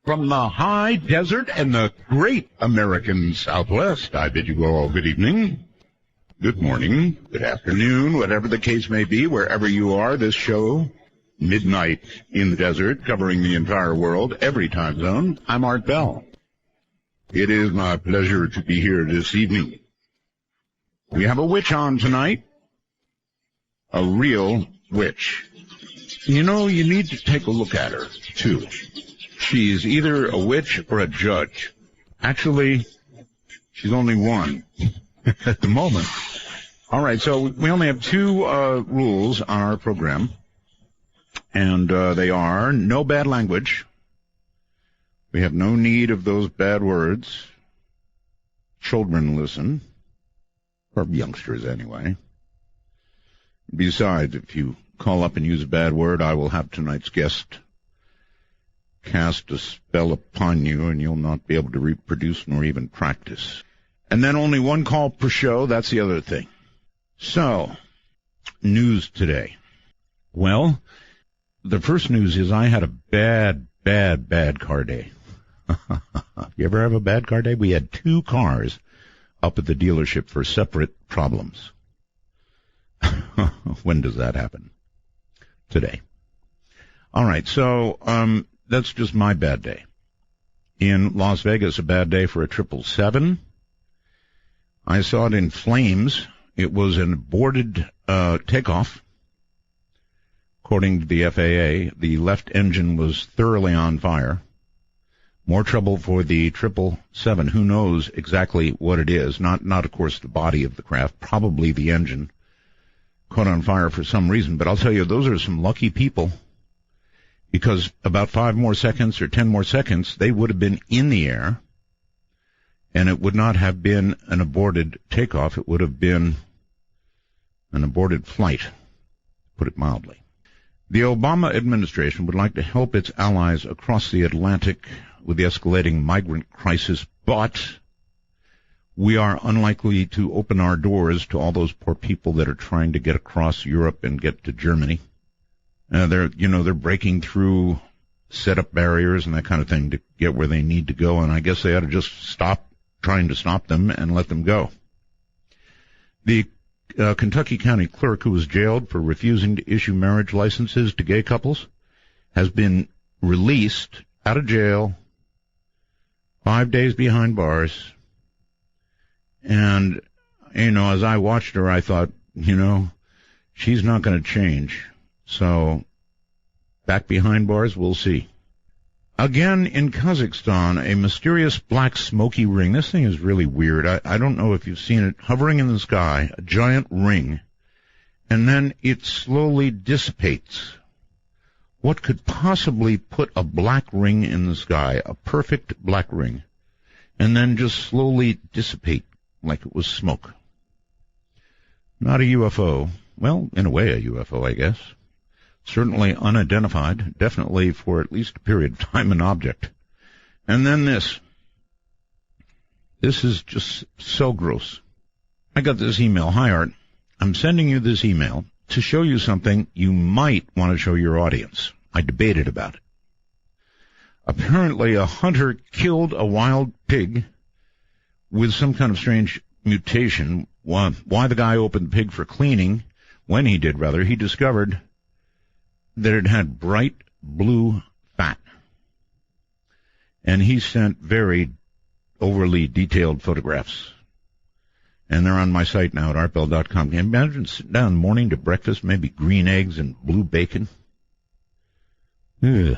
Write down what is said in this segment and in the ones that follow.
From the high desert and the great American Southwest, I bid you all good evening, good morning, good afternoon, whatever the case may be, wherever you are. This show, Midnight in the Desert, covering the entire world, every time zone. I'm Art Bell. It is my pleasure to be here this evening. We have a witch on tonight, a real witch. You know, you need to take a look at her, too. She's either a witch or a judge. Actually, she's only one at the moment. All right, so we only have two rules on our program, and they are no bad language. We have no need of those bad words. Children listen, or youngsters anyway. Besides, if you call up and use a bad word, I will have tonight's guest cast a spell upon you, and you'll not be able to reproduce nor even practice. And then only one call per show, that's the other thing. So, news today. Well, the first news is I had a bad car day. You ever have a bad car day? We had two cars up at the dealership for separate problems. When does that happen? Today. All right, so that's just my bad day. In Las Vegas, a bad day for a 777. I saw it in flames. It was an aborted takeoff. According to the FAA, the left engine was thoroughly on fire. More trouble for the 777. Who knows exactly what it is? Not, of course, the body of the craft. Probably the engine caught on fire for some reason. But I'll tell you, those are some lucky people, because about 5 more seconds or 10 more seconds, they would have been in the air, and it would not have been an aborted takeoff. It would have been an aborted flight, to put it mildly. The Obama administration would like to help its allies across the Atlantic with the escalating migrant crisis, but we are unlikely to open our doors to all those poor people that are trying to get across Europe and get to Germany. They're breaking through set-up barriers and that kind of thing to get where they need to go, and I guess they ought to just stop trying to stop them and let them go. The Kentucky County clerk, who was jailed for refusing to issue marriage licenses to gay couples, has been released out of jail, 5 days behind bars. And, as I watched her, I thought, she's not going to change. So, back behind bars, we'll see. Again, in Kazakhstan, a mysterious black smoky ring. This thing is really weird. I don't know if you've seen it hovering in the sky, a giant ring, and then it slowly dissipates. What could possibly put a black ring in the sky, a perfect black ring, and then just slowly dissipate like it was smoke? Not a UFO. Well, in a way a UFO, I guess. Certainly unidentified, definitely for at least a period of time an object. And then this. This is just so gross. I got this email. Hi, Art. I'm sending you this email to show you something you might want to show your audience. I debated about it. Apparently a hunter killed a wild pig with some kind of strange mutation. Why the guy opened the pig for cleaning, when he did, rather, he discovered that it had bright blue fat. And he sent very overly detailed photographs. And they're on my site now at artbell.com. Can you imagine sitting down morning to breakfast, maybe green eggs and blue bacon? Ugh.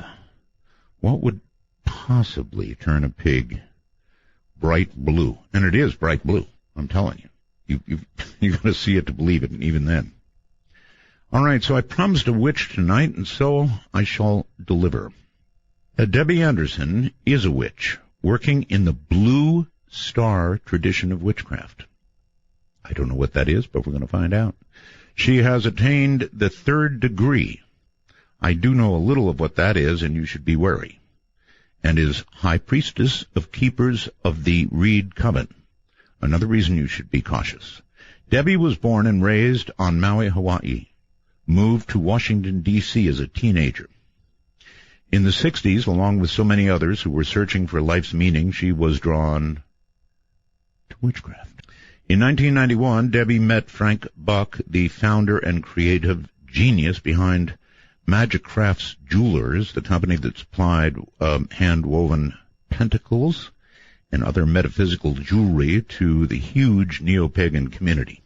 What would possibly turn a pig bright blue? And it is bright blue, I'm telling you. You've got to see it to believe it, and even then. All right, so I promised a witch tonight, and so I shall deliver. Debbie Anderson is a witch, working in the Blue Star tradition of witchcraft. I don't know what that is, but we're going to find out. She has attained the 3rd degree. I do know a little of what that is, and you should be wary. And is High Priestess of Keepers of the Reed Coven. Another reason you should be cautious. Debbie was born and raised on Maui, Hawaii. Moved to Washington, D.C. as a teenager. In the 60s, along with so many others who were searching for life's meaning, she was drawn to witchcraft. In 1991, Debbie met Frank Buck, the founder and creative genius behind Magic Crafts Jewelers, the company that supplied hand-woven pentacles and other metaphysical jewelry to the huge neo-pagan community.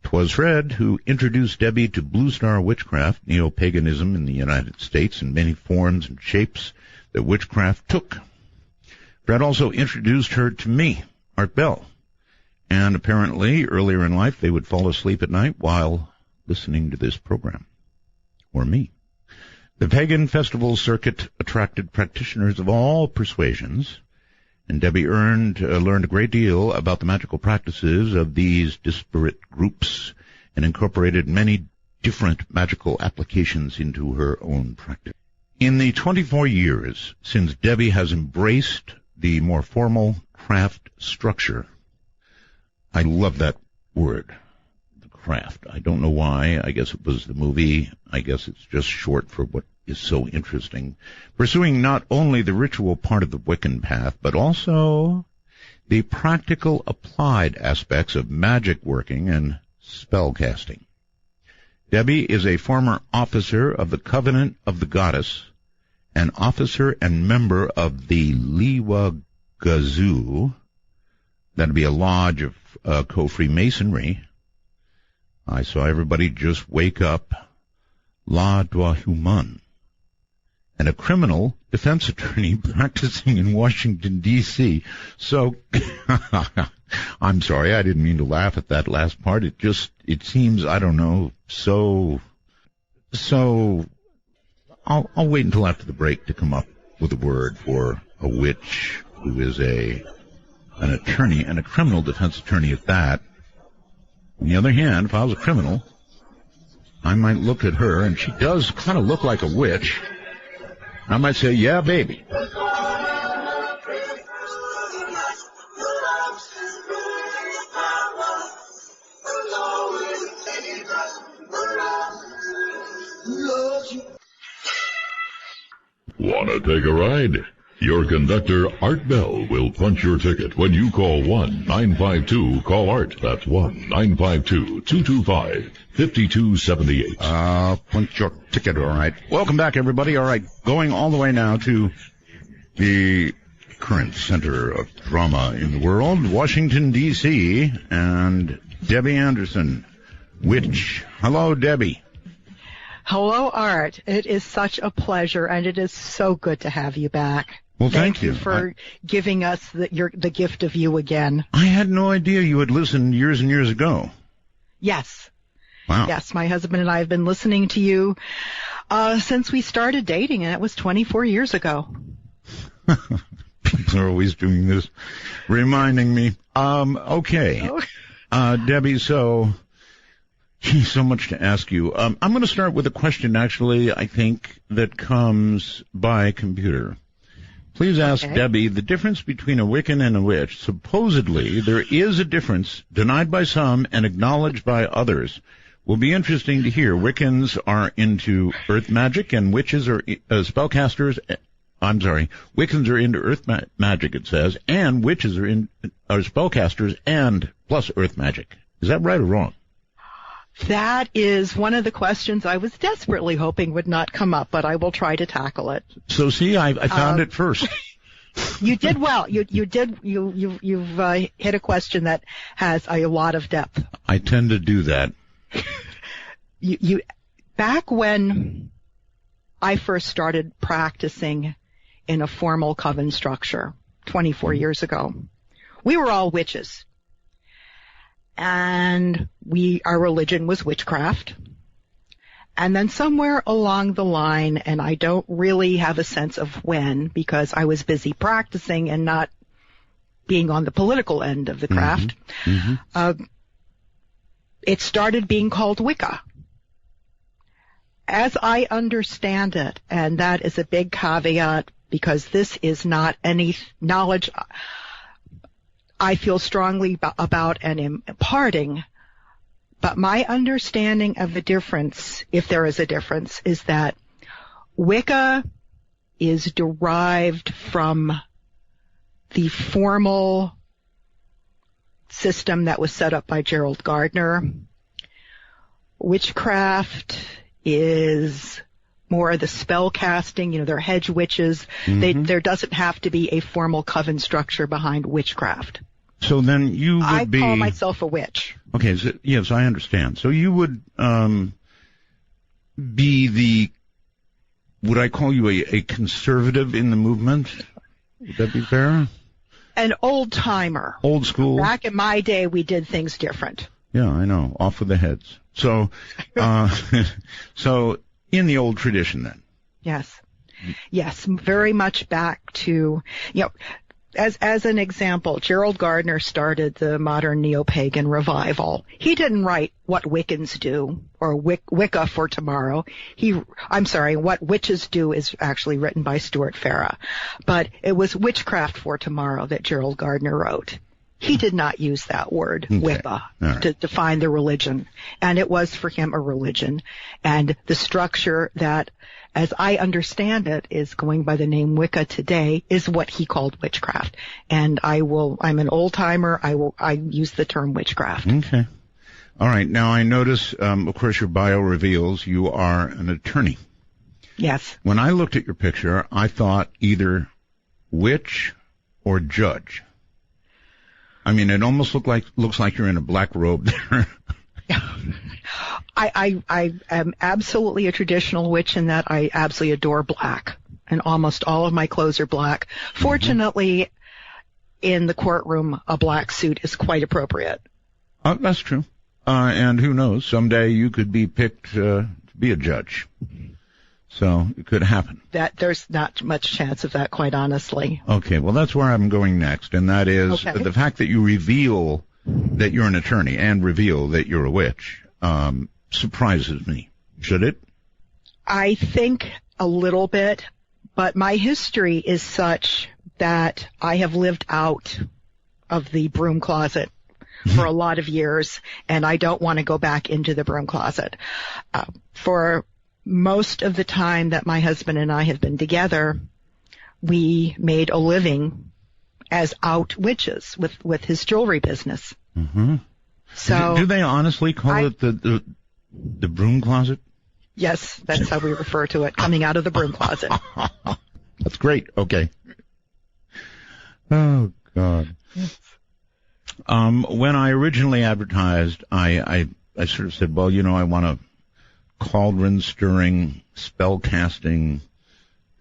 'Twas Fred who introduced Debbie to Blue Star witchcraft, neo-paganism in the United States, in many forms and shapes that witchcraft took. Fred also introduced her to me, Art Bell, and apparently earlier in life they would fall asleep at night while listening to this program, or me. The pagan festival circuit attracted practitioners of all persuasions, and Debbie learned a great deal about the magical practices of these disparate groups and incorporated many different magical applications into her own practice. In the 24 years since Debbie has embraced the more formal craft structure, I love that word, the craft. I don't know why. I guess it was the movie. I guess it's just short for what is so interesting, pursuing not only the ritual part of the Wiccan path, but also the practical applied aspects of magic working and spell casting. Debbie is a former officer of the Covenant of the Goddess, an officer and member of the Liwa Gazoo, that'd be a lodge of co-Freemasonry. I saw everybody just wake up, La Droit Humain, and a criminal defense attorney practicing in Washington, D.C. So, I'm sorry, I didn't mean to laugh at that last part. It seems, I don't know, so, I'll wait until after the break to come up with a word for a witch who is an attorney, and a criminal defense attorney at that. On the other hand, if I was a criminal, I might look at her, and she does kind of look like a witch. I might say, yeah, baby. Wanna take a ride? Your conductor, Art Bell, will punch your ticket when you call 1-952-CALL-ART. That's 1-952-225-5278. Punch your ticket, all right. Welcome back, everybody. All right, going all the way now to the current center of drama in the world, Washington, D.C., and Debbie Anderson, witch. Hello, Debbie. Hello, Art. It is such a pleasure, and it is so good to have you back. Well, thank you for giving us the gift of you again. I had no idea you had listened years and years ago. Yes. Wow. Yes, my husband and I have been listening to you since we started dating, and it was 24 years ago. People are always doing this, reminding me. Okay. Debbie, so much to ask you. I'm going to start with a question, actually, I think, that comes by computer. Please ask Debbie the difference between a Wiccan and a witch. Supposedly, there is a difference, denied by some and acknowledged by others. Will be interesting to hear. Wiccans are into earth magic, and witches are spellcasters. I'm sorry, Wiccans are into earth magic, it says, and witches are spellcasters and plus earth magic. Is that right or wrong? That is one of the questions I was desperately hoping would not come up, but I will try to tackle it. So see, I found it first. You did well. You've hit a question that has a lot of depth. I tend to do that. Back when I first started practicing in a formal coven structure 24 years ago, we were all witches. And our religion was witchcraft. And then somewhere along the line, and I don't really have a sense of when, because I was busy practicing and not being on the political end of the craft, it started being called Wicca. As I understand it, and that is a big caveat because this is not any knowledge I feel strongly about and imparting, but my understanding of the difference, if there is a difference, is that Wicca is derived from the formal system that was set up by Gerald Gardner. Witchcraft is more of the spell casting, they're hedge witches. There doesn't have to be a formal coven structure behind witchcraft. So then you would I call myself a witch. Okay, so, yes, I understand. So you would be would I call you a conservative in the movement? Would that be fair? An old-timer. Old school. Back in my day, we did things different. Yeah, I know. Off with the heads. So, so in the old tradition then. Yes. Yes, very much back to, as an example, Gerald Gardner started the modern neo-pagan revival. He didn't write What Wiccans Do or Wicca for Tomorrow. What Witches Do is actually written by Stuart Farrah. But it was Witchcraft for Tomorrow that Gerald Gardner wrote. He did not use that word, Wicca, to define the religion. And it was for him a religion. And the structure that, as I understand it, is going by the name Wicca today is what he called witchcraft. And I'm an old timer. I use the term witchcraft. Okay. All right. Now I notice, of course, your bio reveals you are an attorney. Yes. When I looked at your picture, I thought either witch or judge. I mean, it almost looks like you're in a black robe there. I am absolutely a traditional witch in that I absolutely adore black, and almost all of my clothes are black. Fortunately, in the courtroom, a black suit is quite appropriate. That's true. And who knows, someday you could be picked to be a judge. So it could happen. There's not much chance of that, quite honestly. Okay, well, that's where I'm going next, and that is the fact that you reveal that you're an attorney and reveal that you're a witch surprises me. Should it? I think a little bit, but my history is such that I have lived out of the broom closet for a lot of years, and I don't want to go back into the broom closet. For most of the time that my husband and I have been together, we made a living as out witches with his jewelry business. Mm-hmm. So do they honestly call it the broom closet? Yes, that's how we refer to it, coming out of the broom closet. That's great. Okay. Oh, God. Yes. When I originally advertised, I sort of said, well, I want a cauldron-stirring, spell-casting,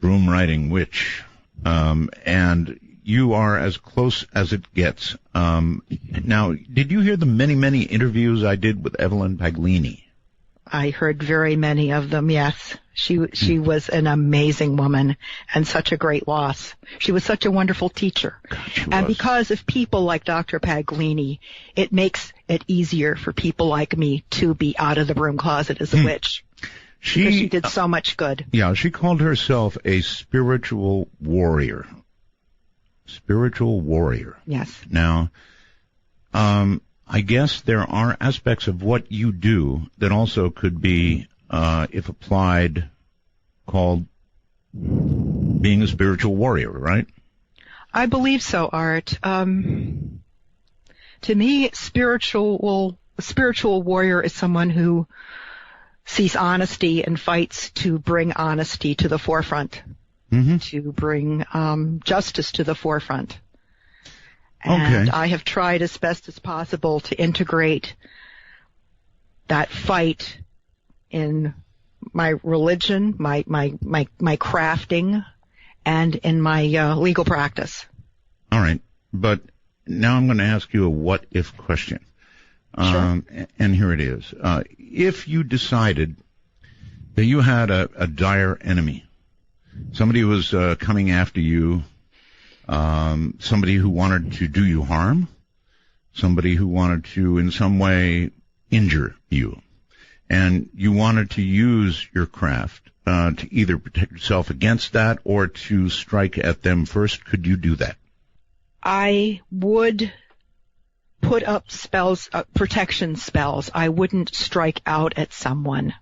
broom-riding witch. And you are as close as it gets. Now, did you hear the many, many interviews I did with Evelyn Paglini? I heard very many of them, yes. She was an amazing woman and such a great loss. She was such a wonderful teacher. And because of people like Dr. Paglini, it makes it easier for people like me to be out of the broom closet as a witch. Because she did so much good. Yeah, she called herself a spiritual warrior. Spiritual warrior. Yes. Now, I guess there are aspects of what you do that also could be, if applied, called being a spiritual warrior, right? I believe so, Art. To me, a spiritual warrior is someone who sees honesty and fights to bring honesty to the forefront, to bring justice to the forefront. And I have tried as best as possible to integrate that fight in my religion, my crafting, and in my legal practice. All right, but now I'm going to ask you a what-if question. Sure. And here it is. If you decided that you had a dire enemy, somebody was coming after you, somebody who wanted to do you harm, somebody who wanted to in some way injure you, and you wanted to use your craft to either protect yourself against that or to strike at them first, could you do that? I would put up spells, protection spells. I wouldn't strike out at someone.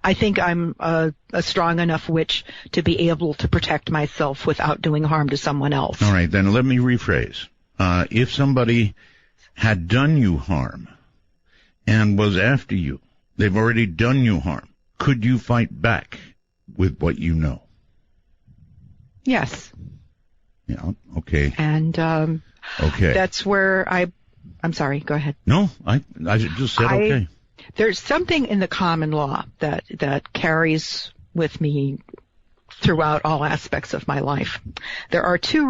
I think I'm a strong enough witch to be able to protect myself without doing harm to someone else. All right, then let me rephrase. If somebody had done you harm and was after you, they've already done you harm, could you fight back with what you know? Yes. Yeah, okay. And okay. That's where I'm sorry, go ahead. No, I just said okay. There's something in the common law that carries with me throughout all aspects of my life. There are two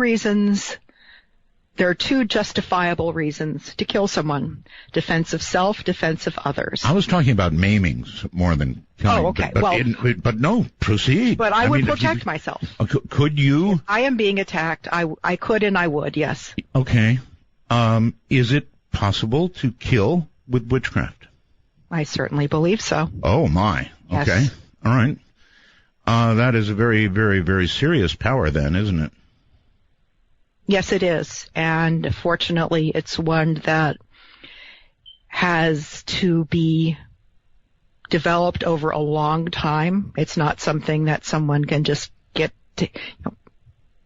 justifiable reasons to kill someone. Defense of self, defense of others. I was talking about maimings more than killing. Oh, okay. But no, proceed. But I would protect myself. Could you? If I am being attacked, I could and I would, yes. Okay. Is it possible to kill with witchcraft? I certainly believe so. Oh, my. Yes. Okay. All right. That is a very, very, very serious power then, isn't it? Yes, it is. And fortunately, it's one that has to be developed over a long time. It's not something that someone can just get to,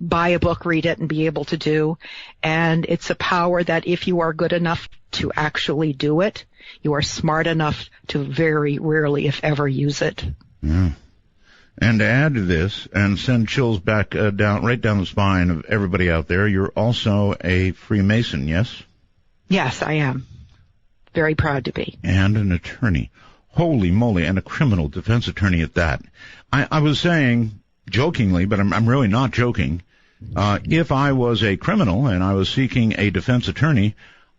buy a book, read it, and be able to do. And it's a power that if you are good enough to actually do it, you are smart enough to very rarely, if ever, use it. Yeah. And to add to this, and send chills back right down the spine of everybody out there, you're also a Freemason, yes? Yes, I am. Very proud to be. And an attorney. Holy moly, and a criminal defense attorney at that. I was saying, jokingly, but I'm really not joking, if I was a criminal and I was seeking a defense attorney,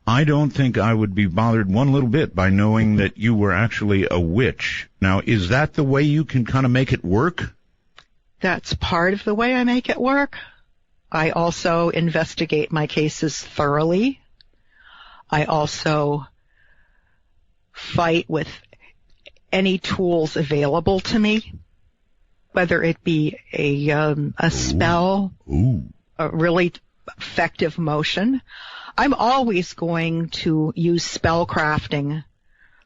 I don't think I would be bothered one little bit by knowing that you were actually a witch. Now, is that the way you can kind of make it work? That's part of the way I make it work. I also investigate my cases thoroughly. I also fight with any tools available to me, whether it be a spell, a really effective motion. I'm always going to use spell crafting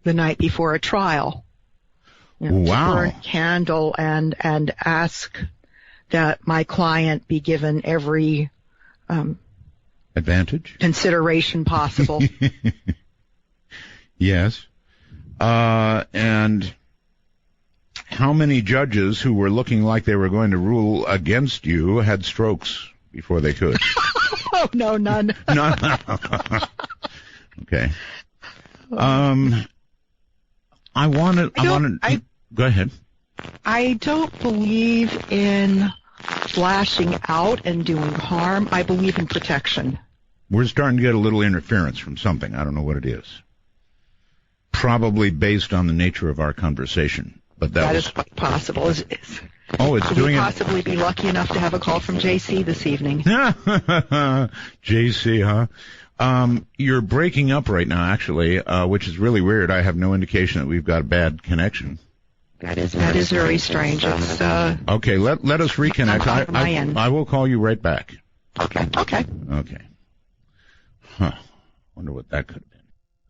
the night before a trial. Wow. To burn a candle and ask that my client be given every advantage, consideration possible. Yes. And how many judges who were looking like they were going to rule against you had strokes before they could? Oh, no, none. None. Okay. Go ahead. I don't believe in lashing out and doing harm. I believe in protection. We're starting to get a little interference from something. I don't know what it is. Probably based on the nature of our conversation. But that is quite possible. It's doing it. Possibly be lucky enough to have a call from JC this evening. JC, huh? You're breaking up right now, actually, which is really weird. I have no indication that we've got a bad connection. That is very strange. It's, okay, let us reconnect. I will call you right back. Okay. Okay. Huh. Wonder what that could have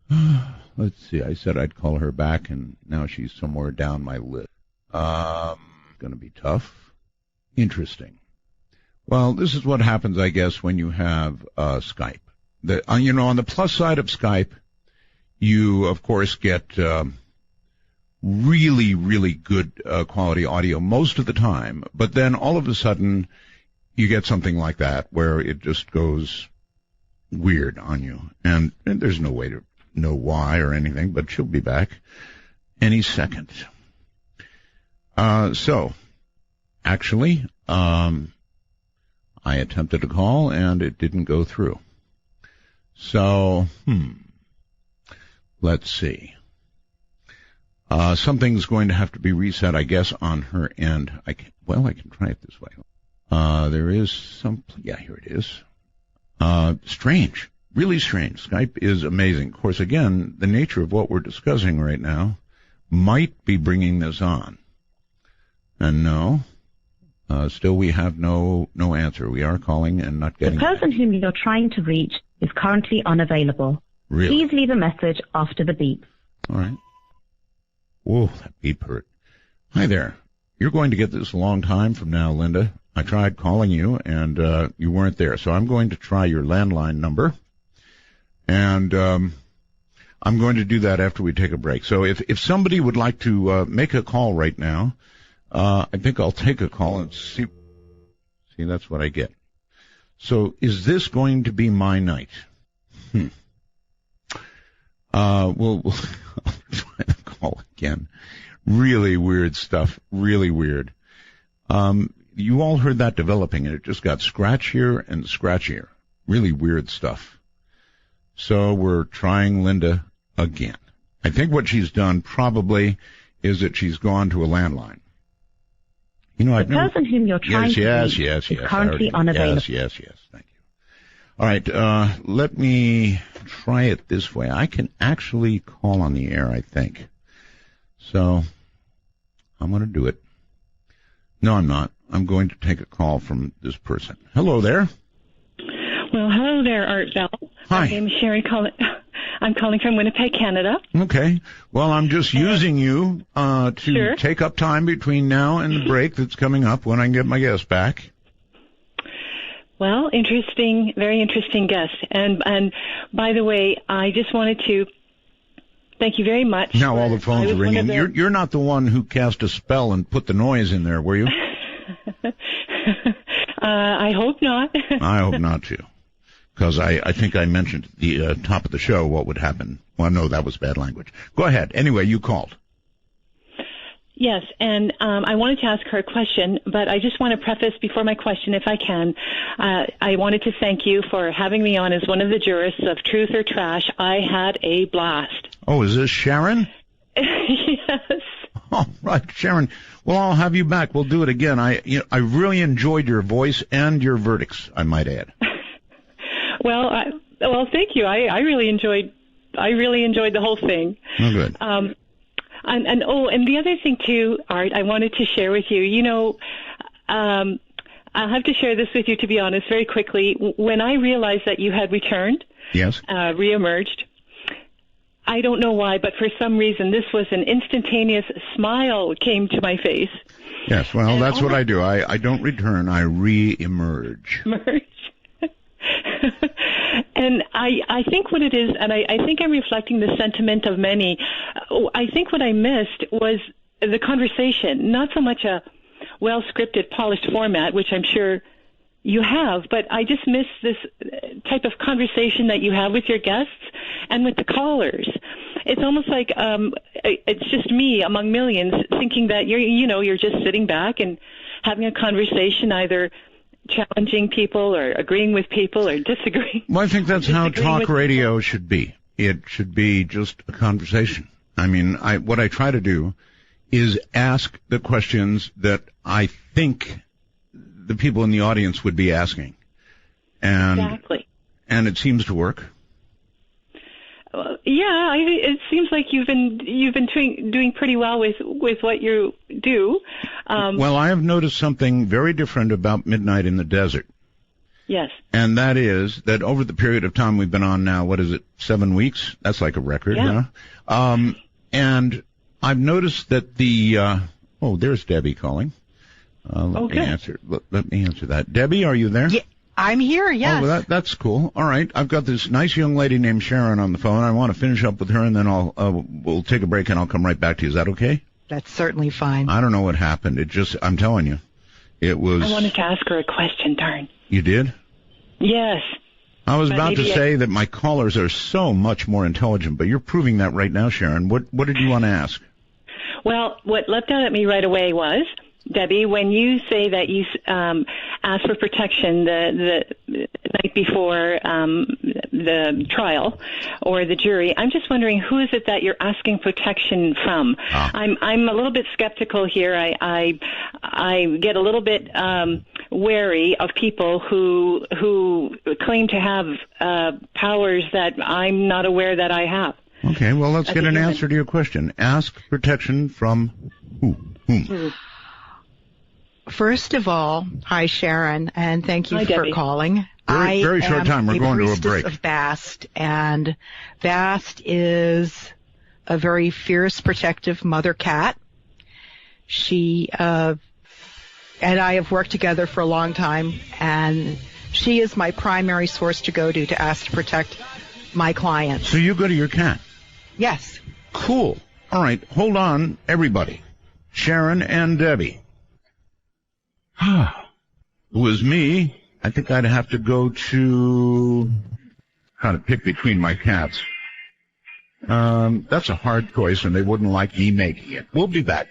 been. Let's see. I said I'd call her back, and now she's somewhere down my list. Going to be tough. Interesting. Well, this is what happens, I guess, when you have Skype. On the plus side of Skype, you, of course, get really, really good quality audio most of the time. But then all of a sudden, you get something like that where it just goes weird on you. And there's no way to know why or anything, but she'll be back any second. So, actually, I attempted a call and it didn't go through. So, let's see. Something's going to have to be reset, I guess, on her end. I can try it this way. There is here it is. Strange. Really strange. Skype is amazing. Of course, again, the nature of what we're discussing right now might be bringing this on. And no, still we have no answer. We are calling and not getting... The person whom you're trying to reach is currently unavailable. Really? Please leave a message after the beep. All right. Whoa, that beep hurt. Hi there. You're going to get this a long time from now, Linda. I tried calling you, and you weren't there. So I'm going to try your landline number, and I'm going to do that after we take a break. So if somebody would like to make a call right now, I think I'll take a call and see. See, that's what I get. So is this going to be my night? We'll try the call again. Really weird stuff. Really weird. You all heard that developing, and it just got scratchier and scratchier. Really weird stuff. So we're trying Linda again. I think what she's done probably is that she's gone to a landline. You know, the person whom you're trying to reach is currently unavailable. Yes. Thank you. All right, let me try it this way. I can actually call on the air, I think. So I'm going to do it. No, I'm not. I'm going to take a call from this person. Hello there. Well, hello there, Art Bell. Hi. My name is Sherry. I'm calling from Winnipeg, Canada. Okay. Well, I'm just using you to Sure. take up time between now and the break that's coming up when I can get my guest back. Well, interesting, very interesting guest. And by the way, I just wanted to thank you very much. Now all the phones are ringing. The... You're not the one who cast a spell and put the noise in there, were you? I hope not. I hope not, too. Because I think I mentioned at the top of the show what would happen. Well, no, that was bad language. Go ahead. Anyway, you called. Yes, and I wanted to ask her a question, but I just want to preface before my question, if I can. I wanted to thank you for having me on as one of the jurists of Truth or Trash. I had a blast. Oh, is this Sharon? Yes. Oh, right, Sharon. Well, I'll have you back. We'll do it again. I really enjoyed your voice and your verdicts, I might add. Well, thank you. I really enjoyed the whole thing. Oh, good. And the other thing too, Art, I wanted to share with you. You know, I'll have to share this with you, to be honest, very quickly. When I realized that you had returned, yes, reemerged, I don't know why, but for some reason, this was an instantaneous smile came to my face. Yes, well, and that's what I do. I don't return. I re-emerge. And I think what it is, and I think I'm reflecting the sentiment of many, I think what I missed was the conversation, not so much a well-scripted, polished format, which I'm sure you have, but I just miss this type of conversation that you have with your guests and with the callers. It's almost like it's just me among millions thinking that you're just sitting back and having a conversation, either challenging people or agreeing with people or disagreeing. Well, I think that's how talk radio should be. It should be just a conversation. I mean, what I try to do is ask the questions that I think the people in the audience would be asking. And, exactly. And it seems to work. Yeah, it seems like you've been doing pretty well with what you do. Well, I have noticed something very different about Midnight in the Desert. Yes. And that is that over the period of time we've been on now, what is it, 7 weeks? That's like a record, yeah. Huh? And I've noticed that there's Debbie calling. Let me answer that. Debbie, are you there? Yeah, I'm here, yes. Oh, well, that's cool. All right. I've got this nice young lady named Sharon on the phone. I want to finish up with her, and then we'll take a break, and I'll come right back to you. Is that okay? That's certainly fine. I don't know what happened. I'm telling you, it was... I wanted to ask her a question, darn. You did? Yes. I was about to say that my callers are so much more intelligent, but you're proving that right now, Sharon. What did you want to ask? Well, what leapt out at me right away was, Debbie, when you say that you asked for protection the night before the trial or the jury, I'm just wondering, who is it that you're asking protection from? I'm a little bit skeptical here. I get a little bit wary of people who claim to have powers that I'm not aware that I have. Okay, well, let's get an answer to your question. Ask protection from whom? First of all, hi, Sharon, and thank you hi, for Debbie. Calling. Very short time. We're going to a break. Of Bast, and Bast is a very fierce, protective mother cat. She and I have worked together for a long time, and she is my primary source to go to ask to protect my clients. So you go to your cat? Yes. Cool. All right, hold on, everybody. Sharon and Debbie. It was me. I think I'd have to go to... How to pick between my cats. That's a hard choice, and they wouldn't like me making it. We'll be back.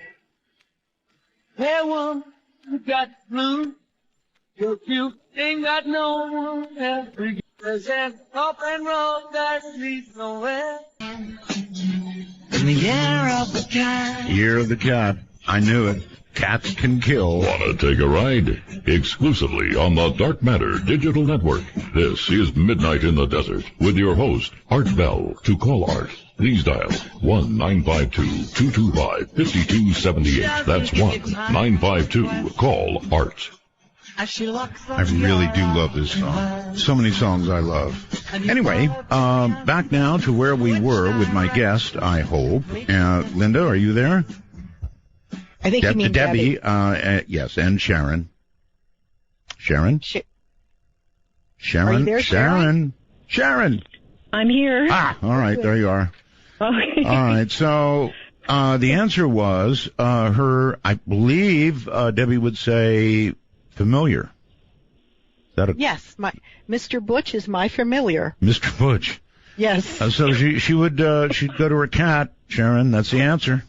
Hey, one, you got blue. Your cute ain't got no one else. Present up and roll that leads nowhere. In the year of the cat. Year of the cat. I knew it. Cats can kill. Wanna take a ride? Exclusively on the Dark Matter Digital Network. This is Midnight in the Desert with your host, Art Bell. To call Art, please dial 1-952-225-5278. That's 1-952-CALL-ART. I really do love this song. So many songs I love. Anyway, back now to where we were with my guest, I hope. Linda, are you there? I think you mean Debbie. Yes, and Sharon. Sharon? Sharon? Are you there, Sharon? Sharon! I'm here. All right, there you are. Okay. All right, so the answer was I believe Debbie would say familiar. Is that yes, Mr. Butch is my familiar. Mr. Butch. Yes. So she'd go to her cat, Sharon. That's the answer.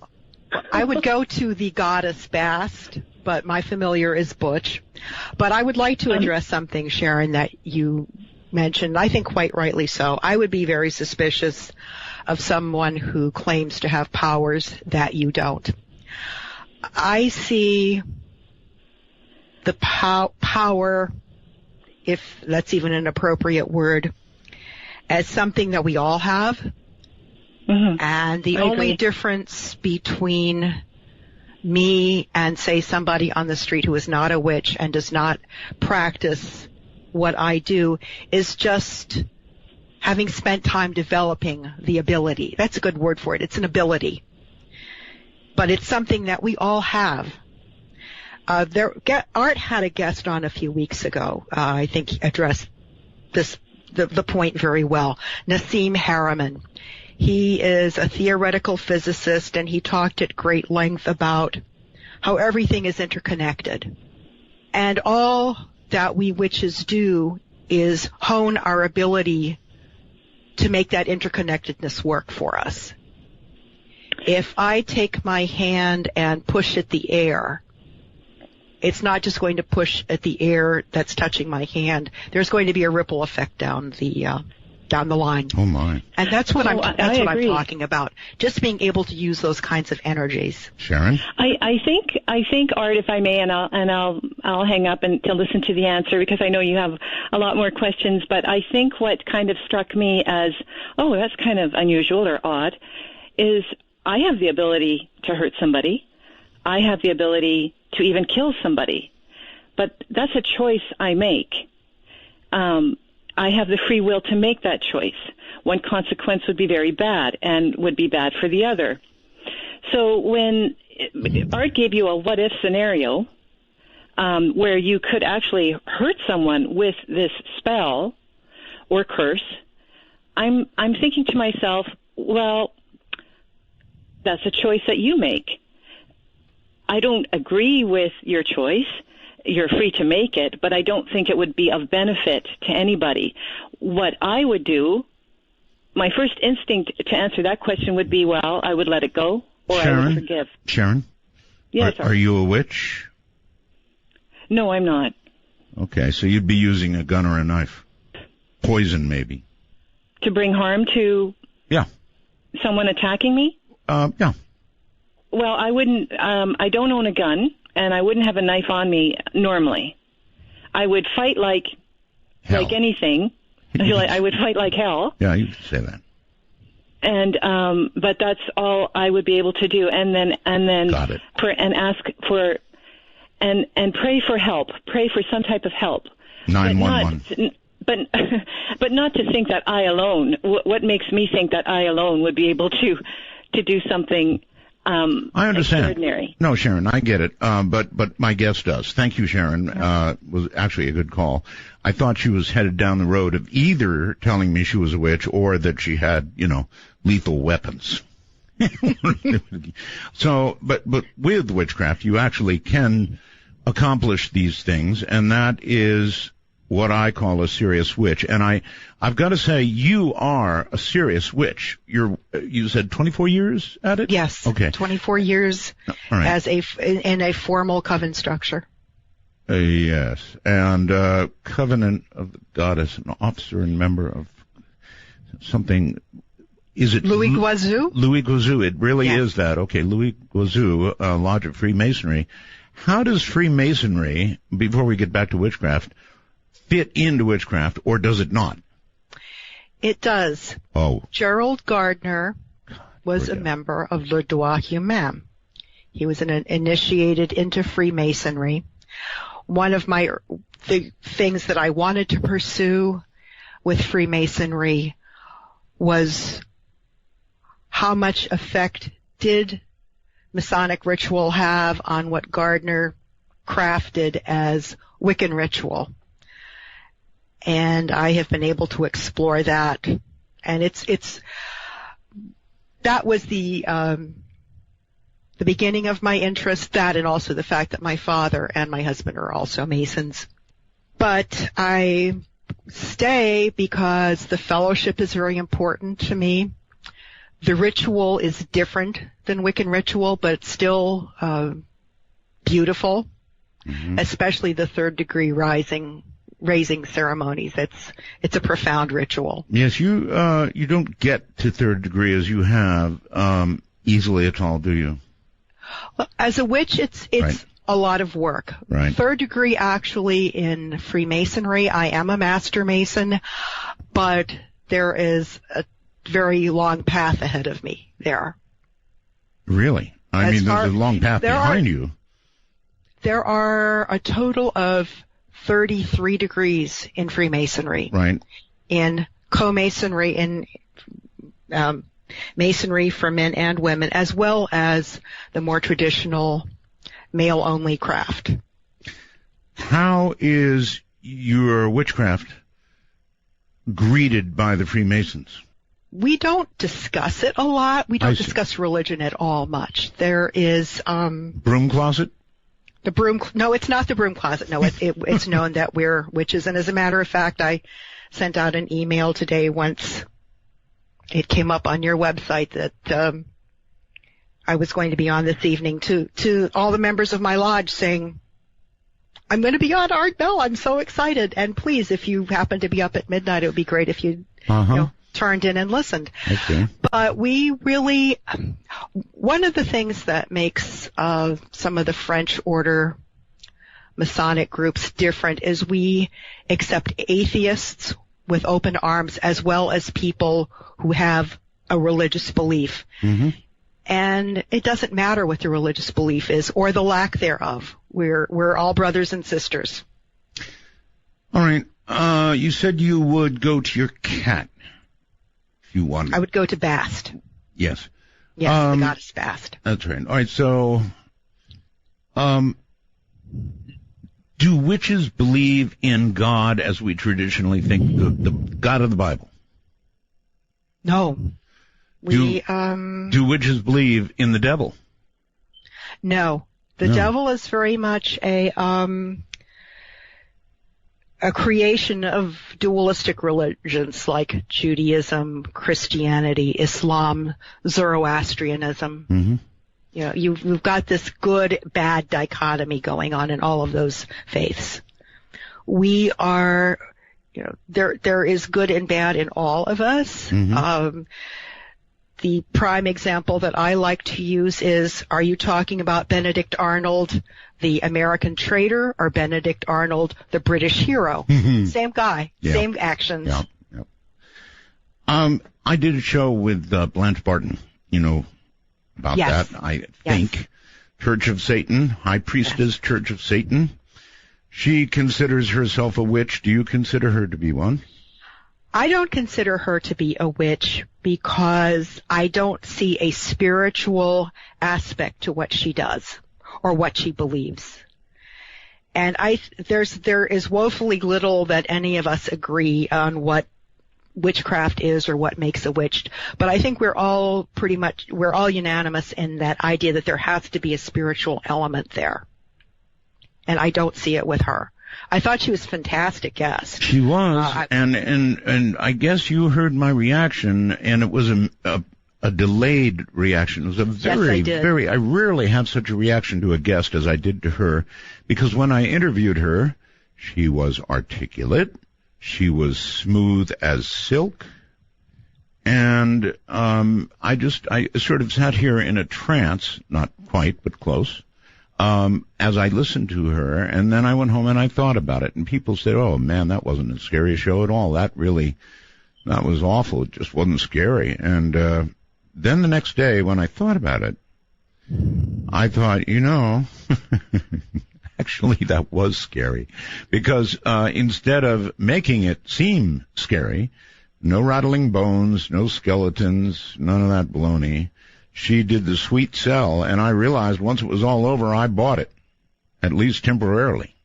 I would go to the goddess Bast, but my familiar is Butch. But I would like to address something, Sharon, that you mentioned, I think quite rightly so. I would be very suspicious of someone who claims to have powers that you don't. I see the power, if that's even an appropriate word, as something that we all have. Mm-hmm. And the only difference between me and, say, somebody on the street who is not a witch and does not practice what I do is just having spent time developing the ability. That's a good word for it. It's an ability. But it's something that we all have. Art had a guest on a few weeks ago. I think he addressed the point very well. Nassim Harriman. He is a theoretical physicist, and he talked at great length about how everything is interconnected. And all that we witches do is hone our ability to make that interconnectedness work for us. If I take my hand and push at the air, it's not just going to push at the air that's touching my hand. There's going to be a ripple effect down the line. Oh my! And that's what I'm talking about. Just being able to use those kinds of energies. Sharon, I think Art, if I may, and I'll hang up and to listen to the answer because I know you have a lot more questions. But I think what kind of struck me as that's kind of unusual or odd is I have the ability to hurt somebody. I have the ability to even kill somebody, but that's a choice I make. I have the free will to make that choice. One consequence would be very bad and would be bad for the other. So when Art gave you a what-if scenario where you could actually hurt someone with this spell or curse, I'm thinking to myself, well, that's a choice that you make. I don't agree with your choice. You're free to make it, but I don't think it would be of benefit to anybody. What I would do, my first instinct to answer that question would be, well, I would let it go, or Sharon, I would forgive. Sharon? Yes, are you a witch? No, I'm not. Okay, so you'd be using a gun or a knife. Poison, maybe. To bring harm to someone attacking me? Yeah. Well, I wouldn't, I don't own a gun. And I wouldn't have a knife on me normally. I would fight like anything. I would fight like hell. Yeah, you could say that. And but that's all I would be able to do. And then Got it. Ask for and pray for help. Pray for some type of help. 911. But not to think that I alone. What makes me think that I alone would be able to do something I understand. extraordinary. No, Sharon, I get it. But my guest does. Thank you, Sharon. Was actually a good call. I thought she was headed down the road of either telling me she was a witch or that she had, lethal weapons. So, but with witchcraft, you actually can accomplish these things, and that is what I call a serious witch. And I've got to say, you are a serious witch. You said 24 years at it? Yes. Okay. 24 years right. in a formal coven structure. Yes. And covenant of the goddess, an officer and member of something. Is it Louis Guazou? Louis Guazou. It really yes. is that. Okay, Louis Guazou, Lodge of Freemasonry. How does Freemasonry, before we get back to witchcraft, fit into witchcraft, or does it not? It does. Oh. Gerald Gardner was a member of Le Droit Humain. He was initiated into Freemasonry. One of the things that I wanted to pursue with Freemasonry was how much effect did Masonic ritual have on what Gardner crafted as Wiccan ritual. And I have been able to explore that. And that was the beginning of my interest, that and also the fact that my father and my husband are also Masons. But I stay because the fellowship is very important to me. The ritual is different than Wiccan ritual, but it's still beautiful, especially the third degree raising ceremonies. It's a profound ritual. Yes, you don't get to third degree as you have easily at all, do you? Well, as a witch, it's right. a lot of work. Right. Third degree, actually, in Freemasonry, I am a Master Mason, but there is a very long path ahead of me there. Really? There's a long path behind you. There are a total of 33 degrees in Freemasonry. Right. In co-masonry, in masonry for men and women, as well as the more traditional male-only craft. How is your witchcraft greeted by the Freemasons? We don't discuss it a lot. We don't discuss religion at all much. There is broom closet? No, it's not the broom closet. No, it's known that we're witches. And as a matter of fact, I sent out an email today once it came up on your website that I was going to be on this evening to all the members of my lodge saying, I'm going to be on Art Bell. I'm so excited. And please, if you happen to be up at midnight, it would be great if you turned in and listened. Okay. But we really, one of the things that makes some of the French Order Masonic groups different is we accept atheists with open arms as well as people who have a religious belief. Mm-hmm. And it doesn't matter what the religious belief is or the lack thereof. We're all brothers and sisters. All right. You said you would go to your cat. You wanted. I would go to Bast. Yes. Yes, the goddess Bast. That's right. All right, so, do witches believe in God as we traditionally think, the God of the Bible? No. Do witches believe in the devil? No. The devil is very much a creation of dualistic religions like Judaism, Christianity, Islam, Zoroastrianism. Mm-hmm. You know, you've got this good-bad dichotomy going on in all of those faiths. We are, there is good and bad in all of us. Mm-hmm. The prime example that I like to use is, are you talking about Benedict Arnold, the American traitor, or Benedict Arnold, the British hero? Mm-hmm. Same guy, same actions. Yeah. I did a show with Blanche Barton, about that, I think. Yes. Church of Satan, High Priestess, Church of Satan. She considers herself a witch. Do you consider her to be one? I don't consider her to be a witch because I don't see a spiritual aspect to what she does or what she believes. And there is woefully little that any of us agree on what witchcraft is or what makes a witch. But I think we're all unanimous in that idea that there has to be a spiritual element there. And I don't see it with her. I thought she was a fantastic guest. She was, and I guess you heard my reaction, and it was a delayed reaction. It was a very, I rarely have such a reaction to a guest as I did to her, because when I interviewed her, she was articulate, she was smooth as silk, and I sort of sat here in a trance, not quite, but close, as I listened to her, and then I went home and I thought about it, and people said, oh man, that wasn't a scary show at all. That was awful. It just wasn't scary. And then the next day when I thought about it, I thought, actually that was scary, because instead of making it seem scary, no rattling bones, no skeletons, none of that baloney, she did the sweet sell, and I realized once it was all over, I bought it, at least temporarily.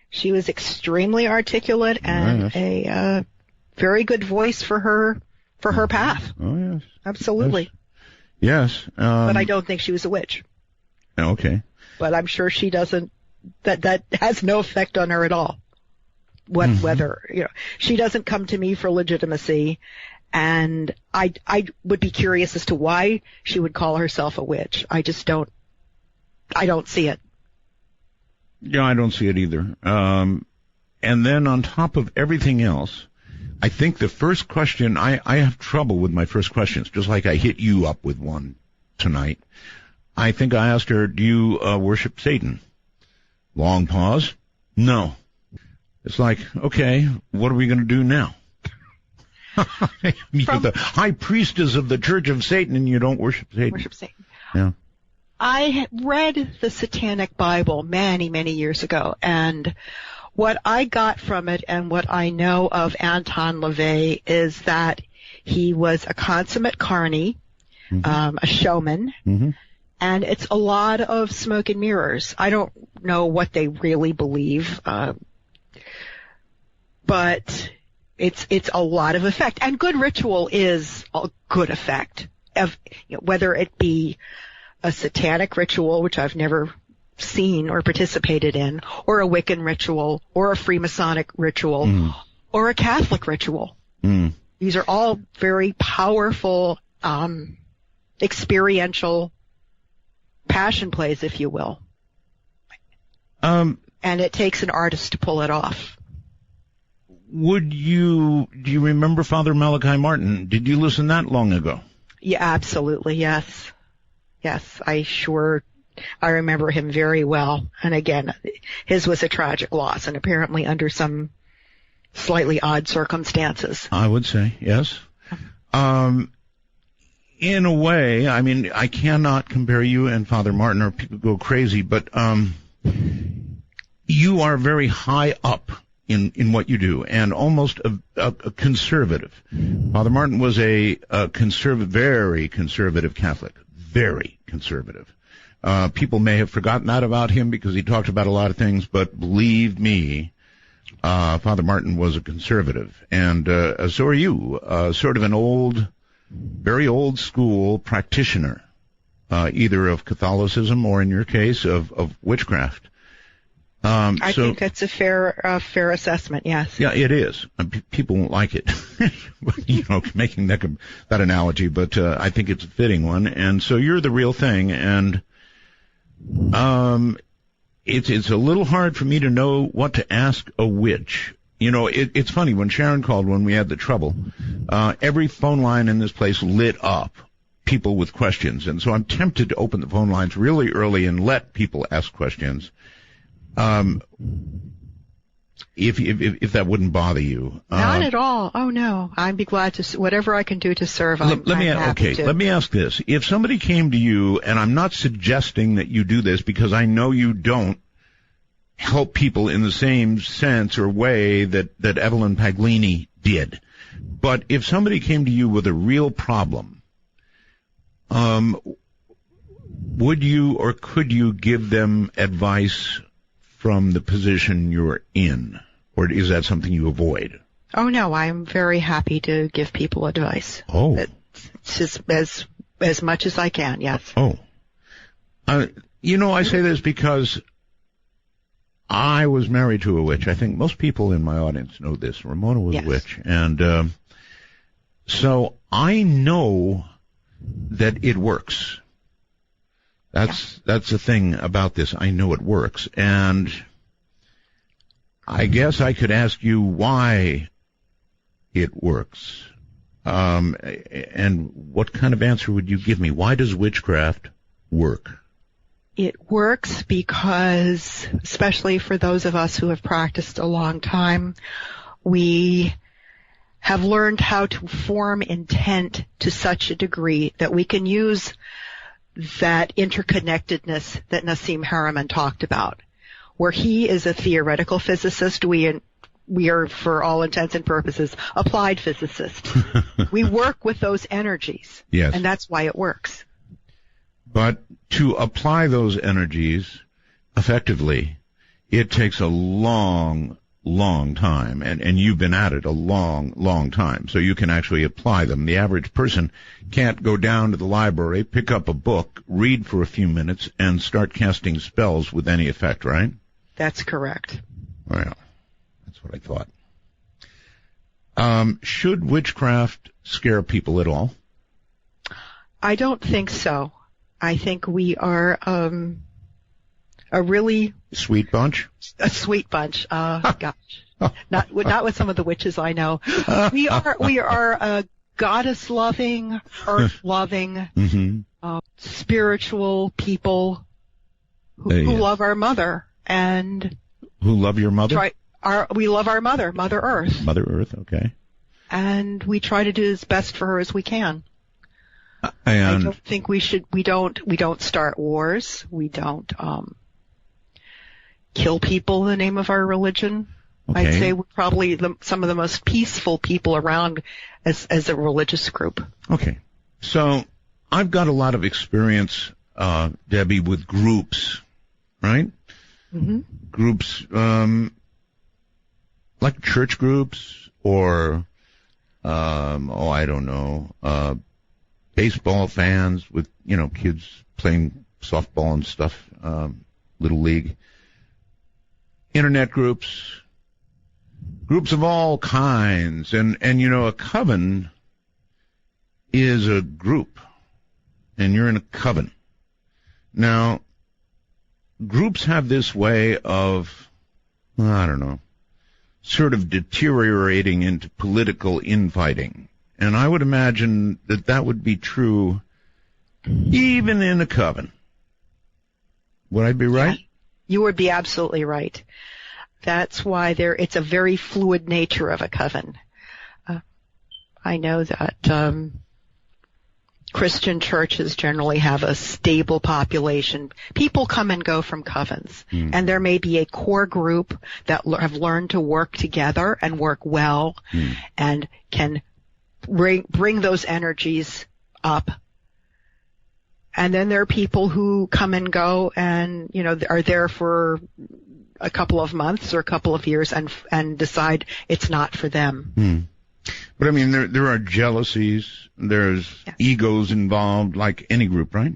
She was extremely articulate and a very good voice for her path. Oh, yes. Absolutely. Yes. But I don't think she was a witch. Okay. But I'm sure she doesn't, that has no effect on her at all. Whether, she doesn't come to me for legitimacy. And I would be curious as to why she would call herself a witch. I don't see it. Yeah, I don't see it either. And then on top of everything else, I think the first question, I have trouble with my first questions, just like I hit you up with one tonight. I think I asked her, do you worship Satan? Long pause. No. It's like, okay, what are we going to do now? You're the high priestess of the Church of Satan, and you don't worship Satan. Worship Satan. Yeah. I read the Satanic Bible many, many years ago, and what I got from it and what I know of Anton LaVey is that he was a consummate carny, a showman, and it's a lot of smoke and mirrors. I don't know what they really believe, but it's a lot of effect, and good ritual is a good effect of, whether it be a satanic ritual, which I've never seen or participated in, or a Wiccan ritual, or a Freemasonic ritual, or a Catholic ritual. These are all very powerful, experiential passion plays, if you will. And it takes an artist to pull it off. Do you remember Father Malachi Martin? Did you listen that long ago? Yeah, absolutely, yes. Yes, I remember him very well. And again, his was a tragic loss, and apparently under some slightly odd circumstances. I would say, yes. In a way, I mean, I cannot compare you and Father Martin, or people go crazy, but you are very high up in what you do, and almost a conservative. Father Martin was a very conservative Catholic, very conservative. People may have forgotten that about him because he talked about a lot of things, but believe me, Father Martin was a conservative, and so are you, sort of an very old school practitioner, either of Catholicism or, in your case, of witchcraft. I think that's a fair assessment, yes. Yeah, it is. People won't like it, making that analogy, but I think it's a fitting one. And so you're the real thing, and it's a little hard for me to know what to ask a witch. It's funny, when Sharon called when we had the trouble, every phone line in this place lit up, people with questions. And so I'm tempted to open the phone lines really early and let people ask questions. If that wouldn't bother you. Not at all. Oh no. I'd be glad to, whatever I can do to serve, I'm happy to. Let me ask this. If somebody came to you, and I'm not suggesting that you do this because I know you don't help people in the same sense or way that Evelyn Paglini did. But if somebody came to you with a real problem, would you or could you give them advice from the position you're in? Or is that something you avoid? Oh, no, I'm very happy to give people advice. Oh. It's just as much as I can, yes. Oh. I say this because I was married to a witch. I think most people in my audience know this. Ramona was a witch. And so I know that it works. That's the thing about this. I know it works. And I guess I could ask you why it works. And what kind of answer would you give me? Why does witchcraft work? It works because, especially for those of us who have practiced a long time, we have learned how to form intent to such a degree that we can use that interconnectedness that Nassim Haramein talked about. Where he is a theoretical physicist, we are, for all intents and purposes, applied physicists. We work with those energies. Yes. And that's why it works. But to apply those energies effectively, it takes a long, long time. And you've been at it a long, long time. So you can actually apply them. The average person can't go down to the library, pick up a book, read for a few minutes, and start casting spells with any effect, right? That's correct. Well, that's what I thought. Should witchcraft scare people at all? I don't think so. I think we are a really sweet bunch. A sweet bunch. Gosh, not with some of the witches I know. We are a goddess-loving, earth-loving, spiritual people who love our mother and who love your mother. We love our mother, Mother Earth. Mother Earth, okay. And we try to do as best for her as we can. And I don't think we should. We don't start wars. We don't kill people in the name of our religion. Okay. I'd say we're probably some of the most peaceful people around as a religious group. Okay. So I've got a lot of experience, Debbie, with groups, right? Mm-hmm. Groups like church groups or I don't know, baseball fans with, kids playing softball and stuff, little league. Internet groups of all kinds. And a coven is a group. And you're in a coven. Now, groups have this way of, I don't know, sort of deteriorating into political infighting. And I would imagine that would be true even in a coven. Would I be right? Yeah, you would be absolutely right. That's why it's a very fluid nature of a coven. I know that Christian churches generally have a stable population. People come and go from covens. And there may be a core group that have learned to work together and work well and can bring those energies up. And then there are people who come and go and, are there for a couple of months or a couple of years and decide it's not for them. But I mean, there are jealousies, there's egos involved, like any group, right?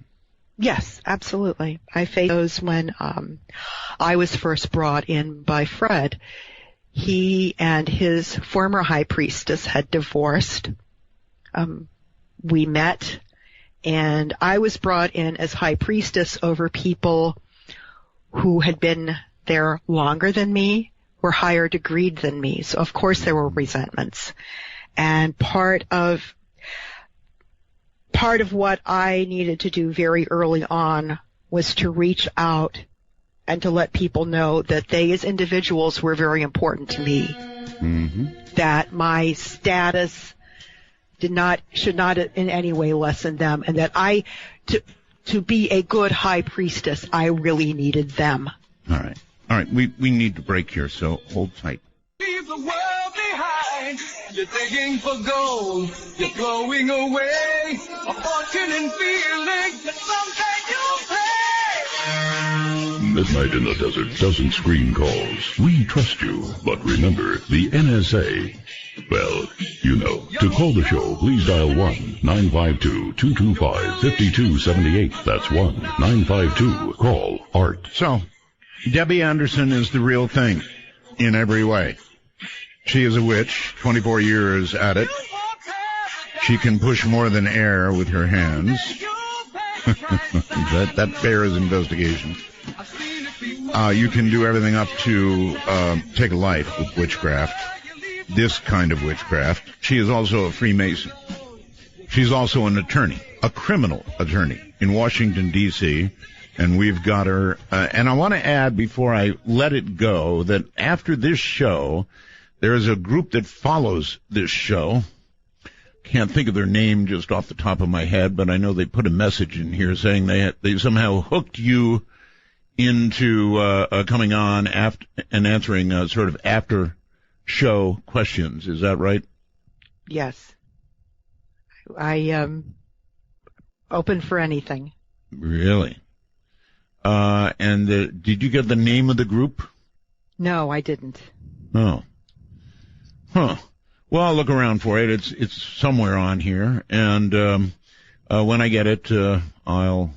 Yes, absolutely. I faced those when I was first brought in by Fred. He and his former high priestess had divorced. We met, and I was brought in as high priestess over people who had been there longer than me, were higher degreed than me. So of course there were resentments. And part of what I needed to do very early on was to reach out and to let people know that they as individuals were very important to me. That my status should not in any way lessen them, and that to be a good high priestess, I really needed them. All right. We need to break here, so hold tight. Leave the world behind. You're digging for gold. You're throwing away a fortune and feeling that someday you'll pay. Midnight in the Desert doesn't screen calls. We trust you. But remember, the NSA, well, you know. To call the show, please dial 1-952-225-5278. That's 1-952-CALL-ART. So, Debbie Anderson is the real thing in every way. She is a witch, 24 years at it. She can push more than air with her hands. that bears investigation. You can do everything up to take a life with witchcraft. This kind of witchcraft. She is also a Freemason. She's also an attorney, a criminal attorney in Washington, D.C., and we've got her. And I want to add before I let it go that after this show, there is a group that follows this show. Can't think of their name just off the top of my head, but I know they put a message in here saying they somehow hooked you into coming on after and answering sort of after show questions. Is that right? Yes. I open for anything. Really? And did you get the name of the group? No, I didn't. Oh. Huh. Well, I'll look around for it. It's somewhere on here, and when I get it, I'll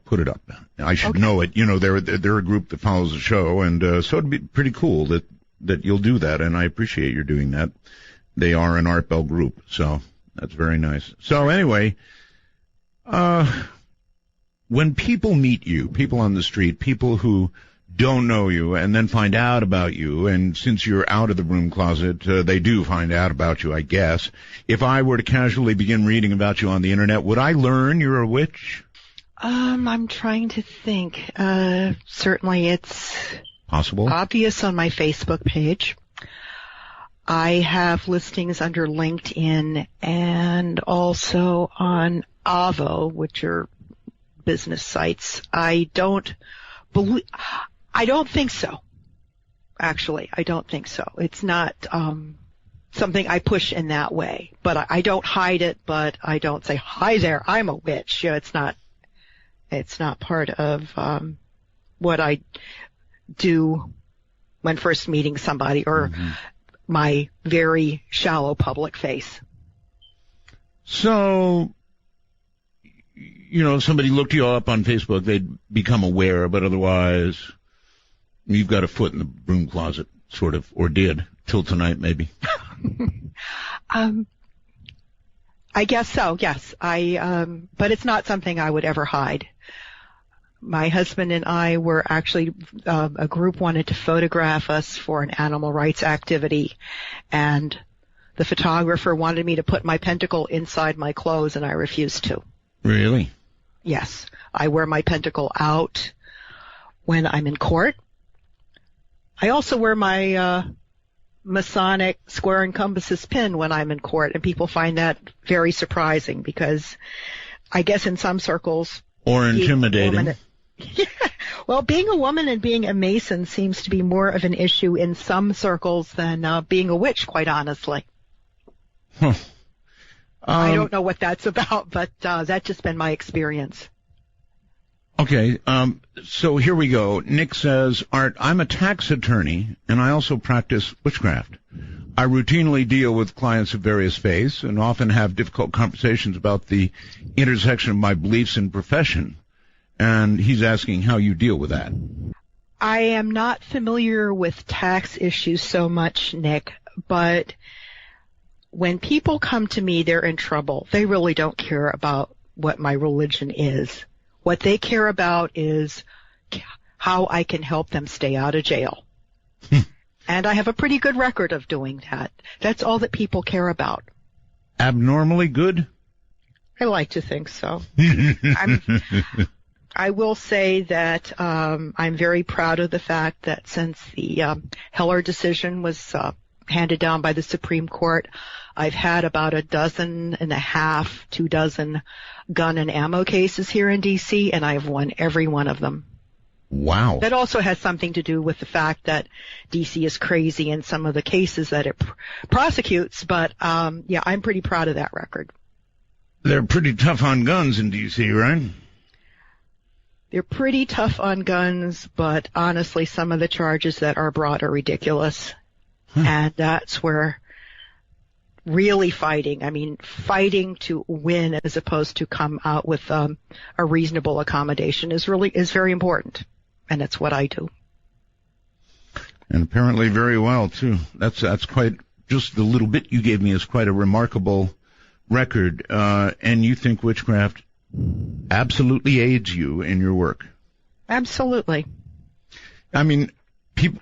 put it up. I should know it. You know, they're a group that follows the show, and so it'd be pretty cool that you'll do that, and I appreciate your doing that. They are an Art Bell group, so that's very nice. So anyway, when people meet you, people on the street, people who don't know you and then find out about you, and since you're out of the broom closet, they do find out about you, I guess. If I were to casually begin reading about you on the internet, would I learn you're a witch? I'm trying to think. Certainly it's possible, obvious on my Facebook page. I have listings under LinkedIn and also on Avvo, which are business sites. I don't think so. Actually, I don't think so. It's not something I push in that way. But I don't hide it, but I don't say, "Hi there, I'm a witch." You know, it's not part of what I do when first meeting somebody, or my very shallow public face. So, you know, if somebody looked you up on Facebook, they'd become aware, but otherwise you've got a foot in the broom closet, sort of, or did, till tonight maybe. I guess so, yes. But it's not something I would ever hide. My husband and I were actually, a group wanted to photograph us for an animal rights activity, and the photographer wanted me to put my pentacle inside my clothes, and I refused to. Really? Yes. I wear my pentacle out when I'm in court. I also wear my Masonic square and compasses pin when I'm in court, and people find that very surprising because I guess in some circles... Or intimidating. Well, being a woman and being a Mason seems to be more of an issue in some circles than being a witch, quite honestly. Huh. I don't know what that's about, but that's just been my experience. Okay, so here we go. Nick says, Art, I'm a tax attorney, and I also practice witchcraft. I routinely deal with clients of various faiths and often have difficult conversations about the intersection of my beliefs and profession. And he's asking how you deal with that. I am not familiar with tax issues so much, Nick, but when people come to me, they're in trouble. They really don't care about what my religion is. What they care about is how I can help them stay out of jail. And I have a pretty good record of doing that. That's all that people care about. Abnormally good? I like to think so. I will say that I'm very proud of the fact that since the Heller decision was handed down by the Supreme Court, I've had about 2 dozen gun and ammo cases here in D.C., and I've won every one of them. Wow. That also has something to do with the fact that DC is crazy in some of the cases that it prosecutes, but yeah, I'm pretty proud of that record. They're pretty tough on guns in DC, right? They're pretty tough on guns, but honestly, some of the charges that are brought are ridiculous. And that's where really fighting to win as opposed to come out with a reasonable accommodation is very important. And that's what I do. And apparently very well, too. That's quite, just the little bit you gave me is quite a remarkable record. And you think witchcraft absolutely aids you in your work? Absolutely. I mean,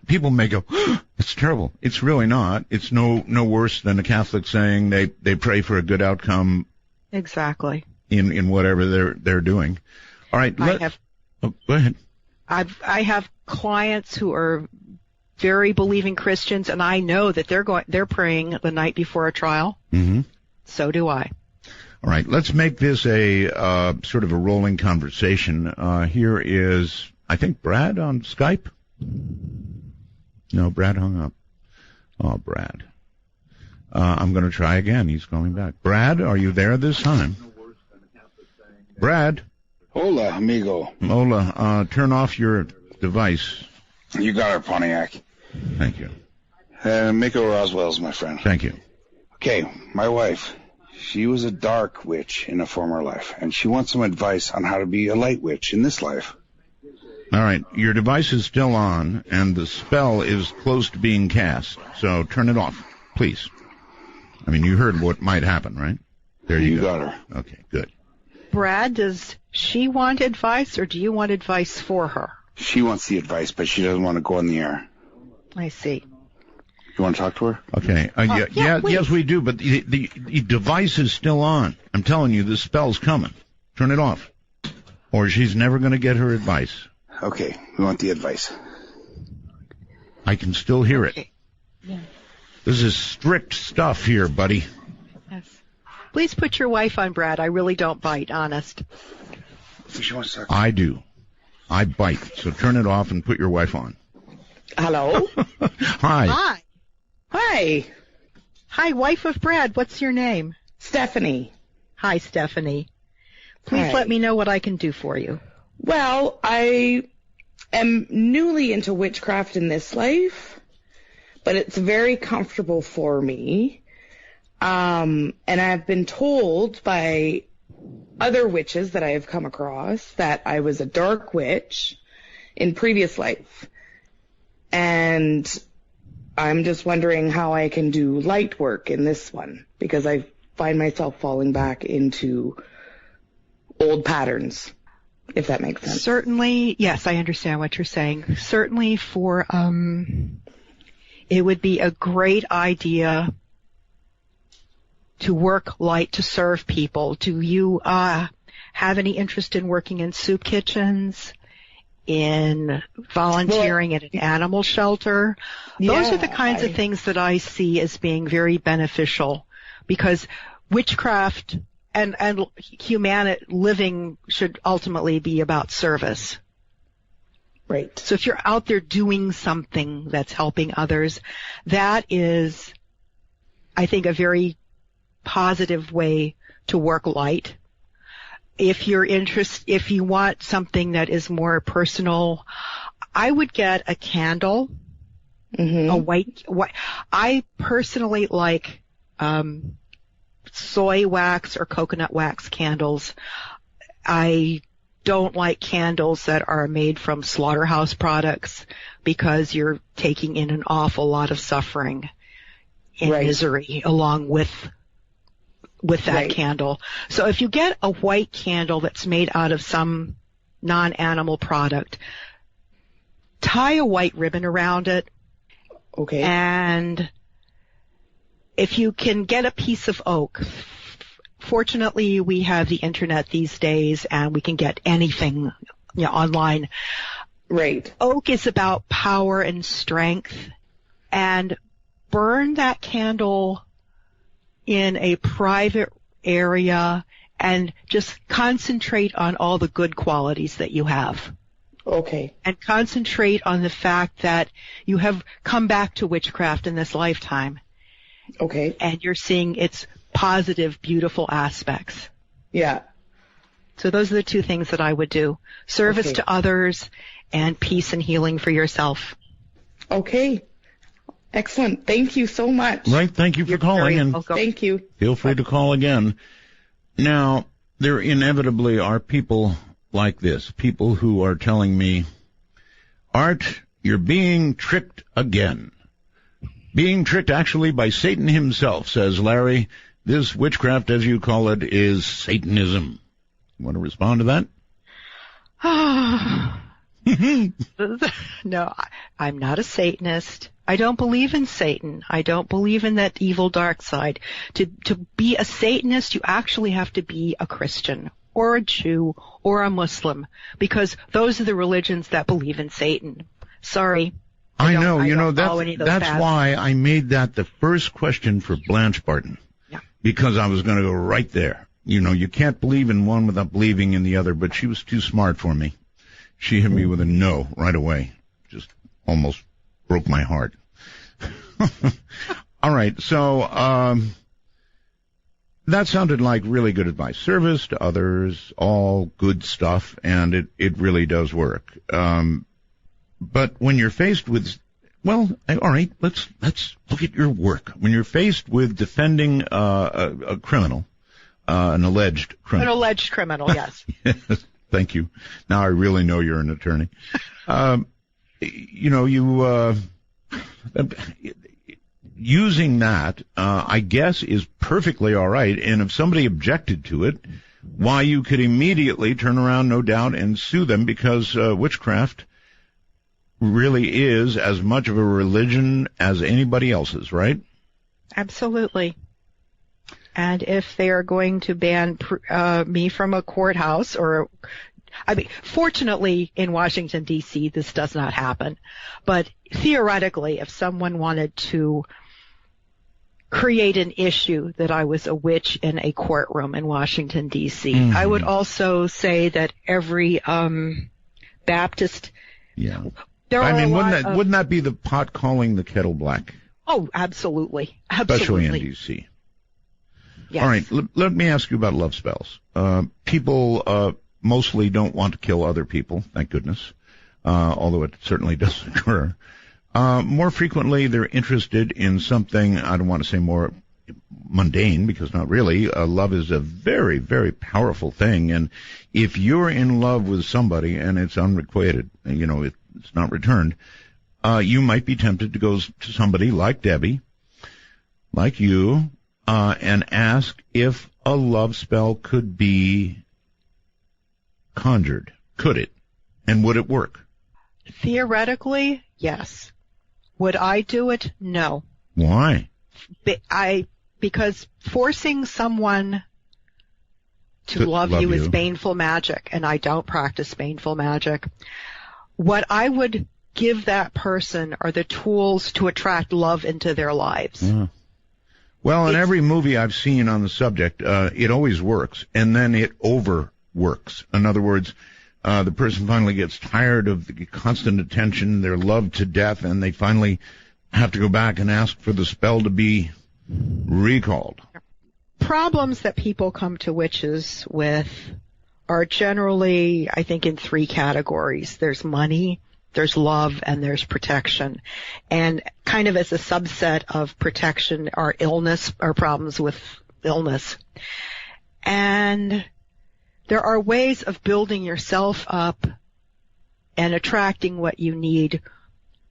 people may go, oh, it's terrible. It's really not. It's no worse than a Catholic saying they pray for a good outcome. Exactly. In whatever they're doing. All right. Go ahead. I have clients who are very believing Christians, and I know that they're praying the night before a trial. Mm-hmm. So do I. All right, let's make this a sort of a rolling conversation. Here is, I think, Brad on Skype. No, Brad hung up. Oh, Brad. I'm going to try again. He's calling back. Brad, are you there this time? Brad. Hola, amigo. Hola. Turn off your device. You got her, Pontiac. Thank you. Miko Roswell's my friend. Thank you. Okay, my wife. She was a dark witch in a former life, and she wants some advice on how to be a light witch in this life. All right, your device is still on, and the spell is close to being cast, so turn it off, please. I mean, you heard what might happen, right? There you go. Got her. Okay, good. Brad, does she want advice, or do you want advice for her? She wants the advice, but she doesn't want to go in the air. I see. You want to talk to her? Okay. Yes, we do, but the device is still on. I'm telling you, this spell's coming. Turn it off, or she's never going to get her advice. Okay, we want the advice. I can still hear it. Yeah. This is strict stuff here, buddy. Yes. Please put your wife on, Brad. I really don't bite, honest. She wants to talk. I do. I bite. So turn it off and put your wife on. Hello? Hi. Hi. Hi. Hi, wife of Brad. What's your name? Stephanie. Hi, Stephanie. Please Hi. let me know what I can do for you. Well, I am newly into witchcraft in this life, but it's very comfortable for me. And I've been told by other witches that I have come across that I was a dark witch in previous life. And I'm just wondering how I can do light work in this one, because I find myself falling back into old patterns, if that makes sense. Certainly, yes, I understand what you're saying. Certainly for, it would be a great idea to work light, to serve people. Do you have any interest in working in soup kitchens, in volunteering at an animal shelter? Those are the kinds of things that I see as being very beneficial, because witchcraft and humanity living should ultimately be about service. Right. So if you're out there doing something that's helping others, that is, I think, a very positive way to work light. If you want something that is more personal, I would get a candle, a white. I personally like soy wax or coconut wax candles. I don't like candles that are made from slaughterhouse products, because you're taking in an awful lot of suffering and misery along with that candle. So if you get a white candle that's made out of some non-animal product, tie a white ribbon around it. Okay. And if you can get a piece of oak, fortunately we have the internet these days and we can get anything online. Right. Oak is about power and strength, and burn that candle in a private area and just concentrate on all the good qualities that you have. Okay. And concentrate on the fact that you have come back to witchcraft in this lifetime. Okay. And you're seeing its positive, beautiful aspects. Yeah. So those are the two things that I would do. Service to others and peace and healing for yourself. Okay. Excellent. Thank you so much. Right. Thank you for calling. And thank you. Feel free to call again. Now, there inevitably are people like this, people who are telling me, Art, you're being tricked again. Being tricked actually by Satan himself, says Larry. This witchcraft, as you call it, is Satanism. You want to respond to that? No, I'm not a Satanist. I don't believe in Satan. I don't believe in that evil dark side. To be a Satanist, you actually have to be a Christian or a Jew or a Muslim, because those are the religions that believe in Satan. Sorry. I know, that's why I made that the first question for Blanche Barton. Yeah. Because I was going to go right there. You know, you can't believe in one without believing in the other, but she was too smart for me. She hit me with a no right away. Just almost broke my heart. All right, so that sounded like really good advice. Service to others, all good stuff, and it really does work. But when you're faced with, well, all right, let's look at your work. When you're faced with defending a criminal, an alleged criminal. An alleged criminal, yes. Yes, thank you. Now I really know you're an attorney. Using that, I guess, is perfectly all right. And if somebody objected to it, why, you could immediately turn around, no doubt, and sue them, because witchcraft really is as much of a religion as anybody else's, right? Absolutely. And if they are going to ban me from a courthouse, fortunately in Washington, D.C., this does not happen. But theoretically, if someone wanted to create an issue that I was a witch in a courtroom in Washington, D.C., mm-hmm. I would also say that every Baptist... Yeah. Wouldn't that be the pot calling the kettle black? Oh, absolutely. Especially in D.C. Yes. All right, let me ask you about love spells. People mostly don't want to kill other people, thank goodness, although it certainly does occur. More frequently, they're interested in something, I don't want to say more mundane, because not really. Love is a very, very powerful thing, and if you're in love with somebody and it's unrequited, it's not returned, you might be tempted to go to somebody like Debbie, like you, and ask if a love spell could be conjured. Could it? And would it work? Theoretically, yes. Would I do it? No. Why? Because forcing someone to love you is baneful magic, and I don't practice baneful magic. What I would give that person are the tools to attract love into their lives. Yeah. Well, in every movie I've seen on the subject, it always works, and then it overworks. In other words, the person finally gets tired of the constant attention, they're loved to death, and they finally have to go back and ask for the spell to be recalled. Problems that people come to witches with are generally, I think, in three categories. There's money, there's love, and there's protection. And kind of as a subset of protection are illness, or problems with illness. And there are ways of building yourself up and attracting what you need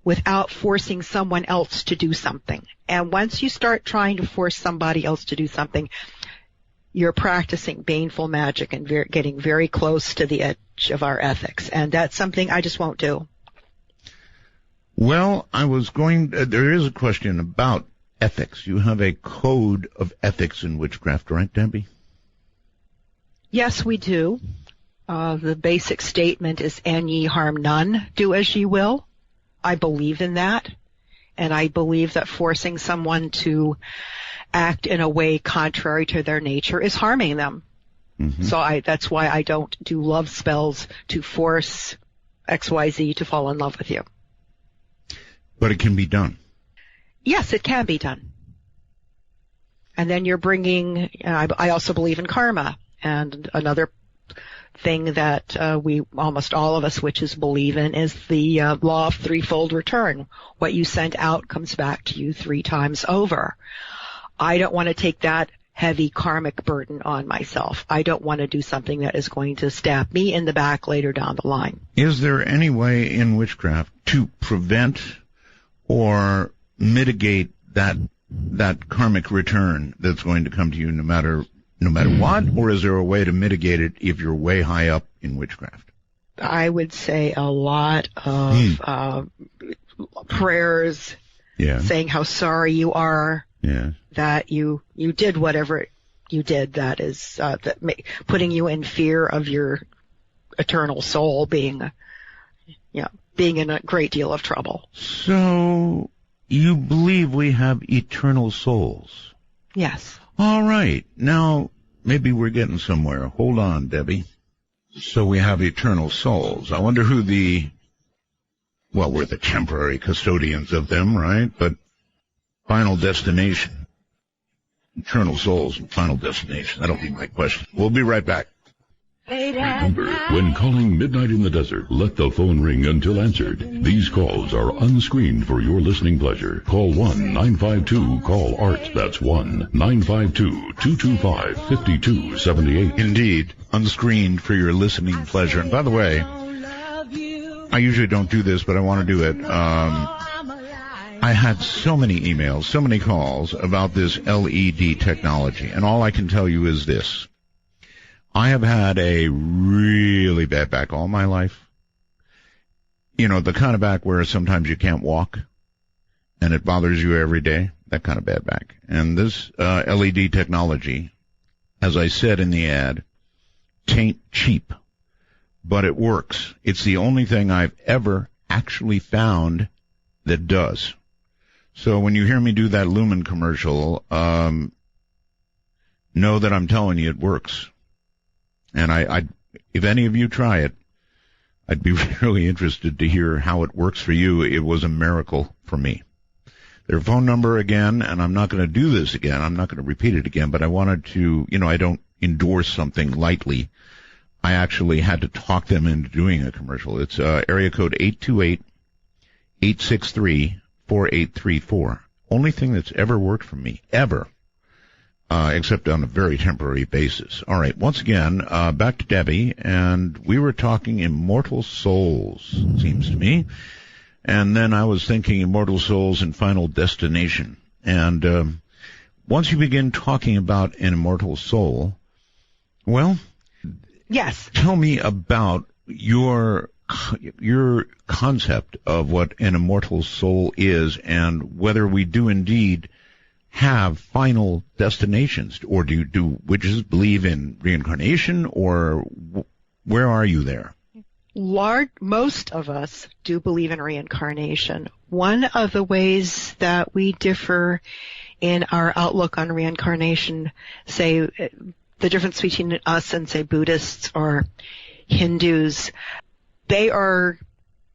without forcing someone else to do something. And once you start trying to force somebody else to do something, you're practicing baneful magic and getting very close to the edge of our ethics. And that's something I just won't do. Well, there is a question about ethics. You have a code of ethics in witchcraft, right, Debbie? Yes, we do. The basic statement is, "An ye harm none, do as ye will." I believe in that. And I believe that forcing someone to act in a way contrary to their nature is harming them. Mm-hmm. So that's why I don't do love spells to force XYZ to fall in love with you. But it can be done. Yes, it can be done. And then you're bringing, I also believe in karma. And another thing that we, almost all of us witches, believe in is the law of threefold return. What you sent out comes back to you 3 times over. I don't want to take that heavy karmic burden on myself. I don't want to do something that is going to stab me in the back later down the line. Is there any way in witchcraft to prevent or mitigate that karmic return that's going to come to you no matter what, or is there a way to mitigate it if you're way high up in witchcraft? I would say a lot of prayers, saying how sorry you are, that you did whatever you did that is putting you in fear of your eternal soul being in a great deal of trouble. So you believe we have eternal souls? Yes. All right. Now, maybe we're getting somewhere. Hold on, Debbie. So we have eternal souls. I wonder who we're the temporary custodians of them, right? But final destination. Eternal souls and final destination. That'll be my question. We'll be right back. Remember, when calling Midnight in the Desert, let the phone ring until answered. These calls are unscreened for your listening pleasure. Call 1-952-CALL-ART. That's 1-952-225-5278. Indeed, unscreened for your listening pleasure. And by the way, I usually don't do this, but I want to do it. I had so many emails, so many calls about this LED technology, and all I can tell you is this. I have had a really bad back all my life. You know, the kind of back where sometimes you can't walk and it bothers you every day, that kind of bad back. And this LED technology, as I said in the ad, tain't cheap, but it works. It's the only thing I've ever actually found that does. So when you hear me do that Lumen commercial, know that I'm telling you it works. And if any of you try it, I'd be really interested to hear how it works for you. It was a miracle for me. Their phone number again, and I'm not going to do this again. I'm not going to repeat it again, but I wanted to, I don't endorse something lightly. I actually had to talk them into doing a commercial. It's area code 828-863-4834. Only thing that's ever worked for me, ever. Except on a very temporary basis. All right, once again, back to Debbie, and we were talking immortal souls, it seems to me. And then I was thinking immortal souls and final destination. And once you begin talking about an immortal soul, well, yes, tell me about your concept of what an immortal soul is and whether we do indeed have final destinations, or do witches believe in reincarnation, or where are you there? Most of us do believe in reincarnation. One of the ways that we differ in our outlook on reincarnation, say the difference between us and say Buddhists or Hindus, they are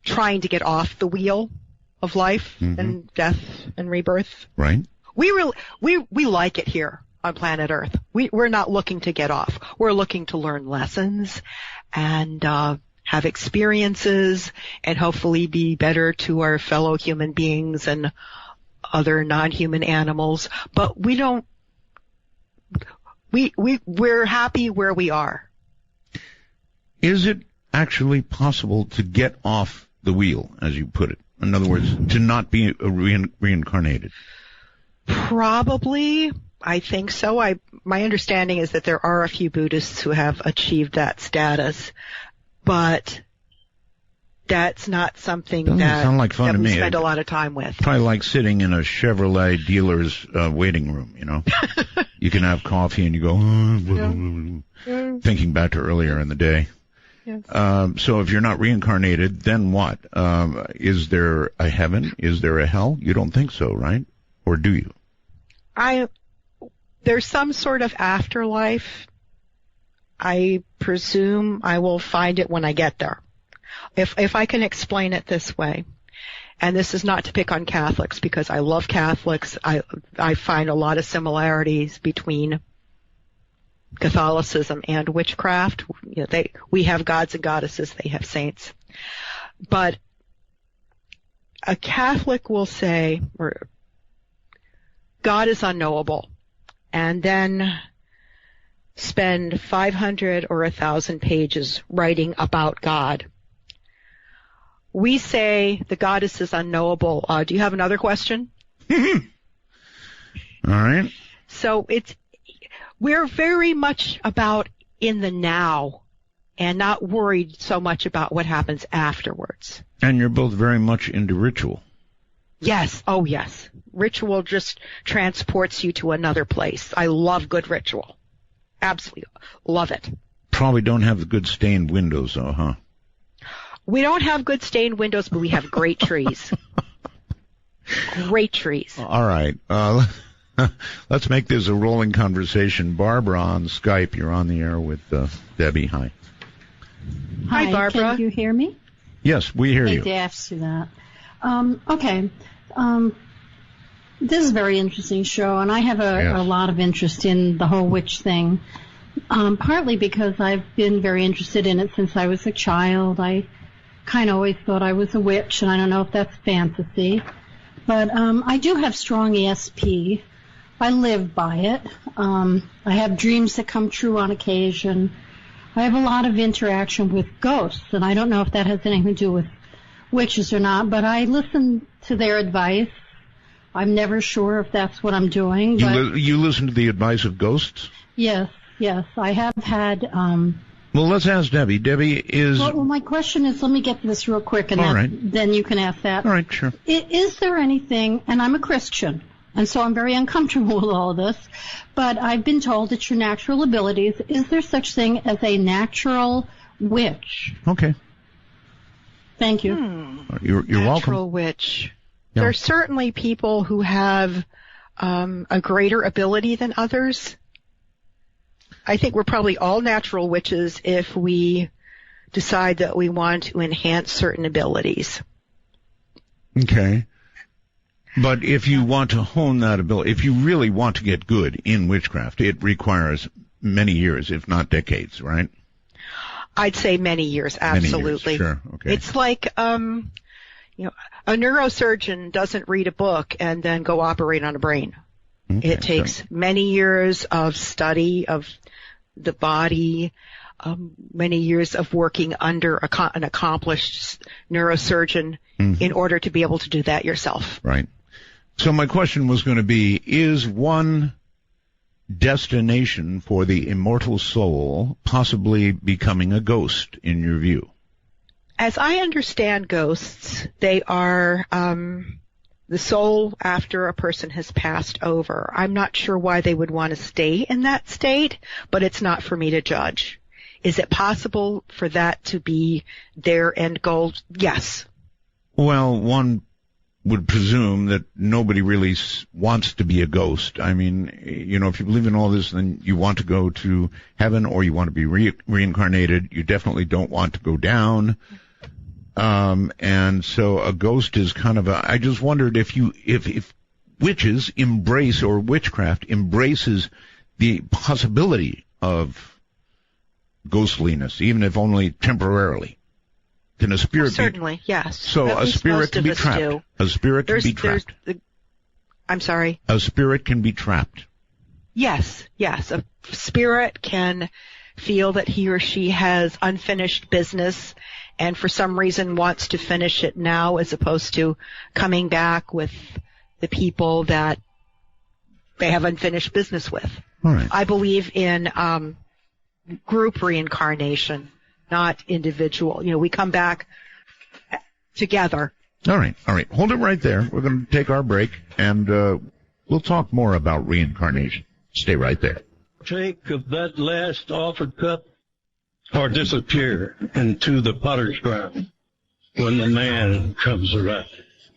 trying to get off the wheel of life and death and rebirth. Right. We like it here on planet Earth. We're not looking to get off. We're looking to learn lessons and have experiences and hopefully be better to our fellow human beings and other non-human animals. But we're happy where we are. Is it actually possible to get off the wheel, as you put it? In other words, to not be reincarnated? Probably. I think so. My understanding is that there are a few Buddhists who have achieved that status, but that's not something that we spend a lot of time with. Probably like sitting in a Chevrolet dealer's waiting room, You can have coffee and you go, thinking back to earlier in the day. Yes. So if you're not reincarnated, then what? Is there a heaven? Is there a hell? You don't think so, right? Or do you? There's some sort of afterlife. I presume I will find it when I get there. If I can explain it this way, and this is not to pick on Catholics because I love Catholics, I find a lot of similarities between Catholicism and witchcraft. We have gods and goddesses, they have saints. But a Catholic will say, or God is unknowable, and then spend 500 or 1,000 pages writing about God. We say the goddess is unknowable. Do you have another question? All right. So we're very much about in the now and not worried so much about what happens afterwards. And you're both very much into ritual. Yes. Oh, yes. Ritual just transports you to another place. I love good ritual. Absolutely love it. Probably don't have the good stained windows, though, huh? We don't have good stained windows, but we have great trees. Great trees. All right. Let's make this a rolling conversation. Barbara on Skype. You're on the air with Debbie. Hi. Hi, Barbara. Can you hear me? Yes, we hear you. I hate to ask you that. Okay. This is a very interesting show, and I have a lot of interest in the whole witch thing, partly because I've been very interested in it since I was a child. I kind of always thought I was a witch, and I don't know if that's fantasy. But I do have strong ESP. I live by it. I have dreams that come true on occasion. I have a lot of interaction with ghosts, and I don't know if that has anything to do with witches or not, but I listen to their advice. I'm never sure if that's what I'm doing. You listen to the advice of ghosts? Yes. I have had... Well, let's ask Debbie. Debbie is... Well, my question is, let me get to this real quick, and then you can ask that. All right, sure. Is there anything, and I'm a Christian, and so I'm very uncomfortable with all this, but I've been told it's your natural abilities. Is there such thing as a natural witch? Okay. Thank you. You're welcome. Natural witch. Yeah. There are certainly people who have a greater ability than others. I think we're probably all natural witches if we decide that we want to enhance certain abilities. Okay. But if you want to hone that ability, if you really want to get good in witchcraft, it requires many years, if not decades, right? I'd say many years, absolutely. Many years, sure, okay. It's like, a neurosurgeon doesn't read a book and then go operate on a brain. Okay, it takes many years of study of the body, many years of working under an accomplished neurosurgeon in order to be able to do that yourself. Right. So my question was going to be, is one destination for the immortal soul possibly becoming a ghost in your view? As I understand ghosts, they are the soul after a person has passed over. I'm not sure why they would want to stay in that state, but it's not for me to judge. Is it possible for that to be their end goal? Yes. Well, one would presume that nobody really wants to be a ghost. I mean, if you believe in all this, then you want to go to heaven or you want to be reincarnated. You definitely don't want to go down. And so a ghost is kind of I just wondered if witches embrace, or witchcraft embraces the possibility of ghostliness, even if only temporarily. Can a spirit certainly, yes. So a spirit can be trapped. A spirit can be trapped. I'm sorry? A spirit can be trapped. Yes. A spirit can feel that he or she has unfinished business and for some reason wants to finish it now as opposed to coming back with the people that they have unfinished business with. All right. I believe in group reincarnation, not individual. We come back together. All right. Hold it right there. We're going to take our break, and we'll talk more about reincarnation. Stay right there. Take of that last offered cup, or disappear into the potter's ground when the man comes around.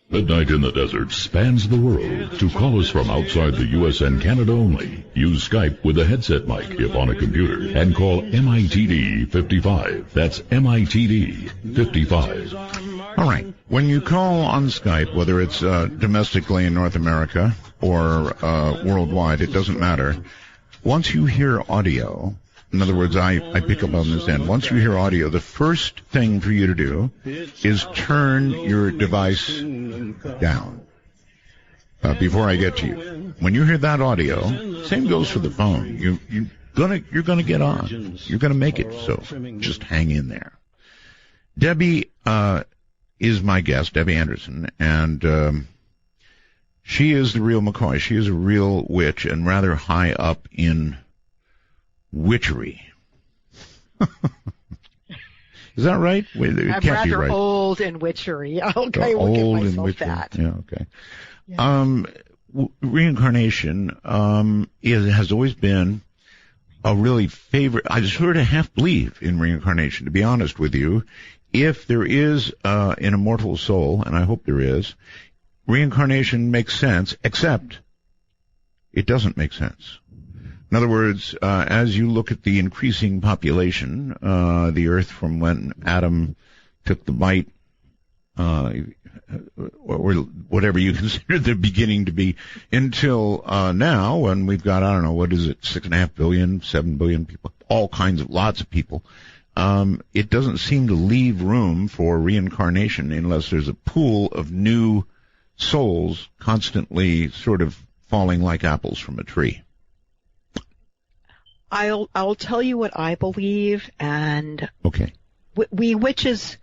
Midnight in the Desert spans the world. To call us from outside the U.S. and Canada only, use Skype with a headset mic if on a computer and call MITD 55. That's MITD 55. All right. When you call on Skype, whether it's domestically in North America or worldwide, it doesn't matter. Once you hear audio, in other words, I pick up on this end. Once you hear audio, the first thing for you to do is turn your device down before I get to you. When you hear that audio, same goes for the phone. You're gonna get on. You're gonna make it. So just hang in there. Debbie is my guest, Debbie Anderson, and she is the real McCoy. She is a real witch and rather high up in witchery. Is that right? I'm rather right. Old in witchery. Okay, we'll old give myself that. Yeah, okay. Yeah. Reincarnation has always been a really favorite. I sort of half believe in reincarnation, to be honest with you. If there is an immortal soul, and I hope there is, reincarnation makes sense, except it doesn't make sense. In other words, as you look at the increasing population, the Earth from when Adam took the bite, or whatever you consider the beginning to be, until now, when we've got, I don't know, what is it, 6.5 billion, 7 billion people, all kinds of, lots of people, it doesn't seem to leave room for reincarnation unless there's a pool of new souls constantly sort of falling like apples from a tree. I'll tell you what I believe, and okay. We witches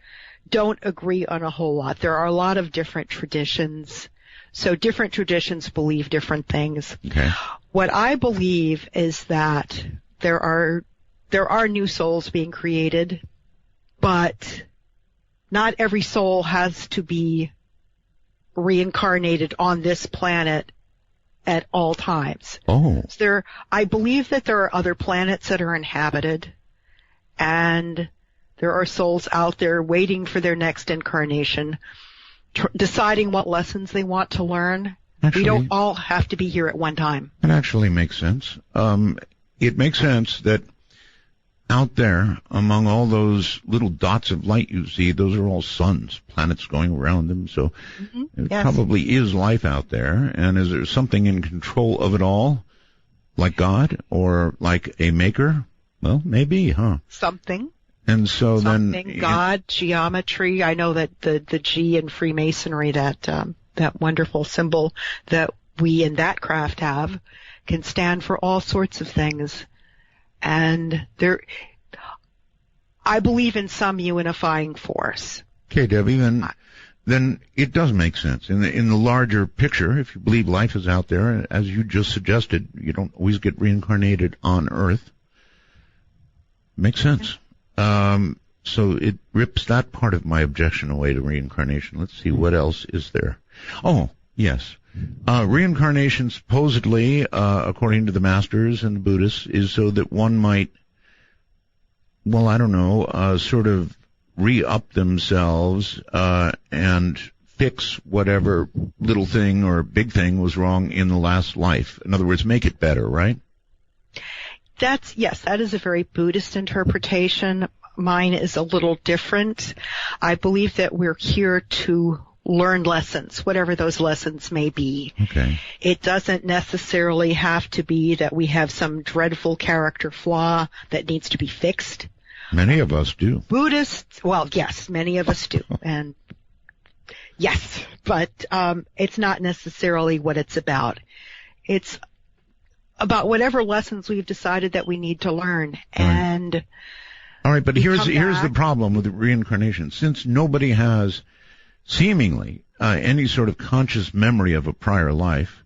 don't agree on a whole lot. There are a lot of different traditions, so different traditions believe different things. Okay. What I believe is that there are new souls being created, but not every soul has to be reincarnated on this planet at all times. Oh. I believe that there are other planets that are inhabited, and there are souls out there waiting for their next incarnation, deciding what lessons they want to learn. Actually, we don't all have to be here at one time. It actually makes sense. It makes sense that out there, among all those little dots of light you see, those are all suns, planets going around them. So there probably is life out there. And is there something in control of it all, like God or like a maker? Well, maybe, huh? Something. And so then God, geometry. I know that the G in Freemasonry, that wonderful symbol that we in that craft have, can stand for all sorts of things. And I believe in some unifying force. Okay, Debbie, then it does make sense. In the larger picture, if you believe life is out there, as you just suggested, you don't always get reincarnated on Earth. Makes sense. So it rips that part of my objection away to reincarnation. Let's see, what else is there? Oh, yes. Reincarnation supposedly, according to the masters and the Buddhists, is so that one might, well, I don't know, sort of re-up themselves and fix whatever little thing or big thing was wrong in the last life. In other words, make it better, right? That is a very Buddhist interpretation. Mine is a little different. I believe that we're here to learn lessons, whatever those lessons may be. Okay. It doesn't necessarily have to be that we have some dreadful character flaw that needs to be fixed. Many of us do. Buddhists, well, yes, many of us do. And yes, but it's not necessarily what it's about. It's about whatever lessons we've decided that we need to learn. And all right, but here's the problem with reincarnation. Since nobody has seemingly any sort of conscious memory of a prior life,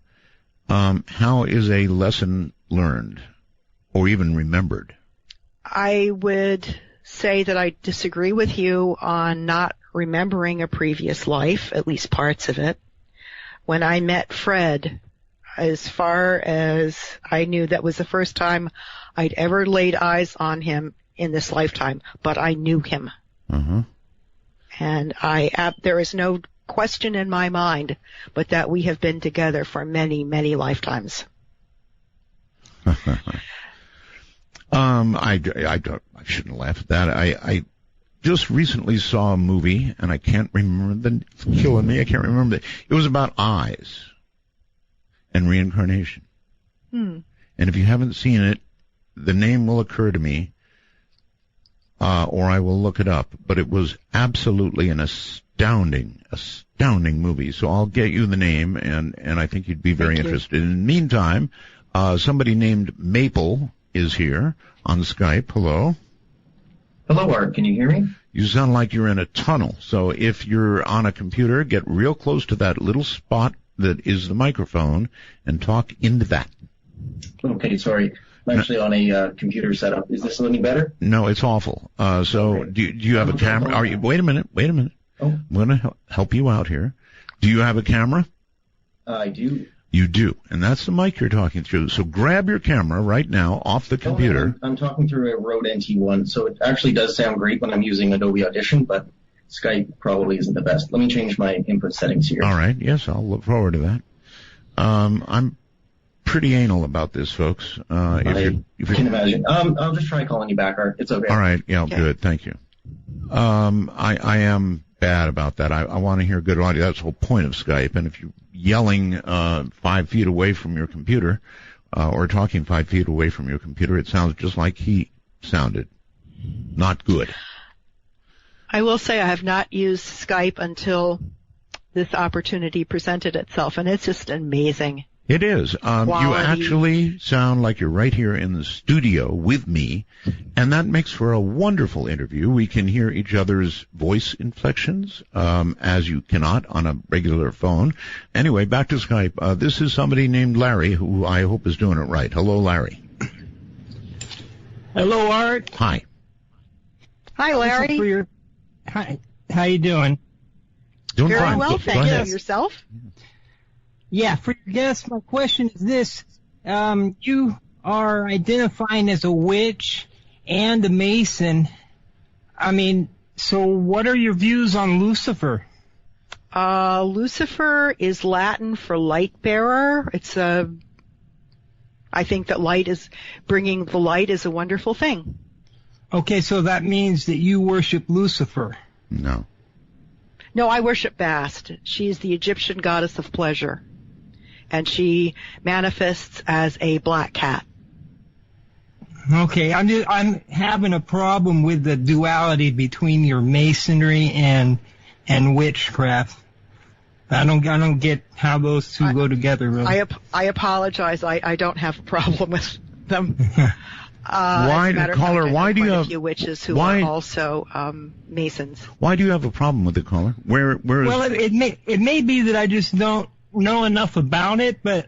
how is a lesson learned or even remembered? I would say that I disagree with you on not remembering a previous life, at least parts of it. When I met Fred, as far as I knew, that was the first time I'd ever laid eyes on him in this lifetime, but I knew him. Uh-huh. And there is no question in my mind, but that we have been together for many, many lifetimes. I shouldn't laugh at that. I just recently saw a movie, and I can't remember it's killing me. I can't remember it. It was about eyes and reincarnation. And if you haven't seen it, the name will occur to me, or I will look it up. But it was absolutely an astounding movie. So I'll get you the name, and I think you'd be very interested. In the meantime, somebody named Maple is here on Skype. Hello. Hello, Art. Can you hear me? You sound like you're in a tunnel. So if you're on a computer, get real close to that little spot that is the microphone and talk into that. Okay, sorry. I'm actually on a computer setup. Is this any better? No, it's awful. So okay. Do you have a camera? Wait a minute. Oh. I'm going to help you out here. Do you have a camera? I do. You do, and that's the mic you're talking through. So grab your camera right now off the computer. I'm talking through a Rode NT1, so it actually does sound great when I'm using Adobe Audition, but Skype probably isn't the best. Let me change my input settings here. All right, yes, I'll look forward to that. I'm pretty anal about this, folks. If you can imagine. I'll just try calling you back, Art. It's okay. All right, yeah, good, thank you. I am bad about that. I want to hear good audio. That's the whole point of Skype, and if you're yelling 5 feet away from your computer or talking 5 feet away from your computer, it sounds just like he sounded. Not good. I will say I have not used Skype until this opportunity presented itself, and it's just amazing. It is. You actually sound like you're right here in the studio with me, and that makes for a wonderful interview. We can hear each other's voice inflections, as you cannot on a regular phone. Anyway, back to Skype. This is somebody named Larry, who I hope is doing it right. Hello, Larry. Hello, Art. Hi. Hi, Larry. Hi. How you doing? Doing Very fine. well, thank you. Yourself? Yeah, for your guest, my question is this. You are identifying as a witch and a Mason. I mean, so what are your views on Lucifer? Lucifer is Latin for light bearer. I think that bringing the light is a wonderful thing. Okay, so that means that you worship Lucifer. No. No, I worship Bast. She's the Egyptian goddess of pleasure. And she manifests as a black cat. Okay, I'm having a problem with the duality between your Masonry and witchcraft. I don't get how those two go together. Really. I apologize. I don't have a problem with them. Why do you have a few witches who are also Masons? Why do you have a problem with it, caller? Where is? Well, it may be that I just don't know enough about it, but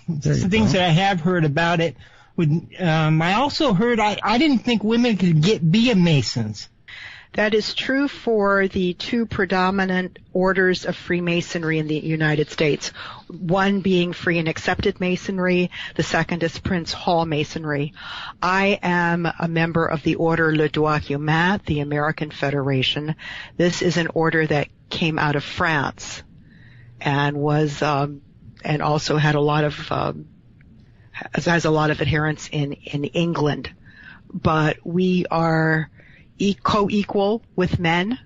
the things that I have heard about it. I also heard I didn't think women could be a Masons. That is true for the two predominant orders of Freemasonry in the United States. One being Free and Accepted Masonry, the second is Prince Hall Masonry. I am a member of the order Le Droit Humain, the American Federation. This is an order that came out of France and was and also had a lot of has a lot of adherents in England. But we are co-equal with men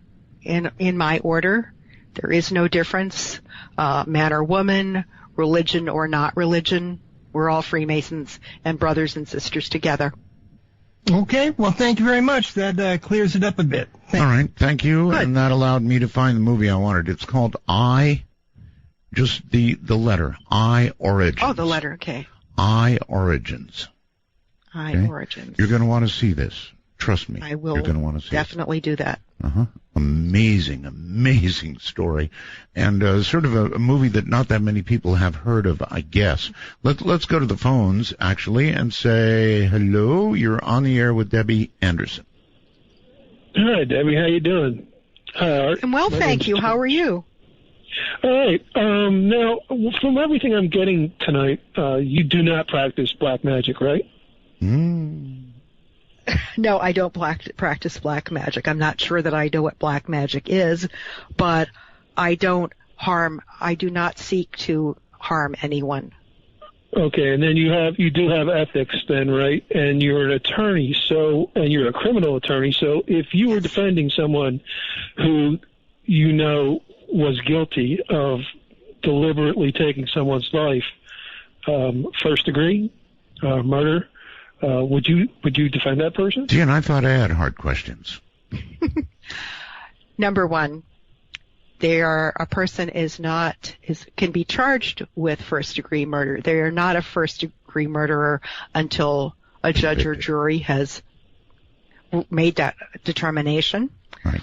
in my order. There is no difference, man or woman, religion or not religion. We're all Freemasons and brothers and sisters together. Okay, well, thank you very much. That clears it up a bit. All right, thank you. Good. And that allowed me to find the movie I wanted. It's called just the letter, I Origins. Oh, the letter, okay. I Origins. I Origins. You're going to want to see this. Trust me. I will You're going to want to see definitely do that. Amazing story. And sort of a movie that not that many people have heard of, I guess. Let's go to the phones, actually, and say, hello, you're on the air with Debbie Anderson. Hi, Debbie. How you doing? Hi, Art. I'm well, thank you. How are you? All right. Now, from everything I'm getting tonight, you do not practice black magic, right? No, I don't practice black magic. I'm not sure that I know what black magic is, but I do not seek to harm anyone. Okay, and then you do have ethics then, right? And you're an attorney, and you're a criminal attorney, so if you were defending someone who you know was guilty of deliberately taking someone's life, first degree, murder, would you defend that person? Gee, and I thought I had hard questions. Number one, a person can be charged with first-degree murder. They are not a first-degree murderer until a judge or jury has made that determination. Right.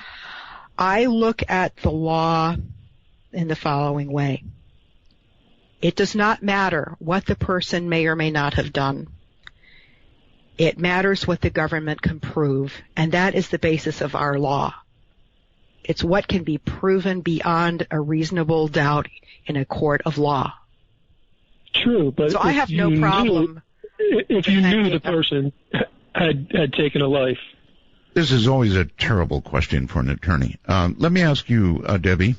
I look at the law in the following way. It does not matter what the person may or may not have done. It matters what the government can prove, and that is the basis of our law. It's what can be proven beyond a reasonable doubt in a court of law. True, but so I have no problem. If you knew the person had taken a life. This is always a terrible question for an attorney. Let me ask you, Debbie,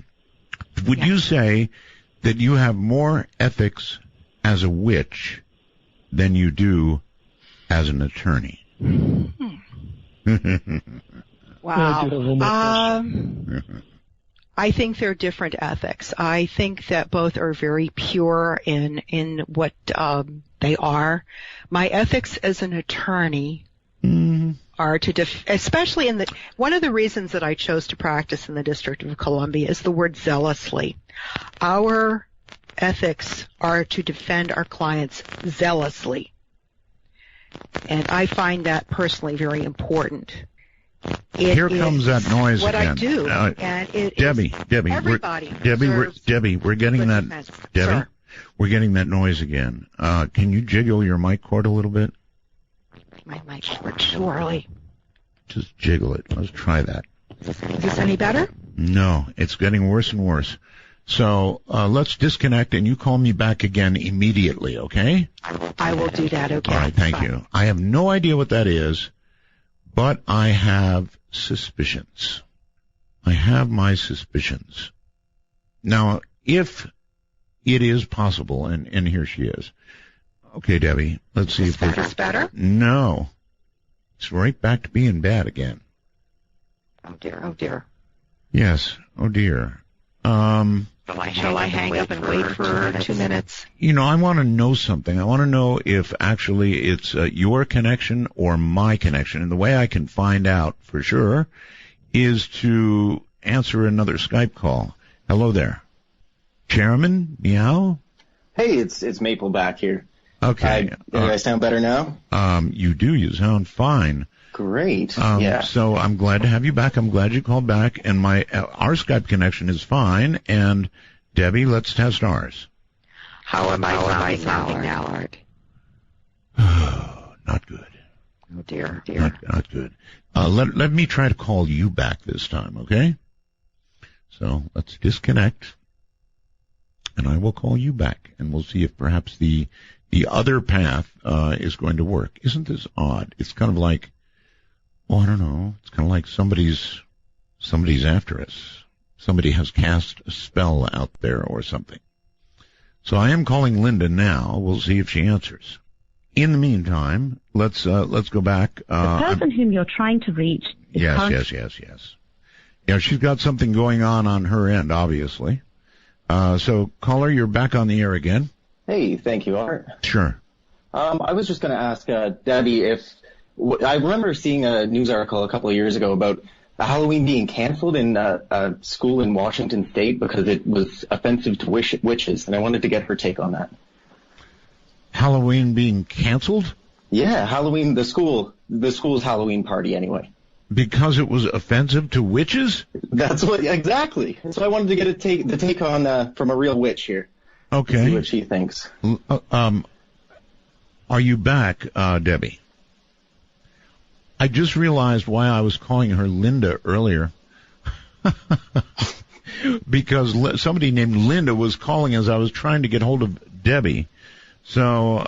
would you say that you have more ethics as a witch than you do as an attorney? Wow. I think they're different ethics. I think that both are very pure in what they are. My ethics as an attorney are to especially one of the reasons that I chose to practice in the District of Columbia is the word zealously. Our ethics are to defend our clients zealously. And I find that personally very important. Here comes that noise what again. I do, and Debbie, we're getting that. Debbie, we're getting that noise again. Can you jiggle your mic cord a little bit? My mic cord too early. Just jiggle it. Let's try that. Is this any better? No, it's getting worse and worse. So let's disconnect, and you call me back again immediately, okay? I will do that. Okay. All right, thank you. I have no idea what that is. But I have suspicions. I have my suspicions. Now, if it is possible, and here she is. Okay, Debbie, let's see if it's better. No. It's right back to being bad again. Oh dear. Yes, oh dear. Shall I hang up and wait for 2 minutes? I want to know something. I want to know if actually it's your connection or my connection. And the way I can find out for sure is to answer another Skype call. Hello there. Chairman, meow? Hey, it's Maple back here. Okay. Do I sound better now? You do. You sound fine. Great. Yeah. So I'm glad to have you back. I'm glad you called back, and our Skype connection is fine. And Debbie, let's test ours. How am I sounding now, Art? Not good. Oh dear. Not good. Let me try to call you back this time, okay? So let's disconnect, and I will call you back, and we'll see if perhaps the other path is going to work. Isn't this odd? It's kind of like, I don't know. It's kind of like somebody's after us. Somebody has cast a spell out there or something. So I am calling Linda now. We'll see if she answers. In the meantime, let's go back. The person whom you're trying to reach is Yes. Yeah, she's got something going on her end, obviously. So, caller, you're back on the air again. Hey, thank you, Art. Sure. I was just going to ask Debbie I remember seeing a news article a couple of years ago about Halloween being canceled in a school in Washington State because it was offensive to witches, and I wanted to get her take on that. Halloween being canceled? Yeah, Halloween, the school's Halloween party anyway. Because it was offensive to witches? That's exactly. So I wanted to get the take on from a real witch here. Okay. See what she thinks. Are you back, Debbie? I just realized why I was calling her Linda earlier. Because somebody named Linda was calling as I was trying to get hold of Debbie. So,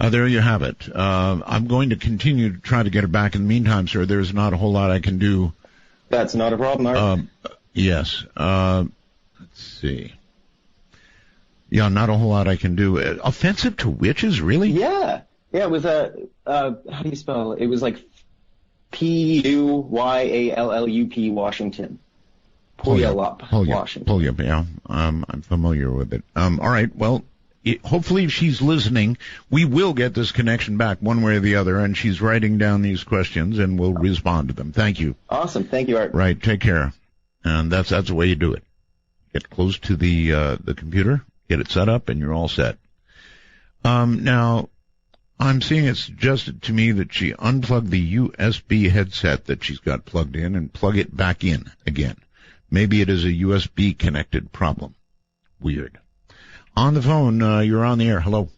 there you have it. I'm going to continue to try to get her back. In the meantime, sir, there's not a whole lot I can do. That's not a problem, Art. Yes. Let's see. Yeah, not a whole lot I can do. Offensive to witches, really? Yeah. Yeah, it was how do you spell it? It was like Puyallup, Washington. Puyallup, Washington. Puyallup, yeah. I'm familiar with it. All right, well, hopefully if she's listening, we will get this connection back one way or the other, and she's writing down these questions, and we'll respond to them. Thank you. Awesome. Thank you, Art. Right, take care. And that's the way you do it. Get close to the computer, get it set up, and you're all set. Now, I'm seeing it suggested to me that she unplug the USB headset that she's got plugged in and plug it back in again. Maybe it is a USB connected problem. Weird. On the phone, you're on the air. Hello.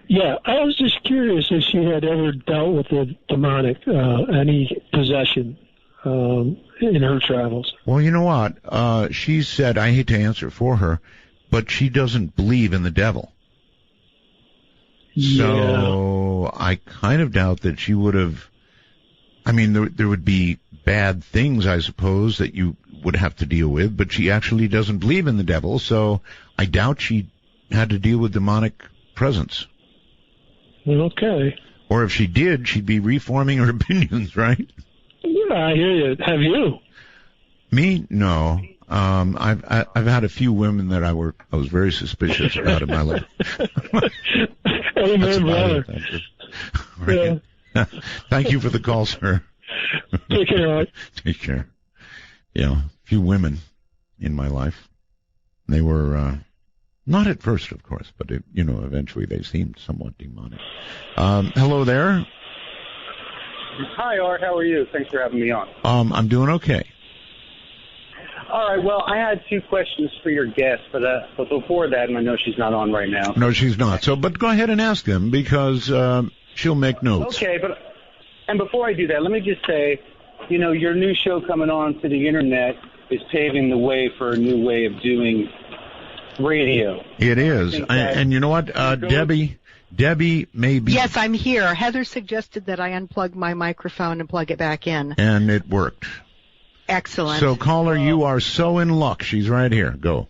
Yeah, I was just curious if she had ever dealt with the demonic, any possession in her travels. Well, you know what? She said, I hate to answer for her, but she doesn't believe in the devil. Yeah. So I kind of doubt that she would have. I mean, there would be bad things, I suppose, that you would have to deal with, but she actually doesn't believe in the devil, so I doubt she had to deal with demonic presence. Okay. Or if she did, she'd be reforming her opinions, right? Yeah, I hear you. Have you? Me? No. I've had a few women that I was very suspicious about in my life. Amen, brother. Right. Yeah. Thank you for the call, sir. Take care, Art. Take care. Yeah, a few women in my life. They were not at first, of course, but eventually they seemed somewhat demonic. Hello there. Hi, Art. How are you? Thanks for having me on. I'm doing okay. All right. Well, I had two questions for your guest, but before that, and I know she's not on right now. No, she's not. But go ahead and ask them because she'll make notes. Okay, and before I do that, let me just say, your new show coming on to the internet is paving the way for a new way of doing radio. It is, and you know what, Debbie may be. Yes, I'm here. Heather suggested that I unplug my microphone and plug it back in. And it worked. Excellent. So, caller, you are so in luck. She's right here. Go.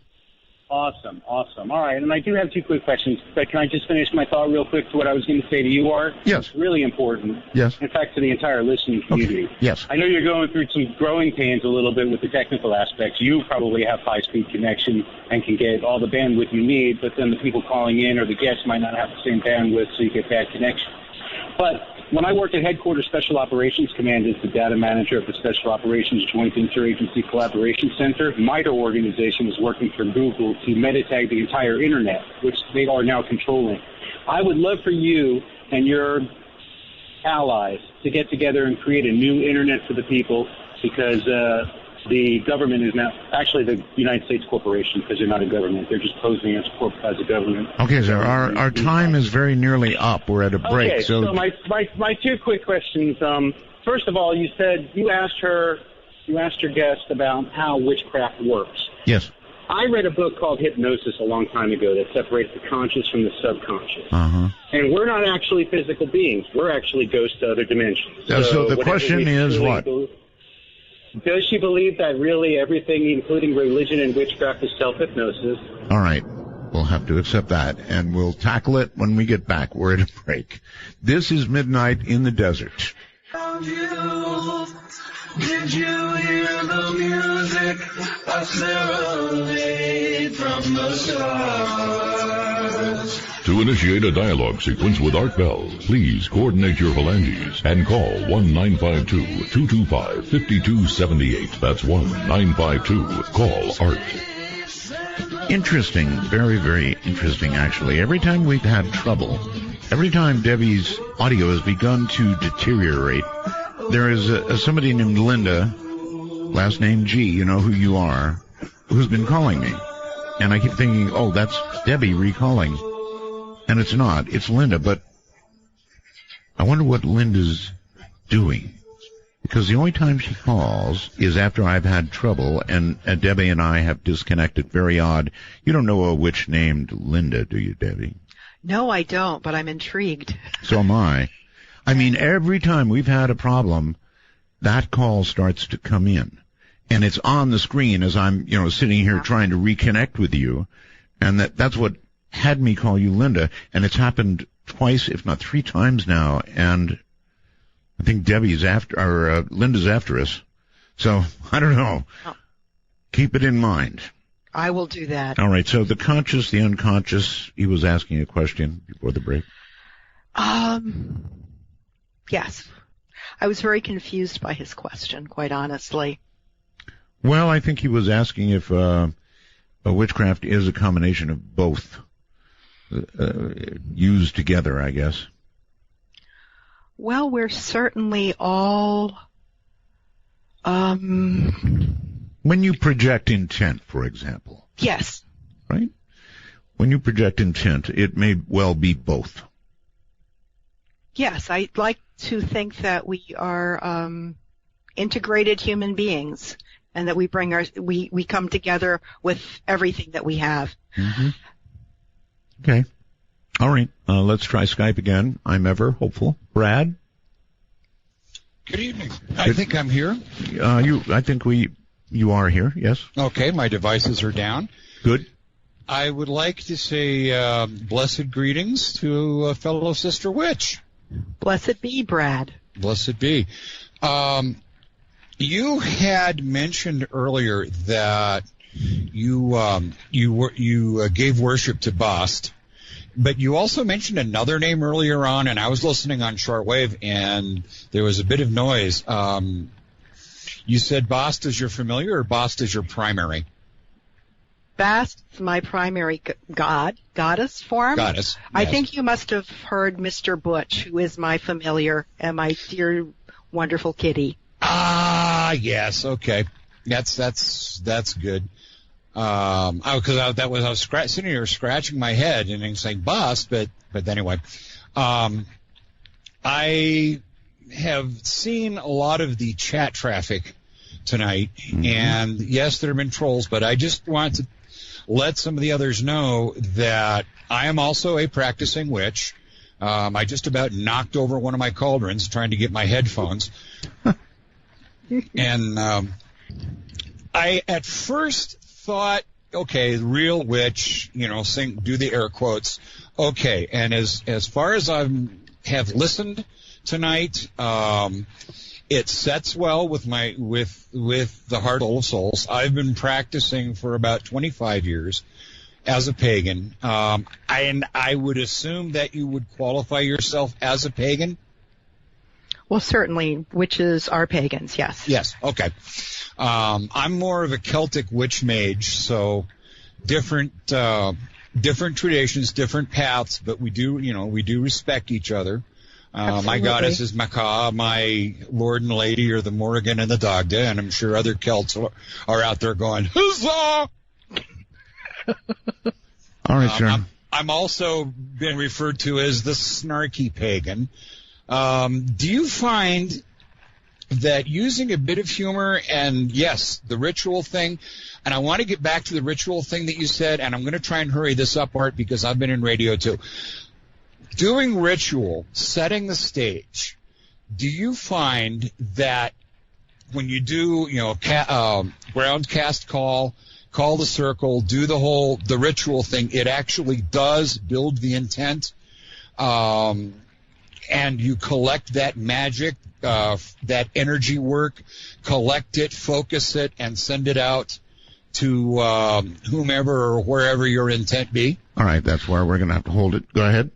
Awesome. All right, and I do have two quick questions, but can I just finish my thought real quick to what I was going to say to you, Art? Yes. It's really important. Yes. In fact, to the entire listening community. Okay. Yes. I know you're going through some growing pains a little bit with the technical aspects. You probably have high-speed connection and can get all the bandwidth you need, but then the people calling in or the guests might not have the same bandwidth, so you get bad connection. But when I worked at Headquarters Special Operations Command as the data manager of the Special Operations Joint Interagency Collaboration Center, MITRE organization was working for Google to metatag the entire Internet, which they are now controlling. I would love for you and your allies to get together and create a new Internet for the people because the government is now, actually the United States corporation, because they're not a government. They're just posing as a government. Okay, sir. Our time is very nearly up. We're at a break. Okay, so my two quick questions. First of all, you asked your guest about how witchcraft works. Yes. I read a book called Hypnosis a long time ago that separates the conscious from the subconscious. Uh-huh. And we're not actually physical beings. We're actually ghosts to other dimensions. So the question is what? Does she believe that really everything, including religion and witchcraft, is self-hypnosis? All right. We'll have to accept that, and we'll tackle it when we get back. We're at a break. This is Midnight in the Desert. Did you hear the music? A serenade from the stars. To initiate a dialogue sequence with Art Bell, please coordinate your phalanges and call 1-952-225-5278. That's 1-952-CALL-ART. Interesting. Very, very interesting, actually. Every time we've had trouble, every time Debbie's audio has begun to deteriorate, there is somebody named Linda, last name G, you know who you are, who's been calling me. And I keep thinking, oh, that's Debbie recalling. And it's not. It's Linda, but I wonder what Linda's doing. Because the only time she calls is after I've had trouble, and Debbie and I have disconnected. Very odd. You don't know a witch named Linda, do you, Debbie? No, I don't, but I'm intrigued. So am I. I mean, every time we've had a problem, that call starts to come in. And it's on the screen as I'm, sitting here trying to reconnect with you. And that's what had me call you Linda. And it's happened twice, if not 3 times now. And I think Linda's after us. So, I don't know. Oh. Keep it in mind. I will do that. All right. So the conscious, the unconscious, he was asking a question before the break. Yes. I was very confused by his question, quite honestly. Well, I think he was asking if a witchcraft is a combination of both used together, I guess. Well, we're certainly all... When you project intent, for example. Yes. Right? When you project intent, it may well be both. Yes, I'd like to think that we are integrated human beings, and that we we come together with everything that we have. Mm-hmm. Okay. All right. Let's try Skype again. I'm ever hopeful. Brad? Good evening. I think I'm here. I think you are here, yes. Okay, my devices are down. Good. I would like to say blessed greetings to a fellow sister witch. Blessed be, Brad. Blessed be. You had mentioned earlier that you gave worship to Bast, but you also mentioned another name earlier on, and I was listening on shortwave, and there was a bit of noise. You said Bast is your familiar, or Bast is your primary? Bast is my primary goddess form. Goddess. Yes. I think you must have heard Mr. Butch, who is my familiar and my dear, wonderful kitty. Ah, yes. Okay, that's good. I was sitting here scratching my head and saying Bast, but anyway, I have seen a lot of the chat traffic tonight, and yes, there have been trolls, but I just want to let some of the others know that I am also a practicing witch. I just about knocked over one of my cauldrons trying to get my headphones. And I at first thought, okay, real witch, do the air quotes. Okay, and as far as I have listened tonight, it sets well with the Heart of Souls. I've been practicing for about 25 years as a pagan, and I would assume that you would qualify yourself as a pagan. Well, certainly, witches are pagans, yes. Yes, okay. I'm more of a Celtic witch mage, so different traditions, different paths, but we do respect each other. My goddess is Macaw, my lord and lady are the Morrigan and the Dagda, and I'm sure other Celts are out there going, huzzah! All right, sure. I'm also been referred to as the snarky pagan. Do you find that using a bit of humor and, yes, the ritual thing, and I want to get back to the ritual thing that you said, and I'm going to try and hurry this up, Art, because I've been in radio too. Doing ritual, setting the stage, do you find that when you do, ground cast call the circle, do the ritual thing, it actually does build the intent, and you collect that magic, that energy work, collect it, focus it, and send it out to whomever or wherever your intent be? All right, that's where we're going to have to hold it. Go ahead.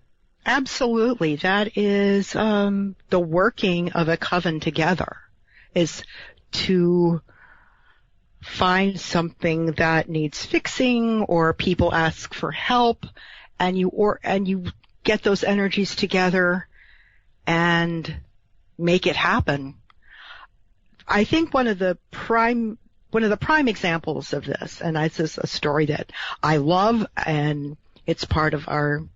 Absolutely. That is the working of a coven together, is to find something that needs fixing or people ask for help, and you get those energies together and make it happen. I think one of the prime examples of this, and this is a story that I love, and it's part of our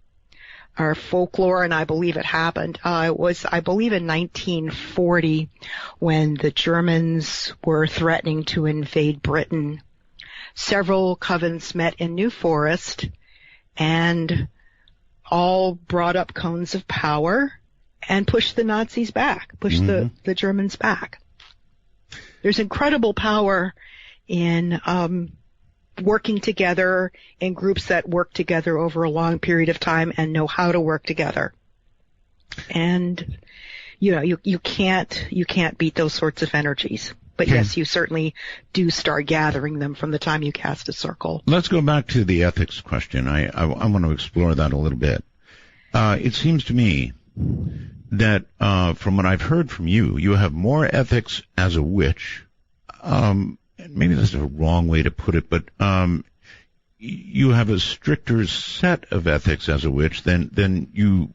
folklore, and I believe it happened. It was, I believe, in 1940 when the Germans were threatening to invade Britain. Several covens met in New Forest and all brought up cones of power and pushed the Nazis back, pushed the Germans back. There's incredible power in working together in groups that work together over a long period of time and know how to work together. And you can't beat those sorts of energies. But yes, you certainly do start gathering them from the time you cast a circle. Let's go back to the ethics question. I want to explore that a little bit. It seems to me that from what I've heard from you, you have more ethics as a witch. Maybe that's a wrong way to put it, but you have a stricter set of ethics as a witch than you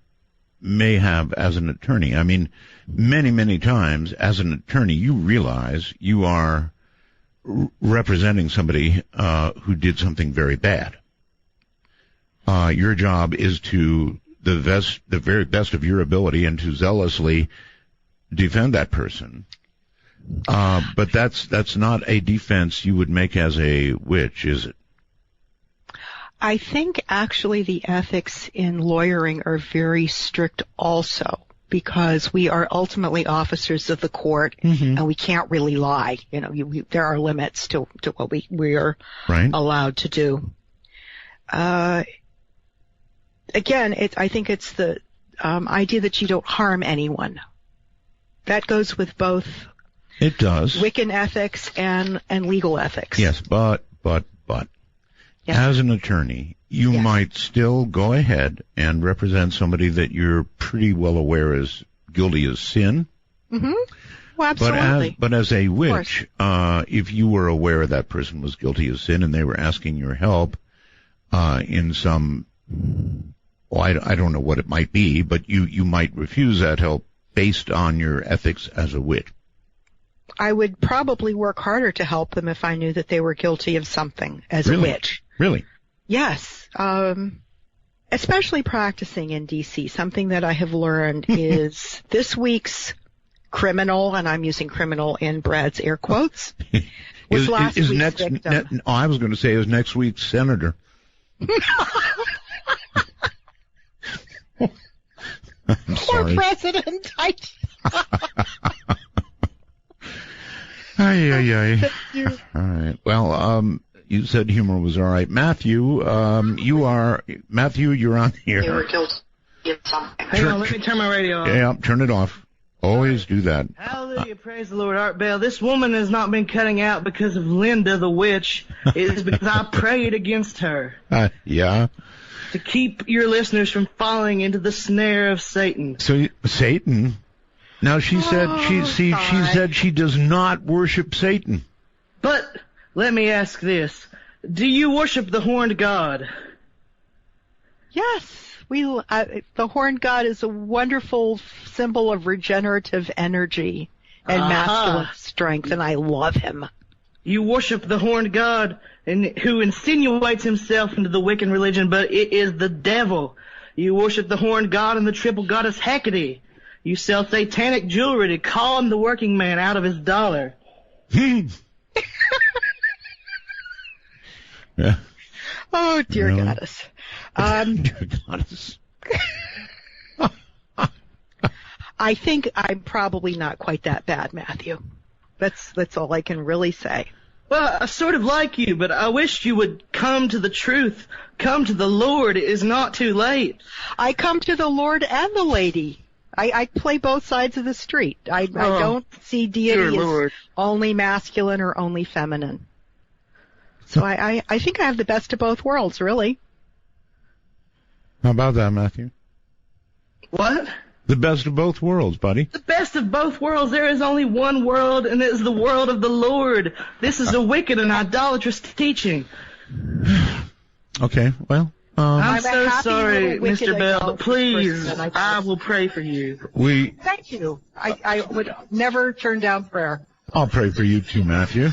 may have as an attorney. I mean, many times as an attorney, you realize you are representing somebody who did something very bad. Your job is to the very best of your ability and to zealously defend that person. But that's not a defense you would make as a witch, is it? I think actually the ethics in lawyering are very strict also, because we are ultimately officers of the court, and we can't really lie. There are limits to what we are allowed to do. Again, I think it's the idea that you don't harm anyone. That goes with both. It does. Wiccan ethics and legal ethics. Yes, but yes. As an attorney, you might still go ahead and represent somebody that you're pretty well aware is guilty of sin. Mm-hmm. Well, absolutely. But as a witch, if you were aware that person was guilty of sin and they were asking your help in some, I don't know what it might be, but you might refuse that help based on your ethics as a witch. I would probably work harder to help them if I knew that they were guilty of something as a witch. Really? Yes. Especially practicing in D.C. Something that I have learned is this week's criminal, and I'm using criminal in Brad's air quotes, was last week's victim. I was going to say is next week's senator. Poor president. Ay. All right. Well, you said humor was all right. Matthew, you're on here. They were guilty of something. Hang on, let me turn my radio off. Yeah, turn it off. Always do that. Hallelujah, praise the Lord. Art Bell, this woman has not been cutting out because of Linda the witch. It is because I prayed against her. Yeah. To keep your listeners from falling into the snare of Satan. So, Satan? Now, she said she does not worship Satan. But, let me ask this. Do you worship the horned god? Yes. The horned god is a wonderful symbol of regenerative energy and masculine strength, and I love him. You worship the horned god who insinuates himself into the Wiccan religion, but it is the devil. You worship the horned god and the triple goddess Hecate. You sell satanic jewelry to call him the working man out of his dollar. Yeah. Oh, dear goddess. Dear goddess. I think I'm probably not quite that bad, Matthew. That's all I can really say. Well, I sort of like you, but I wish you would come to the truth. Come to the Lord. It is not too late. I come to the Lord and the lady. I play both sides of the street. I don't see deity as only masculine or only feminine. So I think I have the best of both worlds, really. How about that, Matthew? What? The best of both worlds, buddy. The best of both worlds. There is only one world, and it is the world of the Lord. This is a wicked and idolatrous teaching. Okay, well... I'm so sorry, Mr. Bell, but please, I will pray for you. Thank you. I would never turn down prayer. I'll pray for you too, Matthew.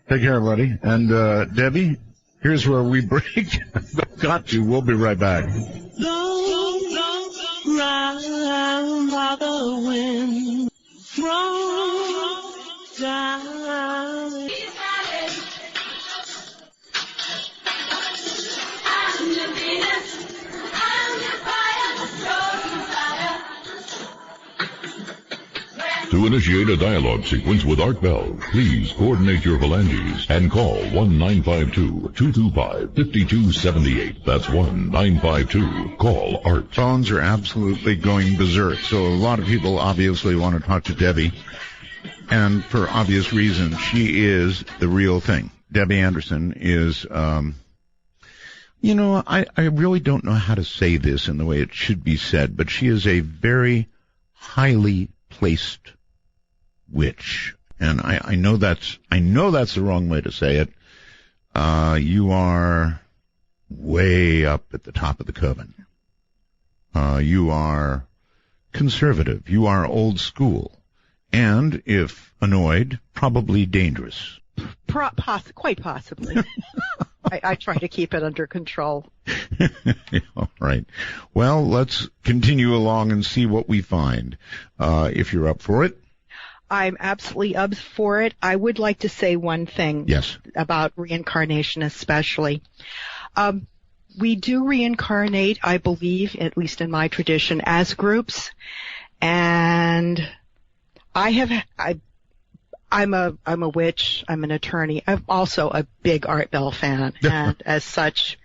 Take care, buddy. And Debbie, here's where we break. Got to. We'll be right back. Round by the wind, roll down. To initiate a dialogue sequence with Art Bell, please coordinate your phalanges and call 1-952-225-5278. That's 1-952. Art. Phones are absolutely going berserk, so a lot of people obviously want to talk to Debbie, and for obvious reasons. She is the real thing. Debbie Anderson is, I really don't know how to say this in the way it should be said, but she is a very highly placed witch, and I know that's the wrong way to say it. You are way up at the top of the coven. You are conservative. You are old school. And, if annoyed, probably dangerous. Quite possibly. I try to keep it under control. All right. Well, let's continue along and see what we find. If you're up for it. I'm absolutely up for it. I would like to say one thing. Yes. About reincarnation especially. We do reincarnate, I believe, at least in my tradition, as groups. And I'm a witch. I'm an attorney. I'm also a big Art Bell fan. And as such,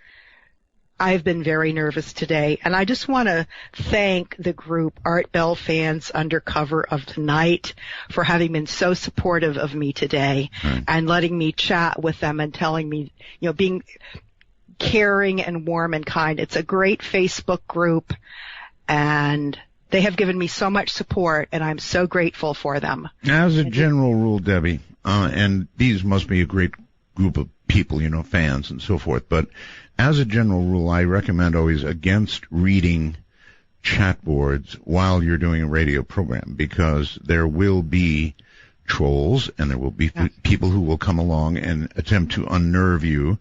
I've been very nervous today. And I just want to thank the group Art Bell Fans Under Cover of the Night for having been so supportive of me today and letting me chat with them and telling me, being caring and warm and kind. It's a great Facebook group, and they have given me so much support, and I'm so grateful for them. As a general rule, Debbie, and these must be a great group of people, fans and so forth, but as a general rule, I recommend always against reading chat boards while you're doing a radio program, because there will be trolls and there will be people who will come along and attempt to unnerve you.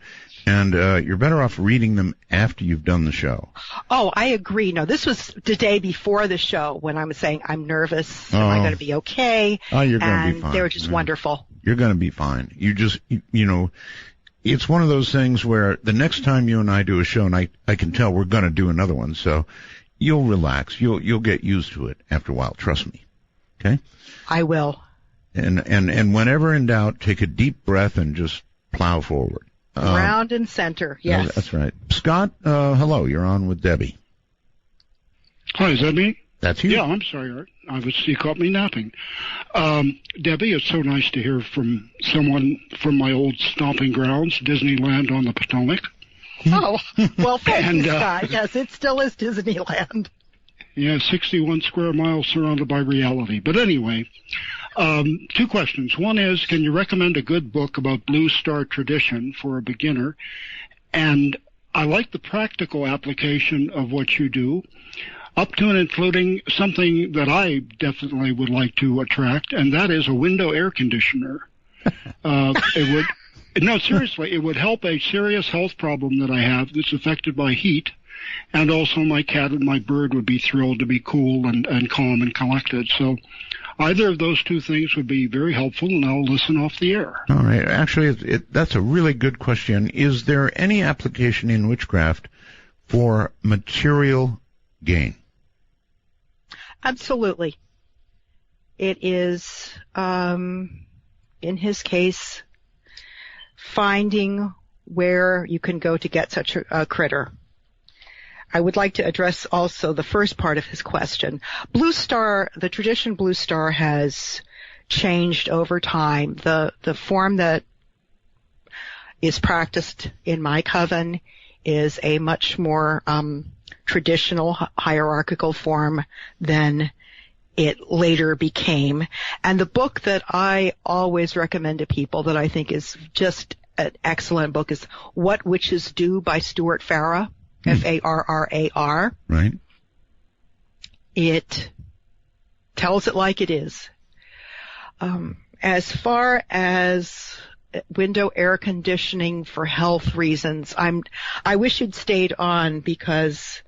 And you're better off reading them after you've done the show. Oh, I agree. No, this was the day before the show when I was saying I'm nervous. Am I going to be okay? Oh, you're going to be fine. And they were just wonderful. You're going to be fine. You just, it's one of those things where the next time you and I do a show, and I can tell we're going to do another one, so you'll relax. You'll get used to it after a while. Trust me. Okay? I will. And whenever in doubt, take a deep breath and just plow forward. Round and center, yes. That's right. Scott, hello. You're on with Debbie. Hi, is that me? That's you. Yeah, I'm sorry, Art. You caught me napping. Debbie, it's so nice to hear from someone from my old stomping grounds, Disneyland on the Potomac. Oh, well, thank you, Scott. Yes, it still is Disneyland. Yeah, 61 square miles surrounded by reality. But anyway, two questions. One is, can you recommend a good book about Blue Star tradition for a beginner? And I like the practical application of what you do, up to and including something that I definitely would like to attract, and that is a window air conditioner. Seriously, it would help a serious health problem that I have that's affected by heat. And also my cat and my bird would be thrilled to be cool and calm and collected. So either of those two things would be very helpful, and I'll listen off the air. All right. Actually, that's a really good question. Is there any application in witchcraft for material gain? Absolutely. It is, in his case, finding where you can go to get such a critter. I would like to address also the first part of his question. Blue Star, the tradition Blue Star has changed over time. The form that is practiced in my coven is a much more traditional hierarchical form than it later became. And the book that I always recommend to people that I think is just an excellent book is What Witches Do by Stuart Farrar. Farrar. Right. It tells it like it is. As far as window air conditioning for health reasons, I wish you'd stayed on because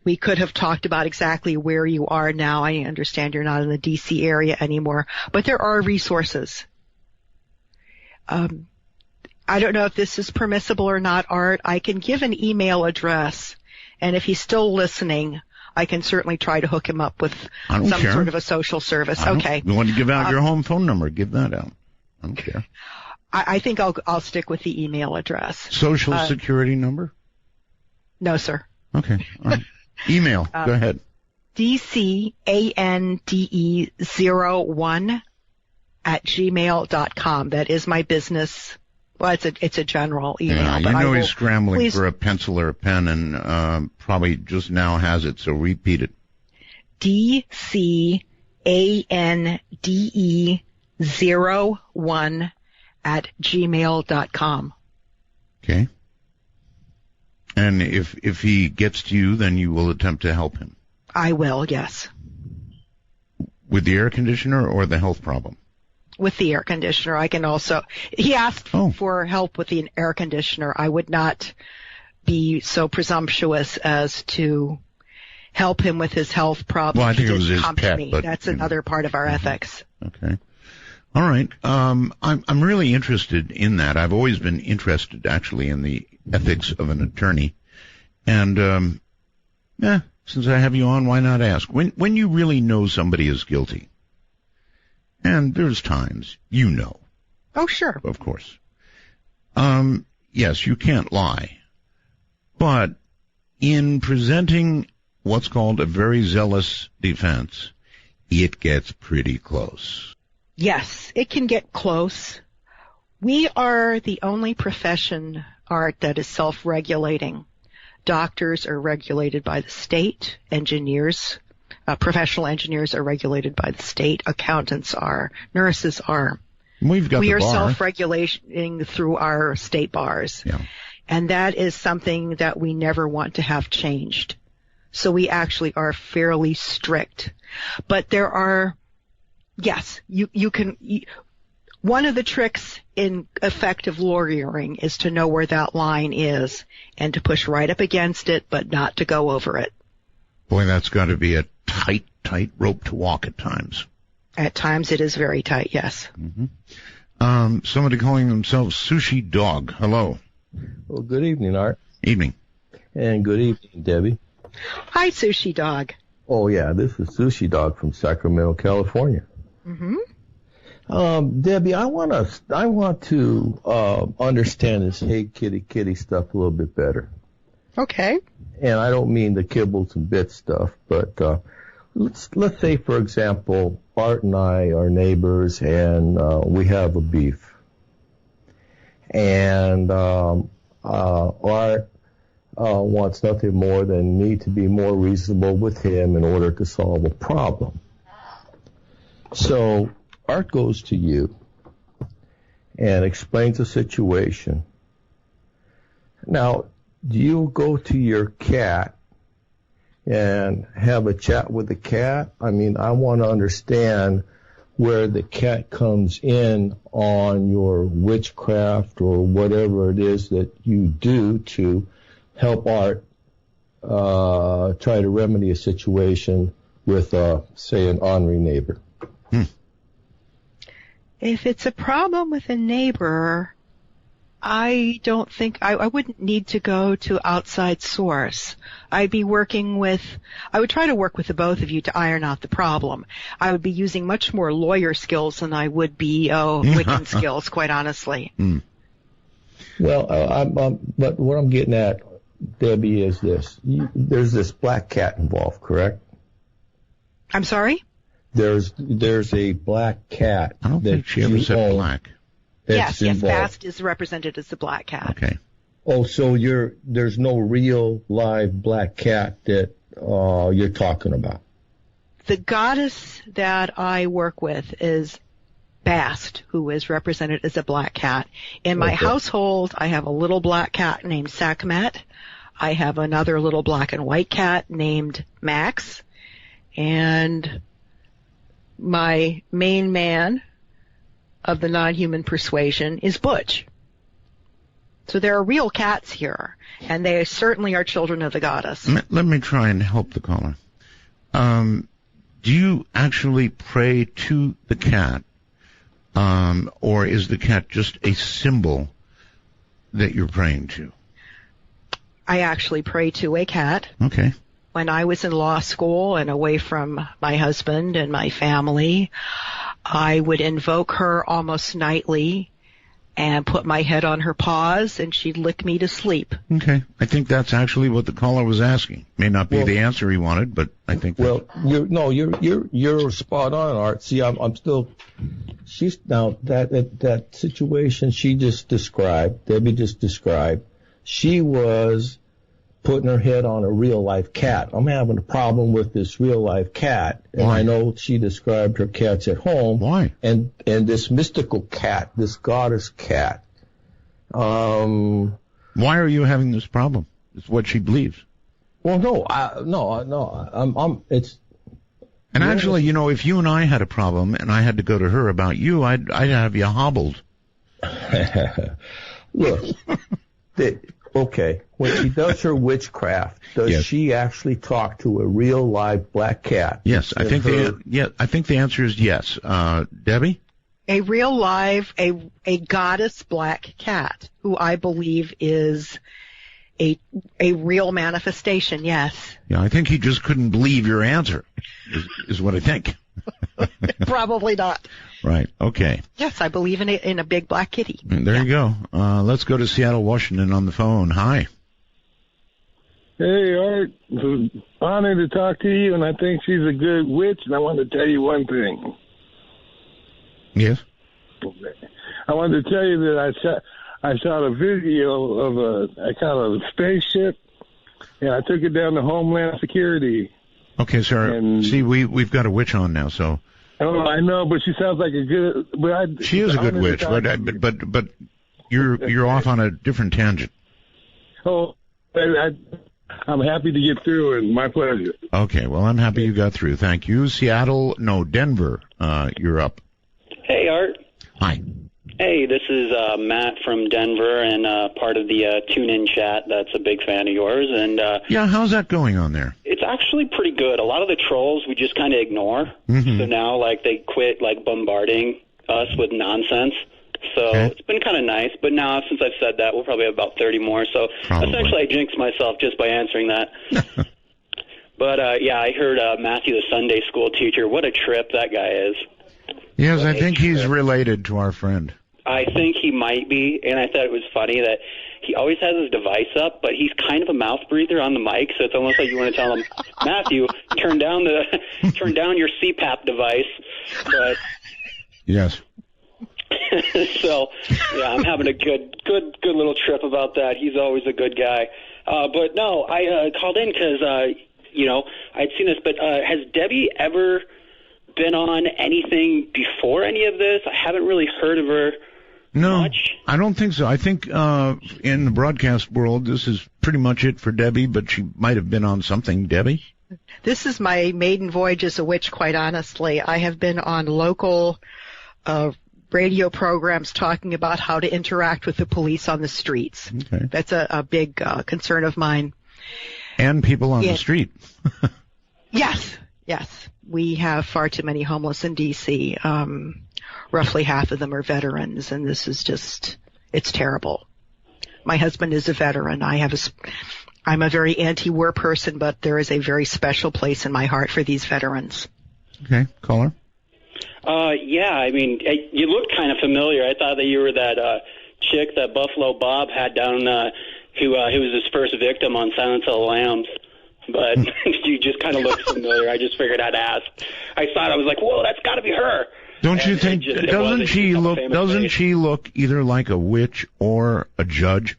we could have talked about exactly where you are now. I understand you're not in the DC area anymore, but there are resources. I don't know if this is permissible or not, Art. I can give an email address, and if he's still listening, I can certainly try to hook him up with some sort of a social service. Okay. You want to give out your home phone number? Give that out. I don't care. I think I'll stick with the email address. Social security number? No, sir. Okay. All right. Email. Go ahead. DCANDE01@gmail.com. That is my business. Well, it's a general email. Yeah, you know he's scrambling for a pencil or a pen and probably just now has it, so repeat it. DCANDE01@gmail.com. Okay. And if he gets to you, then you will attempt to help him. I will, yes. With the air conditioner or the health problem? With the air conditioner. I can also, he asked for help with the air conditioner. I would not be so presumptuous as to help him with his health problem. Well, I think it was his pet, but that's another part of our ethics. Okay. All right. I'm really interested in that. I've always been interested, actually, in the ethics of an attorney. And, since I have you on, why not ask? When you really know somebody is guilty, and there's times you know. Oh, sure. Of course. Yes, you can't lie. But in presenting what's called a very zealous defense, it gets pretty close. Yes, it can get close. We are the only profession, Art, that is self-regulating. Doctors are regulated by the state. Engineers, professional engineers are regulated by the state. Accountants are. Nurses are. We are self-regulating through our state bars. Yeah. And that is something that we never want to have changed. So we actually are fairly strict. But there are, yes, you can, one of the tricks in effective lawyering is to know where that line is and to push right up against it, but not to go over it. Boy, that's got to be a tight rope to walk at times. At times it is very tight, yes. Mm-hmm. Somebody calling themselves Sushi Dog. Hello. Well, good evening, Art. Evening. And good evening, Debbie. Hi, Sushi Dog. Oh, yeah, this is Sushi Dog from Sacramento, California. Mm-hmm. Debbie, I want to understand this hey kitty stuff a little bit better. Okay. And I don't mean the kibbles and bits stuff, but let's say, for example, Art and I are neighbors, and we have a beef. And Art wants nothing more than me to be more reasonable with him in order to solve a problem. So Art goes to you and explains the situation. Now, do you go to your cat and have a chat with the cat? I mean, I want to understand where the cat comes in on your witchcraft or whatever it is that you do to help Art try to remedy a situation with, say, an ornery neighbor. If it's a problem with a neighbor, I don't think I wouldn't need to go to outside source. I would try to work with the both of you to iron out the problem. I would be using much more lawyer skills than I would be Wiccan skills, quite honestly. Well, but what I'm getting at, Debbie, is this. There's this black cat involved, correct? I'm sorry? There's a black cat. I don't think she ever said black. Yes, Bast is represented as the black cat. Okay. Oh, so there's no real live black cat that you're talking about? The goddess that I work with is Bast, who is represented as a black cat. In my household, I have a little black cat named Sakmet. I have another little black and white cat named Max. And my main man of the non-human persuasion is Butch. So there are real cats here, and they certainly are children of the goddess. Let me try and help the caller. Do you actually pray to the cat, or is the cat just a symbol that you're praying to? I actually pray to a cat. Okay. when I was in law school and away from my husband and my family, I would invoke her almost nightly and put my head on her paws, and she'd lick me to sleep. Okay. I think that's actually what the caller was asking. May not be the answer he wanted, but I think you're spot on, Art. See, I'm still. She's now that situation she just described. Debbie just described. She was putting her head on a real life cat. I'm having a problem with this real life cat, and I know she described her cats at home. Why? And this mystical cat, this goddess cat. Why are you having this problem? It's what she believes. Well, no. It's. And actually, if you and I had a problem and I had to go to her about you, I'd have you hobbled. Look. Okay, when she does her witchcraft, does she actually talk to a real live black cat? Yes, I think the answer is yes. Debbie? A real live, a goddess black cat, who I believe is a real manifestation, yes. Yeah, I think he just couldn't believe your answer, is what I think. Probably not. Right, okay. Yes, I believe in a big black kitty. And there you go. Let's go to Seattle, Washington on the phone. Hi. Hey, Art. It's an honor to talk to you, and I think she's a good witch, and I want to tell you one thing. Yes? I wanted to tell you that I shot a video of a spaceship, and I took it down to Homeland Security. Okay, sir. And, see, we've got a witch on now, so. Oh, I know, but she sounds like a good. She is a good witch, but you're off on a different tangent. Oh, I'm happy to get through, and my pleasure. Okay, well, I'm happy you got through. Thank you. Denver. You're up. Hey, Art. Hi. Hey, this is Matt from Denver and part of the tune-in chat. That's a big fan of yours. And yeah, how's that going on there? It's actually pretty good. A lot of the trolls we just kind of ignore. Mm-hmm. So now, they quit bombarding us with nonsense. So It's been kind of nice. But now, since I've said that, we'll probably have about 30 more. So essentially, I jinxed myself just by answering that. But I heard Matthew, the Sunday school teacher. What a trip that guy is. Yes, I think he's related to our friend. I think he might be, and I thought it was funny that he always has his device up, but he's kind of a mouth breather on the mic, so it's almost like you want to tell him, Matthew, turn down your CPAP device. But yes. So I'm having a good little trip about that. He's always a good guy. But no, I called in because I'd seen this. But has Debbie ever been on anything before any of this? I haven't really heard of her much. I don't think so. I think in the broadcast world, this is pretty much it for Debbie, but she might have been on something. Debbie? This is my maiden voyage as a witch, quite honestly. I have been on local radio programs talking about how to interact with the police on the streets. Okay. That's a big concern of mine. And people on the street. Yes. We have far too many homeless in D.C. Roughly half of them are veterans, and this is it's terrible. My husband is a veteran. I'm a very anti-war person, but there is a very special place in my heart for these veterans. Okay, caller. You look kind of familiar. I thought that you were that chick that Buffalo Bob had down, who was his first victim on Silence of the Lambs. But you just kind of look familiar. I just figured I'd ask. I thought, I was like, whoa, that's got to be her. Don't you think? Doesn't she look either like a witch or a judge?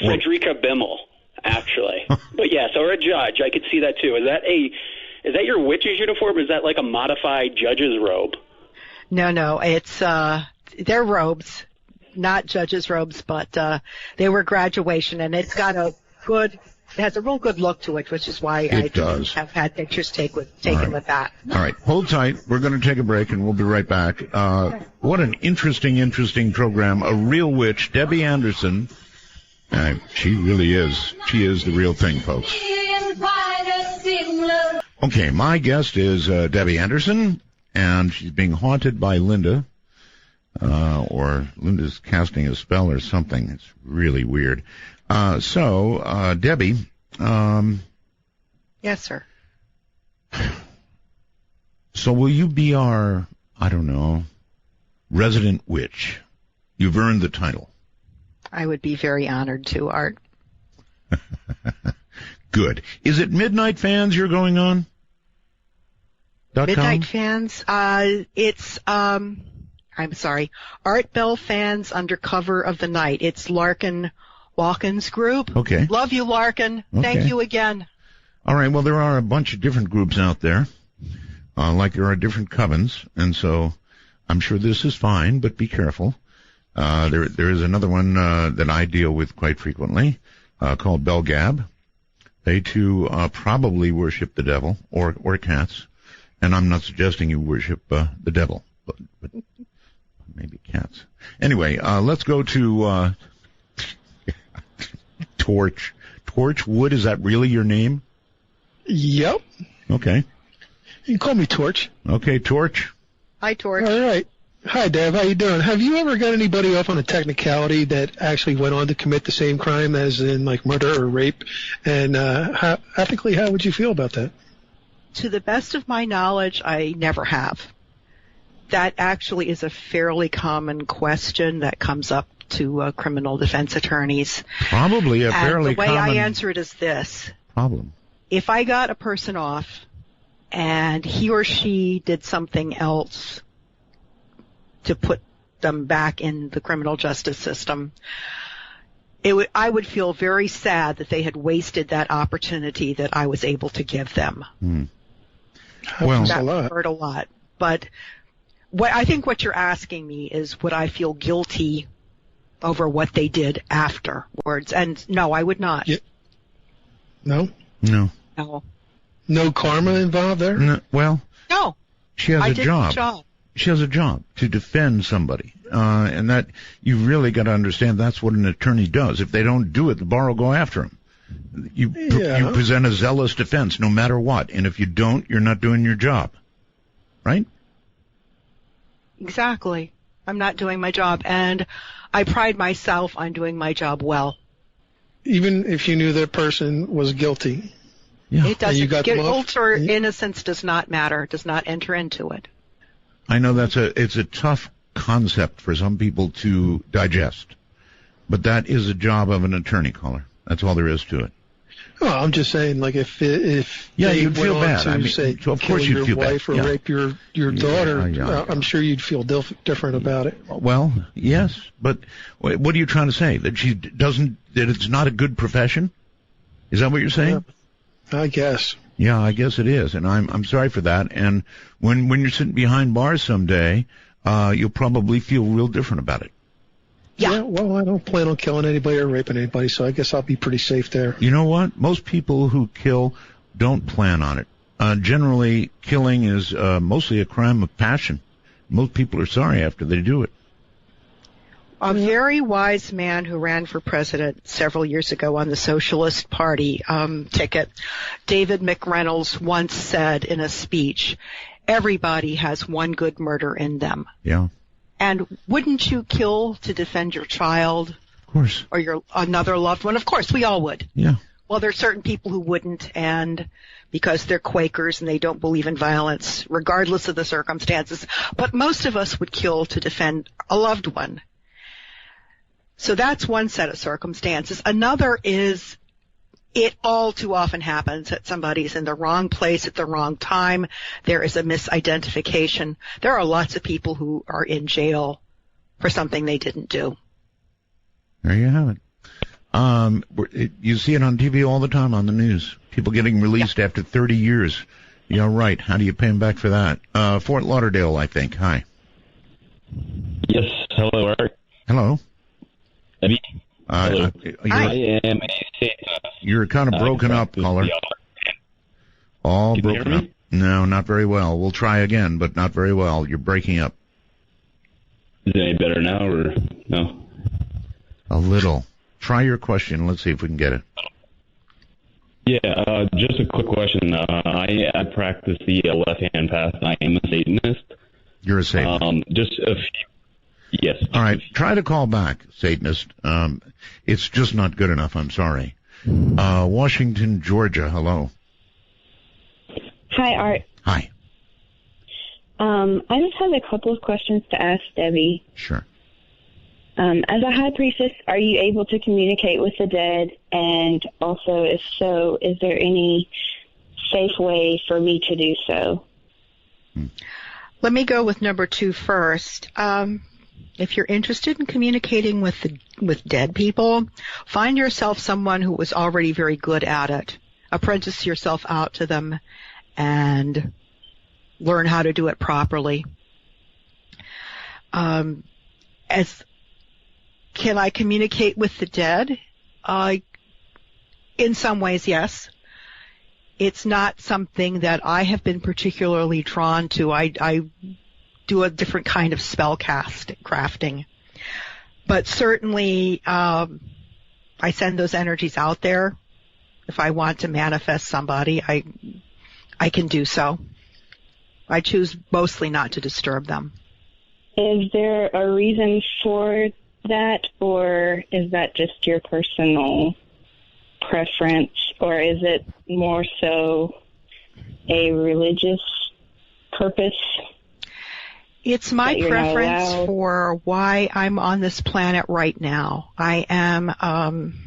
Frederica Bimmel, actually. But yes, or a judge. I could see that too. Is that your witch's uniform? Or is that like a modified judge's robe? No. It's they're robes, not judge's robes, but they were graduation, and it's got it has a real good look to it, which is why have had pictures taken with that. All right. Hold tight. We're going to take a break, and we'll be right back. What an interesting program. A real witch, Debbie Anderson. She really is. She is the real thing, folks. Okay, my guest is Debbie Anderson, and she's being haunted by Linda. Or Linda's casting a spell or something. It's really weird. So, Debbie, Yes, sir. So will you be our, I don't know, resident witch? You've earned the title. I would be very honored to, Art. Good. Is it Midnight Fans you're going on? Midnight Fans? It's, I'm sorry, Art Bell Fans under cover of the night. It's Larkin Walken's group. Okay. Love you, Larkin. Okay. Thank you again. All right. Well, there are a bunch of different groups out there, like there are different covens, and so I'm sure this is fine, but be careful. There is another one that I deal with quite frequently called Belgab. They too probably worship the devil or cats, and I'm not suggesting you worship the devil, but maybe cats. Anyway, let's go to Torch. Torch Wood, is that really your name? Yep. Okay. You can call me Torch. Okay, Torch. Hi, Torch. All right. Hi, Dave. How you doing? Have you ever got anybody off on a technicality that actually went on to commit the same crime as in like murder or rape? And ethically, how would you feel about that? To the best of my knowledge, I never have. That actually is a fairly common question that comes up to criminal defense attorneys. Probably a fairly common. And the way I answer it is this. Problem. If I got a person off and he or she did something else to put them back in the criminal justice system, I would feel very sad that they had wasted that opportunity that I was able to give them. Well, that would hurt a lot. But I think what you're asking me is, would I feel guilty over what they did afterwards? And no, I would not. Yeah. No? No. No. No karma involved there? No, well, no. She has I a did job. My job. She has a job to defend somebody, and that you really got to understand. That's what an attorney does. If they don't do it, the bar will go after them. You present a zealous defense, no matter what, and if you don't, you're not doing your job, right? Exactly. I'm not doing my job, and I pride myself on doing my job well. Even if you knew that person was guilty. Yeah. It doesn't. Guilt or innocence does not matter. Does not enter into it. I know it's a tough concept for some people to digest, but that is a job of an attorney, caller. That's all there is to it. Well, I'm just saying, like, if they you'd feel went bad. on to, say, so of course kill you'd feel your wife bad. or rape your daughter, I'm sure you'd feel different about it. Well, yes, but what are you trying to say? That that it's not a good profession? Is that what you're saying? I guess. Yeah, I guess it is, and I'm sorry for that. And when you're sitting behind bars someday, you'll probably feel real different about it. Yeah, well, I don't plan on killing anybody or raping anybody, so I guess I'll be pretty safe there. You know what? Most people who kill don't plan on it. Generally, killing is mostly a crime of passion. Most people are sorry after they do it. A very wise man who ran for president several years ago on the Socialist Party ticket, David McReynolds, once said in a speech, everybody has one good murder in them. Yeah. And wouldn't you kill to defend your child? Of course. Or another loved one? Of course, we all would. Yeah. Well, there are certain people who wouldn't, and because they're Quakers and they don't believe in violence, regardless of the circumstances. But most of us would kill to defend a loved one. So that's one set of circumstances. Another is it all too often happens that somebody's in the wrong place at the wrong time. There is a misidentification. There are lots of people who are in jail for something they didn't do. There you have it. You see it on TV all the time on the news. People getting released after 30 years. Yeah, right. How do you pay them back for that? Fort Lauderdale, I think. Hi. Yes. Hello, Art. Hello. Hello. I am a Satanist. You're kind of broken up, caller. All Can you broken hear up. me? No, not very well. We'll try again, but not very well. You're breaking up. Is it any better now or no? A little. Try your question. Let's see if we can get it. Yeah, just a quick question. I practice the left-hand path. I am a Satanist. You're a Satanist. Just a few. Yes. All right. Try to call back, Satanist. It's just not good enough. I'm sorry. Washington, Georgia. Hello. Hi, Art. Hi. I just have a couple of questions to ask Debbie. Sure. As a high priestess, are you able to communicate with the dead? And also, if so, is there any safe way for me to do so? Let me go with number 2 first. If you're interested in communicating with dead people, find yourself someone who was already very good at it. Apprentice yourself out to them and learn how to do it properly. Can I communicate with the dead? In some ways, yes. It's not something that I have been particularly drawn to. I do a different kind of spell crafting. But certainly, I send those energies out there. If I want to manifest somebody, I can do so. I choose mostly not to disturb them. Is there a reason for that, or is that just your personal preference, or is it more so a religious purpose? It's my preference for why I'm on this planet right now. I am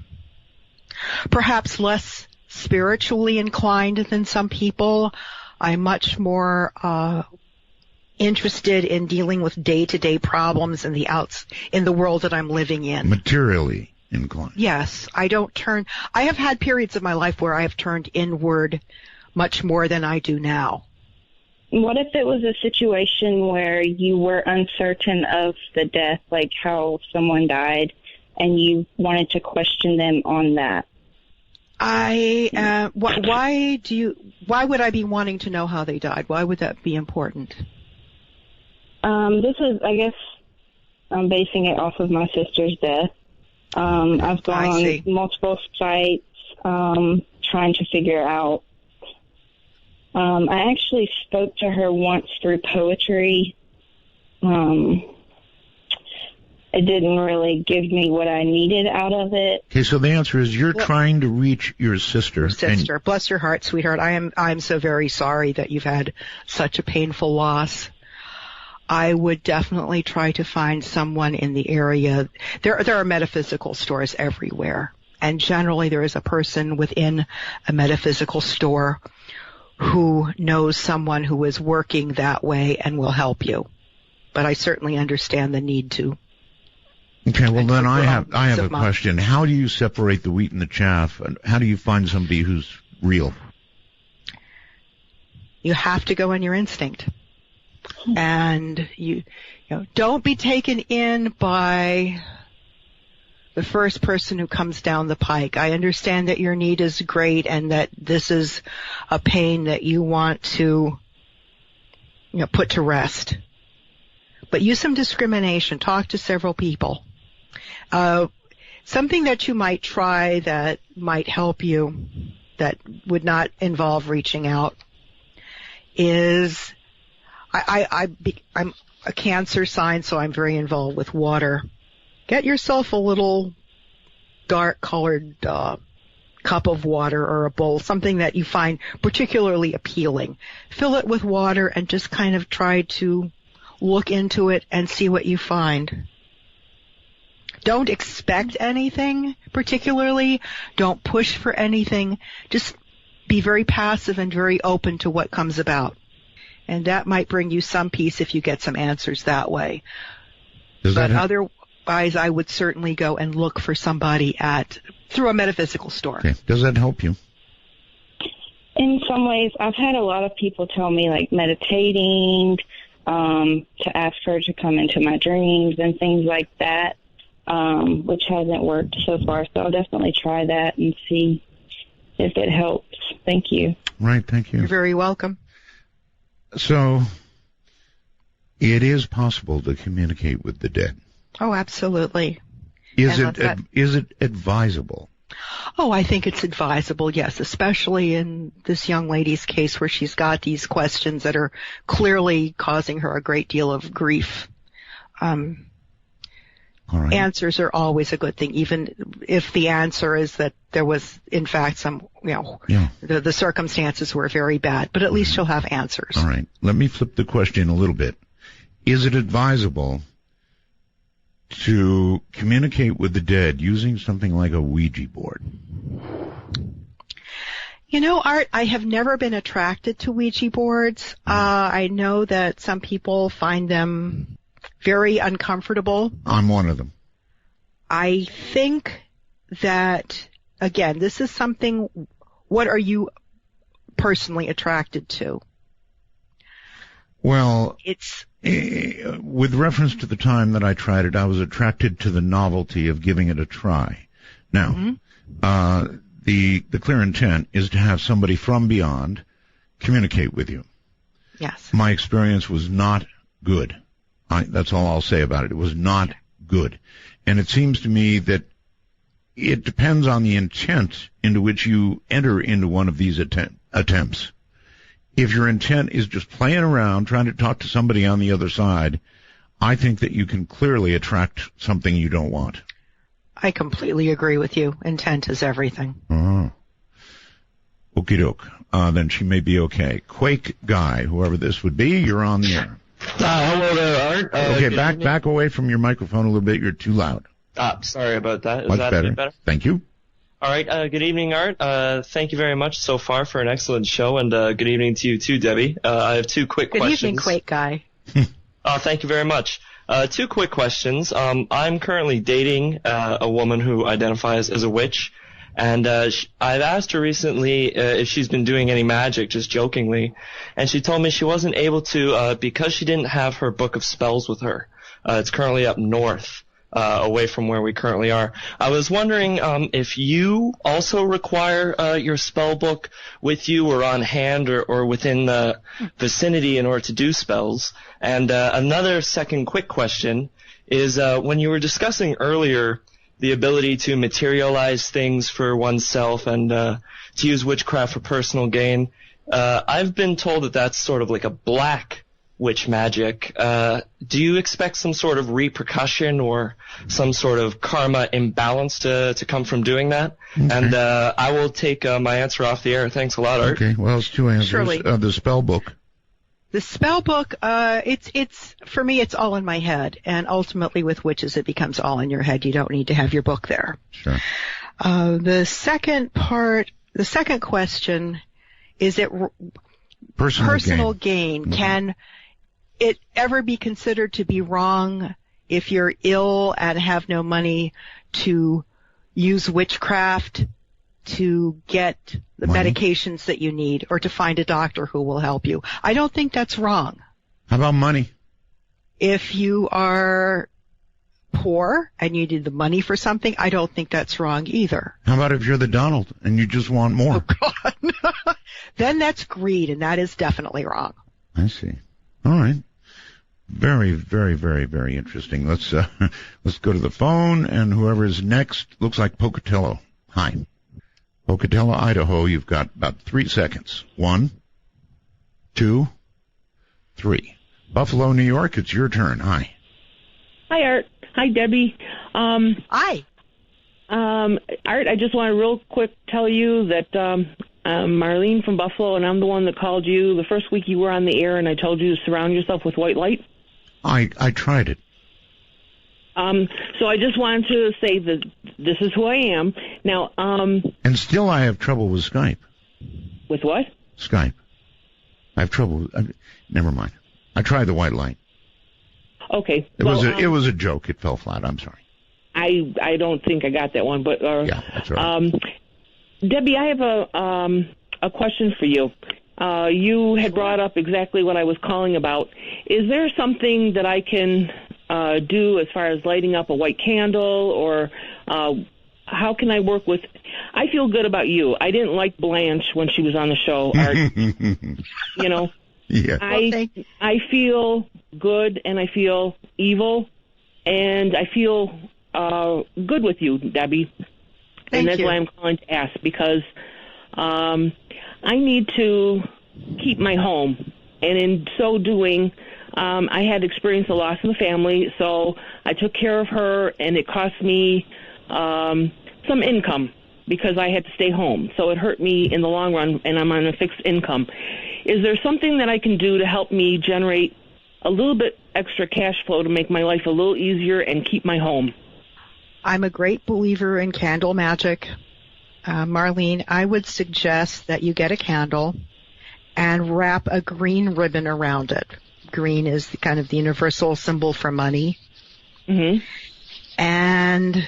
perhaps less spiritually inclined than some people. I'm much more interested in dealing with day-to-day problems in the world that I'm living in. Materially inclined. Yes, I have had periods of my life where I have turned inward much more than I do now. What if it was a situation where you were uncertain of the death, like how someone died, and you wanted to question them on that? Why would I be wanting to know how they died? Why would that be important? This is, I guess, I'm basing it off of my sister's death. I've gone on multiple sites, trying to figure out. I actually spoke to her once through poetry. It didn't really give me what I needed out of it. Okay, so the answer is you're trying to reach your sister. Bless your heart, sweetheart. I'm so very sorry that you've had such a painful loss. I would definitely try to find someone in the area. There are metaphysical stores everywhere, and generally there is a person within a metaphysical store who knows someone who is working that way and will help you. But I certainly understand the need to. Okay, well then I have a question. How do you separate the wheat and the chaff? And how do you find somebody who's real? You have to go on your instinct. And you don't be taken in by the first person who comes down the pike. I understand that your need is great and that this is a pain that you want to put to rest. But use some discrimination. Talk to several people. Something that you might try that might help you, that would not involve reaching out, is I'm a Cancer sign, so I'm very involved with water. Get yourself a little dark-colored cup of water or a bowl, something that you find particularly appealing. Fill it with water and just kind of try to look into it and see what you find. Don't expect anything particularly. Don't push for anything. Just be very passive and very open to what comes about. And that might bring you some peace if you get some answers that way. But otherwise, I would certainly go and look for somebody through a metaphysical store. Okay. Does that help you? In some ways, I've had a lot of people tell me, like, meditating, to ask her to come into my dreams and things like that, which hasn't worked so far. So I'll definitely try that and see if it helps. Thank you. Right, thank you. You're very welcome. So, it is possible to communicate with the dead. Oh, absolutely. Is it advisable? Oh, I think it's advisable, yes, especially in this young lady's case where she's got these questions that are clearly causing her a great deal of grief. All right. Answers are always a good thing, even if the answer is that there was, in fact, some, the circumstances were very bad. But at least you'll have answers. All right. Let me flip the question a little bit. Is it advisable to communicate with the dead using something like a Ouija board? Art, I have never been attracted to Ouija boards. I know that some people find them very uncomfortable. I'm one of them. I think that, again, this is something, what are you personally attracted to? Well, with reference to the time that I tried it, I was attracted to the novelty of giving it a try. Now, the clear intent is to have somebody from beyond communicate with you. Yes. My experience was not good. That's all I'll say about it. It was not good. And it seems to me that it depends on the intent into which you enter into one of these attempts. If your intent is just playing around, trying to talk to somebody on the other side, I think that you can clearly attract something you don't want. I completely agree with you. Intent is everything. Oh. Okie doke. Then she may be okay. Quake Guy, whoever this would be, you're on the air. Hello there, Art. Okay, back away from your microphone a little bit. You're too loud. Sorry about that. Is Much that better. any better? Thank you. All right. Good evening, Art. Thank you very much so far for an excellent show, and good evening to you too, Debbie. I have two quick questions. Good evening, Quake Guy. Thank you very much. Two quick questions. I'm currently dating a woman who identifies as a witch, and I've asked her recently if she's been doing any magic, just jokingly, and she told me she wasn't able to because she didn't have her book of spells with her. It's currently up north, away from where we currently are. I was wondering if you also require your spell book with you or on hand or within the vicinity in order to do spells. And another second quick question is when you were discussing earlier the ability to materialize things for oneself and to use witchcraft for personal gain, I've been told that that's sort of like a black witch magic. Do you expect some sort of repercussion or some sort of karma imbalance to come from that? Okay. And I will take my answer off the air. Thanks a lot, Art. Okay, well, it's two answers. Surely. The spell book. The spell book, it's for me, it's all in my head, and ultimately with witches, it becomes all in your head. You don't need to have your book there. Sure. The second question is it personal gain. Mm-hmm. Can it ever be considered to be wrong if you're ill and have no money to use witchcraft to get the medications that you need or to find a doctor who will help you? I don't think that's wrong. How about money? If you are poor and you need the money for something, I don't think that's wrong either. How about if you're the Donald and you just want more? Oh, God. Then that's greed, and that is definitely wrong. I see. All right. Very, very, very, very interesting. Let's go to the phone, and whoever is next looks like Pocatello. Hi. Pocatello, Idaho, you've got about 3 seconds. 1, 2, 3. Buffalo, New York, it's your turn. Hi. Hi, Art. Hi, Debbie. Hi. Art, I just want to real quick tell you that Marlene from Buffalo, and I'm the one that called you the first week you were on the air, and I told you to surround yourself with white light. I tried it. So I just wanted to say that this is who I am. Now, and still I have trouble with Skype. With what? Skype. I have trouble. Never mind. I tried the white light. Okay. It was a joke. It fell flat. I'm sorry. I don't think I got that one, but yeah, that's all right. Debbie, I have a question for you. You had brought up exactly what I was calling about. Is there something that I can do as far as lighting up a white candle, or how can I work with? I feel good about you. I didn't like Blanche when she was on the show, Art. You know. Yeah. I feel good and I feel evil, and I feel good with you, Debbie. And that's why I'm calling to ask, because I need to keep my home, and in so doing, I had experienced a loss in the family, so I took care of her, and it cost me some income because I had to stay home. So it hurt me in the long run, and I'm on a fixed income. Is there something that I can do to help me generate a little bit extra cash flow to make my life a little easier and keep my home? I'm a great believer in candle magic. Marlene, I would suggest that you get a candle and wrap a green ribbon around it. Green is kind of the universal symbol for money. Mm-hmm. And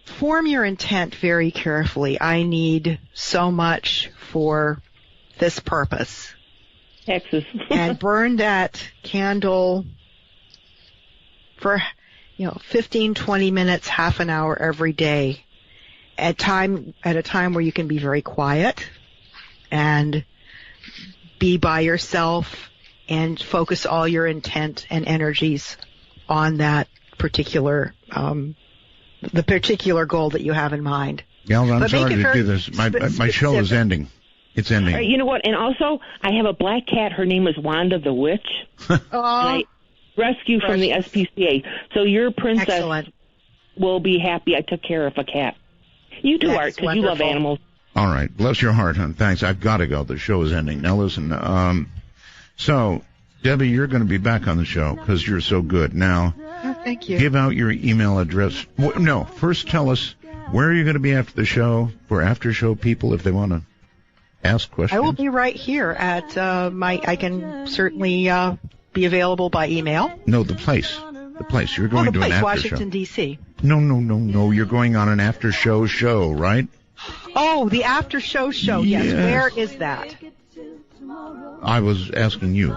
form your intent very carefully. I need so much for this purpose. Texas. And burn that candle for, 15, 20 minutes, half an hour every day at a time where you can be very quiet and be by yourself and focus all your intent and energies on that particular, the particular goal that you have in mind. Gals, I'm But make sorry it to very do this. My show is ending. It's ending. You know what? And also, I have a black cat. Her name is Wanda the Witch. And I rescue from the SPCA. So your princess will be happy I took care of a cat. You too, Art, because you love animals. All right. Bless your heart, hon. Thanks. I've got to go. The show is ending. Now, listen. So, Debbie, you're going to be back on the show because you're so good. Now, thank you. Give out your email address. No, first tell us where you're going to be after the show for after-show people if they want to ask questions. I will be right here at I can certainly be available by email. No, the place. The place. You're going to an after Washington, show. D.C. No. You're going on an after-show show, right? Oh, the after-show show. Yes. Where is that? I was asking you.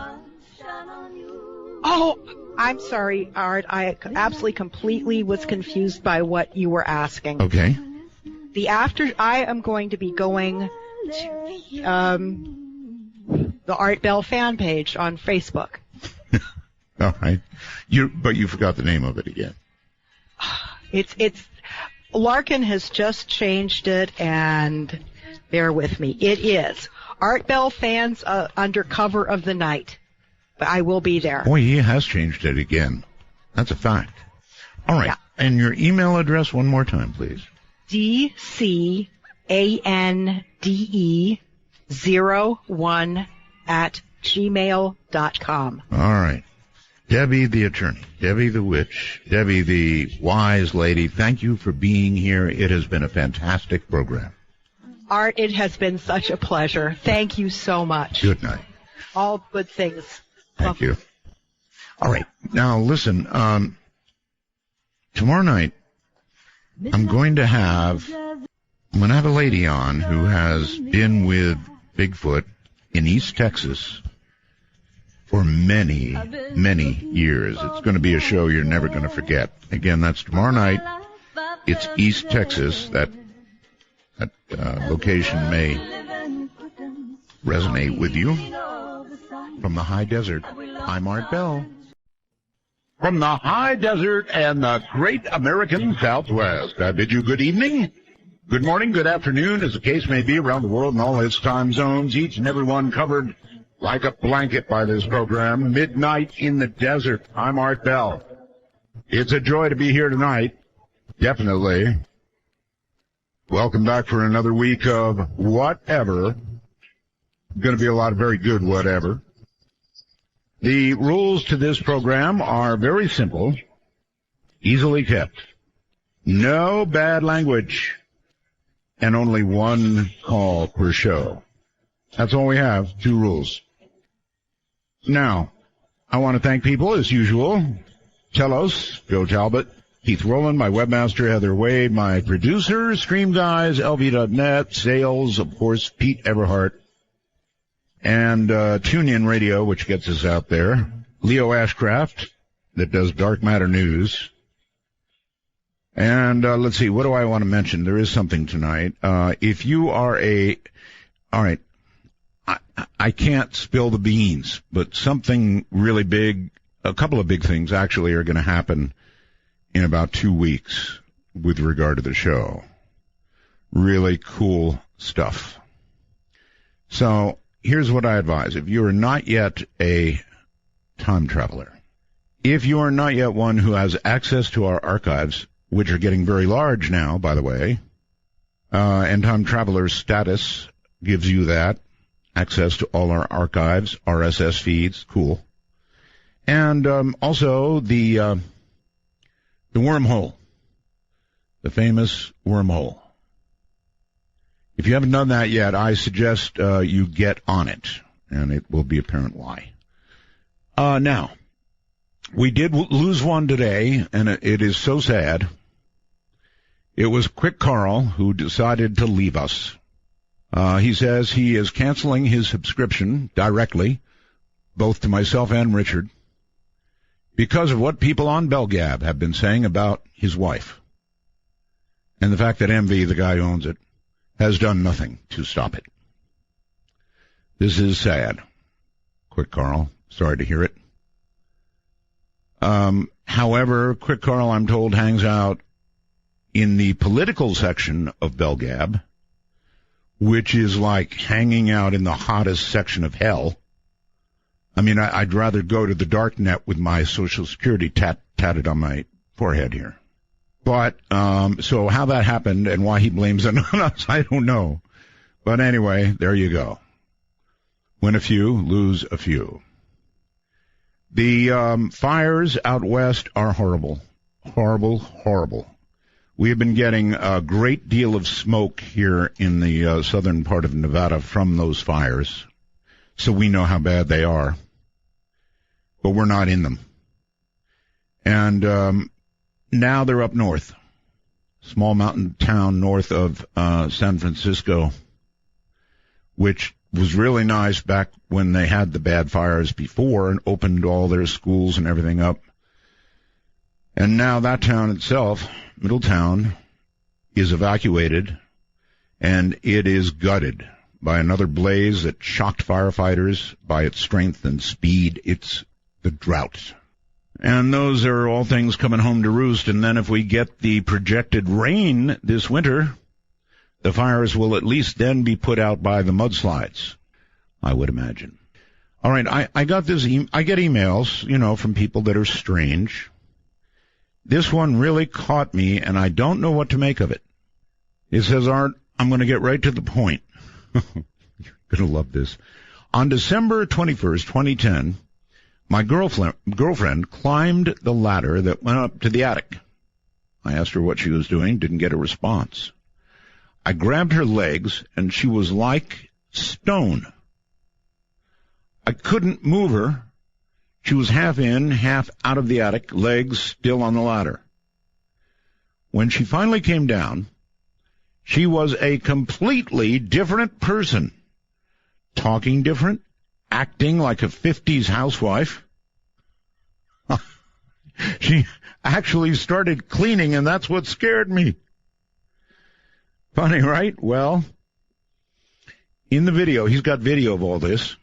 Oh, I'm sorry, Art. I absolutely completely was confused by what you were asking. Okay. I am going to be going to the Art Bell fan page on Facebook. All right. But you forgot the name of it again. It's Larkin has just changed it, and bear with me. It is Art Bell Fans Under Cover of the Night. But I will be there. Boy, he has changed it again. That's a fact. All right. Yeah. And your email address one more time, please. DCANDE01@gmail.com. All right. Debbie the attorney, Debbie the witch, Debbie the wise lady, thank you for being here. It has been a fantastic program. Art, it has been such a pleasure. Thank you so much. Good night. All good things. Thank you. All right. Now, listen, tomorrow night, I'm going to have a lady on who has been with Bigfoot in East Texas for many, many years. It's going to be a show you're never going to forget. Again, that's tomorrow night. It's East Texas. That location may resonate with you. From the high desert, I'm Art Bell. From the high desert and the great American Southwest, I bid you good evening, good morning, good afternoon, as the case may be around the world in all its time zones, each and every one covered like a blanket by this program. Midnight in the desert, I'm Art Bell. It's a joy to be here tonight, definitely. Welcome back for another week of whatever. Going to be a lot of very good whatever. The rules to this program are very simple, easily kept. No bad language, and only one call per show. That's all we have, 2 rules. Now, I want to thank people, as usual. Telos, Joe Talbot, Keith Rowland, my webmaster, Heather Wade, my producer, Stream Guys, LV.net, sales, of course, Pete Everhart, and TuneIn Radio, which gets us out there. Leo Ashcraft, that does Dark Matter News. And let's see, what do I want to mention? There is something tonight. If you are all right, I can't spill the beans, but something really big, a couple of big things actually are going to happen in about 2 weeks with regard to the show. Really cool stuff. So, here's what I advise. If you are not yet a time traveler, if you are not yet one who has access to our archives, which are getting very large now, by the way, and Time Traveler status gives you that, access to all our archives, RSS feeds, cool. And also the wormhole, the famous wormhole. If you haven't done that yet, I suggest you get on it, and it will be apparent why. Now, we did lose one today, and it is so sad. It was Quick Carl who decided to leave us. He says he is canceling his subscription directly, both to myself and Richard, because of what people on Belgab have been saying about his wife, and the fact that MV, the guy who owns it, has done nothing to stop it. This is sad. Quick Carl, sorry to hear it. However, Quick Carl, I'm told, hangs out in the political section of Belgab, which is like hanging out in the hottest section of hell. I mean, I'd rather go to the dark net with my Social Security tatted on my forehead here. But, so how that happened and why he blames it on us, I don't know. But anyway, there you go. Win a few, lose a few. The fires out west are horrible. Horrible, horrible. We have been getting a great deal of smoke here in the southern part of Nevada from those fires, so we know how bad they are. But we're not in them. And now they're up north, small mountain town north of San Francisco, which was really nice back when they had the bad fires before and opened all their schools and everything up. And now that town itself, Middletown, is evacuated, and it is gutted by another blaze that shocked firefighters by its strength and speed. It's the drought. And those are all things coming home to roost. And then if we get the projected rain this winter, the fires will at least then be put out by the mudslides, I would imagine. All right, I got this. I get emails, from people that are strange. This one really caught me, and I don't know what to make of it. It says, Art, I'm going to get right to the point. You're going to love this. On December 21st, 2010, my girlfriend climbed the ladder that went up to the attic. I asked her what she was doing, didn't get a response. I grabbed her legs, and she was like stone. I couldn't move her. She was half in, half out of the attic, legs still on the ladder. When she finally came down, she was a completely different person, talking different, acting like a 50s housewife. She actually started cleaning, and that's what scared me. Funny, right? Well, in the video, he's got video of all this.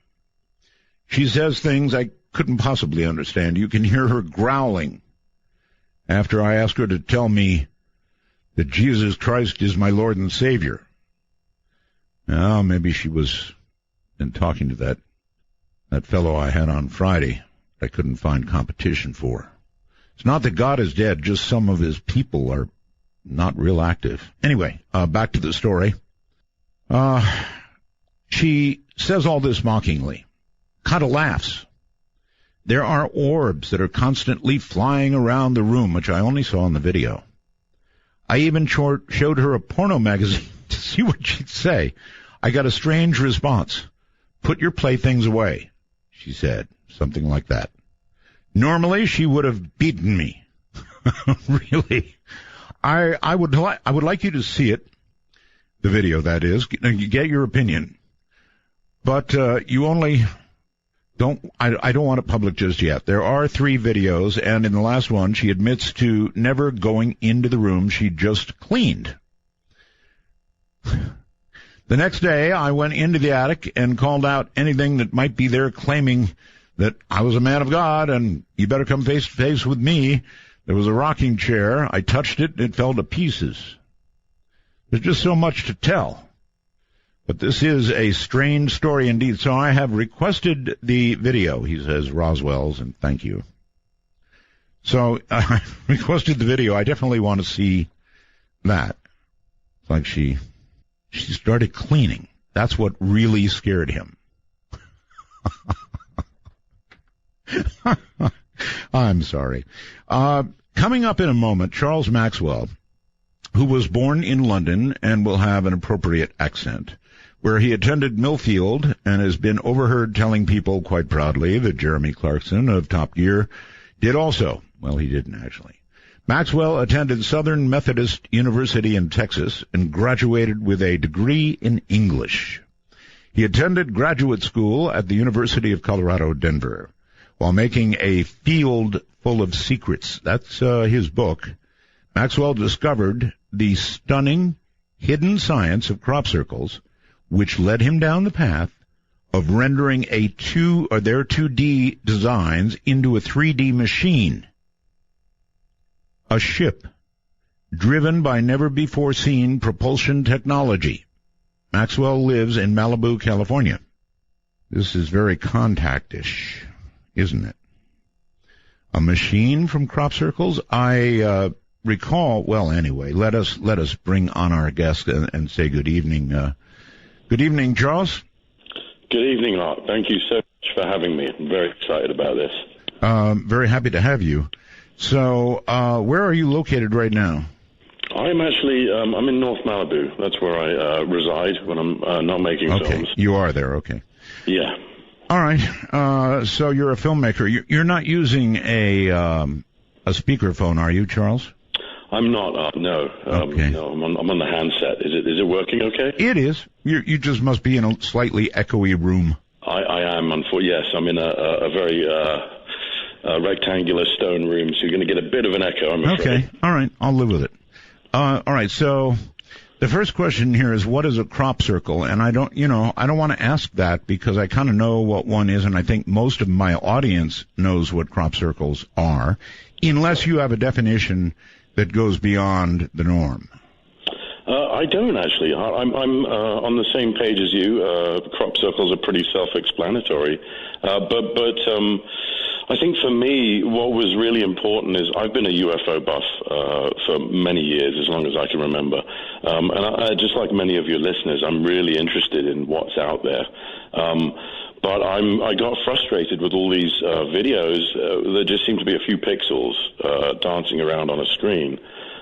She says things I couldn't possibly understand. You can hear her growling after I ask her to tell me that Jesus Christ is my Lord and Savior. Now, maybe she was been talking to that fellow I had on Friday I couldn't find competition for. It's not that God is dead, just some of his people are not real active. Anyway, back to the story. She says all this mockingly. Kind of laughs. There are orbs that are constantly flying around the room, which I only saw in the video. I even showed her a porno magazine to see what she'd say. I got a strange response. Put your playthings away, she said, something like that. Normally, she would have beaten me. Really. I would like you to see it, the video, that is. Get your opinion. But you only... I don't want it public just yet. There are 3 videos, and in the last one, she admits to never going into the room she just cleaned. The next day, I went into the attic and called out anything that might be there, claiming that I was a man of God and you better come face to face with me. There was a rocking chair. I touched it and it fell to pieces. There's just so much to tell. But this is a strange story indeed. So I have requested the video, he says, Roswell's, and thank you. So I requested the video. I definitely want to see that. It's like she started cleaning. That's what really scared him. I'm sorry. Coming up in a moment, Charles Maxwell, who was born in London and will have an appropriate accent, where he attended Millfield and has been overheard telling people quite proudly that Jeremy Clarkson of Top Gear did also. Well, he didn't actually. Maxwell attended Southern Methodist University in Texas and graduated with a degree in English. He attended graduate school at the University of Colorado, Denver. While making a field full of secrets, that's his book, Maxwell discovered the stunning hidden science of crop circles, which led him down the path of rendering their 2D designs into a 3D machine. A ship driven by never-before-seen propulsion technology. Maxwell lives in Malibu, California. This is very contact-ish, isn't it? A machine from crop circles? I recall, well, anyway, let us bring on our guest and say good evening. Good evening, Charles. Good evening, Art. Thank you so much for having me. I'm very excited about this. Very happy to have you. So, where are you located right now? I'm actually, I'm in North Malibu. That's where I reside when I'm not making films. You are there, okay. Yeah. All right. So you're a filmmaker. You're not using a speakerphone, are you, Charles? I'm not. No. Okay. No. I'm on the handset. Is it working okay? It is. You just must be in a slightly echoey room. I am. Yes, I'm in a very rectangular stone room, so you're going to get a bit of an echo, I'm afraid. Okay. All right. I'll live with it. All right. So the first question here is, what is a crop circle? And I don't want to ask that because I kind of know what one is, and I think most of my audience knows what crop circles are, unless you have a definition that goes beyond the norm. I don't actually. I'm on the same page as you. Crop circles are pretty self-explanatory, but I think for me, what was really important is I've been a UFO buff for many years, as long as I can remember, and I, just like many of your listeners, I'm really interested in what's out there. But I got frustrated with all these videos that just seem to be a few pixels dancing around on a screen.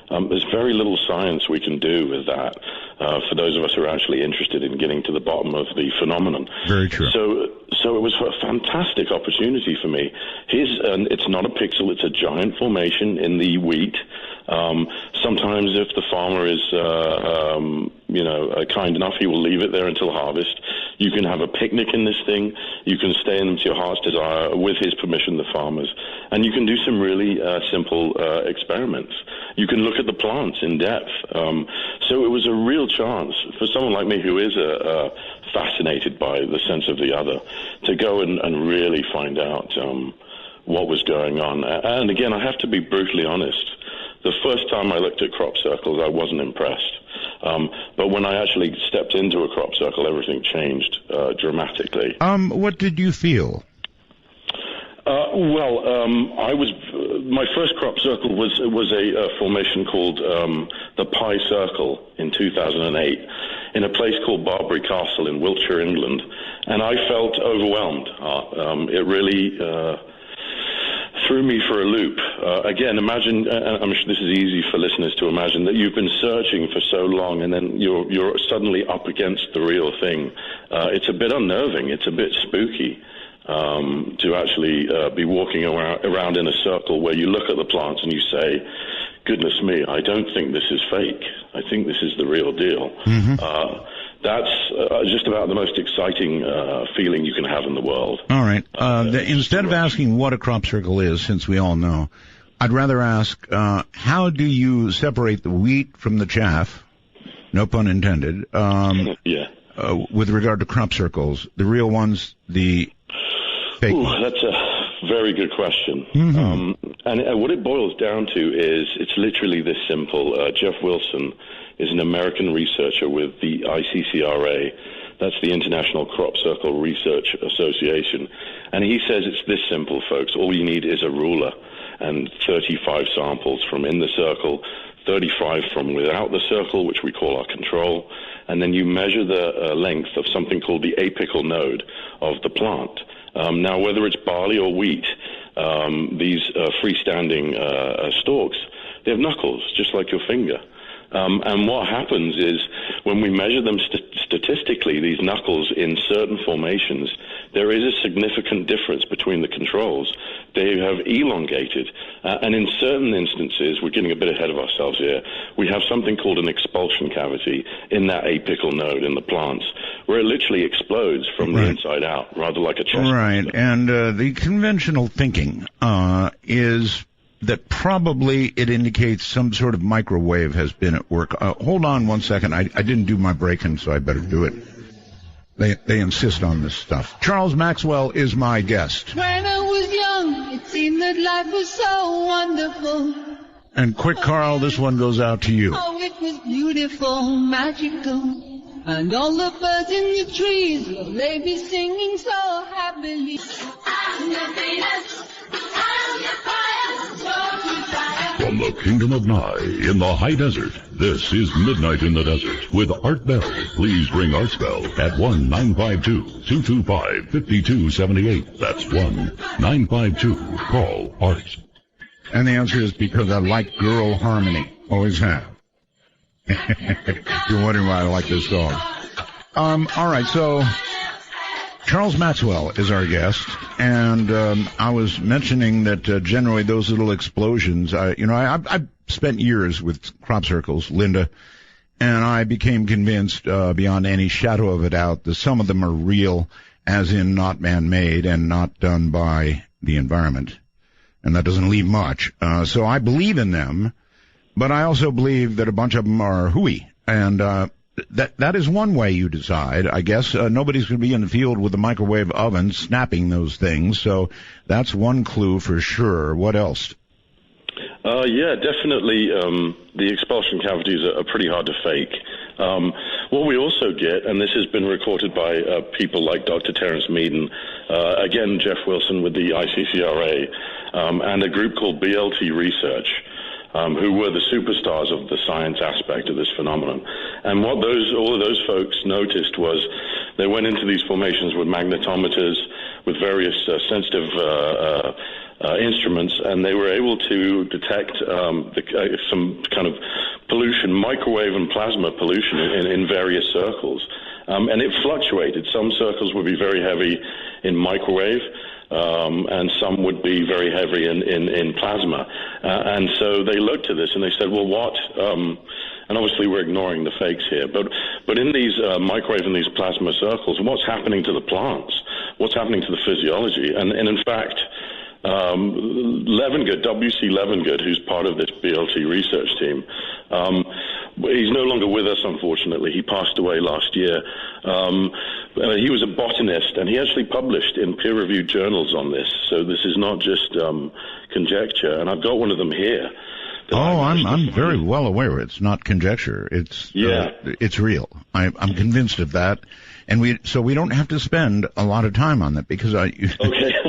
There's very little science we can do with that for those of us who are actually interested in getting to the bottom of the phenomenon. Very true. So it was a fantastic opportunity for me. It's not a pixel, it's a giant formation in the wheat. Sometimes if the farmer is, kind enough, he will leave it there until harvest. You can have a picnic in this thing. You can stay in to your heart's desire with his permission, the farmer's. And you can do some really simple experiments. You can look at the plants in depth. So it was a real chance for someone like me who is fascinated by the sense of the other to go and really find out what was going on. And again, I have to be brutally honest. The first time I looked at crop circles, I wasn't impressed. But when I actually stepped into a crop circle, everything changed dramatically. What did you feel? My first crop circle was a formation called the Pi Circle in 2008 in a place called Barbary Castle in Wiltshire, England, and I felt overwhelmed. It really threw me for a loop. Again, imagine, I'm sure this is easy for listeners to imagine, that you've been searching for so long and then you're suddenly up against the real thing. It's a bit unnerving. It's a bit spooky to actually be walking around in a circle where you look at the plants and you say, goodness me, I don't think this is fake. I think this is the real deal. Mm-hmm. That's just about the most exciting feeling you can have in the world. All right. Instead of asking what a crop circle is, since we all know, I'd rather ask, how do you separate the wheat from the chaff? No pun intended. Yeah. With regard to crop circles, the real ones, the fake ones. That's a Very good question. And what it boils down to is it's literally this simple. Jeff Wilson is an American researcher with the ICCRA. That's the International Crop Circle Research Association. And he says it's this simple, folks. All you need is a ruler and 35 samples from in the circle, 35 from without the circle, which we call our control. And then you measure the length of something called the apical node of the plant. Now, whether it's barley or wheat, these freestanding stalks, they have knuckles, just like your finger. And what happens is when we measure them statistically, these knuckles in certain formations, there is a significant difference between the controls. They have elongated. And in certain instances, we're getting a bit ahead of ourselves here, we have something called an expulsion cavity in that apical node in the plants, where it literally explodes from the inside out, rather like a chest. Right, and the conventional thinking is that probably it indicates some sort of microwave has been at work. Hold on one second. I didn't do my break-in, so I better do it. They insist on this stuff. Charles Maxwell is my guest. When I was young, it seemed that life was so wonderful. And quick, Carl, this one goes out to you. Oh, it was beautiful, magical. And all the birds in the trees, will they be singing so happily? I'm the Venus, I'm the fire, From the Kingdom of Nye in the high desert, this is Midnight in the Desert with Art Bell. Please ring Art's Bell at 1-952-225-5278. That's 1-952-CALL-ART. And the answer is because I like girl harmony. Always have. You're wondering why I like this song. All right, so Charles Maxwell is our guest, and I was mentioning that generally those little explosions, I've spent years with crop circles, Linda, and I became convinced beyond any shadow of a doubt that some of them are real, as in not man-made and not done by the environment. And that doesn't leave much. So I believe in them, but I also believe that a bunch of them are hooey. And that is one way you decide. I guess nobody's going to be in the field with a microwave oven snapping those things. So that's one clue for sure. What else? Yeah, definitely the expulsion cavities are pretty hard to fake. What we also get, and this has been recorded by people like Dr. Terence Meaden, again, Jeff Wilson with the ICCRA, and a group called BLT Research, who were the superstars of the science aspect of this phenomenon. And what all of those folks noticed was they went into these formations with magnetometers, with various sensitive instruments, and they were able to detect some kind of pollution, microwave and plasma pollution in various circles. And it fluctuated. Some circles would be very heavy in microwave, and some would be very heavy in plasma. And so they looked at this and they said, well, what... and obviously we're ignoring the fakes here, but in these microwave and these plasma circles, what's happening to the plants? What's happening to the physiology? And in fact... Levengood, W.C. Levengood, who's part of this BLT research team, he's no longer with us, unfortunately. He passed away last year. He was a botanist, and he actually published in peer-reviewed journals on this. So this is not just conjecture, and I've got one of them here. I'm very well aware it's not conjecture. It's real. I'm convinced of that. And we don't have to spend a lot of time on that because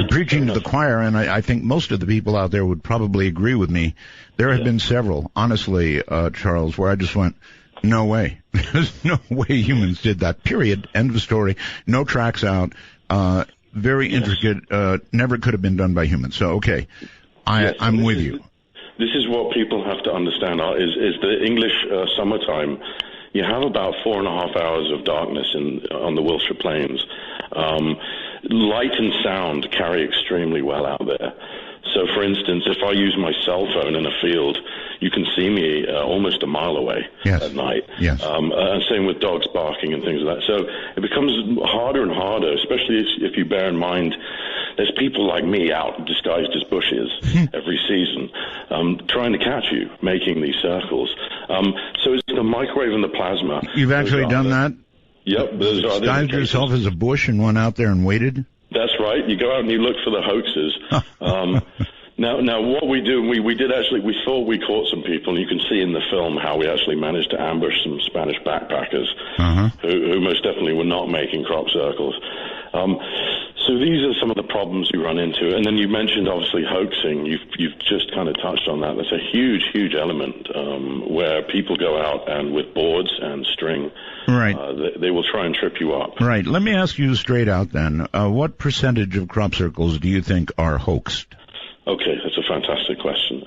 preaching to the choir, and I think most of the people out there would probably agree with me. There have been several, honestly, Charles, where I just went, no way. There's no way humans did that, period. End of story. No tracks out. Very intricate. Never could have been done by humans. So, okay. I'm with you. This is what people have to understand is the English summertime. You have about 4.5 hours of darkness on the Wilshire Plains. Light and sound carry extremely well out there. So, for instance, if I use my cell phone in a field, you can see me almost a mile away at night. Yes. And same with dogs barking and things like that. So it becomes harder and harder, especially if you bear in mind there's people like me out disguised as bushes every season trying to catch you, making these circles. So it's the microwave and the plasma. You've actually done that? Yep. Disguised yourself as a bush and went out there and waited? That's right. You go out and you look for the hoaxes. Now, what we do, we thought we caught some people, and you can see in the film how we actually managed to ambush some Spanish backpackers who most definitely were not making crop circles. So these are some of the problems you run into. And then you mentioned, obviously, hoaxing. You've just kind of touched on that. That's a huge, huge element where people go out and with boards and string, right. They will try and trip you up. Right. Let me ask you straight out then. What percentage of crop circles do you think are hoaxed? Okay, that's a fantastic question.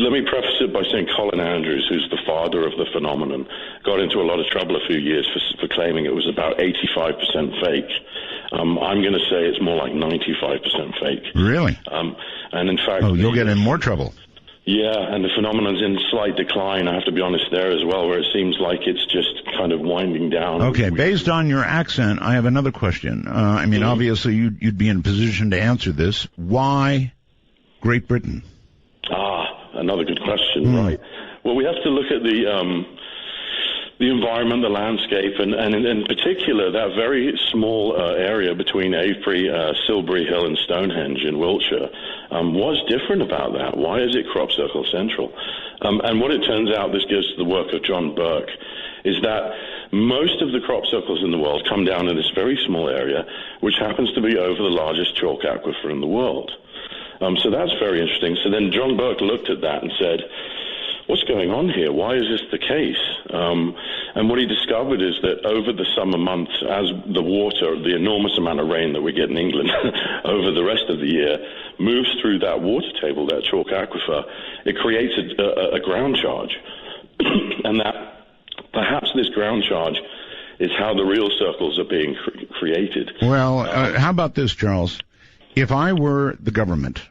Let me preface it by saying Colin Andrews, who's the father of the phenomenon, got into a lot of trouble a few years for claiming it was about 85% fake. I'm going to say it's more like 95% fake. Really? And in fact... Oh, you'll get in more trouble. Yeah, and the phenomenon's in slight decline, I have to be honest, there as well, where it seems like it's just kind of winding down. Okay, based on your accent, I have another question. Obviously, you'd be in a position to answer this. Why Great Britain? Another good question, right. Well, we have to look at the environment, the landscape, and in particular, that very small area between Avebury, Silbury Hill, and Stonehenge in Wiltshire. What's different about that? Why is it crop circle central? And what it turns out, this goes to the work of John Burke, is that most of the crop circles in the world come down in this very small area, which happens to be over the largest chalk aquifer in the world. So that's very interesting. So then John Burke looked at that and said, what's going on here? Why is this the case? And what he discovered is that over the summer months, as the water, the enormous amount of rain that we get in England over the rest of the year, moves through that water table, that chalk aquifer, it creates a ground charge. And that perhaps this ground charge is how the real circles are being created. Well, how about this, Charles? If I were the government,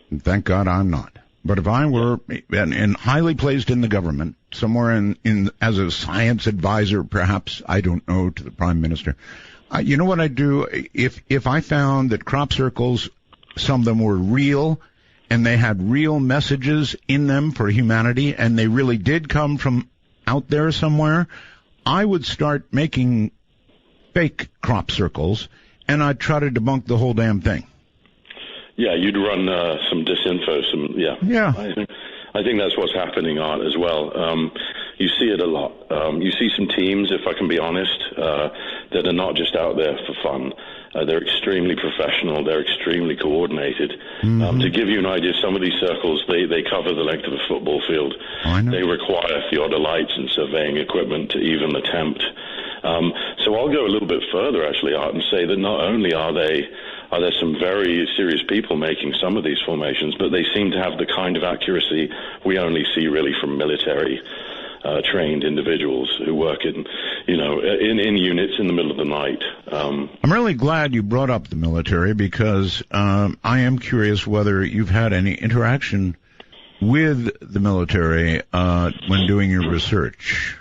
and thank God I'm not, but if I were and highly placed in the government, somewhere in as a science advisor, perhaps, I don't know, to the Prime Minister, you know what I'd do? If I found that crop circles, some of them were real, and they had real messages in them for humanity, and they really did come from out there somewhere, I would start making fake crop circles, and I'd try to debunk the whole damn thing. Yeah, you'd run some disinfo, Yeah. I think that's what's happening, Art, as well. You see it a lot. You see some teams, if I can be honest, that are not just out there for fun. They're extremely professional. They're extremely coordinated. To give you an idea, some of these circles, they cover the length of a football field. I know. They require theodolites and surveying equipment to even attempt. So I'll go a little bit further, actually, Art, and say that not only are there some very serious people making some of these formations, but they seem to have the kind of accuracy we only see really from military trained individuals who work in units in the middle of the night. I'm really glad you brought up the military because I am curious whether you've had any interaction with the military when doing your research.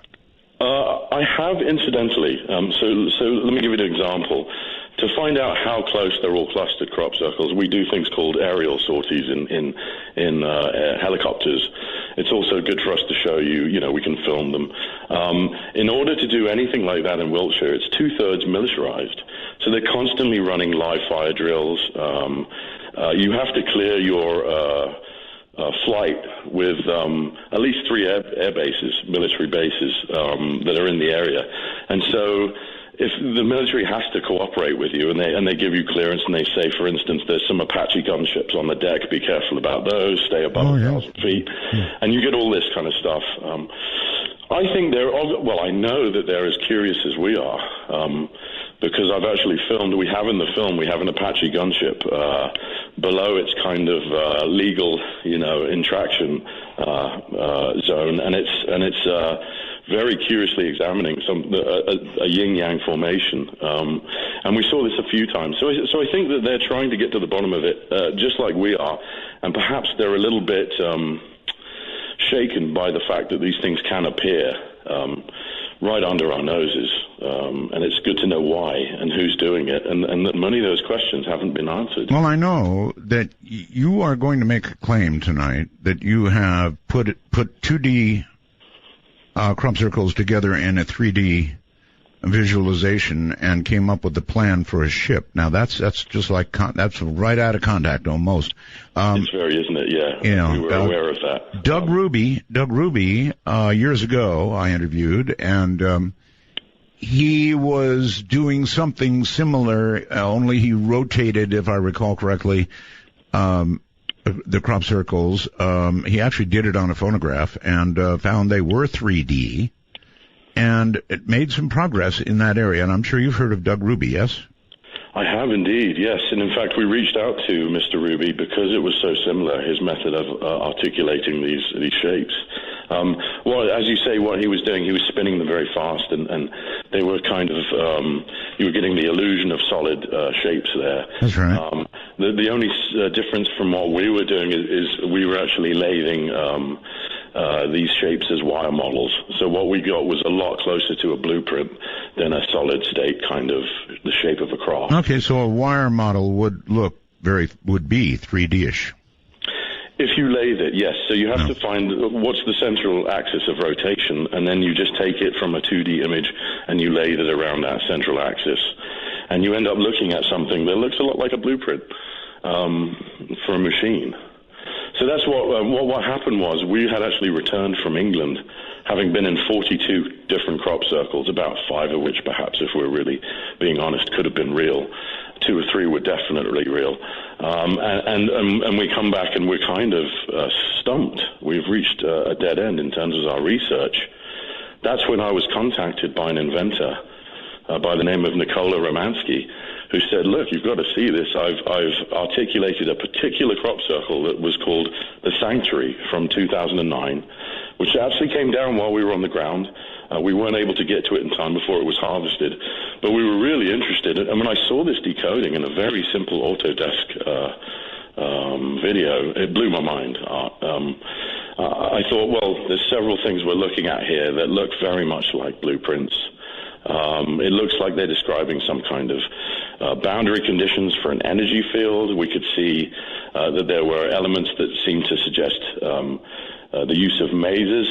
I have, incidentally. So let me give you an example. To find out how close they're all clustered crop circles, we do things called aerial sorties in helicopters. It's also good for us to show you, we can film them. In order to do anything like that in Wiltshire, it's 2/3 militarized. So they're constantly running live fire drills. You have to clear your flight with at least 3 air bases, military bases, that are in the area. And so if the military has to cooperate with you and they give you clearance and they say, for instance, there's some Apache gunships on the deck, be careful about those, stay above 1,000 feet, and you get all this kind of stuff. I think I know that they're as curious as we are, because I've actually filmed, we have an Apache gunship below its kind of legal, intraction zone, and it's very curiously examining a yin-yang formation, and we saw this a few times. So I think that they're trying to get to the bottom of it, just like we are, and perhaps they're a little bit shaken by the fact that these things can appear right under our noses, and it's good to know why and who's doing it, and that many of those questions haven't been answered. Well, I know that you are going to make a claim tonight that you have put 2D crop circles together in a 3D visualization and came up with the plan for a ship. Now that's just like that's right out of Contact almost. It's very, isn't it? Yeah, we were aware of that. Doug Ruby, years ago I interviewed, and he was doing something similar, only he rotated, if I recall correctly, the crop circles. He actually did it on a phonograph and found they were 3D. And it made some progress in that area, and I'm sure you've heard of Doug Ruby, yes? I have indeed, yes. And in fact, we reached out to Mr. Ruby because it was so similar, his method of articulating these shapes. Well, as you say, what he was doing, he was spinning them very fast, and they were kind of, you were getting the illusion of solid shapes there. That's right. The only difference from what we were doing is we were actually lathing these shapes as wire models. So what we got was a lot closer to a blueprint than a solid state kind of the shape of a cross. Okay, so a wire model would be 3D-ish. If you lathe it, yes. So you have to find what's the central axis of rotation, and then you just take it from a 2D image and you lathe it around that central axis. And you end up looking at something that looks a lot like a blueprint for a machine. So that's what happened was we had actually returned from England, having been in 42 different crop circles, about 5 of which perhaps, if we're really being honest, could have been real. 2 or 3 were definitely real. And we come back and we're kind of stumped. We've reached a dead end in terms of our research. That's when I was contacted by an inventor by the name of Nikola Romansky, who said, look, you've got to see this. I've articulated a particular crop circle that was called the Sanctuary from 2009, which actually came down while we were on the ground. We weren't able to get to it in time before it was harvested, but we were really interested. And when I saw this decoding in a very simple Autodesk video, it blew my mind. I thought, well, there's several things we're looking at here that look very much like blueprints. It looks like they're describing some kind of boundary conditions for an energy field. We could see that there were elements that seemed to suggest the use of mazes.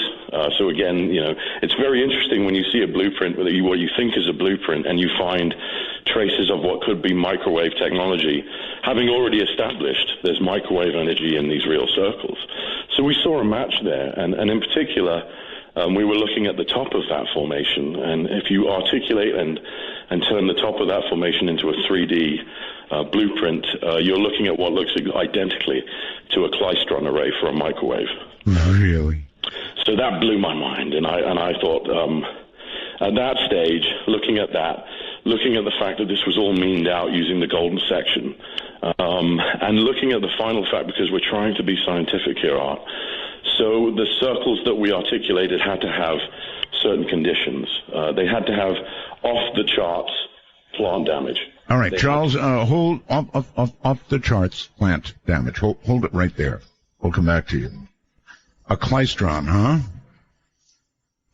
So again, it's very interesting when you see a blueprint, what you think is a blueprint, and you find traces of what could be microwave technology, having already established there's microwave energy in these real circles. So we saw a match there, and in particular, we were looking at the top of that formation, and if you articulate and turn the top of that formation into a 3D blueprint, you're looking at what looks identically to a klystron array for a microwave. Really? So that blew my mind, and I thought, at that stage, looking at the fact that this was all meaned out using the golden section, and looking at the final fact, because we're trying to be scientific here, Art. So the circles that we articulated had to have certain conditions. They had to have off-the-charts plant damage. All right, Charles, hold off the charts plant damage. Hold it right there. We'll come back to you. A klystron, huh?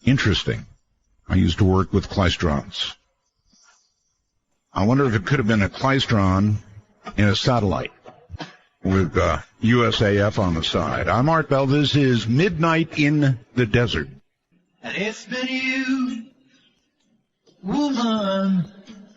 Interesting. I used to work with klystrons. I wonder if it could have been a klystron in a satellite with USAF on the side. I'm Art Bell. This is Midnight in the Desert. And it's been you, woman,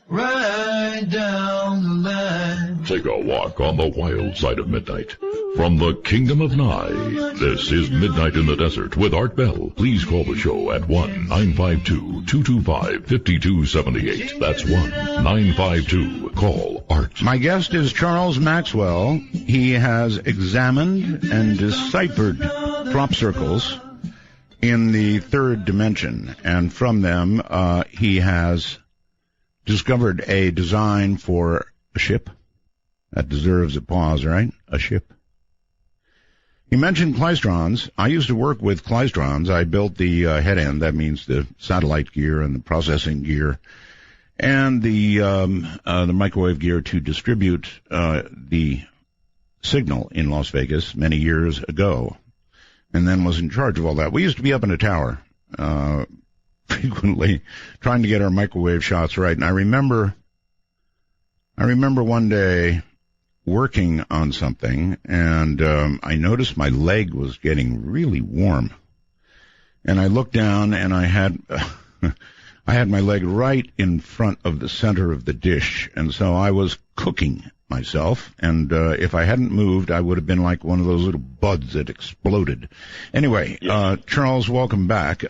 right down the line. Take a walk on the wild side of midnight. From the Kingdom of Nye, this is Midnight in the Desert with Art Bell. Please call the show at 1-952-225-5278. That's 1-952. Art. My guest is Charles Maxwell. He has examined and deciphered crop circles in the third dimension, and from them he has discovered a design for a ship. That deserves a pause, right? A ship. He mentioned klystrons. I used to work with klystrons. I built the head end, that means the satellite gear and the processing gear, and the microwave gear to distribute the signal in Las Vegas many years ago, and then was in charge of all that. We used to be up in a tower frequently trying to get our microwave shots right, and I remember one day working on something, and I noticed my leg was getting really warm. And I looked down, and I had I had my leg right in front of the center of the dish, and so I was cooking myself, and if I hadn't moved, I would have been like one of those little buds that exploded. Anyway, Charles, welcome back.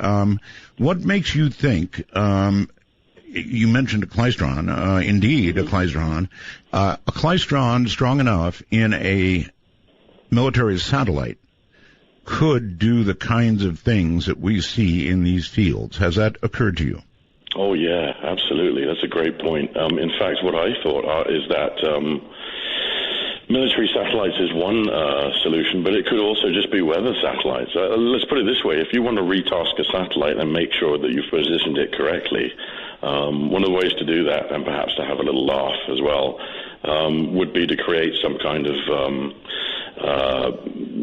What makes you think, you mentioned a klystron, indeed a klystron strong enough in a military satellite could do the kinds of things that we see in these fields. Has that occurred to you? Oh, yeah, absolutely. That's a great point. In fact, what I thought is that military satellites is one solution, but it could also just be weather satellites. Let's put it this way. If you want to retask a satellite and make sure that you've positioned it correctly, one of the ways to do that, and perhaps to have a little laugh as well, would be to create some kind of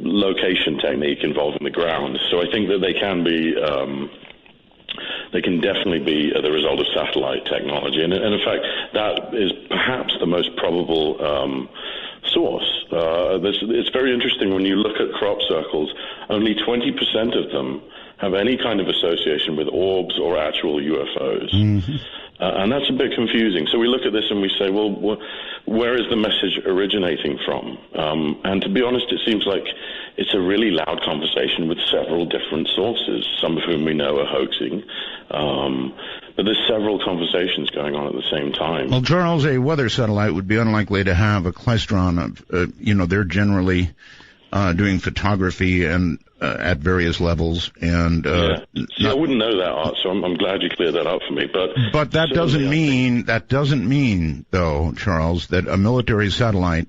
location technique involving the ground. So I think that they can be... they can definitely be the result of satellite technology. And in fact, that is perhaps the most probable source. It's very interesting when you look at crop circles, only 20% of them have any kind of association with orbs or actual UFOs. Mm-hmm. And that's a bit confusing. So we look at this and we say, well, where is the message originating from? And to be honest, it seems like it's a really loud conversation with several different sources, some of whom we know are hoaxing. But there's several conversations going on at the same time. Well, Charles, a weather satellite would be unlikely to have a klystron. They're generally doing photography and at various levels, and I wouldn't know that, Art. So I'm glad you cleared that up for me. But that doesn't mean, though, Charles, that a military satellite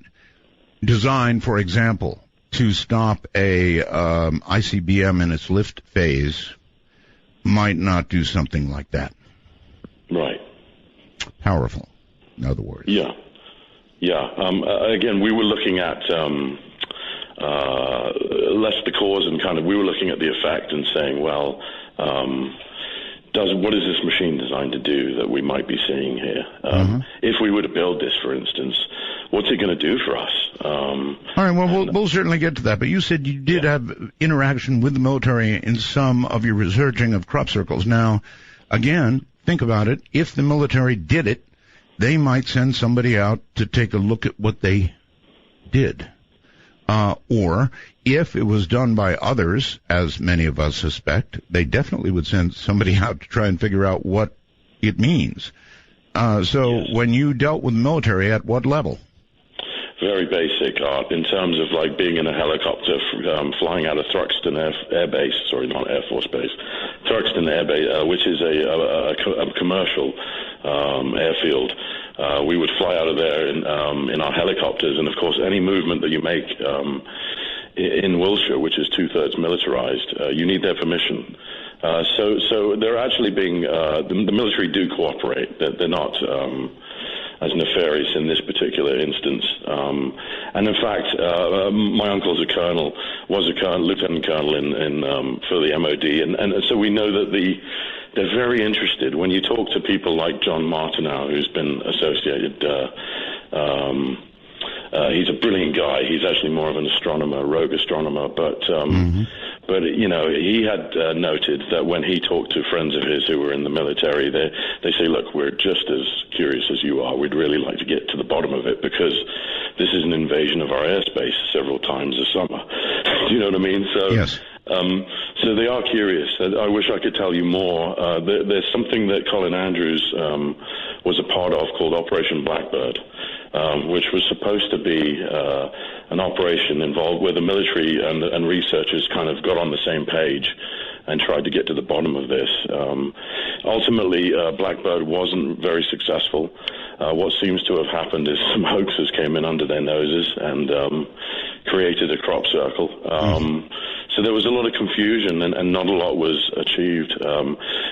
designed, for example, to stop a ICBM in its lift phase might not do something like that. Right. Powerful, in other words. Yeah. Again, we were looking at less the cause and we were looking at the effect and saying, well, what is this machine designed to do that we might be seeing here? If we were to build this, for instance, what's it going to do for us? All right, well, we'll certainly get to that. But you said you did have interaction with the military in some of your researching of crop circles. Now, again, think about it. If the military did it, they might send somebody out to take a look at what they did. Or if it was done by others, as many of us suspect, they definitely would send somebody out to try and figure out what it means. When you dealt with the military, at what level? Very basic, Art, in terms of being in a helicopter flying out of Thruxton Air Base, sorry, not Air Force Base, Thruxton Air Base, which is a commercial airfield. We would fly out of there in our helicopters, and of course any movement that you make in Wiltshire, which is 2/3 militarized, you need their permission. So they're actually being, the military do cooperate. They're not as nefarious in this particular instance. And in fact, my uncle was a lieutenant colonel for the MOD, and so we know that they're very interested. When you talk to people like John Martineau, who's been associated, he's a brilliant guy. He's actually more of an astronomer, rogue astronomer, but he had noted that when he talked to friends of his who were in the military, they say, look, we're just as curious as you are. We'd really like to get to the bottom of it because this is an invasion of our airspace several times a summer. Do you know what I mean? So, yes. So they are curious. I wish I could tell you more. There's something that Colin Andrews was a part of called Operation Blackbird, which was supposed to be an operation involved where the military and researchers kind of got on the same page and tried to get to the bottom of this. Ultimately, Blackbird wasn't very successful. What seems to have happened is some hoaxers came in under their noses and created a crop circle. So there was a lot of confusion and not a lot was achieved.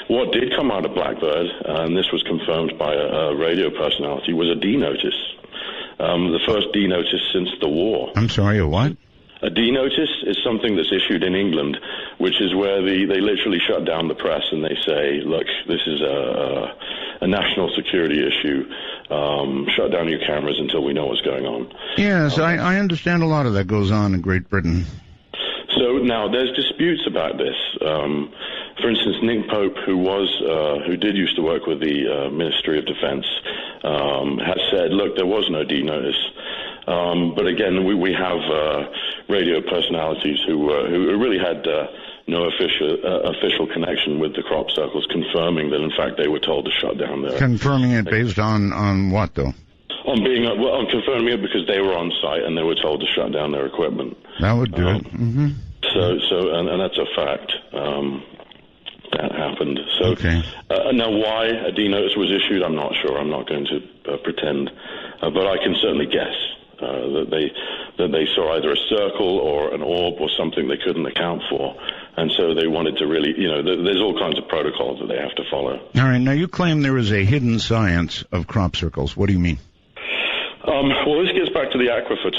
What did come out of Blackbird, and this was confirmed by a radio personality, was a D-notice. The first D-notice since the war. I'm sorry, a what? A D-notice is something that's issued in England, which is where they literally shut down the press and they say, look, this is a national security issue. Shut down your cameras until we know what's going on. Yes, I understand a lot of that goes on in Great Britain. So now there's disputes about this. for instance, Nick Pope, who did used to work with the Ministry of Defense, has said, look, there was no D notice. But again, we have radio personalities who really had no official connection with the crop circles, confirming that in fact they were told to shut down their. Confirming it based on what though? On confirming it because they were on site and they were told to shut down their equipment. That would do it. Mm-hmm. And that's a fact. That happened. So okay. Now, why a D notice was issued, I'm not sure. I'm not going to pretend, but I can certainly guess that they saw either a circle or an orb or something they couldn't account for, and so they wanted to really, there's all kinds of protocols that they have to follow. All right. Now, you claim there is a hidden science of crop circles. What do you mean? Well, this gets back to the aquifer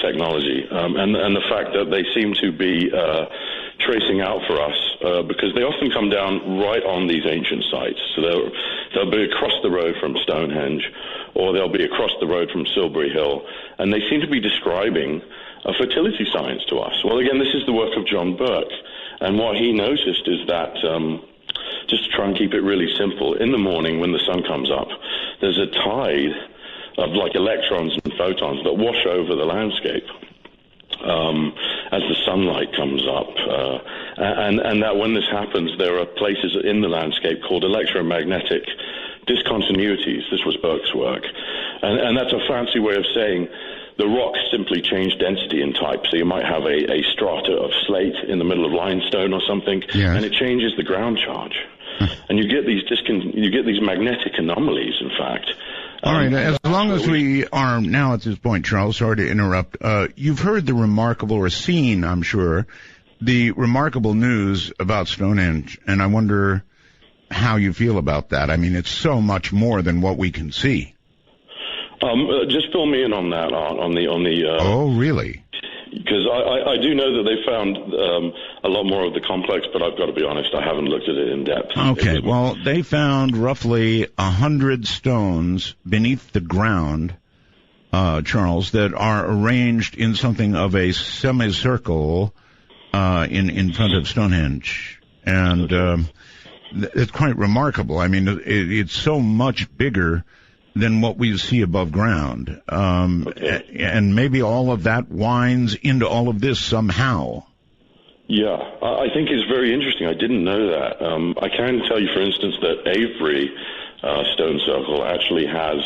technology, and the fact that they seem to be tracing out for us because they often come down right on these ancient sites. So they'll be across the road from Stonehenge, or they'll be across the road from Silbury Hill, and they seem to be describing a fertility science to us. Well, again, this is the work of John Burke, and what he noticed is that, just to try and keep it really simple, in the morning when the sun comes up, there's a tide of like electrons and photons that wash over the landscape as the sunlight comes up, and that when this happens, there are places in the landscape called electromagnetic discontinuities. This was Burke's work, and that's a fancy way of saying the rocks simply change density and type. So you might have a strata of slate in the middle of limestone or something, and it changes the ground charge, and you get these magnetic anomalies. In fact. All right, as long as we are now at this point, Charles, sorry to interrupt, you've heard the remarkable, or seen, I'm sure, the remarkable news about Stonehenge, and I wonder how you feel about that. I mean, it's so much more than what we can see. Just fill me in on that, on the. Oh, really? Because I do know that they found a lot more of the complex, but I've got to be honest, I haven't looked at it in depth. Okay, well, they found roughly 100 stones beneath the ground, Charles, that are arranged in something of a semicircle in front of Stonehenge. And it's quite remarkable. I mean, it's so much bigger than what we see above ground. And maybe all of that winds into all of this somehow. Yeah, I think it's very interesting. I didn't know that. I can tell you, for instance, that Avery Stone Circle actually has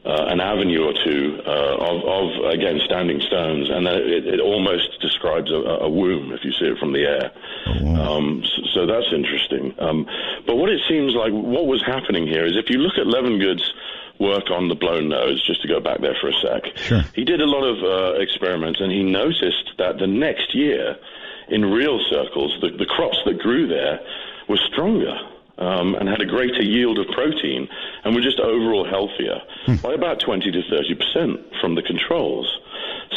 an avenue or two of again, standing stones, and then it almost describes a womb if you see it from the air. Oh, wow. So that's interesting. But what it seems like, what was happening here is if you look at Levengood's work on the blown nose, just to go back there for a sec, sure. He did a lot of experiments, and he noticed that the next year, in real circles, the crops that grew there were stronger. And had a greater yield of protein, and were just overall healthier by about 20 to 30% from the controls.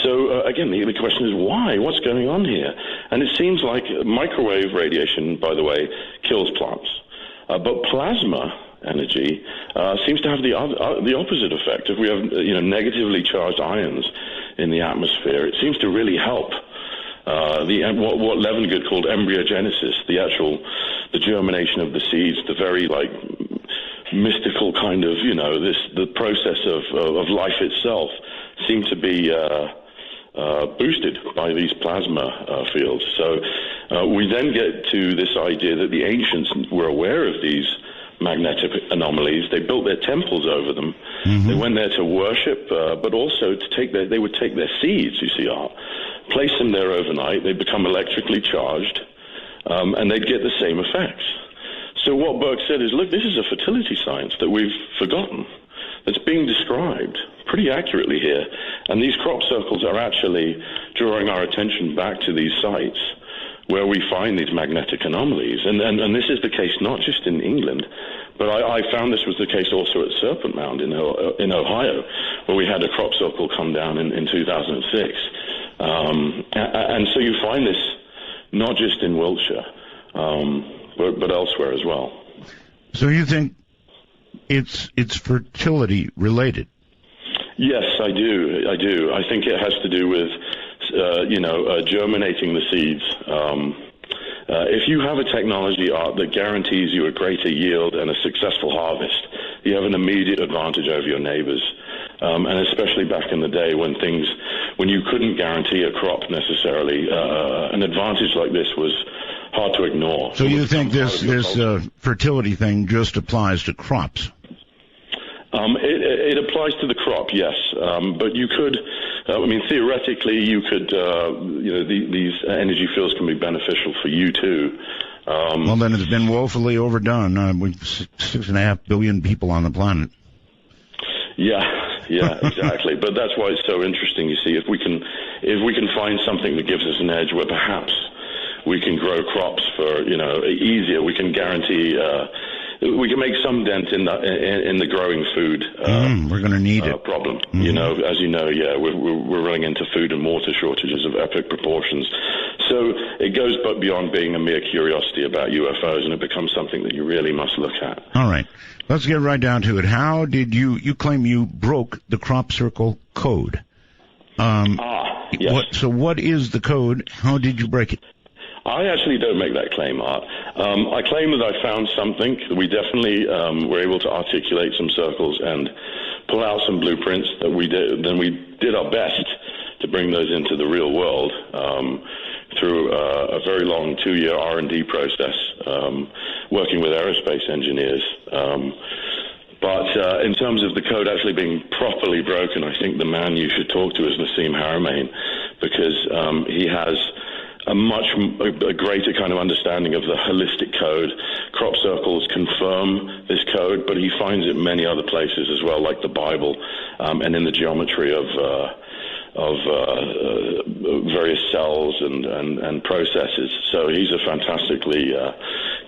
So again, the question is why? What's going on here? And it seems like microwave radiation, by the way, kills plants, but plasma energy seems to have the opposite effect. If we have negatively charged ions in the atmosphere, it seems to really help. What Levengood called embryogenesis, the germination of the seeds, the very mystical kind of the process of life itself seemed to be boosted by these plasma fields. So we then get to this idea that the ancients were aware of these magnetic anomalies. They built their temples over them. Mm-hmm. They went there to worship, but also they would take their seeds, you see, place them there overnight. They become electrically charged, and they'd get the same effects. So what Burke said is, look, this is a fertility science that we've forgotten, that's being described pretty accurately here. And these crop circles are actually drawing our attention back to these sites where we find these magnetic anomalies. And this is the case not just in England, but I found this was the case also at Serpent Mound in Ohio, where we had a crop circle come down in 2006. And so you find this not just in Wiltshire, but elsewhere as well. So you think it's fertility related? Yes, I do. I think it has to do with germinating the seeds If you have a technology, Art, that guarantees you a greater yield and a successful harvest, you have an immediate advantage over your neighbors. And especially back in the day when you couldn't guarantee a crop necessarily, an advantage like this was hard to ignore. So you think this fertility thing just applies to crops? It applies to the crop, yes. But you could, theoretically, you could, these energy fields can be beneficial for you too. Well, then it's been woefully overdone. We've 6.5 billion people on the planet. Yeah, exactly. But that's why it's so interesting. You see, if we can find something that gives us an edge, where perhaps we can grow crops for easier, we can guarantee. We can make some dent in the growing food. We're going to need it. Problem. As you know, we're running into food and water shortages of epic proportions. So it goes but beyond being a mere curiosity about UFOs, and it becomes something that you really must look at. All right, let's get right down to it. How did you claim you broke the crop circle code? Yes. So what is the code? How did you break it? I actually don't make that claim, Art. I claim that I found something. We definitely were able to articulate some circles and pull out some blueprints that we did. Then we did our best to bring those into the real world through a very long 2-year R&D process, working with aerospace engineers. But in terms of the code actually being properly broken, I think the man you should talk to is Nassim Haramein, because he has a greater kind of understanding of the holistic code. Crop circles confirm this code, but he finds it many other places as well, like the Bible, and in the geometry of various cells and processes. So he's a fantastically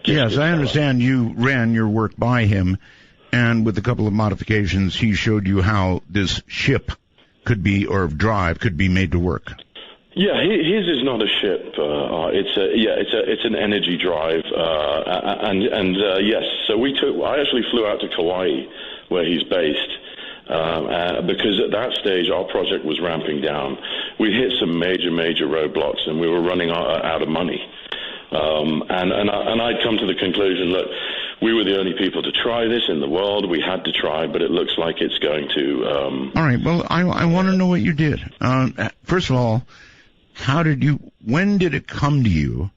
Yes, I understand you ran your work by him, and with a couple of modifications, he showed you how this ship could be, or drive, could be made to work. Yeah, his is not a ship. It's an energy drive, yes. So I actually flew out to Kauai, where he's based, because at that stage our project was ramping down. We hit some major roadblocks, and we were running out of money. And I'd come to the conclusion that we were the only people to try this in the world. We had to try, but it looks like it's going to. All right. Well, I want to know what you did. First of all, when did it come to you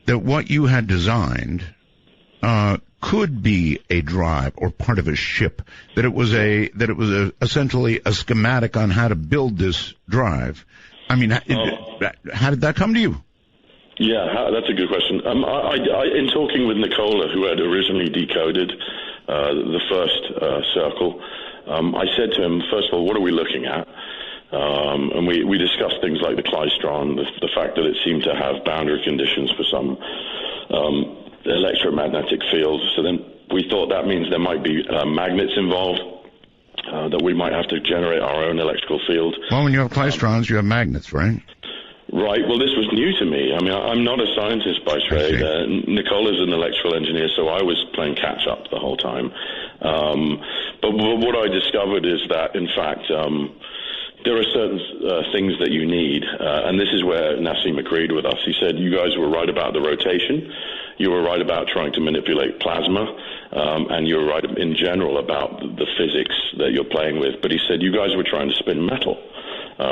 that what you had designed could be a drive or part of a ship, that it was essentially a schematic on how to build this drive? I mean, how did that come to you? Yeah, that's a good question. In talking with Nicola, who had originally decoded the first circle, I said to him, first of all, what are we looking at? And we discussed things like the klystron, the fact that it seemed to have boundary conditions for some electromagnetic fields. So then we thought that means there might be magnets involved, that we might have to generate our own electrical field. Well, when you have klystrons, you have magnets, right? Right. Well, this was new to me. I mean, I'm not a scientist by trade. Nicola's an electrical engineer, so I was playing catch-up the whole time. But what I discovered is that, in fact, there are certain things that you need, and this is where Nassim agreed with us. He said, you guys were right about the rotation, you were right about trying to manipulate plasma, and you were right in general about the physics that you're playing with. But he said, you guys were trying to spin metal,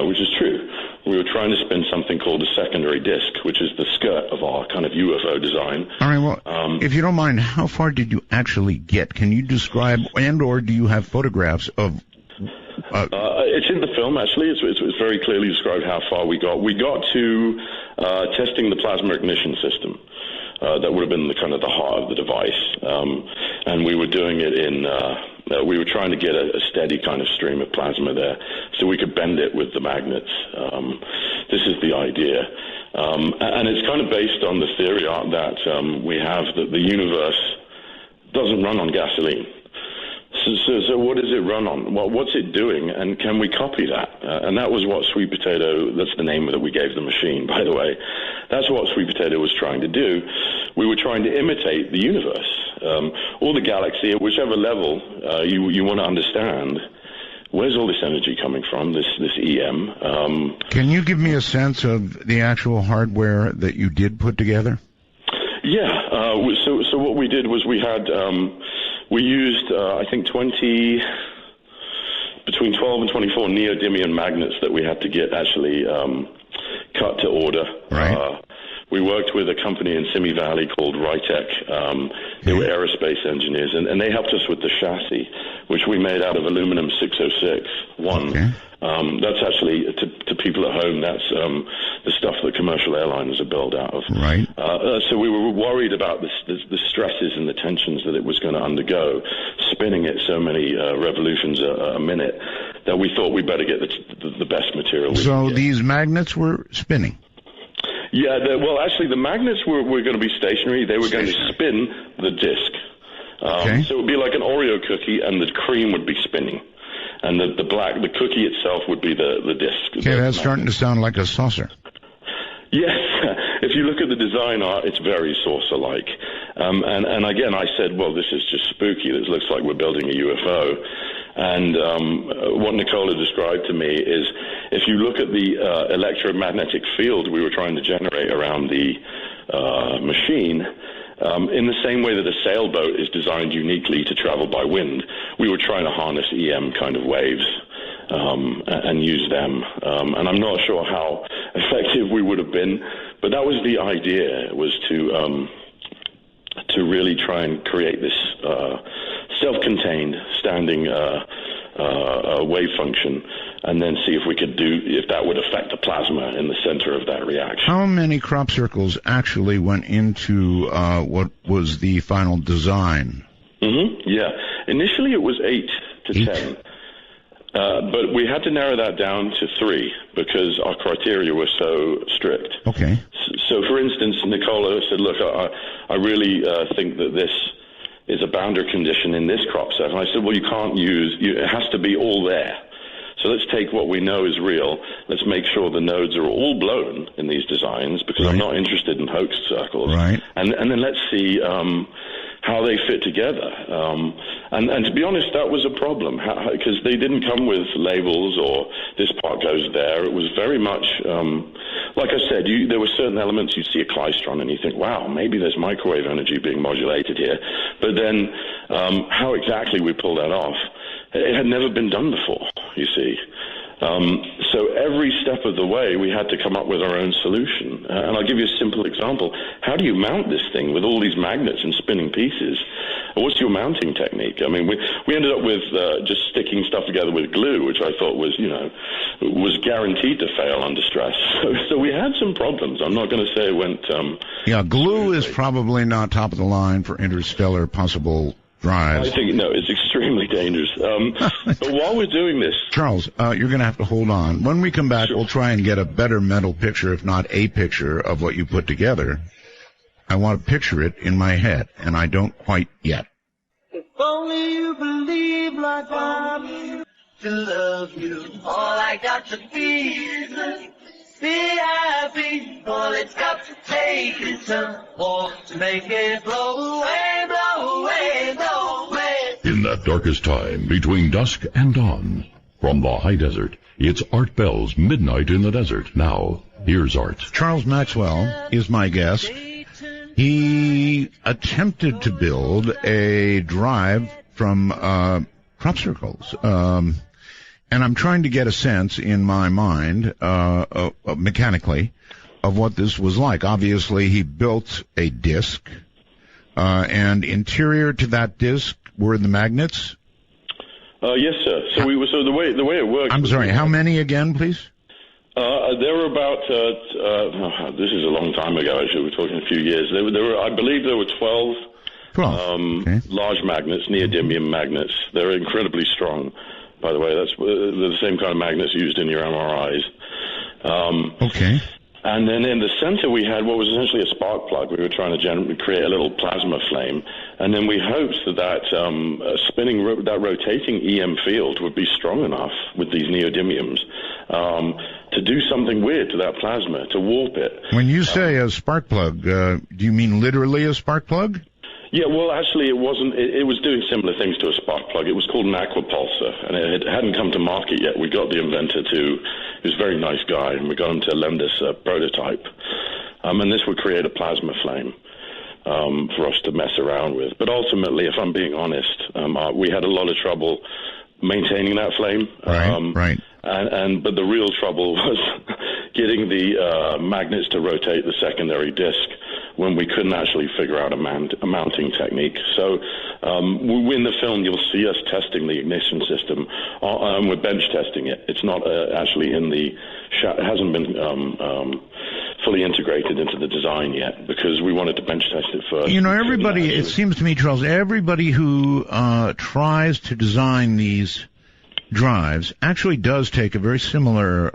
which is true. We were trying to spin something called a secondary disc, which is the skirt of our kind of UFO design. All right, well, if you don't mind, how far did you actually get? Can you describe, or do you have photographs of... it's in the film, actually. It's very clearly described how far we got. We got to testing the plasma ignition system. That would have been the heart of the device. And we were doing it we were trying to get a steady kind of stream of plasma there so we could bend it with the magnets. This is the idea. And it's kind of based on the theory that we have that the universe doesn't run on gasoline. So what does it run on? Well, what's it doing, and can we copy that? And that was what Sweet Potato, that's the name that we gave the machine, by the way. That's what Sweet Potato was trying to do. We were trying to imitate the universe, or the galaxy, at whichever level you want to understand. Where's all this energy coming from, this EM? Can you give me a sense of the actual hardware that you did put together? Yeah. So what we did was we used I think between 12 and 24 neodymium magnets that we had to get actually cut to order. Right. We worked with a company in Simi Valley called Rytec. They were aerospace engineers, and they helped us with the chassis, which we made out of aluminum 606-1. Okay. That's actually, to people at home, that's the stuff that commercial airliners are built out of. Right. So we were worried about the stresses and the tensions that it was going to undergo, spinning it so many revolutions a minute, that we thought we better get the best material. So these magnets were spinning? Yeah, well, actually, the magnets were going to be stationary. They were going to spin the disc. So it would be like an Oreo cookie, and the cream would be spinning. And the cookie itself would be the disc. Okay, that's starting to sound like a saucer. Yes. If you look at the design art, it's very saucer-like. And again, I said, well, this is just spooky. This looks like we're building a UFO. And what Nicola described to me is, if you look at the electromagnetic field we were trying to generate around the machine, in the same way that a sailboat is designed uniquely to travel by wind, we were trying to harness EM kind of waves and use them. And I'm not sure how effective we would have been, but that was the idea, was to really try and create this self-contained standing wave function, and then see if that would affect the plasma in the center of that reaction. How many crop circles actually went into what was the final design? Yeah. Initially it was 8 to 10. But we had to narrow that down to 3 because our criteria were so strict. Okay. So for instance, Nicola said, look, I really think that this is a boundary condition in this crop set. And I said, well, you can't it has to be all there. So let's take what we know is real. Let's make sure the nodes are all blown in these designs, because I'm not interested in hoax circles. Right. And then let's see how they fit together. And to be honest, that was a problem, because they didn't come with labels or this part goes there. It was very much, like I said, there were certain elements. You'd see a klystron and you think, wow, maybe there's microwave energy being modulated here. But then how exactly we pull that off, it had never been done before, you see. So every step of the way, we had to come up with our own solution. And I'll give you a simple example. How do you mount this thing with all these magnets and spinning pieces? What's your mounting technique? I mean, we ended up with just sticking stuff together with glue, which I thought was guaranteed to fail under stress. So we had some problems. I'm not going to say it went... glue is probably not top of the line for interstellar possible drives. I think, no, it's extremely dangerous. But while we're doing this... Charles, you're going to have to hold on. When we come back, we'll try and get a better mental picture, if not a picture, of what you put together. I want to picture it in my head, and I don't quite yet. If only you believe like I believe to love you. All I got to be happy. All it's got to take is some more to make it blow away, blow away, blow away. In that darkest time between dusk and dawn, from the high desert, it's Art Bell's Midnight in the Desert. Now, here's Art. Charles Maxwell is my guest. He attempted to build a drive from crop circles. And I'm trying to get a sense in my mind, mechanically, of what this was like. Obviously, he built a disc, and interior to that disc were the magnets? Yes, sir. So the way it worked... I'm sorry, how many again, please? There were about, this is a long time ago, actually, we're talking a few years. There were, I believe there were 12 large magnets, neodymium magnets. They're incredibly strong, by the way. They're the same kind of magnets used in your MRIs. Okay. And then in the center we had what was essentially a spark plug. We were trying to create a little plasma flame. And then we hoped that rotating EM field would be strong enough with these neodymiums to do something weird to that plasma, to warp it. When you say a spark plug, do you mean literally a spark plug? Yeah, well, actually, it wasn't. It was doing similar things to a spark plug. It was called an aquapulsar, and it hadn't come to market yet. We got the inventor he was a very nice guy, and we got him to lend us a prototype. And this would create a plasma flame. for us to mess around with. But ultimately, if I'm being honest, we had a lot of trouble maintaining that flame. Right. But the real trouble was getting the magnets to rotate the secondary disc when we couldn't actually figure out a mounting technique. So in the film, you'll see us testing the ignition system, and we're bench testing it. It's not actually in the it hasn't been fully integrated into the design yet, because we wanted to bench test it first. You know, everybody, it seems to me, Charles, everybody who tries to design these drives actually does take a very similar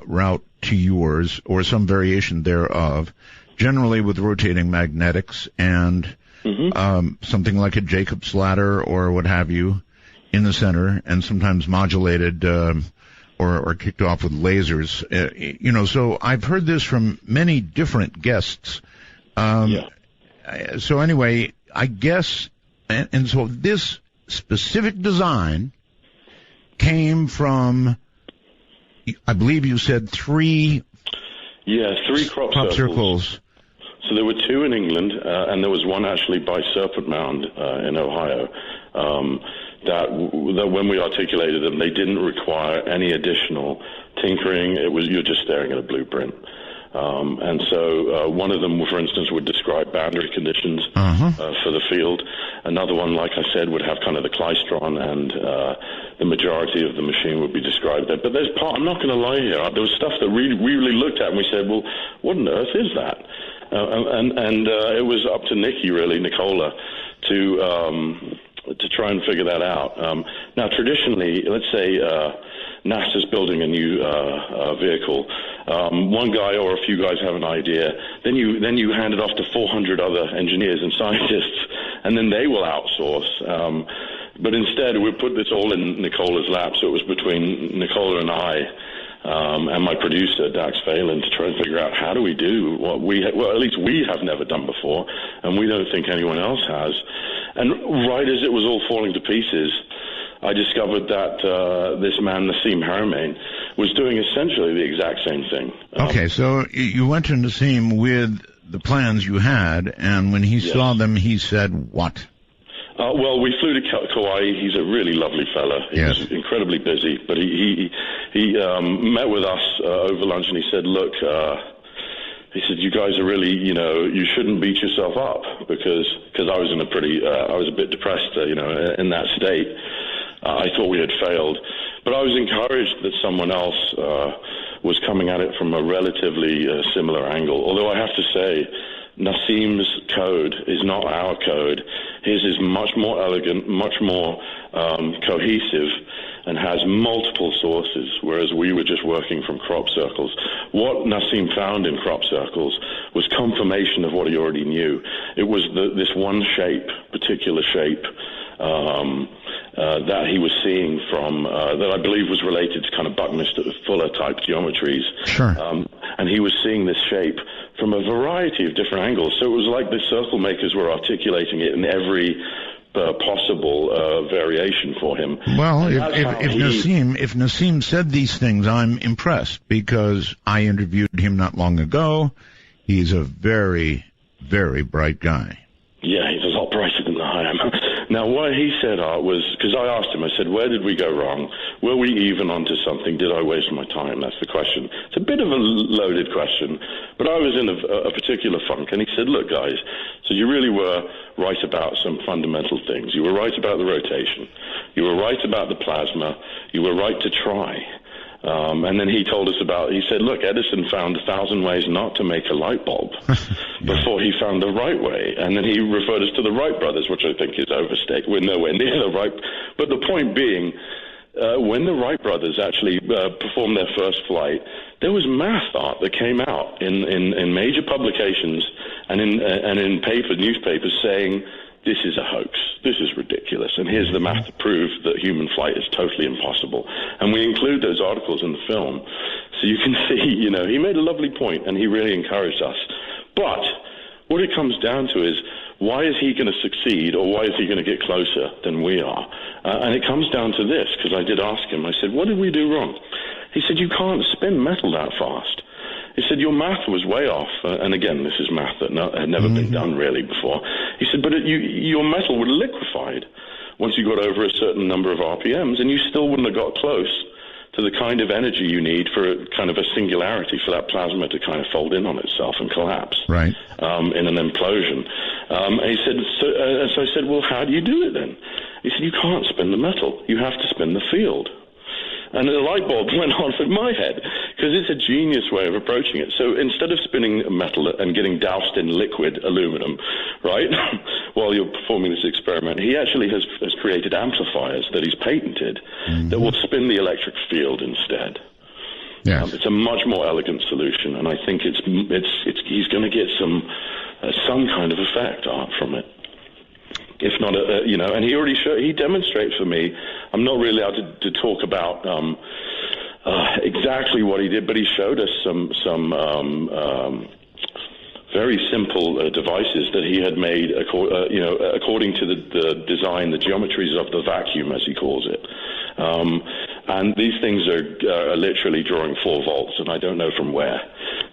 route to yours, or some variation thereof, generally with rotating magnetics and something like a Jacob's ladder or what have you in the center, and sometimes modulated or kicked off with lasers. You know, so I've heard this from many different guests. So anyway, I guess, and so this specific design came from, I believe you said three crop circles. So there were two in England, and there was one actually by Serpent Mound in Ohio. That when we articulated them, they didn't require any additional tinkering. You're just staring at a blueprint. And so one of them, for instance, would describe boundary conditions for the field. Another one, like I said, would have kind of the klystron, and the majority of the machine would be described there. But there's I'm not going to lie here, there was stuff that we really looked at and we said, well, what on earth is that? And it was up to Nicola, to try and figure that out. Now, traditionally, let's say NASA's building a new vehicle. One guy or a few guys have an idea. Then you hand it off to 400 other engineers and scientists, and then they will outsource. But instead, we put this all in Nicola's lap, so it was between Nicola and I, and my producer, Dax Phelan, to try and figure out how do we do what at least we have never done before, and we don't think anyone else has. And right as it was all falling to pieces, I discovered that this man, Nassim Haramein, was doing essentially the exact same thing. Okay, so you went to Nassim with the plans you had, and when he saw them, he said what? Well, we flew to Kauai. He's a really lovely fella. He was incredibly busy, but he met with us over lunch, and he said, look, he said, you guys are really, you shouldn't beat yourself up, because I was in I was a bit depressed, in that state. I thought we had failed, but I was encouraged that someone else was coming at it from a relatively similar angle. Although I have to say, Nassim's code is not our code. His is much more elegant, much more cohesive, and has multiple sources, whereas we were just working from crop circles. What Nassim found in crop circles was confirmation of what he already knew. It was this one particular shape, that he was seeing from, that I believe was related to kind of Buckminster Fuller type geometries. Sure. And he was seeing this shape from a variety of different angles. So it was like the circle makers were articulating it in every possible variation for him. Well, if Nassim said these things, I'm impressed, because I interviewed him not long ago. He's a very, very bright guy. Yeah, he's a lot brighter than I am. Now, what he said was, because I asked him, I said, where did we go wrong? Were we even onto something? Did I waste my time? That's the question. It's a bit of a loaded question, but I was in a particular funk. And he said, look, guys, so you really were right about some fundamental things. You were right about the rotation. You were right about the plasma. You were right to try. And then he told us he said, look, Edison found 1,000 ways not to make a light bulb before he found the right way. And then he referred us to the Wright brothers, which I think is overstated. We're nowhere near the Wright. But the point being, when the Wright brothers actually performed their first flight, there was math art that came out in major publications and in newspapers saying, this is a hoax. This is ridiculous. And here's the math to prove that human flight is totally impossible. And we include those articles in the film. So you can see, he made a lovely point, and he really encouraged us. But what it comes down to is, why is he going to succeed, or why is he going to get closer than we are? And it comes down to this, because I did ask him. I said, what did we do wrong? He said, you can't spin metal that fast. He said, your math was way off. And again, this is math that had never been done really before. He said, but your metal would have liquefied once you got over a certain number of RPMs, and you still wouldn't have got close to the kind of energy you need for a kind of a singularity, for that plasma to kind of fold in on itself and collapse right. In an implosion. And he said, so I said, well, how do you do it then? He said, you can't spin the metal. You have to spin the field. And the light bulb went on in my head, because it's a genius way of approaching it. So instead of spinning metal and getting doused in liquid aluminum, right, while you're performing this experiment, he actually has created amplifiers that he's patented that will spin the electric field instead. Yes. It's a much more elegant solution, and I think he's going to get some kind of effect from it. If not, and he demonstrates for me. I'm not really allowed to talk about exactly what he did, but he showed us some very simple devices that he had made, according to the design, the geometries of the vacuum, as he calls it. And these things are literally drawing 4 volts, and I don't know from where.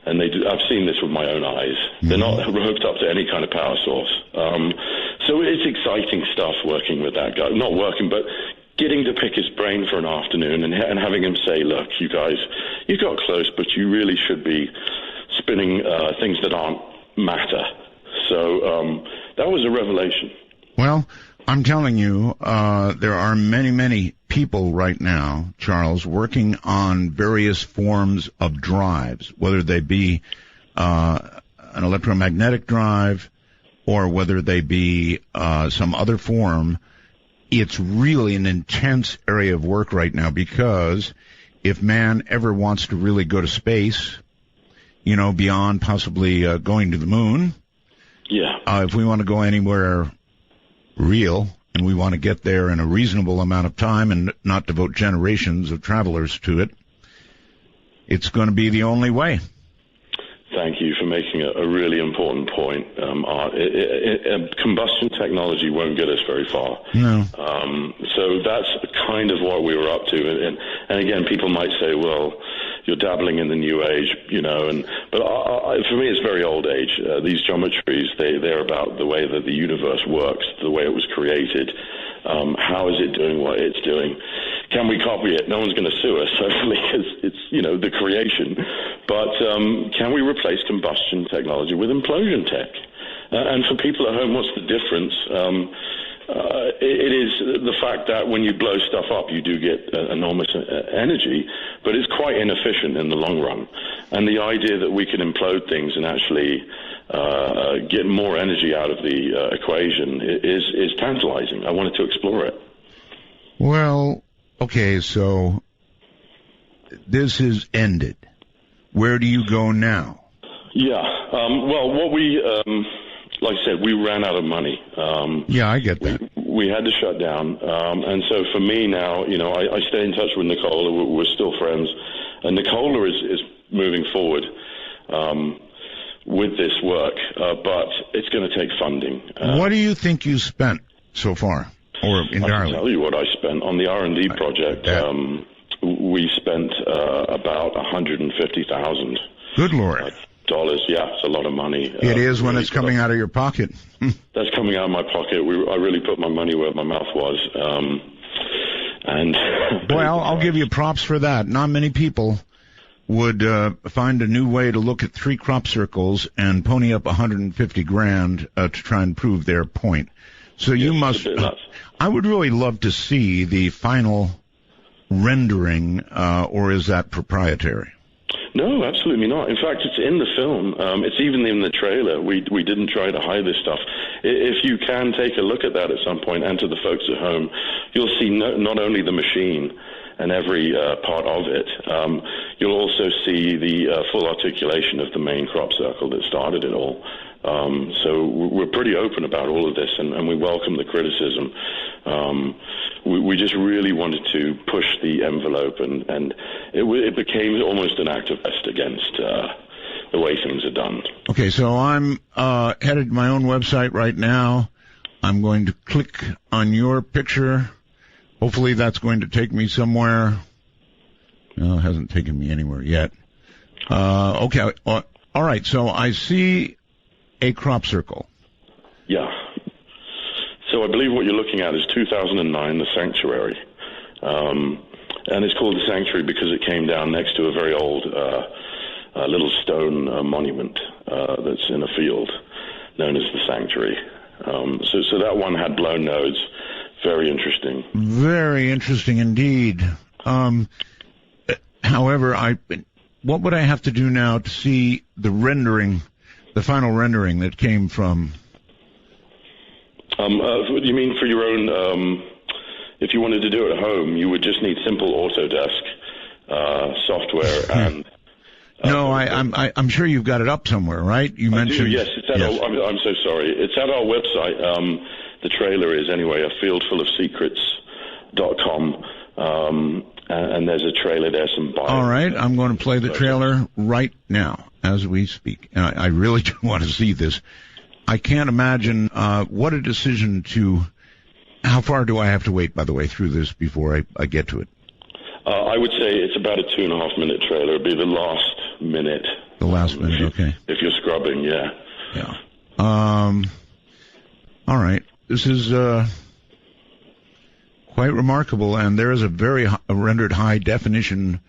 And I've seen this with my own eyes. They're not hooked up to any kind of power source. So it's exciting stuff working with that guy. Not working, but getting to pick his brain for an afternoon and having him say, look, you guys, you got close, but you really should be spinning things that aren't matter. So that was a revelation. Well, I'm telling you, there are many, many people right now, Charles, working on various forms of drives, whether they be an electromagnetic drive or whether they be some other form. It's really an intense area of work right now, because if man ever wants to really go to space, beyond possibly going to the moon, if we want to go anywhere real, and we want to get there in a reasonable amount of time and not devote generations of travelers to it, it's going to be the only way. Thank you for making a really important point. Combustion technology won't get us very far. No. So that's kind of what we were up to. And again, people might say, well, you're dabbling in the new age, but for me, it's very old age. These geometries, they're about the way that the universe works, the way it was created. How is it doing what it's doing? Can we copy it? No one's going to sue us, hopefully, because it's, the creation. But can we replace combustion technology with implosion tech? And for people at home, what's the difference? It is the fact that when you blow stuff up, you do get enormous energy, but it's quite inefficient in the long run. And the idea that we can implode things and actually get more energy out of the equation is tantalizing. I wanted to explore it. Well, okay, so this is ended. Where do you go now? Yeah, well, what we... like I said, we ran out of money. Yeah, I get that. We had to shut down. And so for me now, I stay in touch with Nicola. We're still friends. And Nicola is moving forward with this work, but it's going to take funding. What do you think you spent so far, or entirely? I can tell you what I spent on the R&D project. We spent about $150,000. Good Lord. Dollars, yeah, it's a lot of money. It is when it's coming out of your pocket. That's coming out of my pocket. I really put my money where my mouth was. Well, I'll give you props for that. Not many people would find a new way to look at 3 crop circles and pony up $150,000 to try and prove their point. So you must. I would really love to see the final rendering, or is that proprietary? No, absolutely not. In fact, it's in the film. It's even in the trailer. We didn't try to hide this stuff. If you can take a look at that at some point, and to the folks at home, you'll see not only the machine and every part of it, you'll also see the full articulation of the main crop circle that started it all. So we're pretty open about all of this, and we welcome the criticism. We just really wanted to push the envelope, and it became almost an activist against the way things are done. Okay, so I'm headed to my own website right now. I'm going to click on your picture. Hopefully that's going to take me somewhere. No, it hasn't taken me anywhere yet. Okay. All right. So I see a crop circle. Yeah. So I believe what you're looking at is 2009, the Sanctuary. And it's called the Sanctuary because it came down next to a very old little stone monument that's in a field known as the Sanctuary. So that one had blown nodes. Very interesting. Very interesting indeed. However, what would I have to do now to see the rendering, the final rendering that came from? You mean for your own? If you wanted to do it at home, you would just need simple Autodesk software and. No, I'm sure you've got it up somewhere, right? You mentioned. Yes, it's at I'm so sorry. It's at our website. The trailer is anyway, a fieldfullofsecrets.com. And there's a trailer there, some bio. All right, I'm going to play the trailer right now as we speak. And I really do want to see this. I can't imagine what a decision to. How far do I have to wait, by the way, through this before I get to it? I would say it's about a 2.5-minute trailer. It'd be the last minute. The last minute, okay. If you're scrubbing, yeah. Yeah. All right. This is quite remarkable, and there is a very rendered high-definition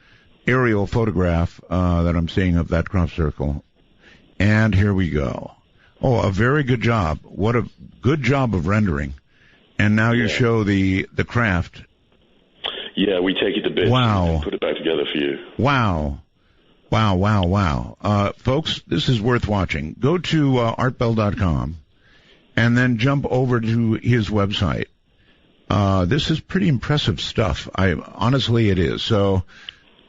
aerial photograph that I'm seeing of that crop circle. And here we go. Oh, a very good job. What a good job of rendering. And now you show the craft. Yeah, we take it to bits and put it back together for you. Wow. Folks, this is worth watching. Go to artbell.com and then jump over to his website. This is pretty impressive stuff. Honestly, it is. So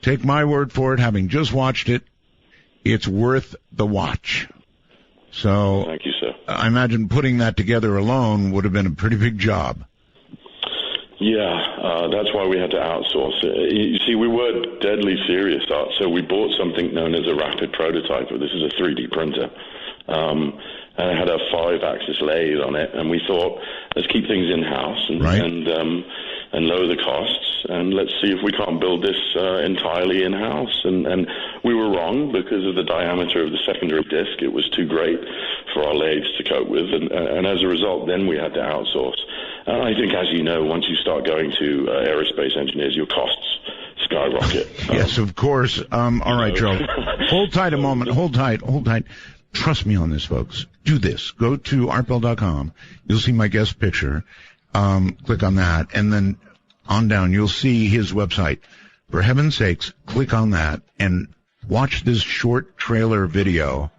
take my word for it. Having just watched it, it's worth the watch. So thank you, sir. I imagine putting that together alone would have been a pretty big job. Yeah, that's why we had to outsource it. You see, we were deadly serious, so we bought something known as a rapid prototyper. This is a 3D printer. And it had a 5-axis lathe on it, and we thought, let's keep things in-house and lower the costs, and let's see if we can't build this entirely in-house. And we were wrong because of the diameter of the secondary disc. It was too great for our lathes to cope with, and as a result, then we had to outsource. And I think, as you know, once you start going to aerospace engineers, your costs skyrocket. Yes, of course. All right, Joe. Hold tight a moment. Hold tight. Trust me on this, folks. Do this. Go to artbell.com. You'll see my guest picture. Click on that, and then on down, you'll see his website. For heaven's sakes, click on that and watch this short trailer video,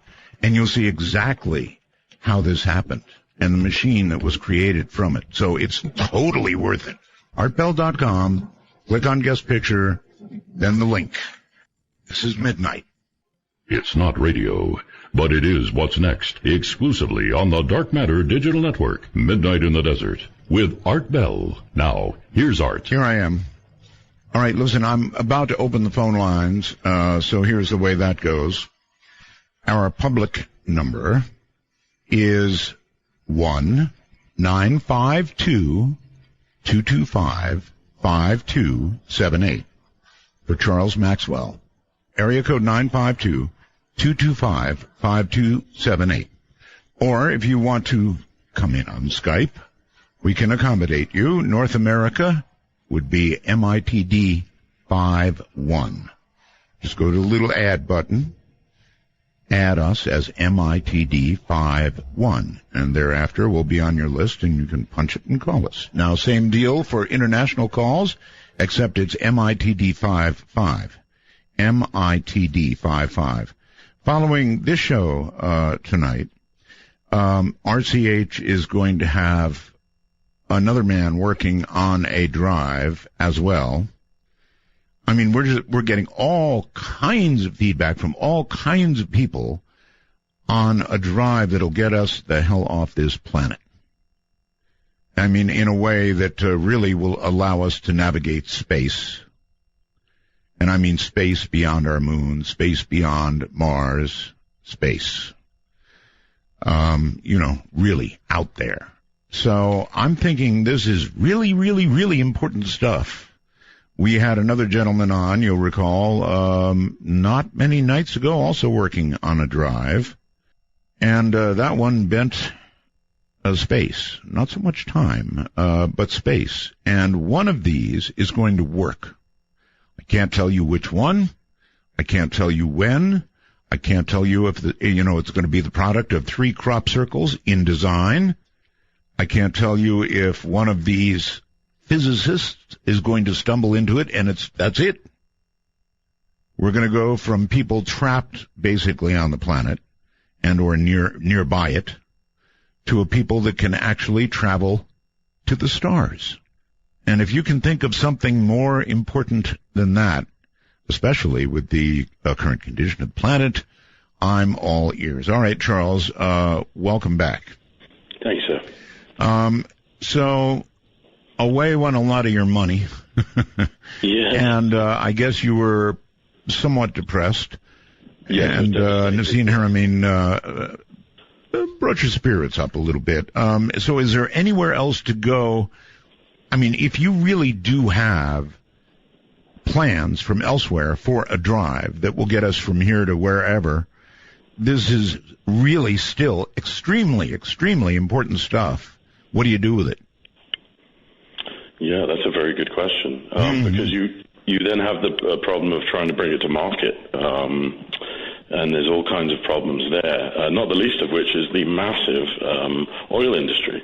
and you'll see exactly how this happened and the machine that was created from it. So it's totally worth it. Artbell.com, click on guest picture, then the link. This is Midnight. It's not radio, but it is what's next, exclusively on the Dark Matter Digital Network, Midnight in the Desert, with Art Bell. Now, here's Art. Here I am. All right, listen, I'm about to open the phone lines, so here's the way that goes. Our public number is 1-952-225-5278 for Charles Maxwell. Area code 952-225-5278. Or if you want to come in on Skype, we can accommodate you. North America would be MITD 51. Just go to the little add button, add us as MITD 51, and thereafter we'll be on your list and you can punch it and call us. Now, same deal for international calls, except it's MITD 55. MITD 55. Following this show tonight, RCH is going to have another man working on a drive as well. I mean, we're getting all kinds of feedback from all kinds of people on a drive that'll get us the hell off this planet. I mean, in a way that really will allow us to navigate space. And I mean space beyond our moon, space beyond Mars, space. Really out there. So I'm thinking this is really, really, really important stuff. We had another gentleman on, you'll recall, not many nights ago, also working on a drive. And that one bent space. Not so much time, but space. And one of these is going to work. I can't tell you which one. I can't tell you when. I can't tell you if it's going to be the product of 3 crop circles in design. I can't tell you if one of these physicists is going to stumble into it, and that's it. We're going to go from people trapped basically on the planet and or nearby it to a people that can actually travel to the stars. And if you can think of something more important than that, especially with the current condition of the planet, I'm all ears. All right, Charles, welcome back. Thanks, sir. So away went a lot of your money. Yeah. And I guess you were somewhat depressed. Yeah. And Nassim Haramein brought your spirits up a little bit. So is there anywhere else to go? I mean, if you really do have plans from elsewhere for a drive that will get us from here to wherever, this is really still extremely, extremely important stuff. What do you do with it? Yeah, that's a very good question. Because you then have the problem of trying to bring it to market. And there's all kinds of problems there, not the least of which is the massive oil industry,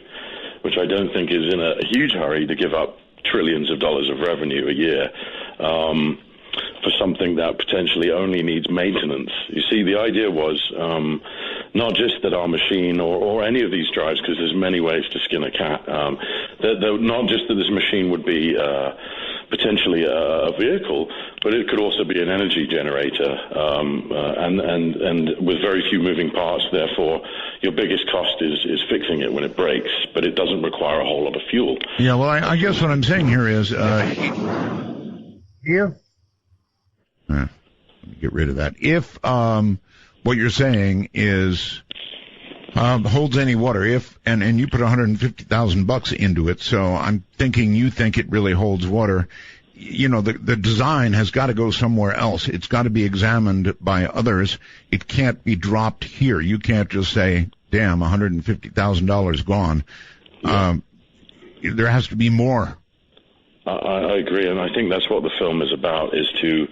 which I don't think is in a huge hurry to give up trillions of dollars of revenue a year for something that potentially only needs maintenance. You see, the idea was not just that our machine or any of these drives, because there's many ways to skin a cat, not just that this machine would be potentially a vehicle, but it could also be an energy generator, and with very few moving parts. Therefore, your biggest cost is fixing it when it breaks, but it doesn't require a whole lot of fuel. Yeah, well, I guess what I'm saying here is here. Let me get rid of that. If what you're saying is holds any water, and you put $150,000 into it, so I'm thinking you think it really holds water. You know, the design has got to go somewhere else. It's got to be examined by others. It can't be dropped here. You can't just say, damn, $150,000 gone. There has to be more. I agree, and I think that's what the film is about, is to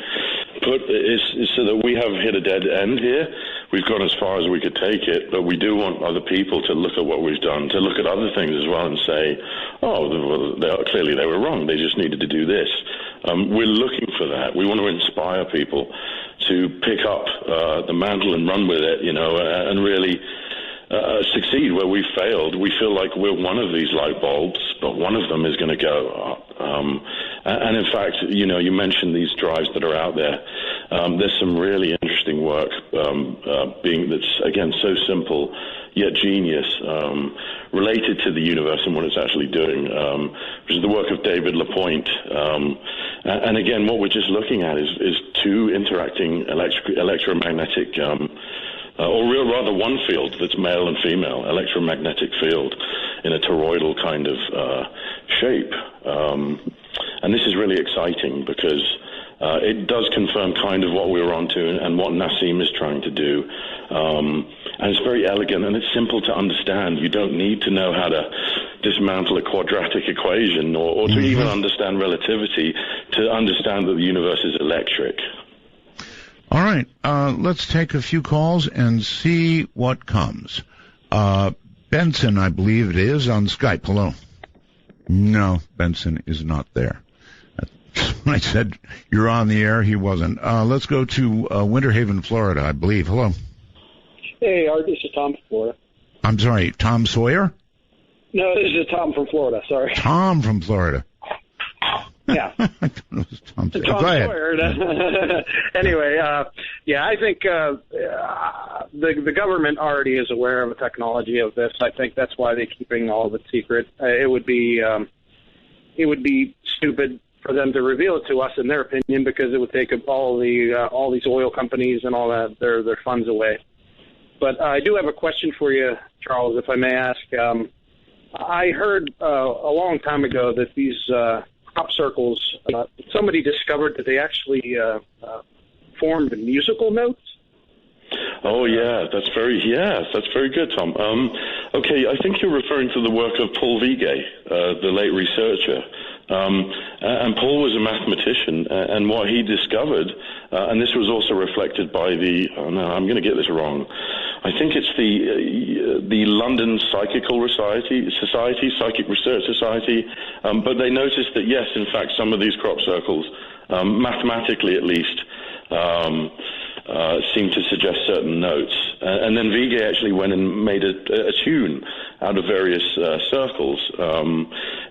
is so that we have hit a dead end here. We've gone as far as we could take it, but we do want other people to look at what we've done, to look at other things as well and say, clearly they were wrong. They just needed to do this. We're looking for that. We want to inspire people to pick up the mantle and run with it, and really succeed where we failed. We feel like we're one of these light bulbs, but one of them is going to go up. And in fact, you mentioned these drives that are out there. There's some really interesting work that's, again, so simple yet genius, related to the universe and what it's actually doing, which is the work of David LaPointe. And again, what we're just looking at is two interacting electromagnetic or rather one field that's male and female, electromagnetic field in a toroidal kind of shape. And this is really exciting because it does confirm kind of what we were onto and what Nassim is trying to do. And it's very elegant and it's simple to understand. You don't need to know how to dismantle a quadratic equation or to even understand relativity to understand that the universe is electric. All right, let's take a few calls and see what comes. Benson, I believe it is, on Skype. Hello. No, Benson is not there. When I said you're on the air, he wasn't. Let's go to Winter Haven, Florida, I believe. Hello. Hey, Art, this is Tom from Florida. I'm sorry, Tom Sawyer? No, this is Tom from Florida, sorry. Tom from Florida. Yeah. I thought it was Tom Sawyer. Tom Go ahead. Sawyer. Anyway, I think the government already is aware of the technology of this. I think that's why they're keeping all of it secret. It would be stupid for them to reveal it to us, in their opinion, because it would take all these oil companies and all that their funds away. But I do have a question for you, Charles, if I may ask. I heard a long time ago that these crop circles, somebody discovered that they actually formed musical notes. Oh yeah, that's very good, Tom. Okay, I think you're referring to the work of Paul Vigay, the late researcher. And Paul was a mathematician, and what he discovered, and this was also reflected by I'm going to get this wrong. I think it's the London Psychic Research Society, but they noticed that yes, in fact, some of these crop circles, mathematically at least, seem to suggest certain notes. And then Vigay actually went and made a tune out of various circles.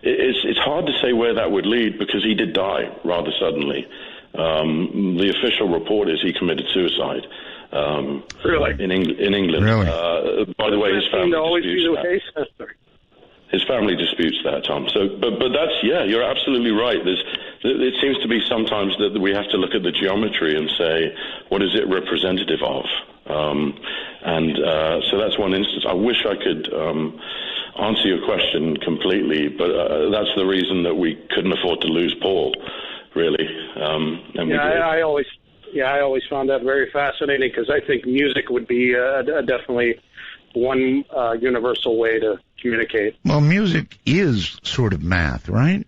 It's hard to say where that would lead because he did die rather suddenly. The official report is he committed suicide. Really? In England. Really? By the way, his family always disputes be the that. case. His family disputes that, Tom. So, but that's, you're absolutely right. It seems to be sometimes that we have to look at the geometry and say, what is it representative of? So that's one instance. I wish I could answer your question completely, but that's the reason that we couldn't afford to lose Paul, really. I always found that very fascinating because I think music would be definitely one universal way to communicate. Well, music is sort of math, right?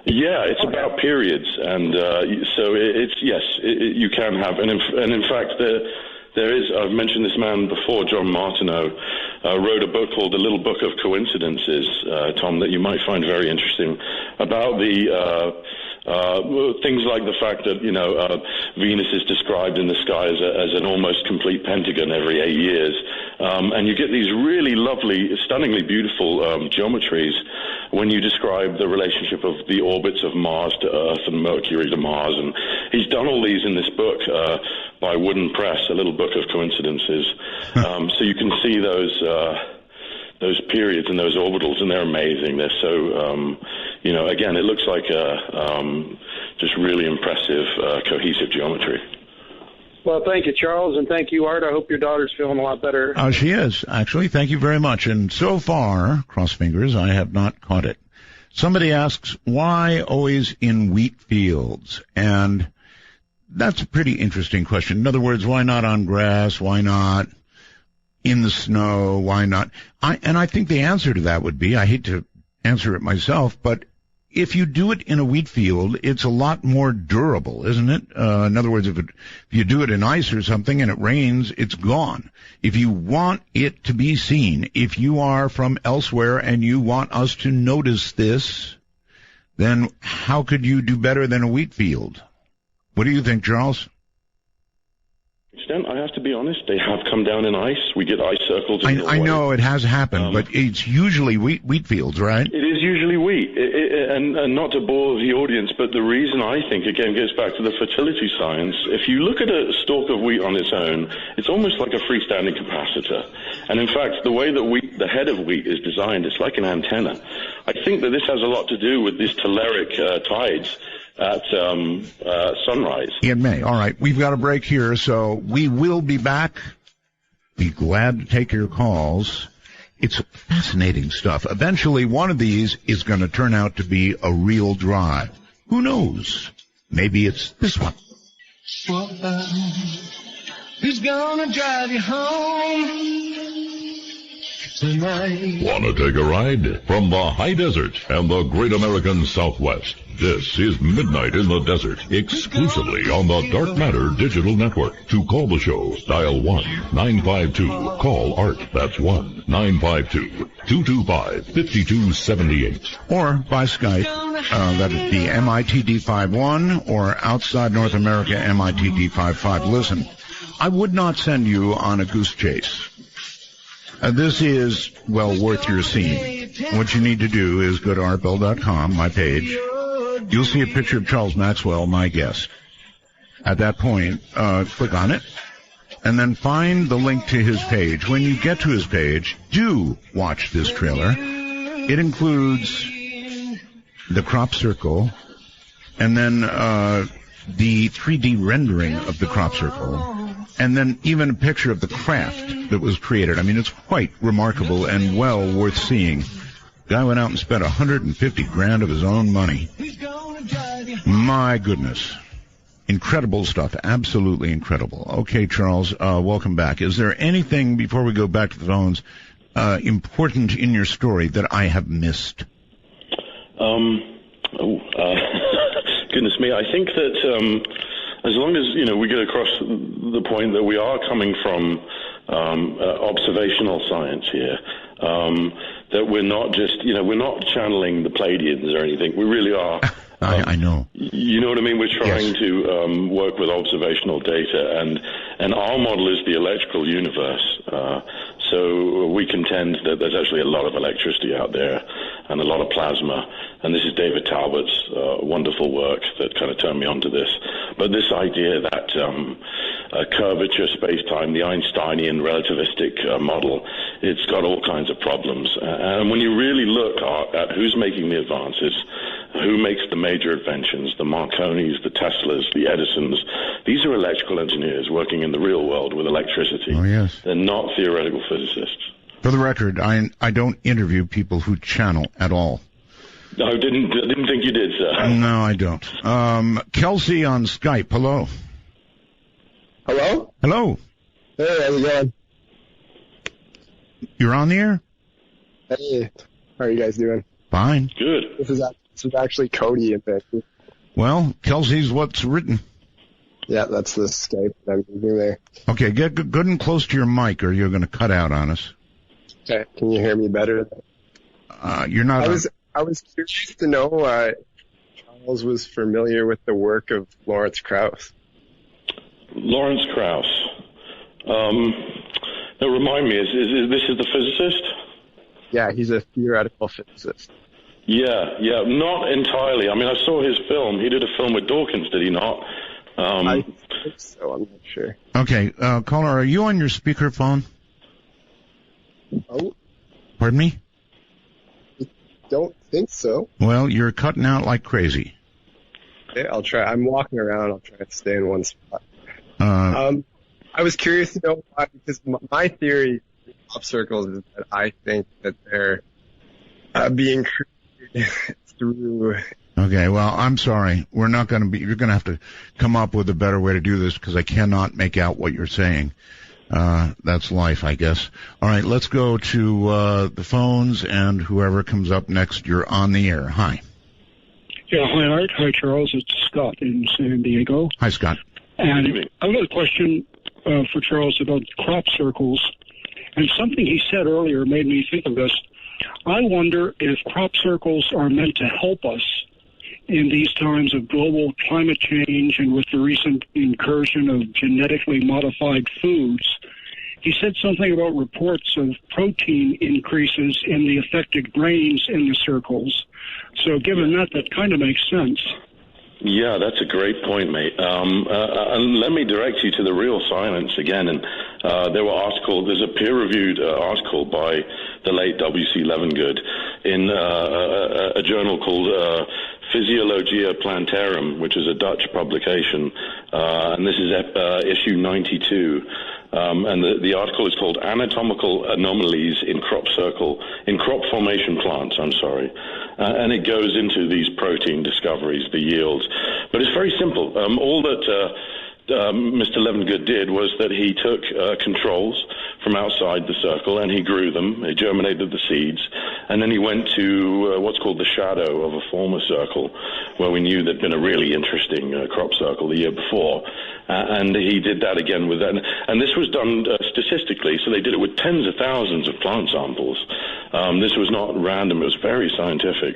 Yeah, it's about periods, and so you can have, and in fact, there is. I've mentioned this man before, John Martineau, wrote a book called The Little Book of Coincidences, Tom, that you might find very interesting about the things like the fact that Venus is described in the sky as an almost complete pentagon every 8 years, and you get these really lovely, stunningly beautiful geometries when you describe the relationship of the orbits of Mars to Earth and Mercury to Mars, and he's done all these in this book by Wooden Press, A Little Book of Coincidences. So you can see those periods and those orbitals, and they're amazing. They're so, again, it looks like just really impressive, cohesive geometry. Well, thank you, Charles, and thank you, Art. I hope your daughter's feeling a lot better. She is, actually. Thank you very much. And so far, cross fingers, I have not caught it. Somebody asks, why always in wheat fields? And that's a pretty interesting question. In other words, why not on grass? Why not in the snow? Why not? I think the answer to that would be, I hate to answer it myself, but if you do it in a wheat field, it's a lot more durable, isn't it? In other words, if you do it in ice or something and it rains, it's gone. If you want it to be seen, if you are from elsewhere and you want us to notice this, then how could you do better than a wheat field? What do you think, Charles? I have to be honest, they have come down in ice. We get ice circles. I know it has happened, but it's usually wheat fields, right? It is usually wheat. And not to bore the audience, but the reason I think, again, goes back to the fertility science. If you look at a stalk of wheat on its own, it's almost like a freestanding capacitor. And in fact, the way that the head of wheat is designed, it's like an antenna. I think that this has a lot to do with these telluric tides at sunrise. In May. All right. We've got a break here, so we will be back. Be glad to take your calls. It's fascinating stuff. Eventually, one of these is going to turn out to be a real drive. Who knows? Maybe it's this one. Who's gonna drive you home? Want to take a ride? From the high desert and the great American Southwest, this is Midnight in the Desert, exclusively on the Dark Matter Digital Network. To call the show, dial 1-952-CALL-ART. That's 1-952-225-5278. Or by Skype, that is the MITD51, or outside North America, MITD55. Listen, I would not send you on a goose chase. This is, well, worth your seeing. What you need to do is go to artbell.com, my page. You'll see a picture of Charles Maxwell, my guest. At that point, click on it, and then find the link to his page. When you get to his page, do watch this trailer. It includes the crop circle, and then the 3D rendering of the crop circle, and then even a picture of the craft that was created. I mean, it's quite remarkable and well worth seeing. Guy went out and spent $150,000 of his own money. My goodness. Incredible stuff. Absolutely incredible. Okay, Charles, welcome back. Is there anything, before we go back to the phones, important in your story that I have missed? Goodness me. I think that as long as, we get across the point that we are coming from observational science here, that we're not just, we're not channeling the Pleiadians or anything. We really are. I know. You know what I mean? We're trying to work with observational data, and our model is the electrical universe. So we contend that there's actually a lot of electricity out there and a lot of plasma. And this is David Talbot's wonderful work that kind of turned me onto this. But this idea that curvature space-time, the Einsteinian relativistic model, it's got all kinds of problems. And when you really look at who's making the advances, who makes the major inventions, the Marconis, the Teslas, the Edisons, these are electrical engineers working in the real world with electricity. Oh, yes. They're not theoretical physicists. For the record, I don't interview people who channel at all. No, didn't think you did, sir. No, I don't. Kelsey on Skype. Hello. Hello? Hello. Hey, how's it going? You're on the air? Hey, how are you guys doing? Fine. Good. This is actually Cody in Vancouver. Well, Kelsey's what's written. Yeah, that's the Skype that I'm using there. Okay, get good and close to your mic, or you're going to cut out on us. Okay, can you hear me better? You're not. I was curious to know Charles was familiar with the work of Lawrence Krauss. Lawrence Krauss. Now remind me, is this the physicist? Yeah, he's a theoretical physicist. Yeah, not entirely. I mean, I saw his film. He did a film with Dawkins, did he not? I think so, I'm not sure. Okay, caller, are you on your speakerphone? Oh. Pardon me? I don't think so. Well, you're cutting out like crazy. Okay, I'll try. I'm walking around. I'll try to stay in one spot. I was curious to know why, because my theory of crop circles is that I think that they're being created through... Okay, well, I'm sorry. You're going to have to come up with a better way to do this because I cannot make out what you're saying. That's life, I guess. All right, let's go to the phones, and whoever comes up next, you're on the air. Hi. Yeah, hi, Art. Hi, Charles. It's Scott in San Diego. Hi, Scott. And I've got a question for Charles about crop circles. And something he said earlier made me think of this. I wonder if crop circles are meant to help us in these times of global climate change and with the recent incursion of genetically modified foods. He said something about reports of protein increases in the affected grains in the circles. So given that kind of makes sense. Yeah, that's a great point, mate. And let me direct you to the real science again. And there's a peer-reviewed article by the late W.C. Levengood in a journal called Physiologia Plantarum, which is a Dutch publication. And this is issue 92. And the article is called Anatomical Anomalies in Crop Formation Plants, and it goes into these protein discoveries, the yields. But it's very simple. All that Mr. Levengood did was that he took controls from outside the circle and he grew them, he germinated the seeds, and then he went to what's called the shadow of a former circle where we knew there'd been a really interesting crop circle the year before. And he did that again with that. And this was done statistically, so they did it with tens of thousands of plant samples. This was not random, it was very scientific.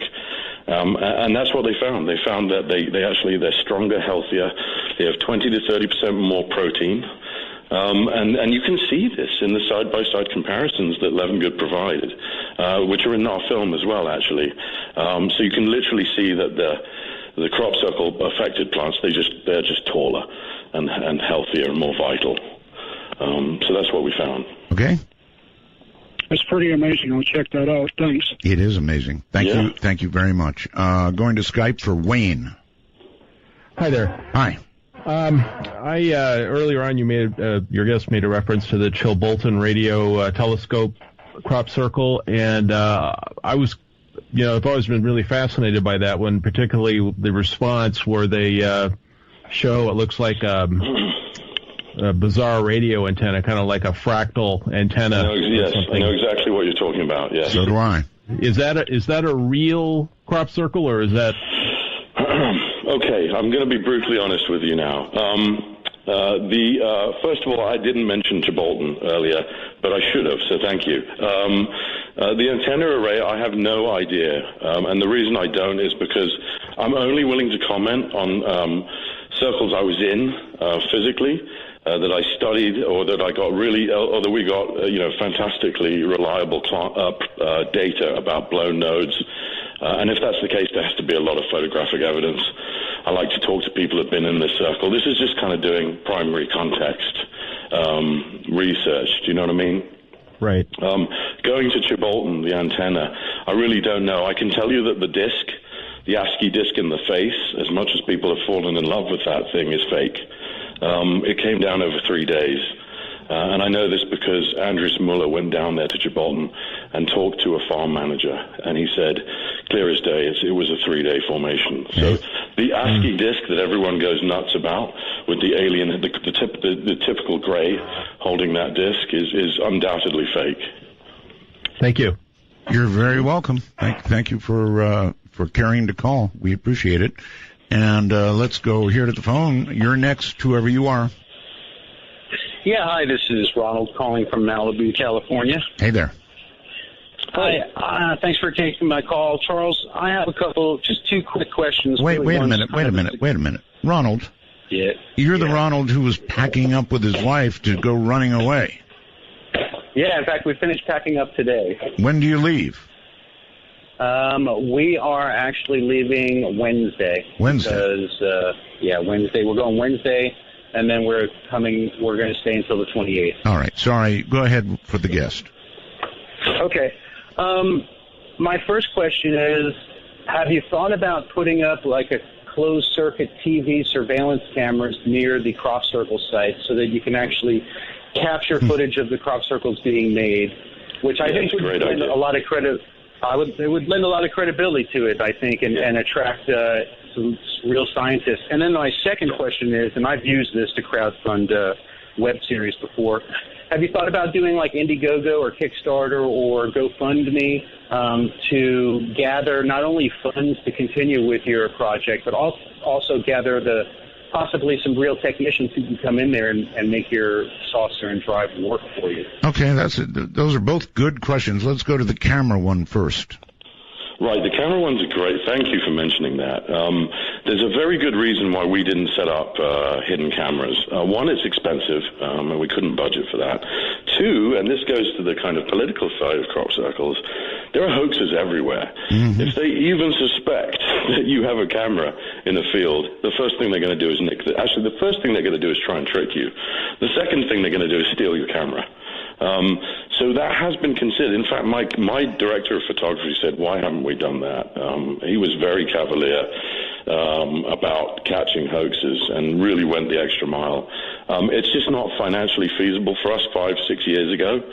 And that's what they found. They found that they're stronger, healthier. They have 20 to 30% more protein. And you can see this in the side-by-side comparisons that Levengood provided, which are in our film as well, actually. So you can literally see that the crop circle affected plants, they're just taller and healthier and more vital. So that's what we found. Okay. That's pretty amazing. I'll check that out. Thanks. It is amazing. Thank you. Thank you very much. Going to Skype for Wayne. Hi there. Hi. Earlier on, your guest made a reference to the Chilbolton radio telescope crop circle, and I was I've always been really fascinated by that one, particularly the response where they show what looks like a bizarre radio antenna, kind of like a fractal antenna. Yes, I know exactly what you're talking about. Yes. So do I. Is that a real crop circle, or is that? Okay, I'm going to be brutally honest with you now. First of all, I didn't mention Gibraltar earlier, but I should have, so thank you. The antenna array, I have no idea, and the reason I don't is because I'm only willing to comment on circles I was in physically, that I studied, or that I got or that we got, fantastically reliable data about blown nodes. And if that's the case, there has to be a lot of photographic evidence. I like to talk to people who've been in this circle. This is just kind of doing primary context research. Do you know what I mean? Right. Going to Gibraltar, the antenna, I really don't know. I can tell you that the disc, the ASCII disc in the face, as much as people have fallen in love with that thing, is fake. It came down over 3 days. And I know this because Andres Muller went down there to Gibraltar and talked to a farm manager, and he said, clear as day, it was a 3-day formation. So the ASCII disc that everyone goes nuts about, with the alien, the typical gray holding that disc, is undoubtedly fake. Thank you. You're very welcome. Thank you for carrying the call. We appreciate it. And let's go here to the phone. You're next, whoever you are. Yeah, hi, this is Ronald calling from Malibu, California. Hey there. Hi, thanks for taking my call. Charles, I have just two quick questions. Wait a minute. Ronald. Yeah. You're the Ronald who was packing up with his wife to go running away. Yeah, in fact, we finished packing up today. When do you leave? We are actually leaving Wednesday. Wednesday? Because, Wednesday. We're going Wednesday. And then we're going to stay until the 28th. All right. Sorry. Go ahead for the guest. Okay. My first question is, have you thought about putting up like a closed-circuit TV surveillance cameras near the crop circle site so that you can actually capture footage of the crop circles being made, which I think would lend a lot of credit. It would lend a lot of credibility to it, I think, and attract some real scientists. And then my second question is, and I've used this to crowdfund web series before, have you thought about doing like Indiegogo or Kickstarter or GoFundMe to gather not only funds to continue with your project, but also gather possibly some real technicians who can come in there and make your saucer and drive work for you? Okay, those are both good questions. Let's go to the camera one first. Right, the camera ones are great. Thank you for mentioning that. There's a very good reason why we didn't set up hidden cameras. One, it's expensive, and we couldn't budget for that. Two, and this goes to the kind of political side of crop circles, there are hoaxes everywhere. Mm-hmm. If they even suspect that you have a camera in a field, the first thing they're going to do is the first thing they're going to do is try and trick you. The second thing they're going to do is steal your camera. So that has been considered. In fact, my director of photography said, why haven't we done that? He was very cavalier about catching hoaxes and really went the extra mile. It's just not financially feasible for us 5-6 years ago.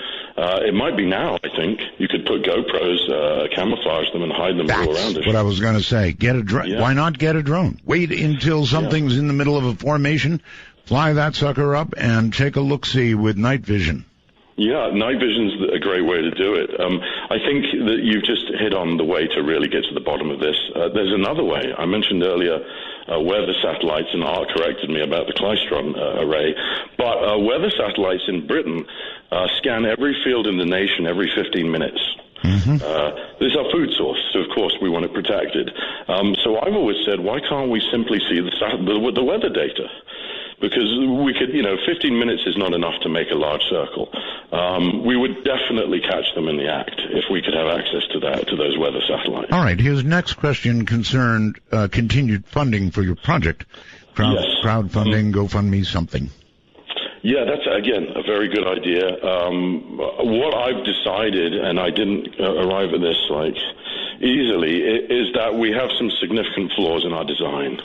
It might be now, I think. You could put GoPros, camouflage them, and hide them all around us. That's what I was going to say. Get a drone. Yeah. Why not get a drone? Wait until something's in the middle of a formation, fly that sucker up, and take a look-see with night vision. Yeah, night vision's a great way to do it. I think that you've just hit on the way to really get to the bottom of this. There's another way. I mentioned earlier weather satellites, and Art corrected me about the Klystron array. But weather satellites in Britain scan every field in the nation every 15 minutes. Mm-hmm. This is our food source, so of course we want it protected. So I've always said, why can't we simply see the weather data? Because we could, 15 minutes is not enough to make a large circle. We would definitely catch them in the act if we could have access to those weather satellites. All right. His next question concerned continued funding for your project. Crowdfunding, GoFundMe, something. Yeah, that's, again, a very good idea. What I've decided, and I didn't arrive at this easily, is that we have some significant flaws in our design.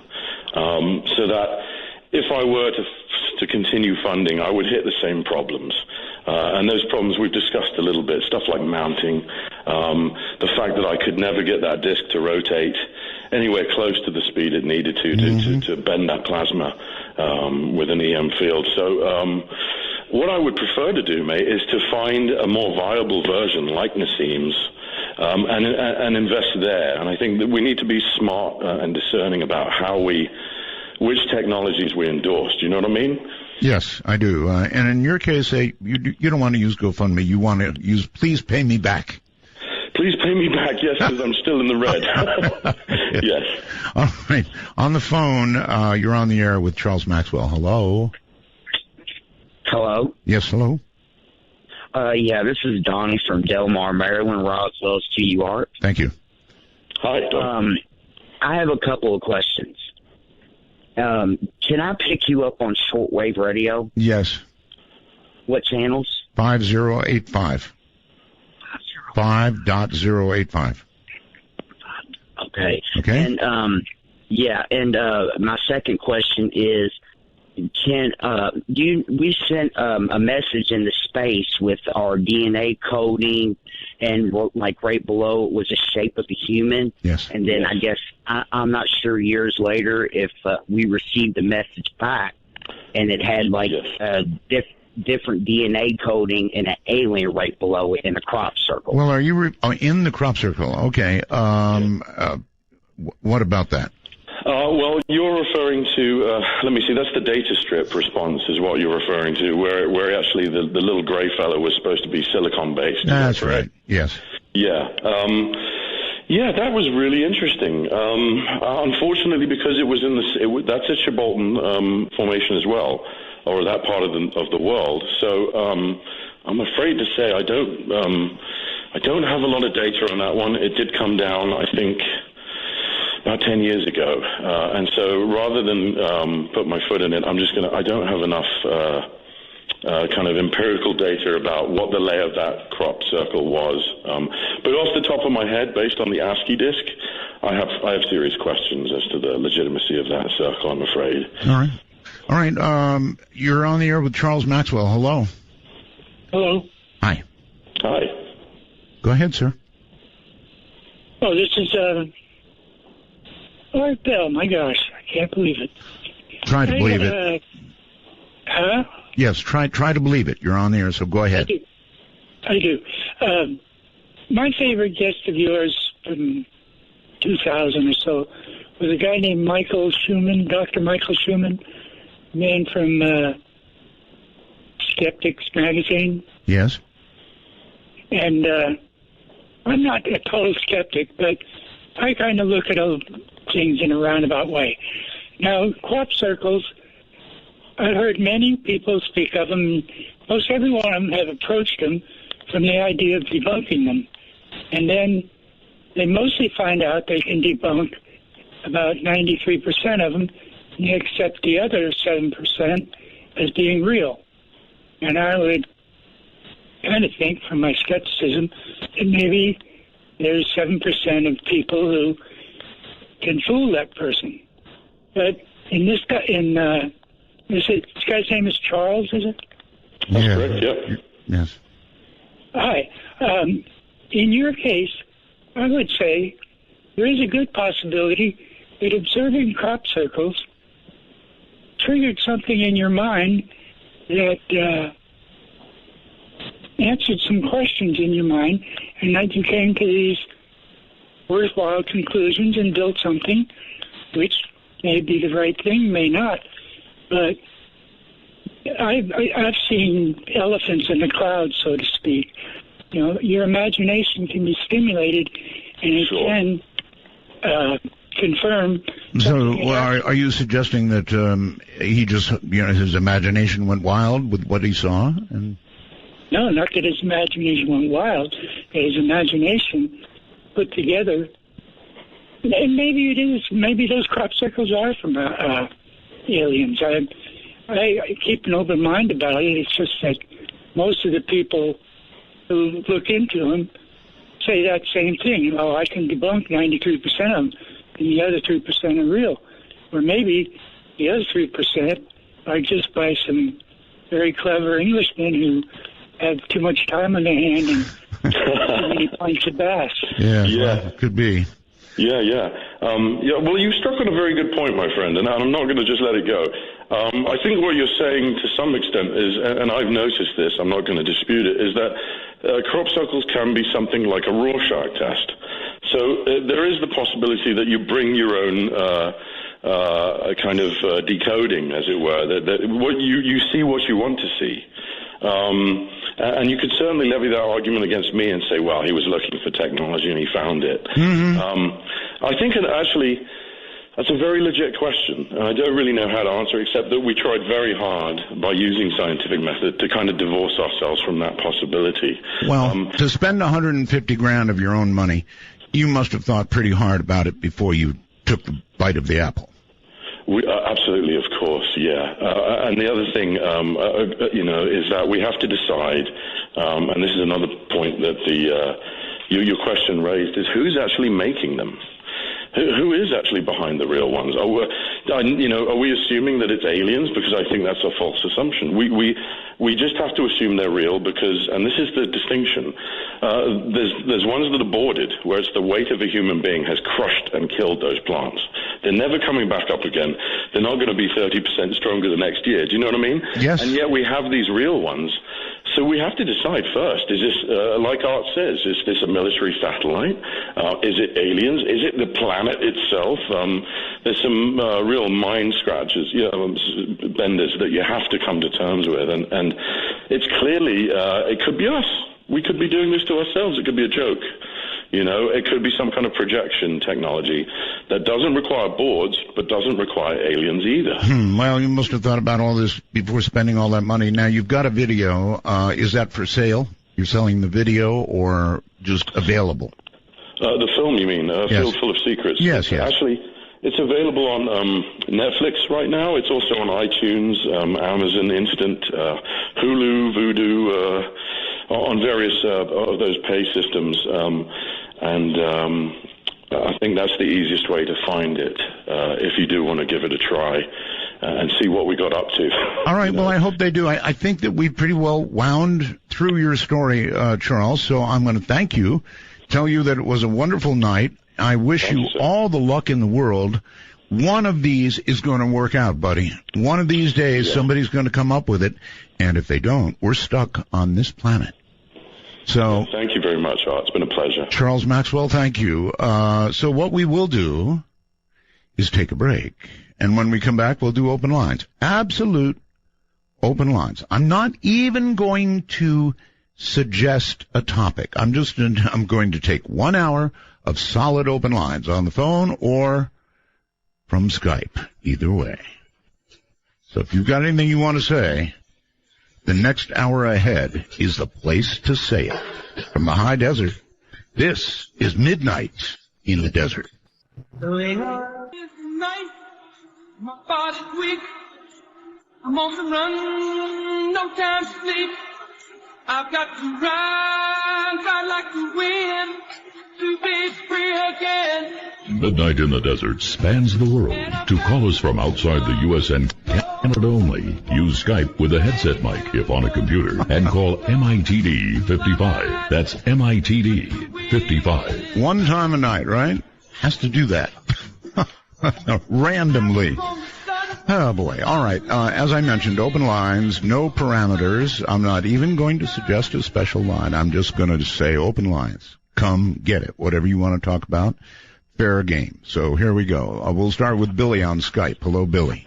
So that if I were to continue funding, I would hit the same problems. And those problems we've discussed a little bit, stuff like mounting, the fact that I could never get that disk to rotate anywhere close to the speed it needed to bend that plasma with an EM field. So what I would prefer to do, mate, is to find a more viable version like Nassim's and invest there. And I think that we need to be smart and discerning about which technologies we endorse. Do you know what I mean? Yes, I do. And in your case, you don't want to use GoFundMe. You want to use Please Pay Me Back. Please pay me back, yes, because I'm still in the red. Yes. All right. On the phone, you're on the air with Charles Maxwell. Hello. Hello? Yes, hello. Yeah, this is Donnie from Delmar, Maryland, Roswell's TUR. Thank you. Hi, Don. I have a couple of questions. Can I pick you up on shortwave radio? Yes. What channels? 5085. 5.085. Okay. Okay. And my second question is, we sent a message into space with our DNA coding, and like right below it was the shape of a human. Yes. And then I guess I'm not sure years later if we received the message back, and it had like different DNA coding and an alien right below it in a crop circle. Well, are you in the crop circle? Okay. What about that? Well, you're referring to, let me see, that's the data strip response is what you're referring to, where actually the little gray fellow was supposed to be silicon-based. That's right, yes. Yeah. Yeah, that was really interesting. Unfortunately, because it was that's a Chibolton formation as well, or that part of the world. So I'm afraid to say I don't have a lot of data on that one. It did come down, I think, about 10 years ago. And so rather than put my foot in it, I don't have enough kind of empirical data about what the lay of that crop circle was. But off the top of my head, based on the ASCII disk, I have serious questions as to the legitimacy of that circle, I'm afraid. All right. You're on the air with Charles Maxwell. Hello. Hello. Hi. Hi. Go ahead, sir. Oh, this is Art Bell. My gosh, I can't believe it. Try to believe it. Huh? Yes, try to believe it. You're on the air, so go ahead. I do. My favorite guest of yours from 2000 or so was a guy named Michael Schumann, Dr. Michael Schumann, man from Skeptics magazine. Yes. And I'm not a total skeptic, but I kind of look at all things in a roundabout way. Now, crop circles, I've heard many people speak of them. Most every one of them have approached them from the idea of debunking them. And then they mostly find out they can debunk about 93% of them, and they accept the other 7% as being real. And I would kind of think, from my skepticism, that maybe there's 7% of people who can fool that person. But in this guy, this guy's name is Charles, is it? That's correct, yeah. Yes. Hi. In your case, I would say there is a good possibility that observing crop circles triggered something in your mind that answered some questions in your mind, and that you came to these worthwhile conclusions and built something which may be the right thing, may not. But I've seen elephants in the clouds, so to speak. You know, your imagination can be stimulated, and it can confirm. So, are you suggesting that he just, his imagination went wild with what he saw? And no, not that his imagination went wild. His imagination put together, and maybe it is. Maybe those crop circles are from aliens. I keep an open mind about it. It's just that most of the people who look into them say that same thing. Oh, I can debunk 93% of them, and the other 3% are real. Or maybe the other 3% are just by some very clever Englishmen who have too much time on their hand and too many pints of bass. Yeah, well, could be. Yeah. Well, you struck on a very good point, my friend, and I'm not going to just let it go. I think what you're saying to some extent is, and I've noticed this, I'm not going to dispute it, is that crop circles can be something like a Rorschach test. So there is the possibility that you bring your own kind of decoding, as it were, that what you see what you want to see. And you could certainly levy that argument against me and say, well, he was looking for technology and he found it. I think actually that's a very legit question. And I don't really know how to answer, except that we tried very hard by using scientific method to kind of divorce ourselves from that possibility. Well, to spend $150,000 of your own money, you must have thought pretty hard about it before you took the bite of the apple. Absolutely, of course, yeah. And the other thing, is that we have to decide, and this is another point that your question raised, is who's actually making them? Who is actually behind the real ones? Are we assuming that it's aliens? Because I think that's a false assumption. We just have to assume they're real because, and this is the distinction, there's ones that are boarded, where it's the weight of a human being has crushed and killed those plants. They're never coming back up again. They're not going to be 30% stronger the next year. Do you know what I mean? Yes. And yet we have these real ones. So we have to decide first, is this, like Art says, is this a military satellite? Is it aliens? Is it the planet itself? There's some real mind scratches, benders that you have to come to terms with. And it's clearly, it could be us. We could be doing this to ourselves. It could be a joke. It could be some kind of projection technology that doesn't require boards, but doesn't require aliens either. Well, you must have thought about all this before spending all that money. Now, you've got a video. Is that for sale? You're selling the video or just available? The film, you mean? Yes. Field Full of Secrets. Yes. Actually, it's available on Netflix right now. It's also on iTunes, Amazon Instant, Hulu, Vudu, on various of those pay systems. I think that's the easiest way to find it if you do want to give it a try and see what we got up to. All right, well, I hope they do. I think that we pretty well wound through your story, Charles, so I'm going to thank you, tell you that it was a wonderful night. I wish you all the luck in the world. One of these is going to work out, buddy. One of these days, somebody's going to come up with it, and if they don't, we're stuck on this planet. So, thank you very much, Art. It's been a pleasure. Charles Maxwell, thank you. So what we will do is take a break. And when we come back, we'll do open lines. Absolute open lines. I'm not even going to suggest a topic. I'm going to take 1 hour of solid open lines on the phone or from Skype. Either way. So if you've got anything you want to say, the next hour ahead is the place to say it. From the high desert, this is Midnight in the Desert. Night, my body's weak. I'm on the run, no time to sleep. I've got to run like the wind to be free again. Midnight in the Desert spans the world. To call us from outside the U.S. and Canada only, use Skype with a headset mic if on a computer, and call MITD 55. That's MITD 55. One time a night, right? Has to do that. Randomly. Oh, boy. All right. As I mentioned, open lines, no parameters. I'm not even going to suggest a special line. I'm just going to say open lines. Come get it. Whatever you want to talk about, fair game. So here we go. We'll start with Billy on Skype. Hello, Billy.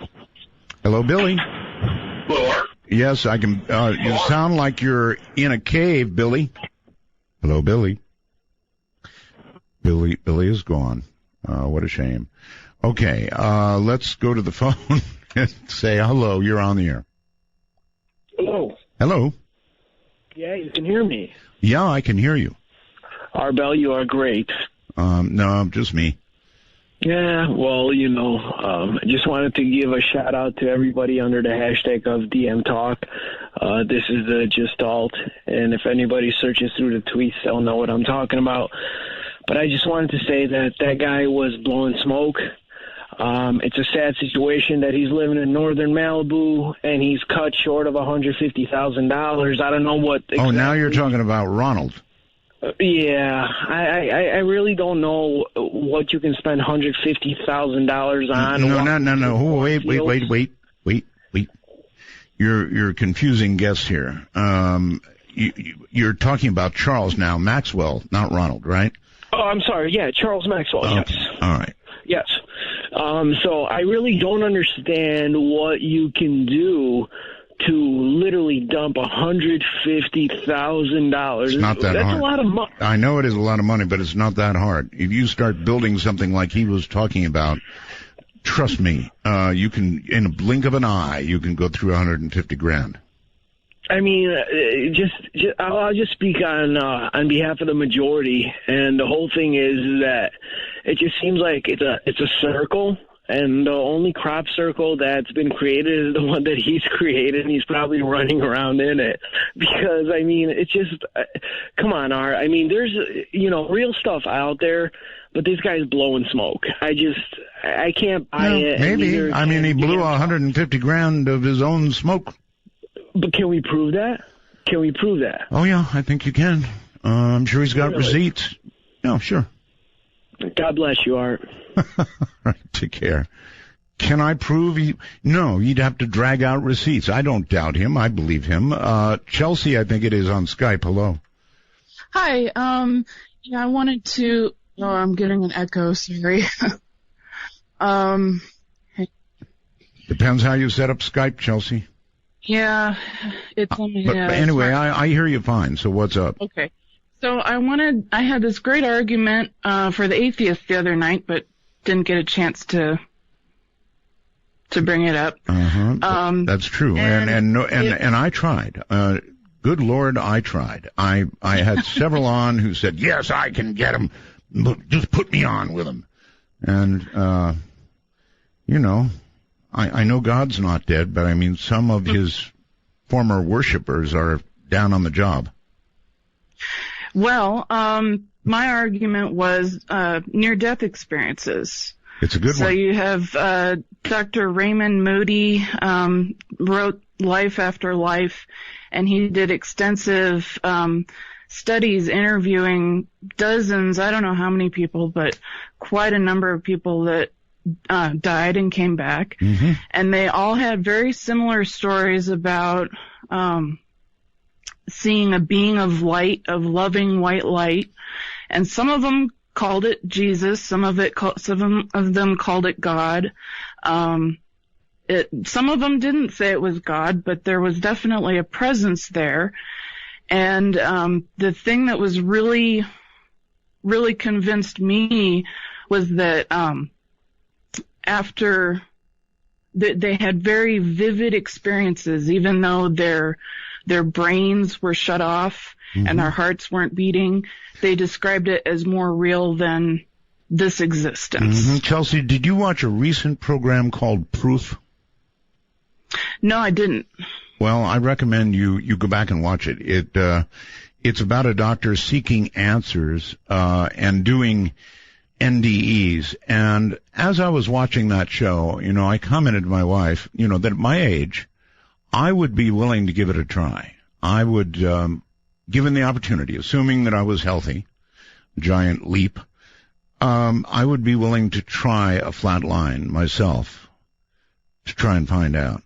Hello, Billy. Hello, Art. Yes, I can. You sound like you're in a cave, Billy. Hello, Billy. Billy is gone. What a shame. Okay, let's go to the phone and say hello. You're on the air. Hello. Hello. Yeah, you can hear me. Yeah, I can hear you. Arbel, you are great. No, just me. Yeah, well, I just wanted to give a shout out to everybody under the hashtag of DM Talk. This is the Gestalt, and if anybody searches through the tweets, they'll know what I'm talking about. But I just wanted to say that guy was blowing smoke. It's a sad situation that he's living in northern Malibu, and he's cut short of $150,000. I don't know what. Exactly. Oh, now you're talking about Ronald. Yeah, I really don't know what you can spend $150,000 on. No. Wait. You're confusing guests here. You're talking about Charles now, Maxwell, not Ronald, right? Oh, I'm sorry. Yeah, Charles Maxwell. Okay. Yes. All right. Yes. So I really don't understand what you can do to literally dump $150,000. It's not that hard. That's a lot of money. I know it is a lot of money, but it's not that hard. If you start building something like he was talking about, trust me, you can, in a blink of an eye, you can go through $150,000. I mean, I'll just speak on behalf of the majority, and the whole thing is that it just seems like it's a circle. And the only crop circle that's been created is the one that he's created, and he's probably running around in it. Because, I mean, it's just, come on, Art. I mean, there's, real stuff out there, but this guy's blowing smoke. I can't buy it. Maybe. I mean, he blew $150,000 of his own smoke. But can we prove that? Oh, yeah, I think you can. I'm sure he's got receipts. No, sure. God bless you, Art. Right, take care. Can I prove No, you'd have to drag out receipts. I don't doubt him. I believe him. Chelsea, I think it is on Skype. Hello. Hi. I wanted to... Oh, I'm getting an echo. Sorry. Depends how you set up Skype, Chelsea. Yeah, it's only... But anyway, I hear you fine, so what's up? Okay. So I had this great argument for the atheist the other night, but didn't get a chance to bring it up. That's true. And I tried. Good Lord, I tried. I had several on who said, yes, I can get him. Just put me on with him. And, I know God's not dead, but I mean, some of his former worshipers are down on the job. Well, my argument was near-death experiences. It's a good one. So you have Dr. Raymond Moody wrote Life After Life, and he did extensive studies interviewing dozens, I don't know how many people, but quite a number of people that died and came back. Mm-hmm. And they all had very similar stories about seeing a being of light, of loving white light, and some of them called it Jesus, some of them called it God. Some of them didn't say it was God, but there was definitely a presence there. And the thing that was really, really convinced me was that after they had very vivid experiences, even though their brains were shut off and their hearts weren't beating. They described it as more real than this existence. Chelsea, did you watch a recent program called Proof? No, I didn't. Well, I recommend you go back and watch it. It's about a doctor seeking answers and doing NDEs. And as I was watching that show, I commented to my wife, that at my age, I would be willing to give it a try. I would, given the opportunity, assuming that I was healthy, giant leap, I would be willing to try a flat line myself to try and find out.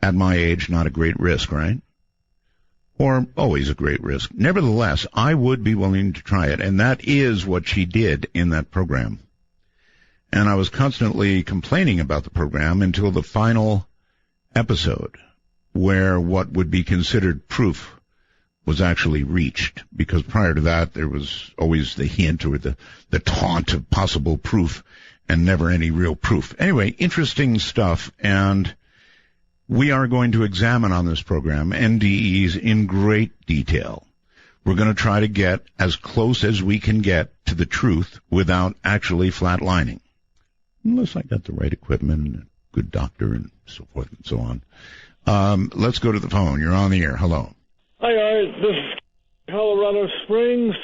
At my age, not a great risk, right? Or always a great risk. Nevertheless, I would be willing to try it, and that is what she did in that program. And I was constantly complaining about the program until the final episode, where what would be considered proof was actually reached, because prior to that there was always the hint or the taunt of possible proof and never any real proof. Anyway, interesting stuff, and we are going to examine on this program NDEs in great detail. We're going to try to get as close as we can get to the truth without actually flatlining, unless I got the right equipment and a good doctor and so forth and so on. Let's go to the phone. You're on the air. Hello. Hi, Art. This is Colorado Springs.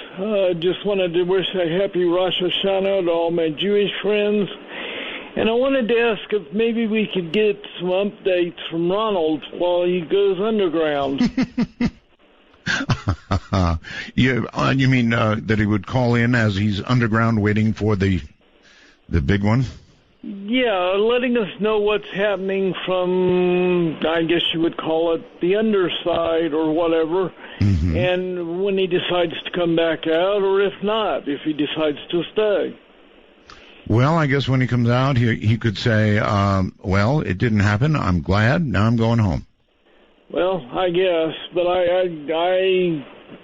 Just wanted to wish a happy Rosh Hashanah to all my Jewish friends. And I wanted to ask if maybe we could get some updates from Ronald while he goes underground. You mean that he would call in as he's underground waiting for the big one? Yeah, letting us know what's happening from, I guess you would call it, the underside or whatever, and when he decides to come back out, or if not, if he decides to stay. Well, I guess when he comes out, he could say, well, it didn't happen. I'm glad. Now I'm going home. Well, I guess, but I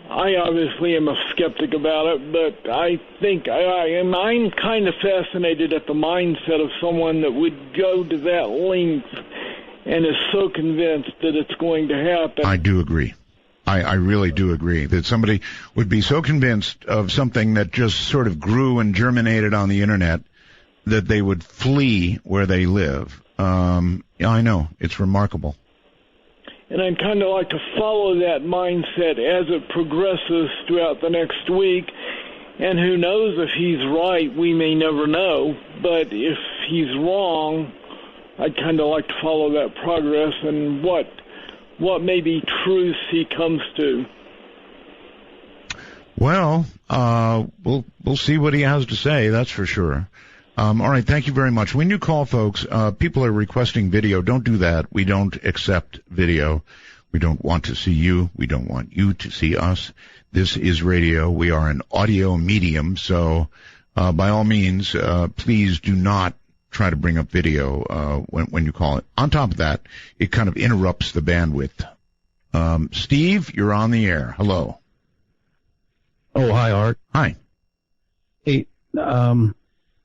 obviously am a skeptic about it, but I think I'm kind of fascinated at the mindset of someone that would go to that length and is so convinced that it's going to happen. I do agree. I really do agree that somebody would be so convinced of something that just sort of grew and germinated on the internet that they would flee where they live. Yeah, I know. It's remarkable. And I'd kind of like to follow that mindset as it progresses throughout the next week. And who knows if he's right, we may never know. But if he's wrong, I'd kind of like to follow that progress and what maybe truths he comes to. Well, we'll see what he has to say, that's for sure. All right, thank you very much. When you call, folks, people are requesting video. Don't do that. We don't accept video. We don't want to see you. We don't want you to see us. This is radio. We are an audio medium, so by all means, please do not try to bring up video when you call it. On top of that, it kind of interrupts the bandwidth. Steve, you're on the air. Hello. Oh, hi, Art. Hi. Hey,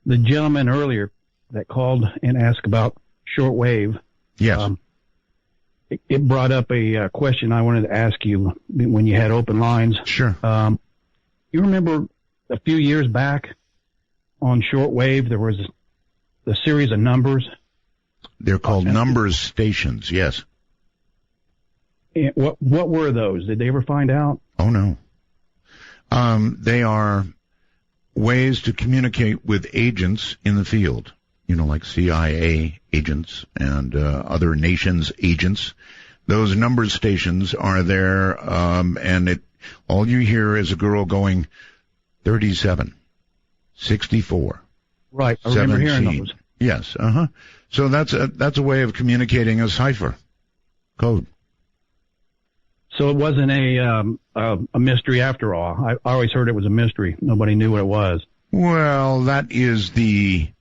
the gentleman earlier that called and asked about shortwave. Yes. It brought up a question I wanted to ask you when you had open lines. Sure. You remember a few years back on shortwave there was a series of numbers? They're called numbers stations, yes. And what were those? Did they ever find out? Oh, no. They are ways to communicate with agents in the field, like CIA agents and other nations' agents. Those number stations are there, and all you hear is a girl going 37, 64. Right, I remember hearing those. Yes, So that's a way of communicating a cipher code. So it wasn't a mystery after all. I always heard it was a mystery. Nobody knew what it was. Well, that is the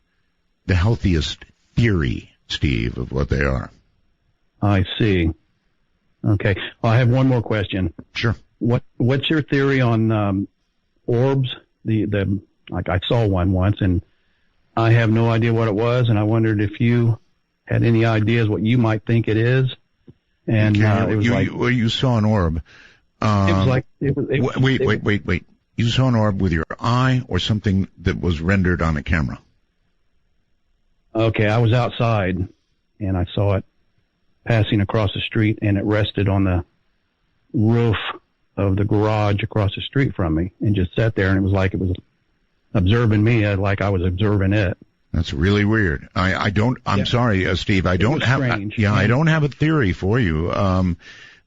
healthiest theory, Steve, of what they are. I see. Okay. Well, I have one more question. Sure. What's your theory on orbs? Like I saw one once, and I have no idea what it was, and I wondered if you had any ideas what you might think it is. And okay. It was you saw an orb. It was like Wait. You saw an orb with your eye or something that was rendered on a camera? Okay, I was outside, and I saw it passing across the street, and it rested on the roof of the garage across the street from me, and just sat there, and it was like it was observing me, like I was observing it. That's really weird. I'm sorry, Steve. I don't have a theory for you.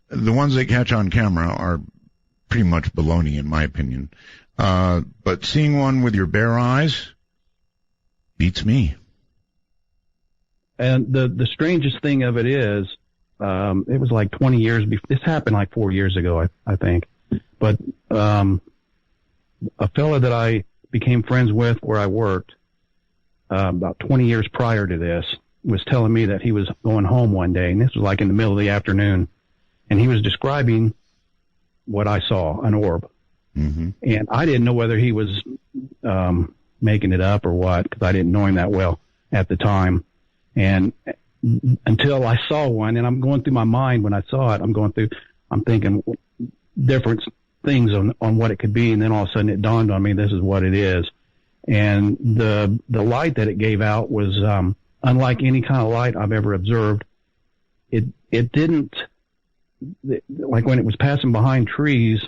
The ones they catch on camera are pretty much baloney, in my opinion. But seeing one with your bare eyes beats me. And the strangest thing of it is, it was like 20 years before. This happened like 4 years ago, I think. But a fellow that I became friends with where I worked, about 20 years prior to this, was telling me that he was going home one day, and this was like in the middle of the afternoon, and he was describing what I saw, an orb. Mm-hmm. And I didn't know whether he was making it up or what, because I didn't know him that well at the time. And until I saw one, and I'm going through my mind when I saw it, I'm thinking different things on what it could be, and then all of a sudden it dawned on me this is what it is. And the light that it gave out was unlike any kind of light I've ever observed. It didn't, like when it was passing behind trees,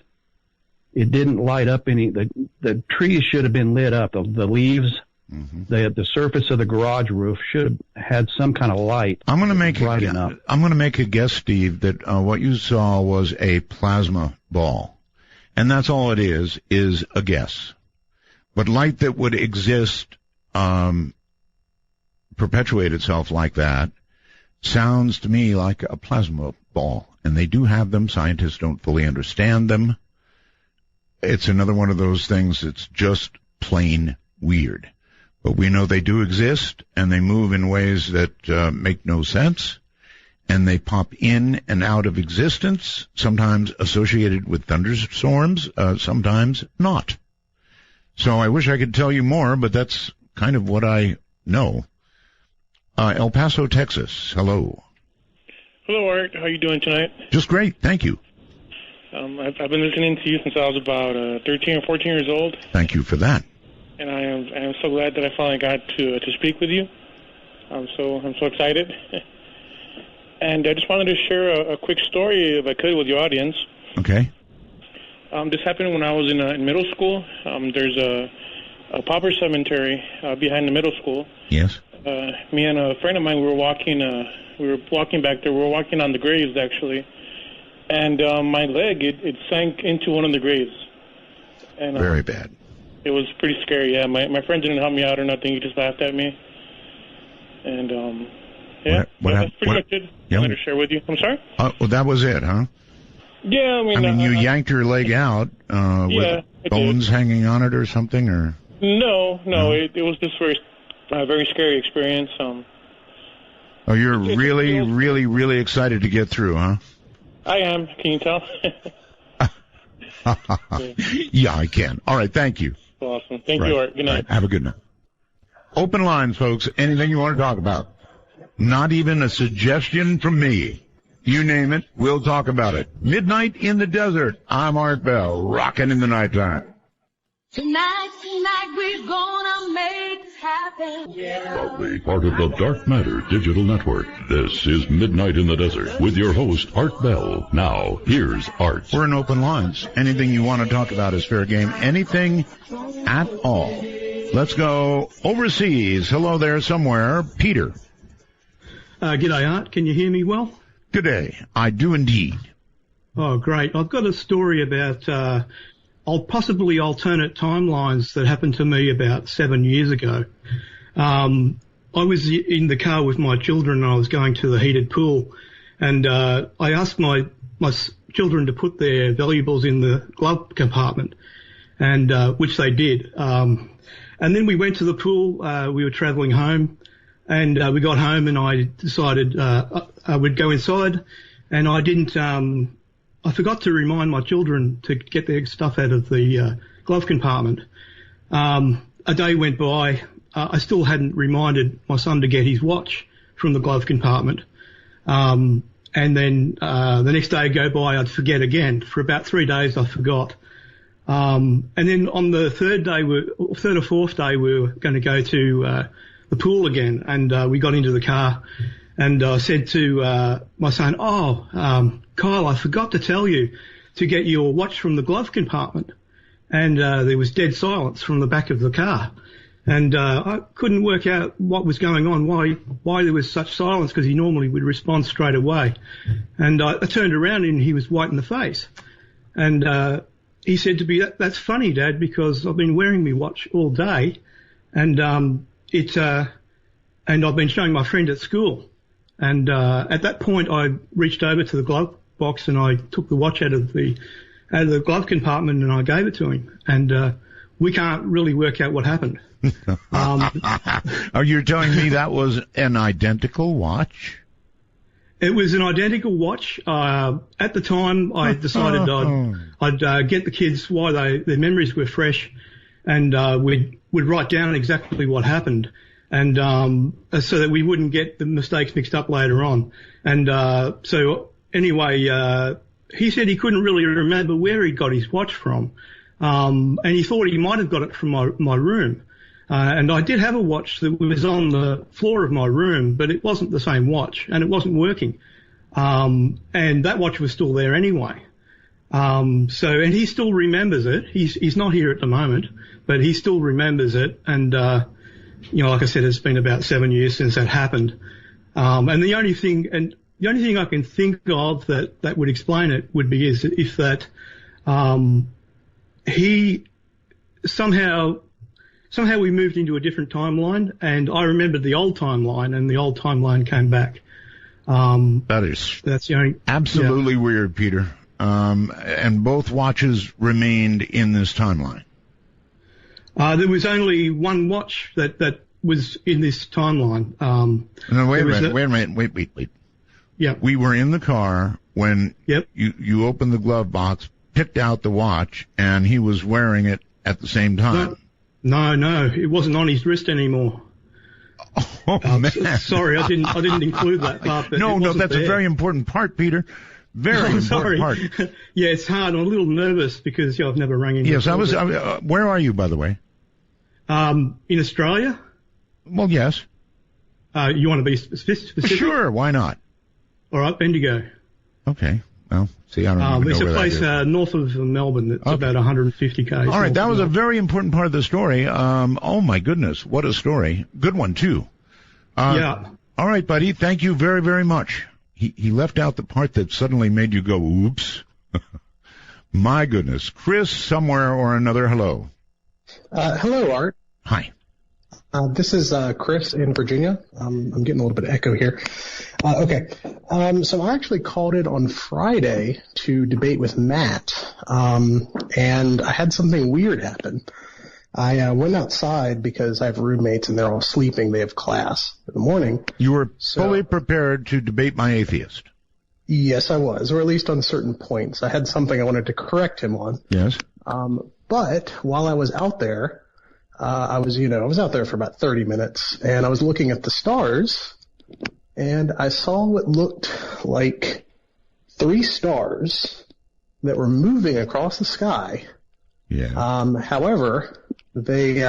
it didn't light up any. The trees should have been lit up. The leaves The surface of the garage roof should have had some kind of light. I'm going to make bright enough. I'm going to make a guess, Steve, that what you saw was a plasma ball, and that's all it is a guess. But light that would exist, perpetuate itself like that, sounds to me like a plasma ball, and they do have them. Scientists don't fully understand them. It's another one of those things that's just plain weird. But we know they do exist, and they move in ways that make no sense, and they pop in and out of existence, sometimes associated with thunderstorms, sometimes not. So I wish I could tell you more, but that's kind of what I know. El Paso, Texas. Hello. Hello, Art. How are you doing tonight? Just great. Thank you. I've been listening to you since I was about 13 or 14 years old. Thank you for that. And I am so glad that I finally got to speak with you. I'm so excited. And I just wanted to share a quick story, if I could, with your audience. Okay. This happened when I was in middle school. There's a pauper cemetery behind the middle school. Yes. Me and a friend of mine, we were walking back there. We were walking on the graves, actually. And my leg, it sank into one of the graves. And, very bad. It was pretty scary, yeah. My friend didn't help me out or nothing. He just laughed at me. And, yeah, that's pretty much it I wanted to share with you. I'm sorry? Well, that was it, huh? Yeah, I mean... you yanked your leg out with bones hanging on it or something, or... No. It was just very scary experience. Oh, you're really, really, really excited to get through, huh? I am. Can you tell? Yeah, I can. All right, thank you. Awesome. Thank you, Art. Good night. Right. Have a good night. Open lines, folks. Anything you want to talk about. Not even a suggestion from me. You name it, we'll talk about it. Midnight in the Desert. I'm Art Bell, rocking in the nighttime. Tonight, we're gonna make it happen. Proudly part of the Dark Matter Digital Network. This is Midnight in the Desert with your host, Art Bell. Now, here's Art. We're in open lines. Anything you want to talk about is fair game. Anything at all. Let's go overseas. Hello there somewhere. Peter. G'day, Art. Can you hear me well? Good day. I do indeed. Oh, great. I've got a story about possibly alternate timelines that happened to me about 7 years ago. I was in the car with my children and I was going to the heated pool, and I asked my children to put their valuables in the glove compartment, and which they did. And then we went to the pool. We were travelling home, and we got home, and I decided I would go inside, and I didn't. I forgot to remind my children to get their stuff out of the glove compartment. A day went by. I still hadn't reminded my son to get his watch from the glove compartment. And then the next day go by, I'd forget again. For about 3 days, I forgot. And then on the third or fourth day, we were going to go to the pool again, and we got into the car. And I said to my son, Kyle, I forgot to tell you to get your watch from the glove compartment. And there was dead silence from the back of the car. And I couldn't work out what was going on, why there was such silence, because he normally would respond straight away. And I turned around and he was white in the face. And he said to me, that's funny, Dad, because I've been wearing my watch all day, and and I've been showing my friend at school. And at that point, I reached over to the glove box and I took the watch out of the glove compartment and I gave it to him. And we can't really work out what happened. Are you telling me that was an identical watch? It was an identical watch. At the time, I decided I'd get the kids while their memories were fresh, and we'd write down exactly what happened. And so that we wouldn't get the mistakes mixed up later on. And so anyway, he said he couldn't really remember where he got his watch from, and he thought he might have got it from my room. And I did have a watch that was on the floor of my room, but it wasn't the same watch, and it wasn't working. And that watch was still there anyway. And he still remembers it. He's not here at the moment, but he still remembers it. And like I said, it's been about 7 years since that happened. And the only thing I can think of that would explain it would be if that he somehow we moved into a different timeline, and I remembered the old timeline, and the old timeline came back. That's the only, absolutely weird, Peter. And both watches remained in this timeline. There was only one watch that was in this timeline. No, wait a minute. Wait. Yeah. We were in the car when you opened the glove box, picked out the watch, and he was wearing it at the same time. No, it wasn't on his wrist anymore. Oh, man. Sorry, I didn't include that part. But no, that's a very important part, Peter. Very important part. Yeah, it's hard. I'm a little nervous because I've never rang in. Yes, where are you, by the way? In Australia. Well, yes. You want to be specific? Sure, why not? All right, Bendigo. Okay. Well, see, I don't even know it's where a place north of Melbourne that's about 150 km. All right, that was a very important part of the story. Oh, my goodness, what a story. Good one, too. Yeah. All right, buddy, thank you very, very much. He left out the part that suddenly made you go, oops. My goodness. Chris, somewhere or another, hello. Hello, Art. Hi. This is Chris in Virginia. I'm getting a little bit of echo here. Okay. So I actually called in on Friday to debate with Matt, and I had something weird happen. I went outside because I have roommates and they're all sleeping. They have class in the morning. You were fully prepared to debate my atheist. Yes, I was, or at least on certain points. I had something I wanted to correct him on. Yes. But while I was out there, I was out there for about 30 minutes, and I was looking at the stars, and I saw what looked like 3 stars that were moving across the sky. Yeah. However, they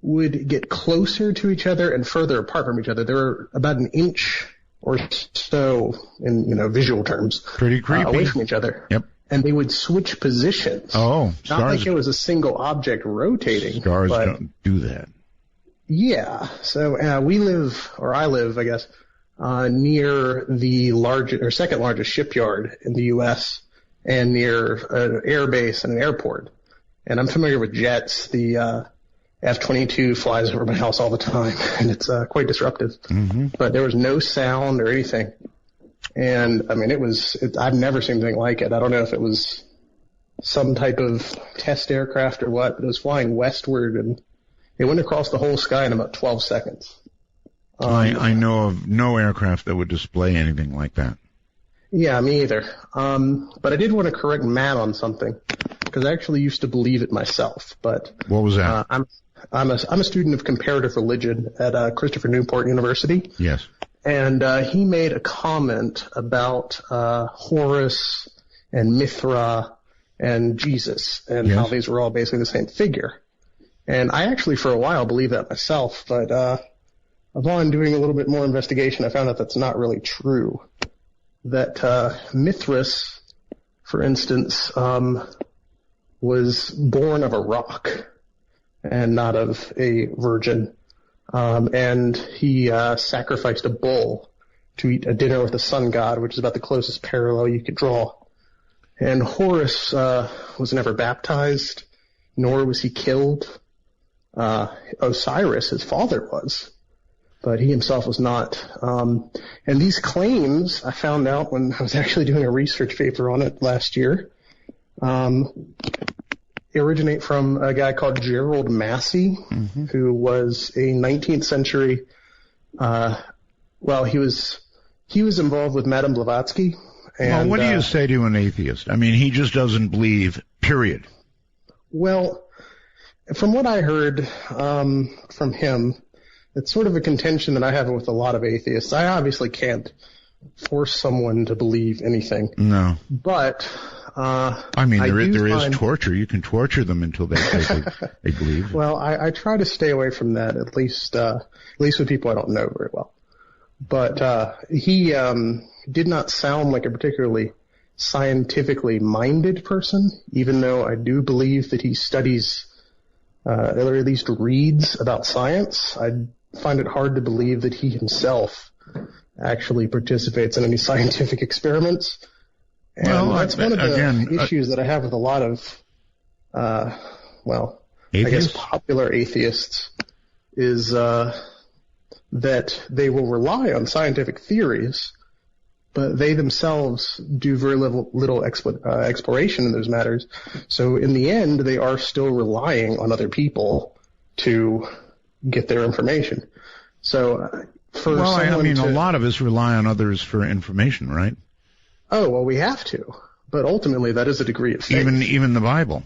would get closer to each other and further apart from each other. They were about an inch or so in visual terms. Pretty creepy. Away from each other. Yep. And they would switch positions. Oh, stars. Not like it was a single object rotating. Stars don't do that. Yeah. So I live, I guess, near the second largest shipyard in the U.S. and near an air base and an airport. And I'm familiar with jets. The F-22 flies over my house all the time, and it's quite disruptive. Mm-hmm. But there was no sound or anything. And, I mean, I've never seen anything like it. I don't know if it was some type of test aircraft or what, but it was flying westward, and it went across the whole sky in about 12 seconds. I know of no aircraft that would display anything like that. Yeah, me either. But I did want to correct Matt on something, because I actually used to believe it myself. But what was that? I'm a student of comparative religion at Christopher Newport University. Yes. And he made a comment about Horus and Mithra and Jesus, and how these were all basically the same figure. And I actually, for a while, believed that myself, but upon doing a little bit more investigation, I found out that's not really true. That Mithras, for instance, was born of a rock and not of a virgin. And he sacrificed a bull to eat a dinner with the sun god, which is about the closest parallel you could draw. And Horus was never baptized, nor was he killed. Osiris, his father, was, but he himself was not. And these claims, I found out when I was actually doing a research paper on it last year, originate from a guy called Gerald Massey, who was a 19th century, he was involved with Madame Blavatsky. And, well, what do you say to an atheist? I mean, he just doesn't believe, period. Well, from what I heard from him, it's sort of a contention that I have with a lot of atheists. I obviously can't force someone to believe anything. No. But I mean, there is torture. You can torture them until they say they believe. Well, I try to stay away from that, at least with people I don't know very well. But he did not sound like a particularly scientifically minded person, even though I do believe that he studies or at least reads about science. I find it hard to believe that he himself actually participates in any scientific experiments. And that's one of the issues that I have with a lot of, I guess popular atheists is that they will rely on scientific theories, but they themselves do very little exploration in those matters. So in the end, they are still relying on other people to get their information. So for a lot of us rely on others for information, right? Oh, well, we have to. But ultimately, that is a degree of faith. Even the Bible.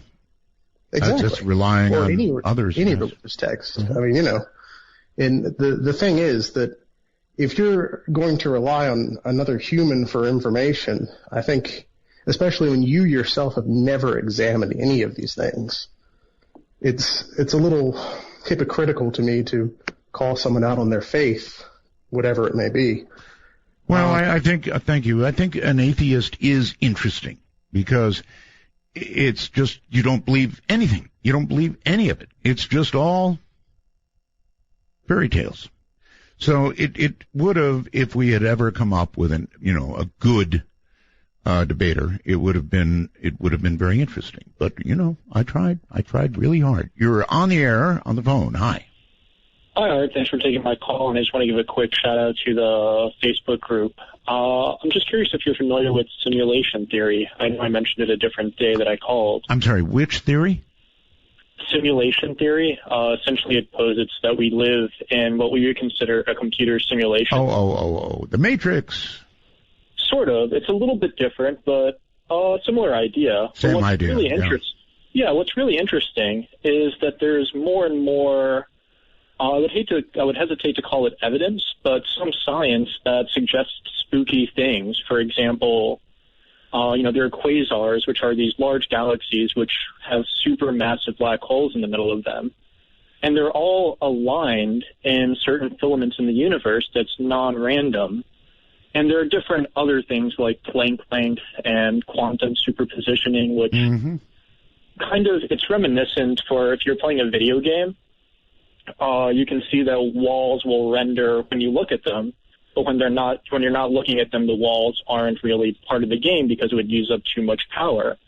Exactly. That's on others. Any religious text. Mm-hmm. I mean, and the thing is that if you're going to rely on another human for information, I think, especially when you yourself have never examined any of these things, it's a little hypocritical to me to call someone out on their faith, whatever it may be. Well, I think, thank you. I think an atheist is interesting because it's just, you don't believe anything. You don't believe any of it. It's just all fairy tales. So it would have, if we had ever come up with a good debater, it would have been very interesting. But, I tried really hard. You're on the air, on the phone. Hi. Hi, Art. Thanks for taking my call, and I just want to give a quick shout-out to the Facebook group. I'm just curious if you're familiar with simulation theory. I know I mentioned it a different day that I called. I'm sorry, which theory? Simulation theory. Essentially, it posits that we live in what we would consider a computer simulation. Oh, the Matrix. Sort of. It's a little bit different, but similar idea. Same idea. Really what's really interesting is that there's more and more... I would hesitate to call it evidence, but some science that suggests spooky things. For example, there are quasars, which are these large galaxies which have supermassive black holes in the middle of them. And they're all aligned in certain filaments in the universe that's non-random. And there are different other things like Planck length and quantum superpositioning, which kind of, it's reminiscent for if you're playing a video game. You can see that walls will render when you look at them, but when you're not looking at them, the walls aren't really part of the game because it would use up too much power.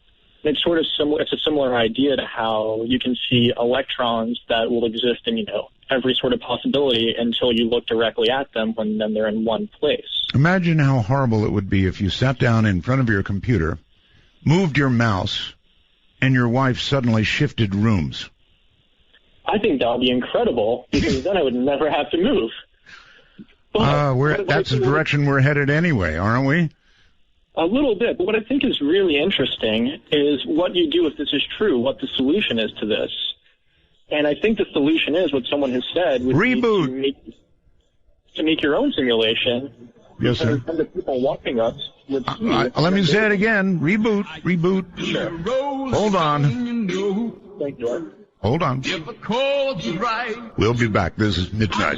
And it's sort of similar. It's a similar idea to how you can see electrons that will exist in every sort of possibility until you look directly at them, when then they're in one place. Imagine how horrible it would be if you sat down in front of your computer, moved your mouse, and your wife suddenly shifted rooms. I think that would be incredible, because then I would never have to move. That's the direction we're headed anyway, aren't we? A little bit. But what I think is really interesting is what you do if this is true, what the solution is to this. And I think the solution is what someone has said. Reboot. To make your own simulation. Yes, sir. The people watching us would see. Let me say it again. Reboot. Sure. Hold on. Thank you, Art. Hold on. We'll be back. This is Midnight.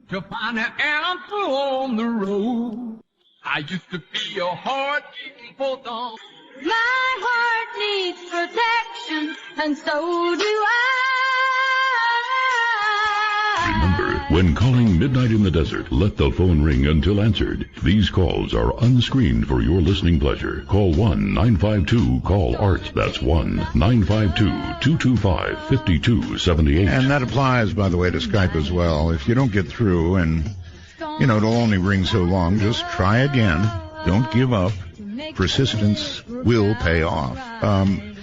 To find an answer on the road, I used to be a heart for them. My heart needs protection, and so do I. Remember, when calling Midnight in the Desert, let the phone ring until answered. These calls are unscreened for your listening pleasure. Call 1-952-CALL-ART. That's 1-952-225-5278. And that applies, by the way, to Skype as well. If you don't get through and, it'll only ring so long, just try again. Don't give up. Persistence will pay off. And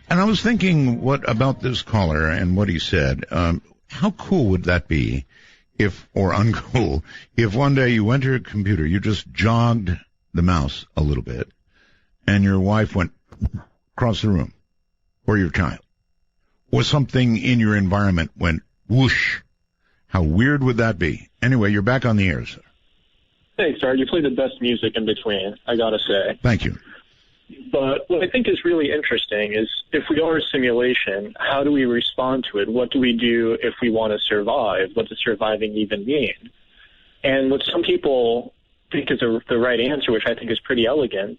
I was thinking, what about this caller and what he said? How cool would that be or uncool, if one day you went to your computer, you just jogged the mouse a little bit, and your wife went across the room, or your child, or something in your environment went whoosh. How weird would that be? Anyway, you're back on the air, sir. Thanks, Art. You play the best music in between, I gotta say. Thank you. But what I think is really interesting is, if we are a simulation, how do we respond to it? What do we do if we want to survive? What does surviving even mean? And what some people think is the right answer, which I think is pretty elegant,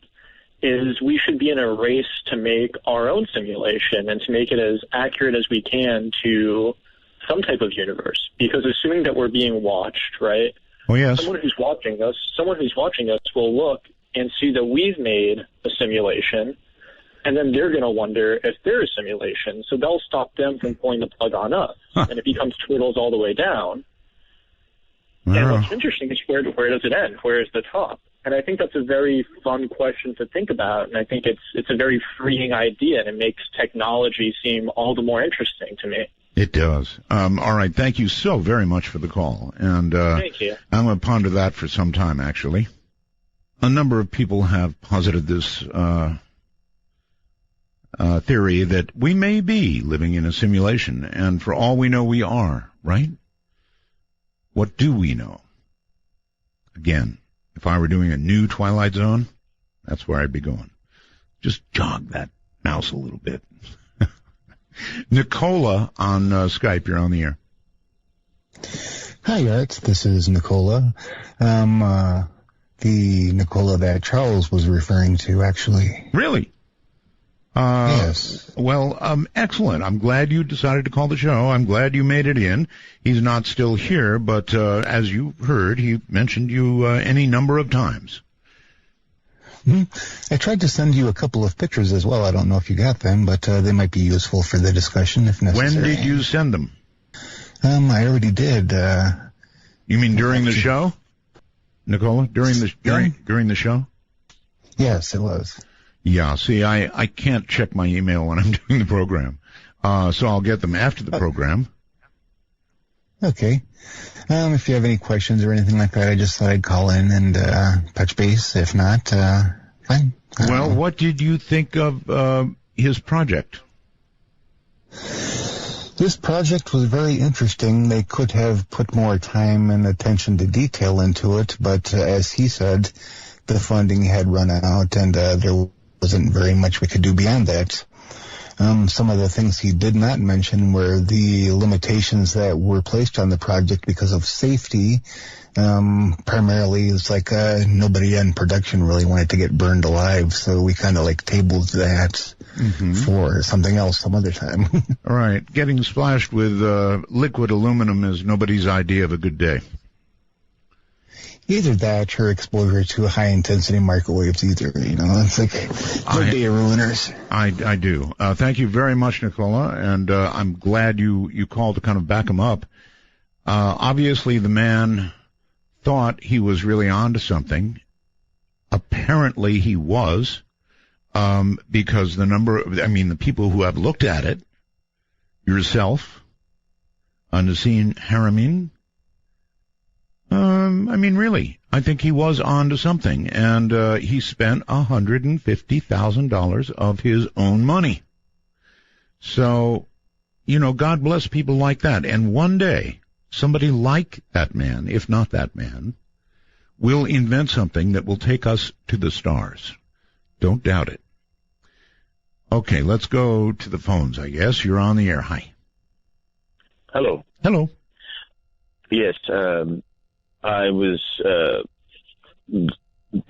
is we should be in a race to make our own simulation and to make it as accurate as we can to some type of universe. Because assuming that we're being watched, right? Oh, yes. Someone who's watching us will look and see that we've made a simulation, and then they're going to wonder if they're a simulation. So they'll stop them from pulling the plug on us. And it becomes turtles all the way down. And what's interesting is where does it end? Where is the top? And I think that's a very fun question to think about, and I think it's a very freeing idea, and it makes technology seem all the more interesting to me. It does. All right, thank you so very much for the call. And Thank you. I'm going to ponder that for some time, actually. A number of people have posited this theory that we may be living in a simulation, and for all we know, we are, right? What do we know? Again, if I were doing a new Twilight Zone, that's where I'd be going. Just jog that mouse a little bit. Nicola on Skype, you're on the air. Hi, Art. This is Nicola. The Nicola that Charles was referring to, actually. Really? Yes. Well, excellent. I'm glad you decided to call the show. I'm glad you made it in. He's not still here, but as you heard, he mentioned you any number of times. I tried to send you a couple of pictures as well. I don't know if you got them, but they might be useful for the discussion if necessary. When did you send them? I already did. You mean during the show, Nicola? During the show? Yes, it was. Yeah, see, I can't check my email when I'm doing the program, so I'll get them after the program. Okay. If you have any questions or anything like that, I just thought I'd call in and touch base. If not, fine. Well, what did you think of his project? This project was very interesting. They could have put more time and attention to detail into it, but as he said, the funding had run out, and there wasn't very much we could do beyond that. Some of the things he did not mention were the limitations that were placed on the project because of safety. Primarily, it's like nobody in production really wanted to get burned alive, so we kind of like tabled that for something else some other time. All right. Getting splashed with liquid aluminum is nobody's idea of a good day. Either that or exposure to high-intensity microwaves either, It's like good day of ruiners. I do. Thank you very much, Nicola, and I'm glad you called to kind of back him up. Obviously, the man thought he was really onto something. Apparently, he was, because the people who have looked at it, yourself, Nassim Haramein, really, I think he was on to something, and he spent $150,000 of his own money. So, God bless people like that. And one day, somebody like that man, if not that man, will invent something that will take us to the stars. Don't doubt it. Okay, let's go to the phones, I guess. You're on the air. Hi. Hello. Hello. Yes, I was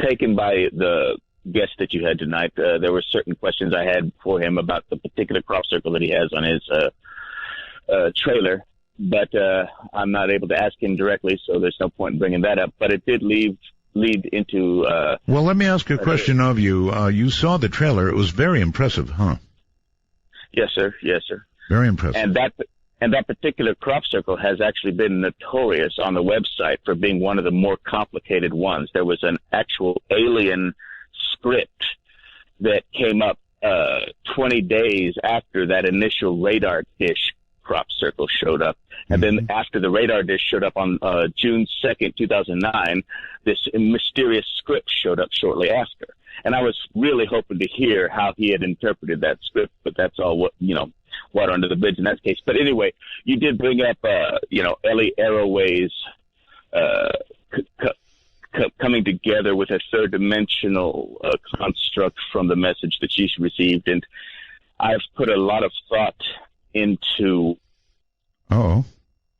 taken by the guest that you had tonight. There were certain questions I had for him about the particular crop circle that he has on his trailer, but I'm not able to ask him directly, so there's no point in bringing that up. But it did lead into... well, let me ask a question of you. You saw the trailer. It was very impressive, huh? Yes, sir. Yes, sir. Very impressive. And that particular crop circle has actually been notorious on the website for being one of the more complicated ones. There was an actual alien script that came up 20 days after that initial radar dish crop circle showed up. And then after the radar dish showed up on June 2nd, 2009, this mysterious script showed up shortly after. And I was really hoping to hear how he had interpreted that script, but that's all water under the bridge in that case. But anyway, you did bring up, Ellie Arroway's coming together with a third-dimensional construct from the message that she received, and I've put a lot of thought into... Oh,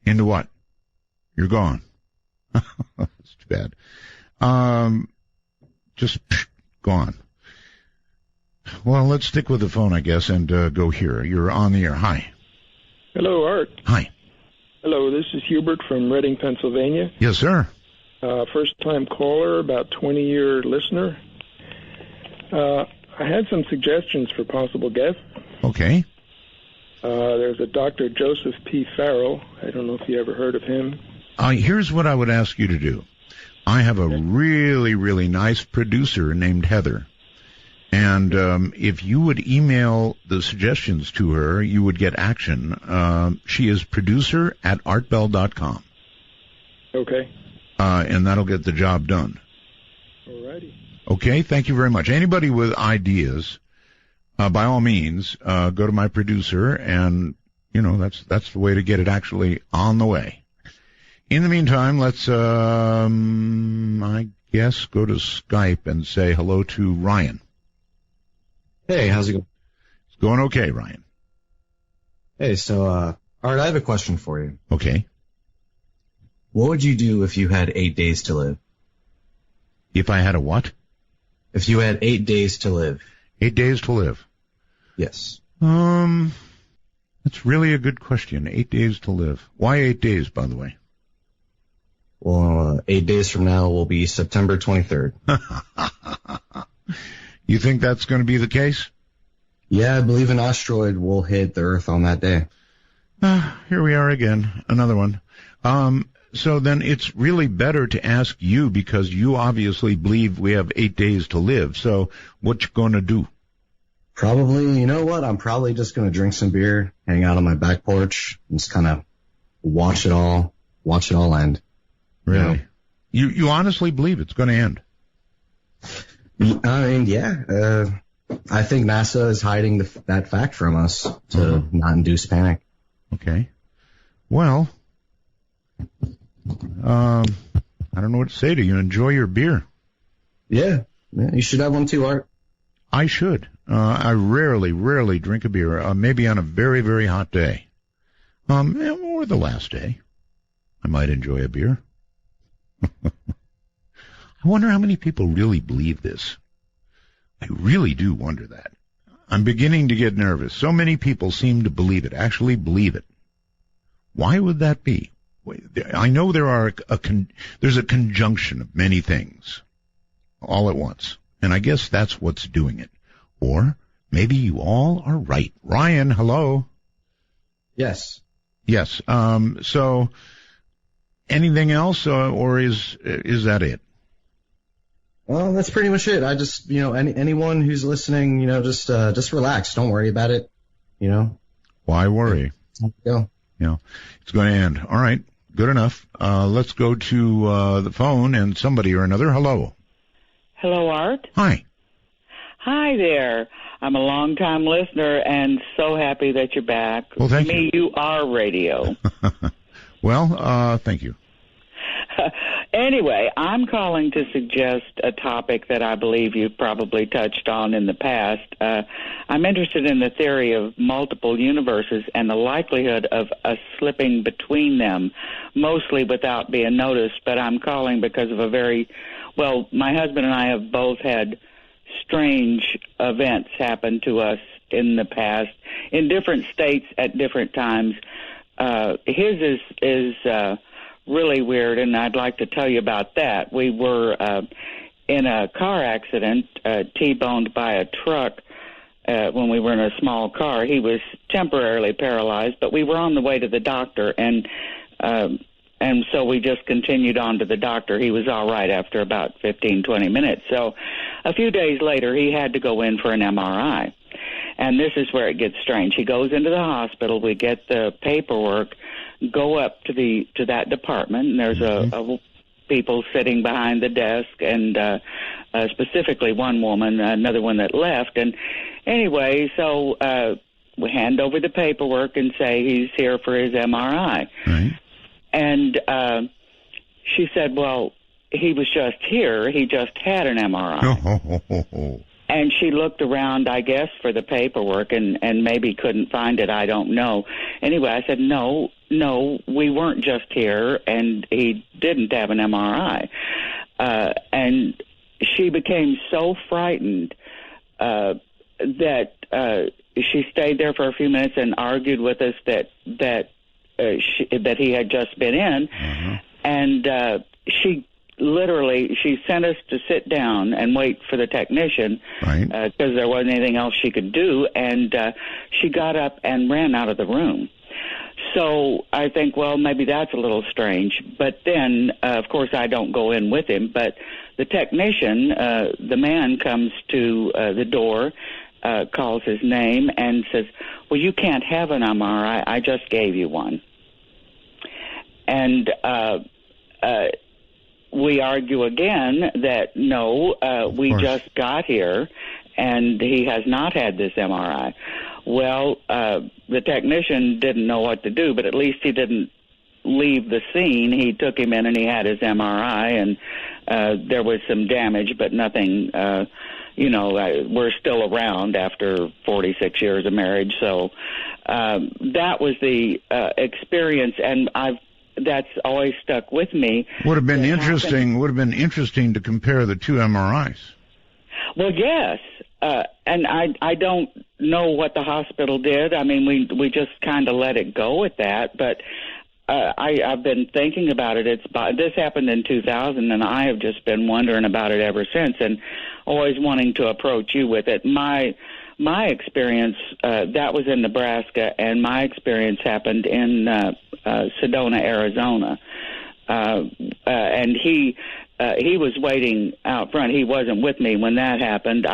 into what? You're gone. That's too bad. Just gone. Well, let's stick with the phone, I guess, and go here. You're on the air. Hi. Hello, Art. Hi. Hello, this is Hubert from Reading, Pennsylvania. Yes, sir. First-time caller, about 20-year listener. I had some suggestions for possible guests. Okay. There's a Dr. Joseph P. Farrell. I don't know if you ever heard of him. Here's what I would ask you to do. I have a really, really nice producer named Heather. And if you would email the suggestions to her, you would get action. She is producer@artbell.com. Okay. And that'll get the job done. All righty. Okay, thank you very much. Anybody with ideas, by all means, go to my producer, and, that's the way to get it actually on the way. In the meantime, let's, I guess, go to Skype and say hello to Ryan. Hey, how's it going? It's going okay, Ryan. Hey, so, Art, I have a question for you. Okay. What would you do if you had 8 days to live? If I had a what? If you had 8 days to live. 8 days to live? Yes. That's really a good question. 8 days to live. Why 8 days, by the way? Well, 8 days from now will be September 23rd. You think that's going to be the case? Yeah, I believe an asteroid will hit the Earth on that day. Here we are again. Another one. So then it's really better to ask you, because you obviously believe we have 8 days to live. So what you going to do? Probably, you know what? I'm probably just going to drink some beer, hang out on my back porch, and just kind of watch it all end. Really? You honestly believe it's going to end? I mean, yeah. I think NASA is hiding that fact from us to not induce panic. Okay. Well, I don't know what to say to you. Enjoy your beer. Yeah, you should have one too, Art. I should. I rarely drink a beer. Maybe on a very, very hot day. Or the last day. I might enjoy a beer. I wonder how many people really believe this. I really do wonder that. I'm beginning to get nervous. So many people seem to believe it, actually believe it. Why would that be? I know there's a conjunction of many things all at once, and I guess that's what's doing it. Or maybe you all are right. Ryan, hello? Yes. Yes. So anything else, or is that it? Well, that's pretty much it. I just, anyone who's listening, just relax. Don't worry about it. Why worry? Go. It's going to end. All right. Good enough. Let's go to the phone and somebody or another. Hello. Hello, Art. Hi. Hi there. I'm a long-time listener and so happy that you're back. Well, thank you. You are radio. Well, thank you. Anyway, I'm calling to suggest a topic that I believe you've probably touched on in the past. I'm interested in the theory of multiple universes and the likelihood of us slipping between them, mostly without being noticed. But I'm calling because of my husband and I have both had strange events happen to us in the past, in different states at different times. His is really weird, and I'd like to tell you about that. We were in a car accident, T-boned by a truck when we were in a small car. He was temporarily paralyzed, but we were on the way to the doctor, and so we just continued on to the doctor. He was all right after about 15, 20 minutes. So a few days later, he had to go in for an MRI. And this is where it gets strange. He goes into the hospital. We get the paperwork, go up to that department, and there's a people sitting behind the desk, and specifically one woman, another one that left. And anyway, so we hand over the paperwork and say he's here for his MRI. Right. And she said, well, he was just here. He just had an MRI. And she looked around, I guess, for the paperwork and maybe couldn't find it. I don't know. Anyway, I said, no, we weren't just here, and he didn't have an MRI. And she became so frightened she stayed there for a few minutes and argued with us that he had just been in, and she sent us to sit down and wait for the technician because there wasn't anything else she could do, and she got up and ran out of the room. So I think, well, maybe that's a little strange. But then, of course, I don't go in with him. But the technician, the man, comes to the door, calls his name, and says, well, you can't have an MRI. I just gave you one. And we argue again that, no, we just got here, and he has not had this MRI. Well, the technician didn't know what to do, but at least he didn't leave the scene. He took him in and he had his MRI, and there was some damage, but nothing, we're still around after 46 years of marriage. So that was the experience, and that's always stuck with me. Would have been interesting to compare the two MRIs. Well, yes. And I don't know what the hospital did. I mean, we just kind of let it go at that. But I've been thinking about it. This happened in 2000, and I have just been wondering about it ever since, and always wanting to approach you with it. My experience, that was in Nebraska, and my experience happened in Sedona, Arizona. And he was waiting out front. He wasn't with me when that happened.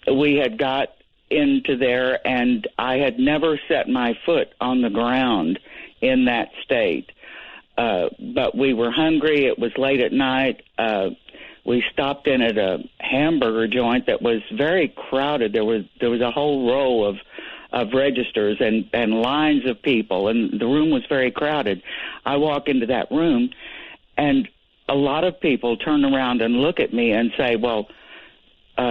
We had got into there, and I had never set my foot on the ground in that state. But we were hungry. It was late at night. We stopped in at a hamburger joint that was very crowded. There was a whole row of registers and lines of people, and the room was very crowded. I walk into that room, and a lot of people turn around and look at me and say, well,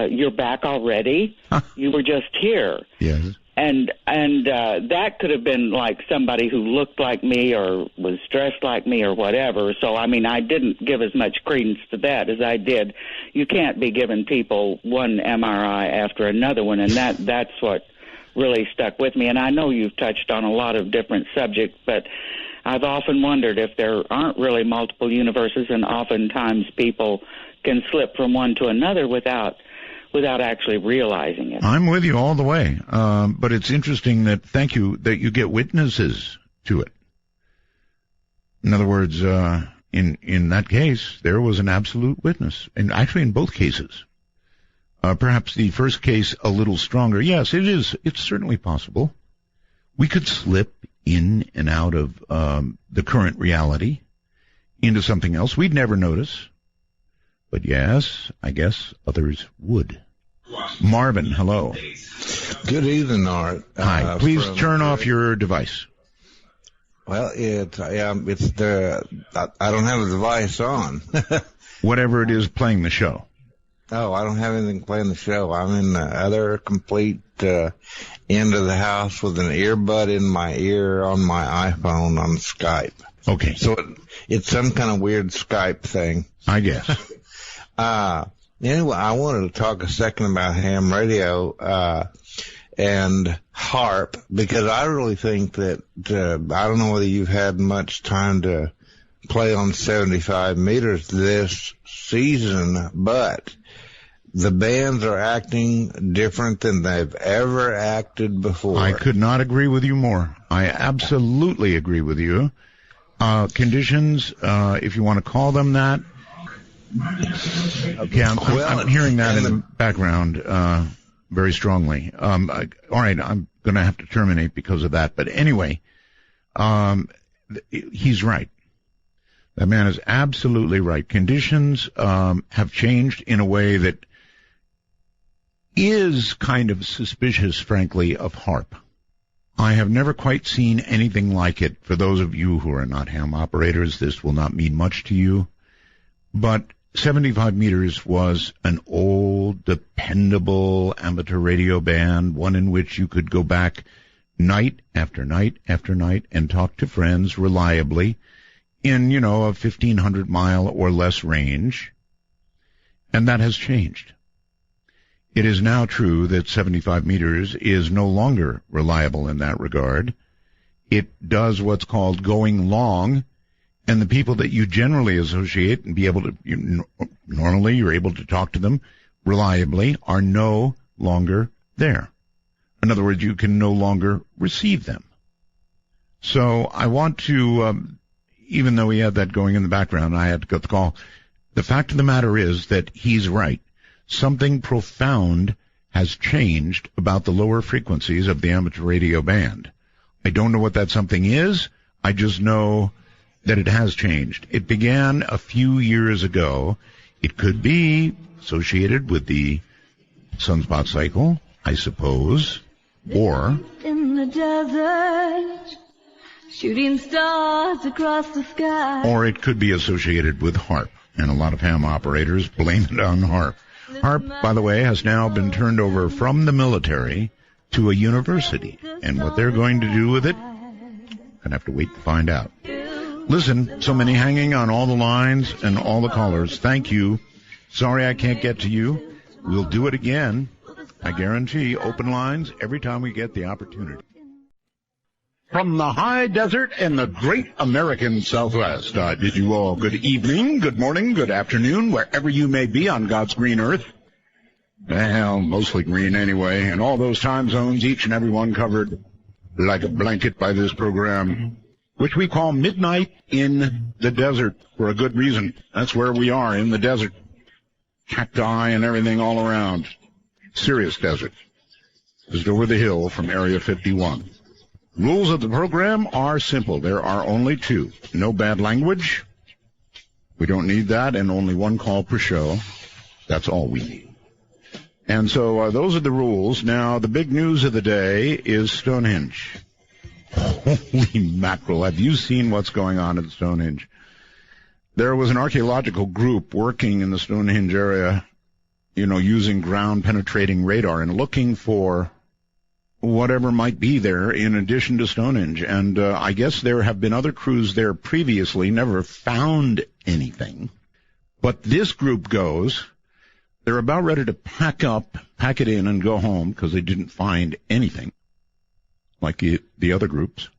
you're back already? You were just here. Yes. And that could have been like somebody who looked like me or was dressed like me or whatever. So, I mean, I didn't give as much credence to that as I did. You can't be giving people one MRI after another one, and that's what really stuck with me. And I know you've touched on a lot of different subjects, but I've often wondered if there aren't really multiple universes, and oftentimes people can slip from one to another without actually realizing it. I'm with you all the way. But it's interesting that you get witnesses to it. In other words, in that case, there was an absolute witness. And actually in both cases. Perhaps the first case a little stronger. Yes, it is. It's certainly possible. We could slip in and out of the current reality into something else. We'd never notice. But yes, I guess others would. Marvin, hello. Good evening, Art. Hi. Please turn off your device. Well, I don't have a device on. Whatever it is playing the show. Oh, I don't have anything playing the show. I'm in the other complete end of the house with an earbud in my ear on my iPhone on Skype. Okay. So it's some kind of weird Skype thing. I guess. Anyway, I wanted to talk a second about ham radio and HARP, because I really think that I don't know whether you've had much time to play on 75 meters this season, but the bands are acting different than they've ever acted before. I could not agree with you more. I absolutely agree with you. Conditions, if you want to call them that. Okay, I'm hearing that in the background very strongly. All right, I'm going to have to terminate because of that. But anyway, he's right. That man is absolutely right. Conditions have changed in a way that is kind of suspicious, frankly, of HARP. I have never quite seen anything like it. For those of you who are not ham operators, this will not mean much to you. But 75 meters was an old, dependable amateur radio band, one in which you could go back night after night after night and talk to friends reliably in, a 1,500-mile or less range. And that has changed. It is now true that 75 meters is no longer reliable in that regard. It does what's called going long, and the people that you generally associate and be able to, normally you're able to talk to them reliably, are no longer there. In other words, you can no longer receive them. So I want to, even though he had that going in the background, I had to get the call. The fact of the matter is that he's right. Something profound has changed about the lower frequencies of the amateur radio band. I don't know what that something is. I just know that it has changed. It began a few years ago. It could be associated with the sunspot cycle, I suppose, or in the desert, shooting stars across the sky. Or it could be associated with HARP, and a lot of ham operators blame it on HARP. HARP, by the way, has now been turned over from the military to a university, and what they're going to do with it, I'm going to have to wait to find out. Listen, so many hanging on all the lines and all the callers. Thank you. Sorry I can't get to you. We'll do it again. I guarantee open lines every time we get the opportunity. From the high desert in the great American Southwest, I bid you all good evening, good morning, good afternoon, wherever you may be on God's green earth. Well, mostly green anyway, and all those time zones, each and every one covered like a blanket by this program, which we call Midnight in the Desert for a good reason. That's where we are, in the desert. Cacti and everything all around. Serious desert. Just over the hill from Area 51. Rules of the program are simple. There are only two. No bad language. We don't need that, and only one call per show. That's all we need. And so those are the rules. Now, the big news of the day is Stonehenge. Holy mackerel. Have you seen what's going on at Stonehenge? There was an archaeological group working in the Stonehenge area, using ground-penetrating radar and looking for whatever might be there in addition to Stonehenge. And I guess there have been other crews there previously, never found anything. But this group goes. They're about ready to pack it in and go home because they didn't find anything like the other groups.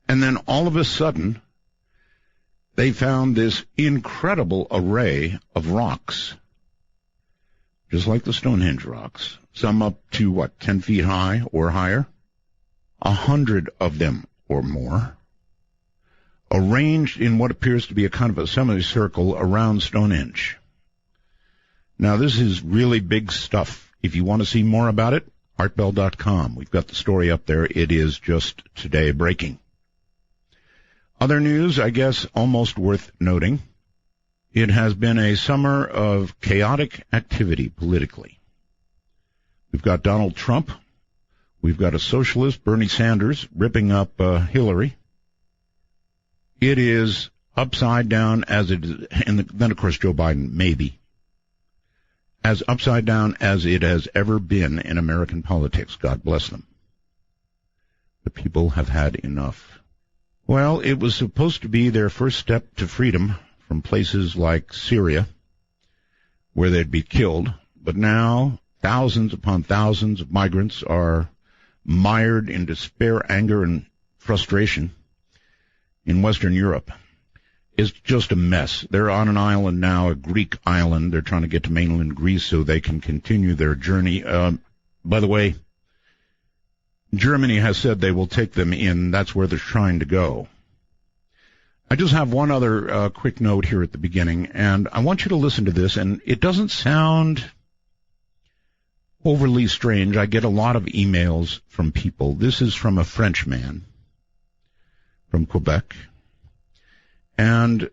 And then all of a sudden, they found this incredible array of rocks, just like the Stonehenge rocks, some up to, 10 feet high or higher, 100 of them or more, arranged in what appears to be a kind of a semicircle around Stonehenge. Now, this is really big stuff. If you want to see more about it, artbell.com. We've got the story up there. It is just today breaking. Other news, I guess, almost worth noting. It has been a summer of chaotic activity politically. We've got Donald Trump. We've got a socialist, Bernie Sanders, ripping up Hillary. It is upside down as it is, and then, of course, Joe Biden, maybe. As upside down as it has ever been in American politics. God bless them. The people have had enough. Well, it was supposed to be their first step to freedom from places like Syria, where they'd be killed. But now, thousands upon thousands of migrants are mired in despair, anger, and frustration in Western Europe. It's just a mess. They're on an island now, a Greek island. They're trying to get to mainland Greece so they can continue their journey. By the way, Germany has said they will take them in. That's where they're trying to go. I just have one other quick note here at the beginning, and I want you to listen to this, and it doesn't sound overly strange. I get a lot of emails from people. This is from a French man from Quebec. And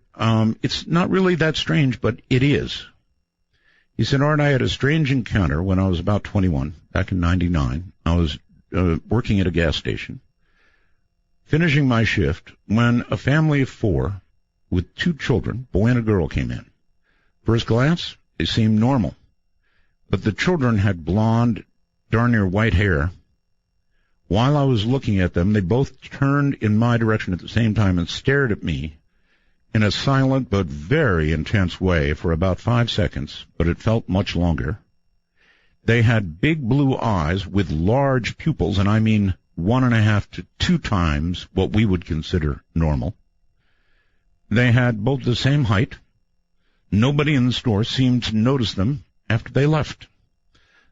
it's not really that strange, but it is. He said, Art, I had a strange encounter when I was about 21, back in 99. I was working at a gas station, finishing my shift, when a family of 4 with 2 children, boy and a girl, came in. First glance, they seemed normal. But the children had blonde, darn near white hair. While I was looking at them, they both turned in my direction at the same time and stared at me in a silent but very intense way for about 5 seconds, but it felt much longer. They had big blue eyes with large pupils, and I mean 1.5 to 2 times what we would consider normal. They had both the same height. Nobody in the store seemed to notice them after they left.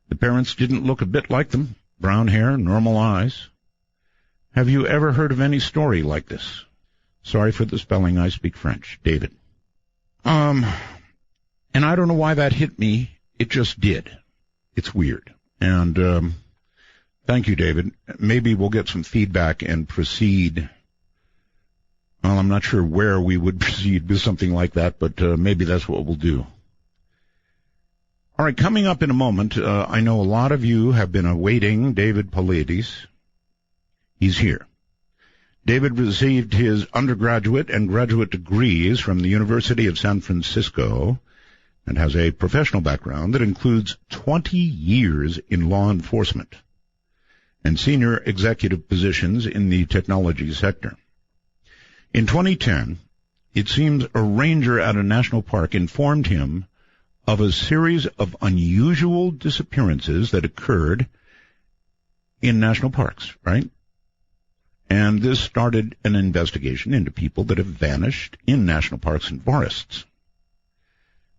The parents didn't look a bit like them. Brown hair, normal eyes. Have you ever heard of any story like this? Sorry for the spelling, I speak French. David. And I don't know why that hit me. It just did. It's weird. And thank you, David. Maybe we'll get some feedback and proceed. Well, I'm not sure where we would proceed with something like that, but maybe that's what we'll do. All right, coming up in a moment, I know a lot of you have been awaiting David Paulides. He's here. David received his undergraduate and graduate degrees from the University of San Francisco and has a professional background that includes 20 years in law enforcement and senior executive positions in the technology sector. In 2010, it seems a ranger at a national park informed him of a series of unusual disappearances that occurred in national parks, right? And this started an investigation into people that have vanished in national parks and forests.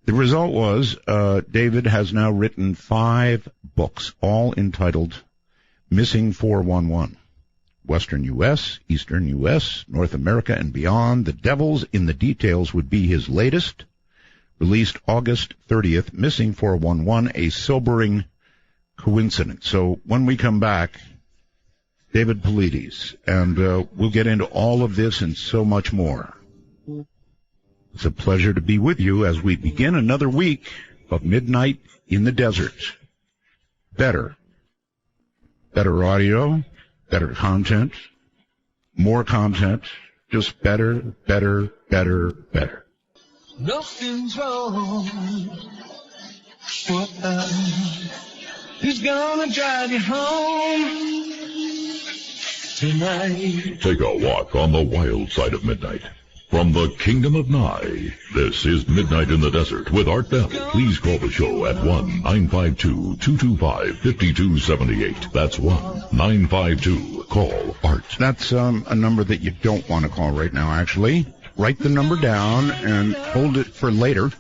The result was David has now written 5 books, all entitled Missing 411. Western U.S., Eastern U.S., North America, and beyond. The Devils in the Details would be his latest, released August 30th, Missing 411, a sobering coincidence. So when we come back, David Paulides, and we'll get into all of this and so much more. It's a pleasure to be with you as we begin another week of Midnight in the Desert. Better audio, better content, more content, just better. Nothing's wrong. Who's gonna drive you home tonight? Take a walk on the wild side of midnight. From the Kingdom of Nye, this is Midnight in the Desert with Art Bell. Please call the show at 1-952-225-5278. That's 1-952. Art. That's a number that you don't want to call right now, actually. Write the number down and hold it for later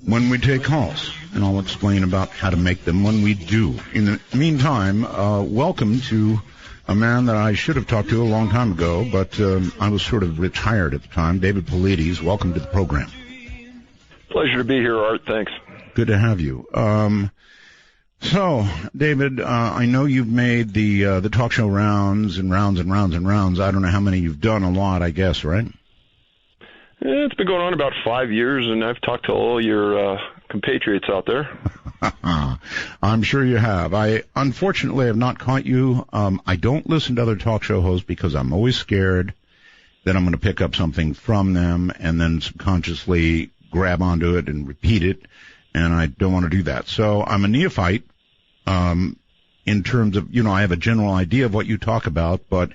when we take calls. And I'll explain about how to make them when we do. In the meantime, welcome to a man that I should have talked to a long time ago, but I was sort of retired at the time. David Paulides, welcome to the program. Pleasure to be here, Art. Thanks. Good to have you. So, David, I know you've made the talk show rounds and rounds. I don't know how many you've done. A lot, I guess, right? It's been going on about 5 years, and I've talked to all your compatriots out there. I'm sure you have. I unfortunately have not caught you. I don't listen to other talk show hosts because I'm always scared that I'm going to pick up something from them and then subconsciously grab onto it and repeat it, and I don't want to do that. So I'm a neophyte in terms of, I have a general idea of what you talk about, but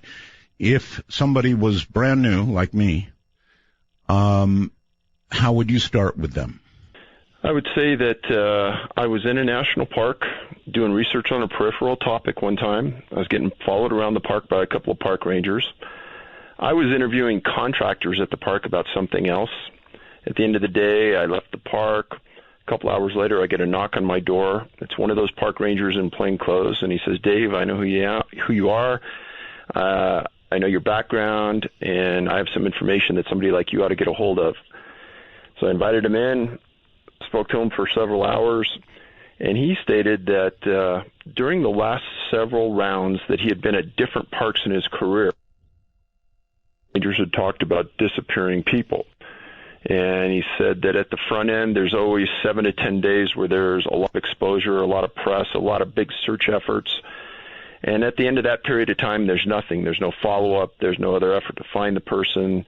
if somebody was brand new like me, how would you start with them? I would say that I was in a national park doing research on a peripheral topic one time. I was getting followed around the park by a couple of park rangers. I was interviewing contractors at the park about something else. At the end of the day, I left the park. A couple hours later, I get a knock on my door. It's one of those park rangers in plain clothes, and he says, "Dave, I know who you are. I know your background, and I have some information that somebody like you ought to get a hold of." So I invited him in, spoke to him for several hours, and he stated that during the last several rounds that he had been at different parks in his career, rangers had talked about disappearing people. And he said that at the front end, there's always 7 to 10 days where there's a lot of exposure, a lot of press, a lot of big search efforts. And at the end of that period of time, there's nothing. There's no follow-up. There's no other effort to find the person.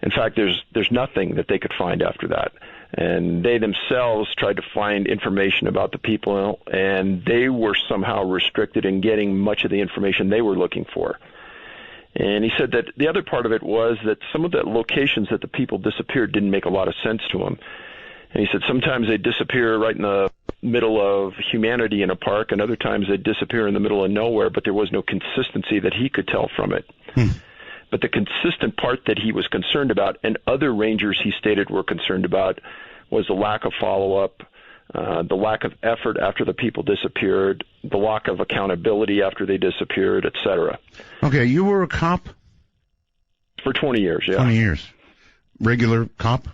In fact, there's nothing that they could find after that. And they themselves tried to find information about the people, and they were somehow restricted in getting much of the information they were looking for. And he said that the other part of it was that some of the locations that the people disappeared didn't make a lot of sense to him. And he said sometimes they disappear right in the middle of humanity in a park, and other times they'd disappear in the middle of nowhere, but there was no consistency that he could tell from it. But the consistent part that he was concerned about, and other rangers he stated were concerned about, was the lack of follow-up, the lack of effort after the people disappeared, the lack of accountability after they disappeared, etc. Okay, you were a cop? For 20 years, yeah. 20 years. Regular cop?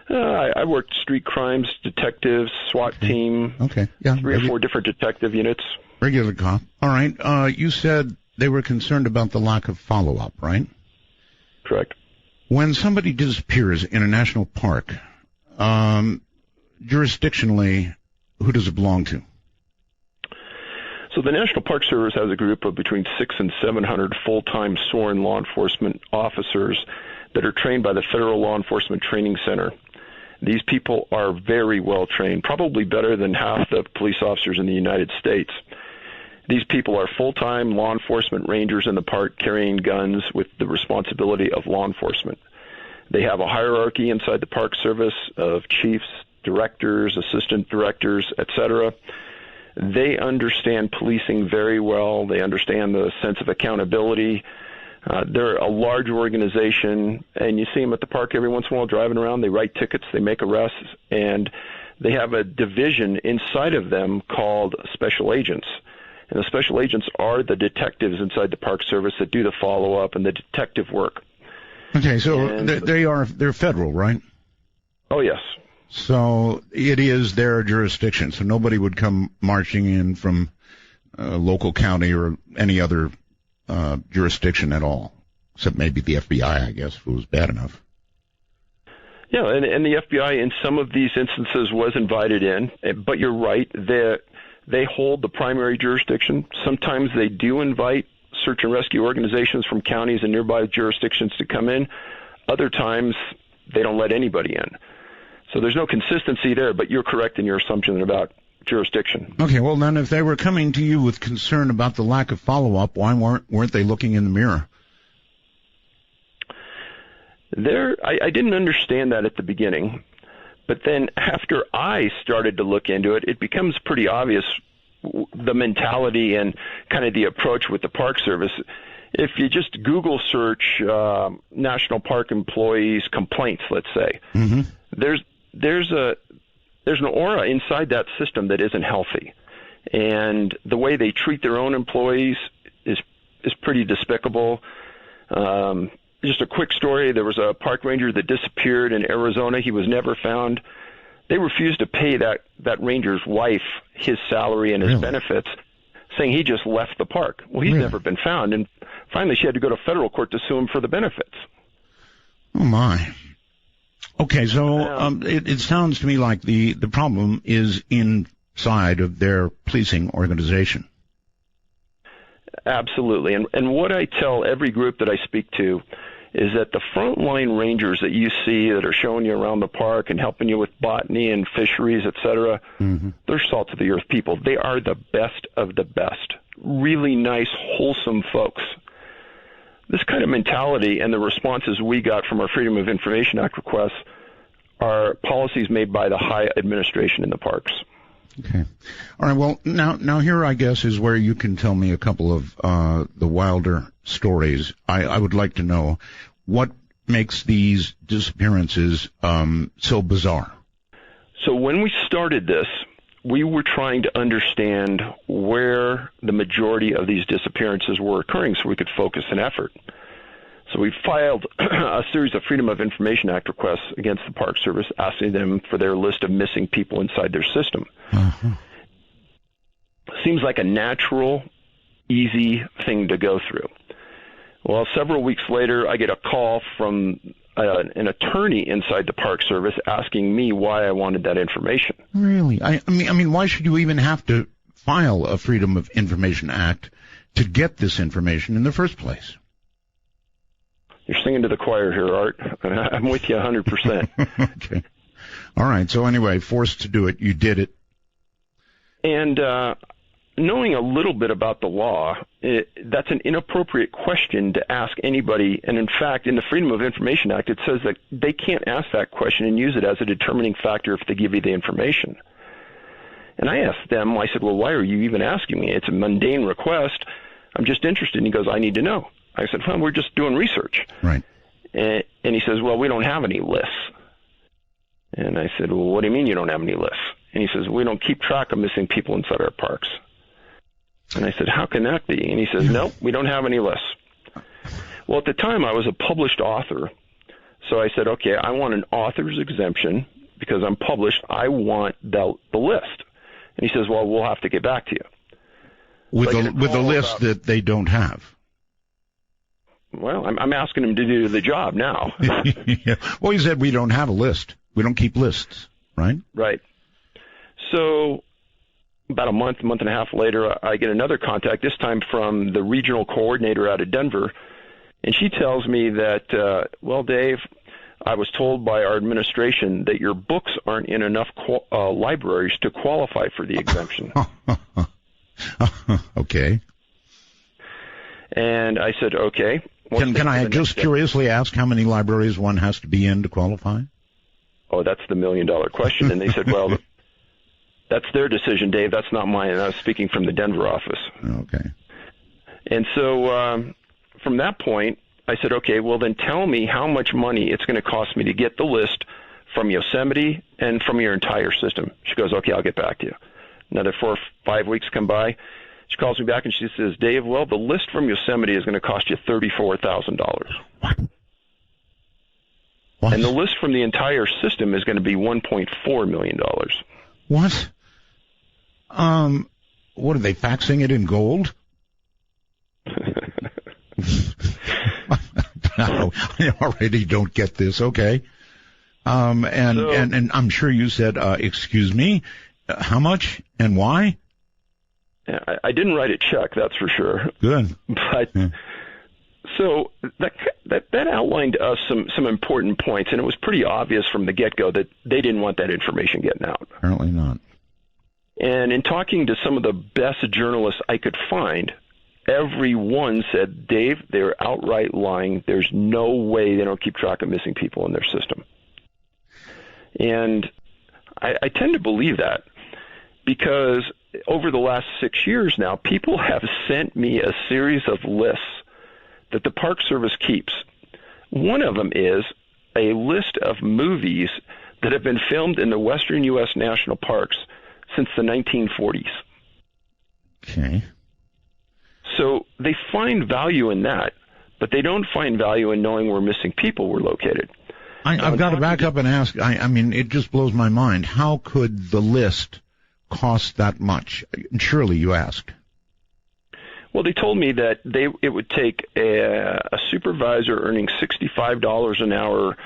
I worked street crimes, detectives, SWAT team, yeah, 3 or 4 different detective units. Regular cop. All right. You said they were concerned about the lack of follow-up, right? Correct. When somebody disappears in a national park, jurisdictionally, who does it belong to? So the National Park Service has a group of between 600 and 700 full-time sworn law enforcement officers that are trained by the Federal Law Enforcement Training Center. These people are very well trained, probably better than half the police officers in the United States. These people are full-time law enforcement rangers in the park carrying guns with the responsibility of law enforcement. They have a hierarchy inside the Park Service of chiefs, directors, assistant directors, etc. They understand policing very well. They understand the sense of accountability. They're a large organization, and you see them at the park every once in a while driving around. They write tickets, they make arrests, and they have a division inside of them called special agents. And the special agents are the detectives inside the Park Service that do the follow-up and the detective work. Okay, so they're federal, right? Oh, yes. So it is their jurisdiction, so nobody would come marching in from a local county or any other jurisdiction at all, except maybe the FBI, I guess, if it was bad enough. Yeah, and the FBI in some of these instances was invited in, but you're right, they hold the primary jurisdiction. Sometimes they do invite search and rescue organizations from counties and nearby jurisdictions to come in. Other times, they don't let anybody in. So there's no consistency there, but you're correct in your assumption about jurisdiction. Okay, well then if they were coming to you with concern about the lack of follow-up, why weren't they looking in the mirror? I didn't understand that at the beginning, but then after I started to look into it, it becomes pretty obvious the mentality and kind of the approach with the Park Service. If you just Google search National Park employees complaints, let's say, there's an aura inside that system that isn't healthy, and the way they treat their own employees is pretty despicable. Just a quick story: there was a park ranger that disappeared in Arizona. He was never found. They refused to pay that ranger's wife his salary and his benefits, saying he just left the park. Well, he's never been found, and finally she had to go to federal court to sue him for the benefits. Oh my. Okay, so it sounds to me like the problem is inside of their policing organization. Absolutely. And what I tell every group that I speak to is that the frontline rangers that you see that are showing you around the park and helping you with botany and fisheries, etc., they're salt of the earth people. They are the best of the best. Really nice, wholesome folks. This kind of mentality and the responses we got from our Freedom of Information Act requests are policies made by the high administration in the parks. Okay. All right. Well, now here, I guess, is where you can tell me a couple of the wilder stories. I would like to know what makes these disappearances so bizarre. So when we started this, we were trying to understand where the majority of these disappearances were occurring so we could focus an effort. So we filed a series of Freedom of Information Act requests against the Park Service, asking them for their list of missing people inside their system. Seems like a natural, easy thing to go through. Well, several weeks later, I get a call from an attorney inside the Park Service asking me why I wanted that information. Really? I mean, why should you even have to file a Freedom of Information Act to get this information in the first place? You're singing to the choir here, Art. I'm with you 100%. Okay. All right. So anyway, forced to do it. You did it. And knowing a little bit about the law, that's an inappropriate question to ask anybody. And in fact, in the Freedom of Information Act, it says that they can't ask that question and use it as a determining factor if they give you the information. And I asked them, I said, well, why are you even asking me? It's a mundane request. I'm just interested. And he goes, I need to know. I said, well, we're just doing research. Right. And he says, well, we don't have any lists. And I said, well, what do you mean you don't have any lists? And he says, we don't keep track of missing people inside our parks. And I said, how can that be? And he says, nope, we don't have any lists. Well, at the time, I was a published author. So I said, okay, I want an author's exemption because I'm published. I want the list. And he says, well, we'll have to get back to you. With the list that they don't have. Well, I'm asking him to do the job now. Yeah. Well, he said we don't have a list. We don't keep lists, right? Right. So about a month and a half later, I get another contact, this time from the regional coordinator out of Denver. And she tells me that, well, Dave, I was told by our administration that your books aren't in enough libraries to qualify for the exemption. Okay. And I said, okay. Can I just curiously ask how many libraries one has to be in to qualify? Oh, that's the $1 million question. And they said, well, that's their decision, Dave. That's not mine. And I was speaking from the Denver office. Okay. And so from that point, I said, okay, well, then tell me how much money it's going to cost me to get the list from Yosemite and from your entire system. She goes, okay, I'll get back to you. Another 4 or 5 weeks come by. She calls me back and she says, Dave, well, the list from Yosemite is going to cost you $34,000. What? And the list from the entire system is going to be $1.4 million. What? What are they, faxing it in gold? No, I already don't get this. Okay. And I'm sure you said, excuse me, how much and why? I didn't write a check, that's for sure. Good. But so that outlined to us some important points, and it was pretty obvious from the get-go that they didn't want that information getting out. Apparently not. And in talking to some of the best journalists I could find, everyone said, Dave, they're outright lying. There's no way they don't keep track of missing people in their system. And I tend to believe that because over the last 6 years now, people have sent me a series of lists that the Park Service keeps. One of them is a list of movies that have been filmed in the western U.S. national parks since the 1940s. Okay. So they find value in that, but they don't find value in knowing where missing people were located. I've got to back up and ask, I mean, it just blows my mind. How could the list cost that much? Surely you ask. Well, they told me that it would take a supervisor earning $65 an hour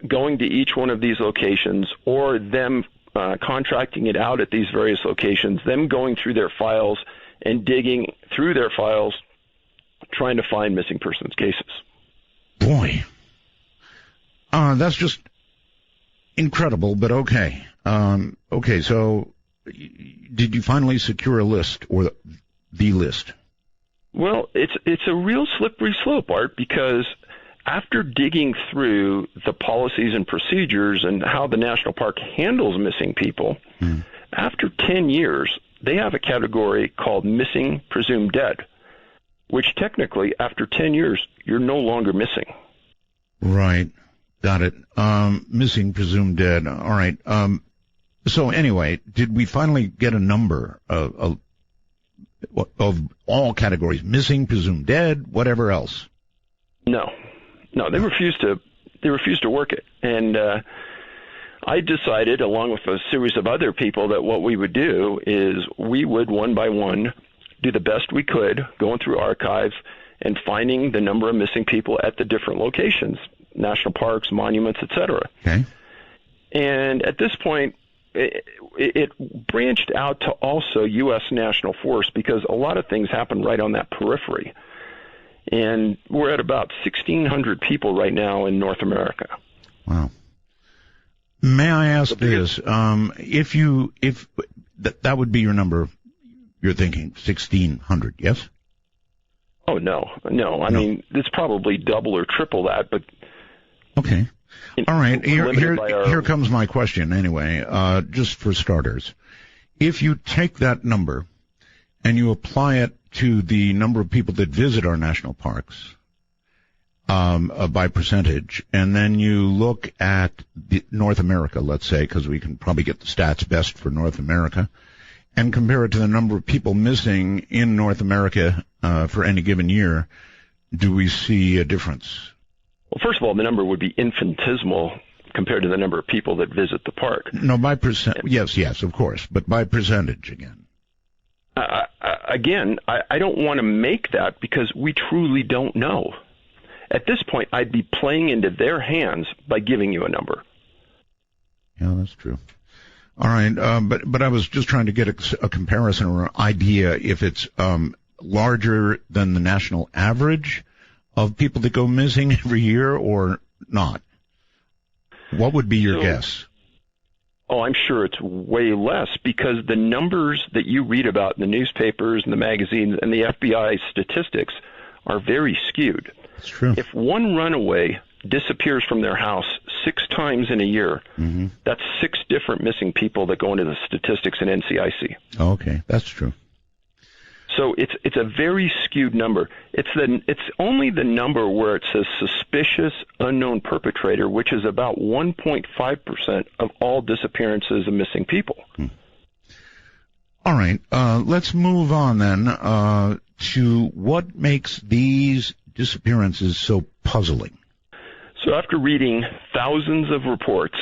going to each one of these locations, or them contracting it out at these various locations, them going through their files and digging through their files, trying to find missing persons cases. Boy. That's just incredible, but okay. Okay, so did you finally secure a list, or the list? Well, it's a real slippery slope, Art, because after digging through the policies and procedures and how the national park handles missing people, after 10 years, they have a category called missing presumed dead, which technically, after 10 years, you're no longer missing. Right. Got it. Missing presumed dead. All right. So anyway, did we finally get a number of all categories? Missing, presumed dead, whatever else? No, they refused to work it. And I decided, along with a series of other people, that what we would do is we would, one by one, do the best we could, going through archives and finding the number of missing people at the different locations, national parks, monuments, etc. Okay. And at this point, it branched out to also U.S. National Forest, because a lot of things happen right on that periphery. And we're at about 1,600 people right now in North America. Wow. May I ask this? If that would be your number, you're thinking 1,600, yes? Oh, no. I mean, it's probably double or triple that, but... Okay. All right, limited by our- here comes my question anyway, just for starters. If you take that number and you apply it to the number of people that visit our national parks by percentage, and then you look at North America, let's say, because we can probably get the stats best for North America, and compare it to the number of people missing in North America for any given year, do we see a difference? Well, first of all, the number would be infinitesimal compared to the number of people that visit the park. No, by percent. Yes, of course, but by percentage again. Again, I don't want to make that because we truly don't know. At this point, I'd be playing into their hands by giving you a number. Yeah, that's true. All right, but I was just trying to get a comparison or an idea if it's larger than the national average of people that go missing every year or not. What would be your guess? Oh, I'm sure it's way less because the numbers that you read about in the newspapers and the magazines and the FBI statistics are very skewed. That's true. If one runaway disappears from their house 6 times in a year, that's 6 different missing people that go into the statistics in NCIC. Okay, that's true. So it's a very skewed number. It's only the number where it says suspicious unknown perpetrator, which is about 1.5% of all disappearances of missing people. All right, let's move on then to what makes these disappearances so puzzling. So after reading thousands of reports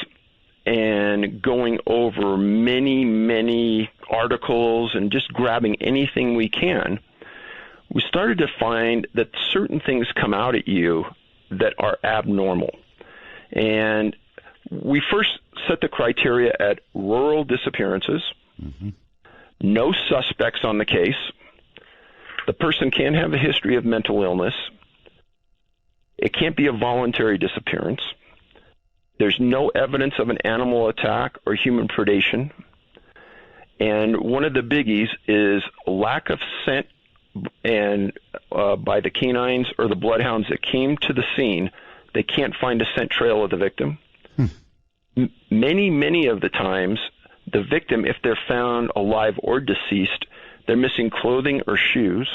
and going over many, many articles and just grabbing anything we can, we started to find that certain things come out at you that are abnormal. And we first set the criteria at rural disappearances, no suspects on the case, the person can't have a history of mental illness, it can't be a voluntary disappearance, there's no evidence of an animal attack or human predation. And one of the biggies is lack of scent and by the canines or the bloodhounds that came to the scene. They can't find a scent trail of the victim. Many of the times, the victim, if they're found alive or deceased, they're missing clothing or shoes.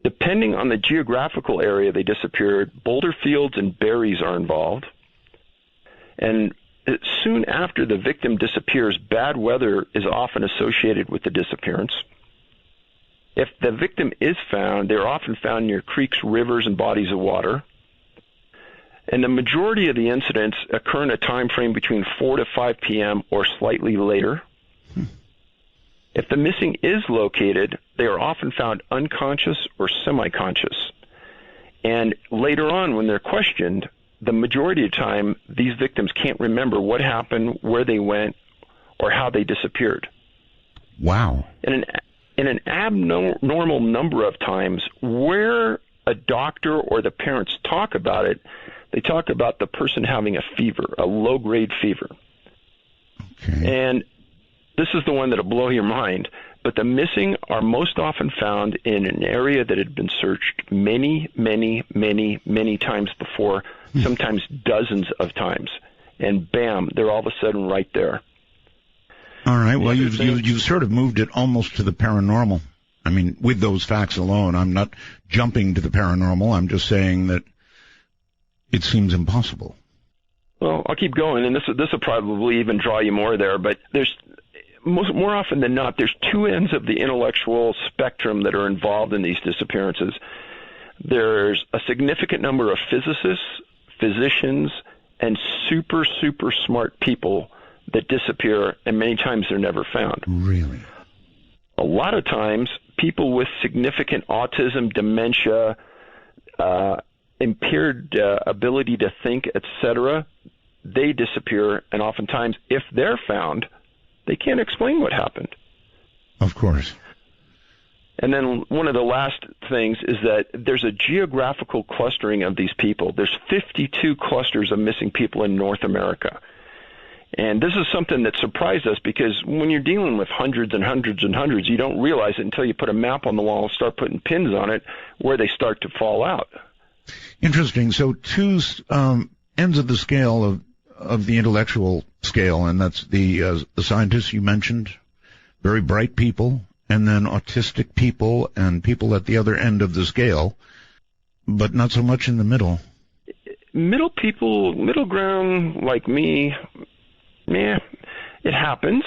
Depending on the geographical area they disappeared, boulder fields and berries are involved. And soon after the victim disappears, bad weather is often associated with the disappearance. If the victim is found, they're often found near creeks, rivers, and bodies of water. And the majority of the incidents occur in a time frame between 4 to 5 p.m. or slightly later. If the missing is located, they are often found unconscious or semi-conscious. And later on, when they're questioned, the majority of the time, these victims can't remember what happened, where they went, or how they disappeared. Wow. In an abnormal number of times, where a doctor or the parents talk about it, they talk about the person having a fever, a low-grade fever. Okay. And this is the one that'll blow your mind, but the missing are most often found in an area that had been searched many times before, sometimes dozens of times. And bam, they're all of a sudden right there. All right, well, you've sort of moved it almost to the paranormal. I mean, with those facts alone, I'm not jumping to the paranormal. I'm just saying that it seems impossible. Well, I'll keep going, and this will probably even draw you more there, but there's more often than not, there's 2 ends of the intellectual spectrum that are involved in these disappearances. There's a significant number of physicists, physicians, and super smart people that disappear, and many times they're never found. Really? A lot of times, people with significant autism, dementia, impaired ability to think, etc., they disappear, and oftentimes, if they're found, they can't explain what happened. Of course. And then one of the last things is that there's a geographical clustering of these people. There's 52 clusters of missing people in North America. And this is something that surprised us because when you're dealing with hundreds and hundreds and hundreds, you don't realize it until you put a map on the wall and start putting pins on it where they start to fall out. Interesting. So 2 ends of the scale of the intellectual scale, and that's the scientists you mentioned, very bright people, and then autistic people and people at the other end of the scale, but not so much in the middle. Middle people, middle ground like me, it happens,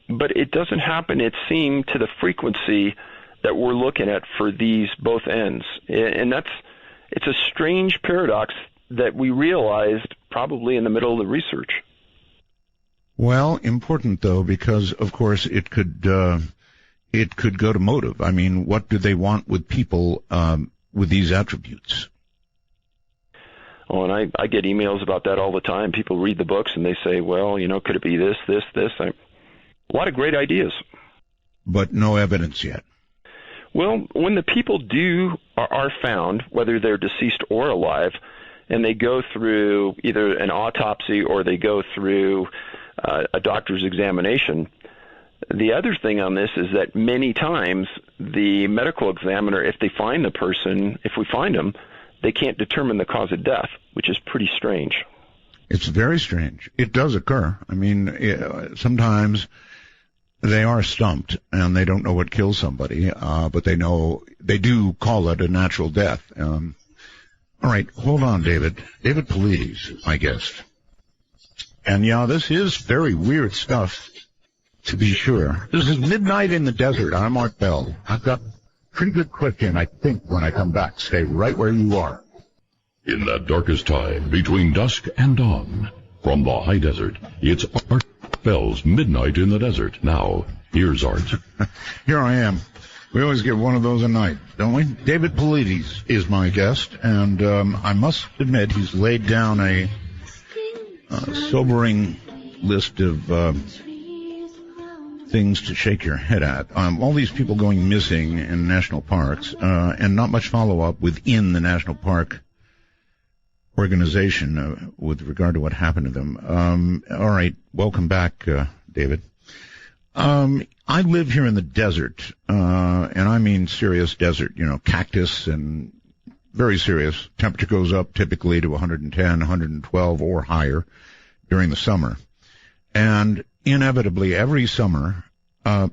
but it doesn't happen, it seems, to the frequency that we're looking at for these both ends. And it's a strange paradox that we realized probably in the middle of the research. Well, important though, because of course it could go to motive. I mean, what do they want with people with these attributes? Oh, and I get emails about that all the time. People read the books and they say, well, could it be this, this, this? A lot of great ideas. But no evidence yet. Well, when the people are found, whether they're deceased or alive, and they go through either an autopsy or they go through a doctor's examination, the other thing on this is that many times the medical examiner, if they find the person, if we find them, they can't determine the cause of death, which is pretty strange. It's very strange. It does occur. I mean, sometimes they are stumped and they don't know what kills somebody, but they do call it a natural death. All right, hold on, David. David Polides, my guest. And yeah, this is very weird stuff, to be sure. This is Midnight in the Desert. I'm Art Bell. I've got a pretty good question, I think, when I come back. Stay right where you are. In that darkest time between dusk and dawn, from the high desert, it's Art Bell's Midnight in the Desert. Now, here's Art. Here I am. We always get one of those a night, don't we? David Polides is my guest, and I must admit he's laid down a sobering list of things to shake your head at. All these people going missing in national parks, and not much follow-up within the national park organization with regard to what happened to them. All right, welcome back, David. I live here in the desert, and I mean serious desert, cactus and very serious. Temperature goes up typically to 110, 112 or higher during the summer. And inevitably every summer,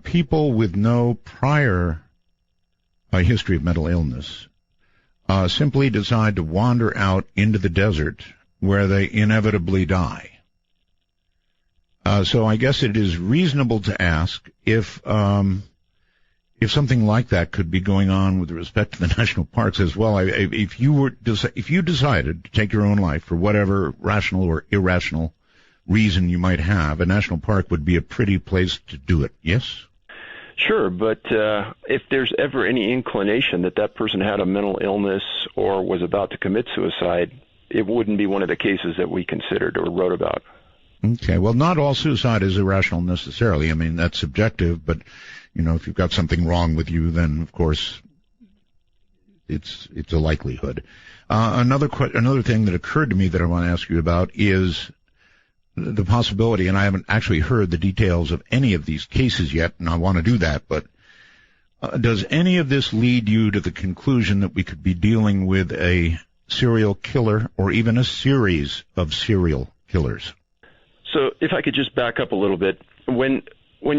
people with no prior history of mental illness simply decide to wander out into the desert where they inevitably die. So I guess it is reasonable to ask if something like that could be going on with respect to the national parks as well. If you decided to take your own life for whatever rational or irrational reason you might have, a national park would be a pretty place to do it. Yes? Sure, but if there's ever any inclination that person had a mental illness or was about to commit suicide, it wouldn't be one of the cases that we considered or wrote about. Okay, well, not all suicide is irrational necessarily. I mean, that's subjective, but, if you've got something wrong with you, then, of course, it's a likelihood. Another thing that occurred to me that I want to ask you about is the possibility, and I haven't actually heard the details of any of these cases yet, and I want to do that, but does any of this lead you to the conclusion that we could be dealing with a serial killer or even a series of serial killers? So if I could just back up a little bit, when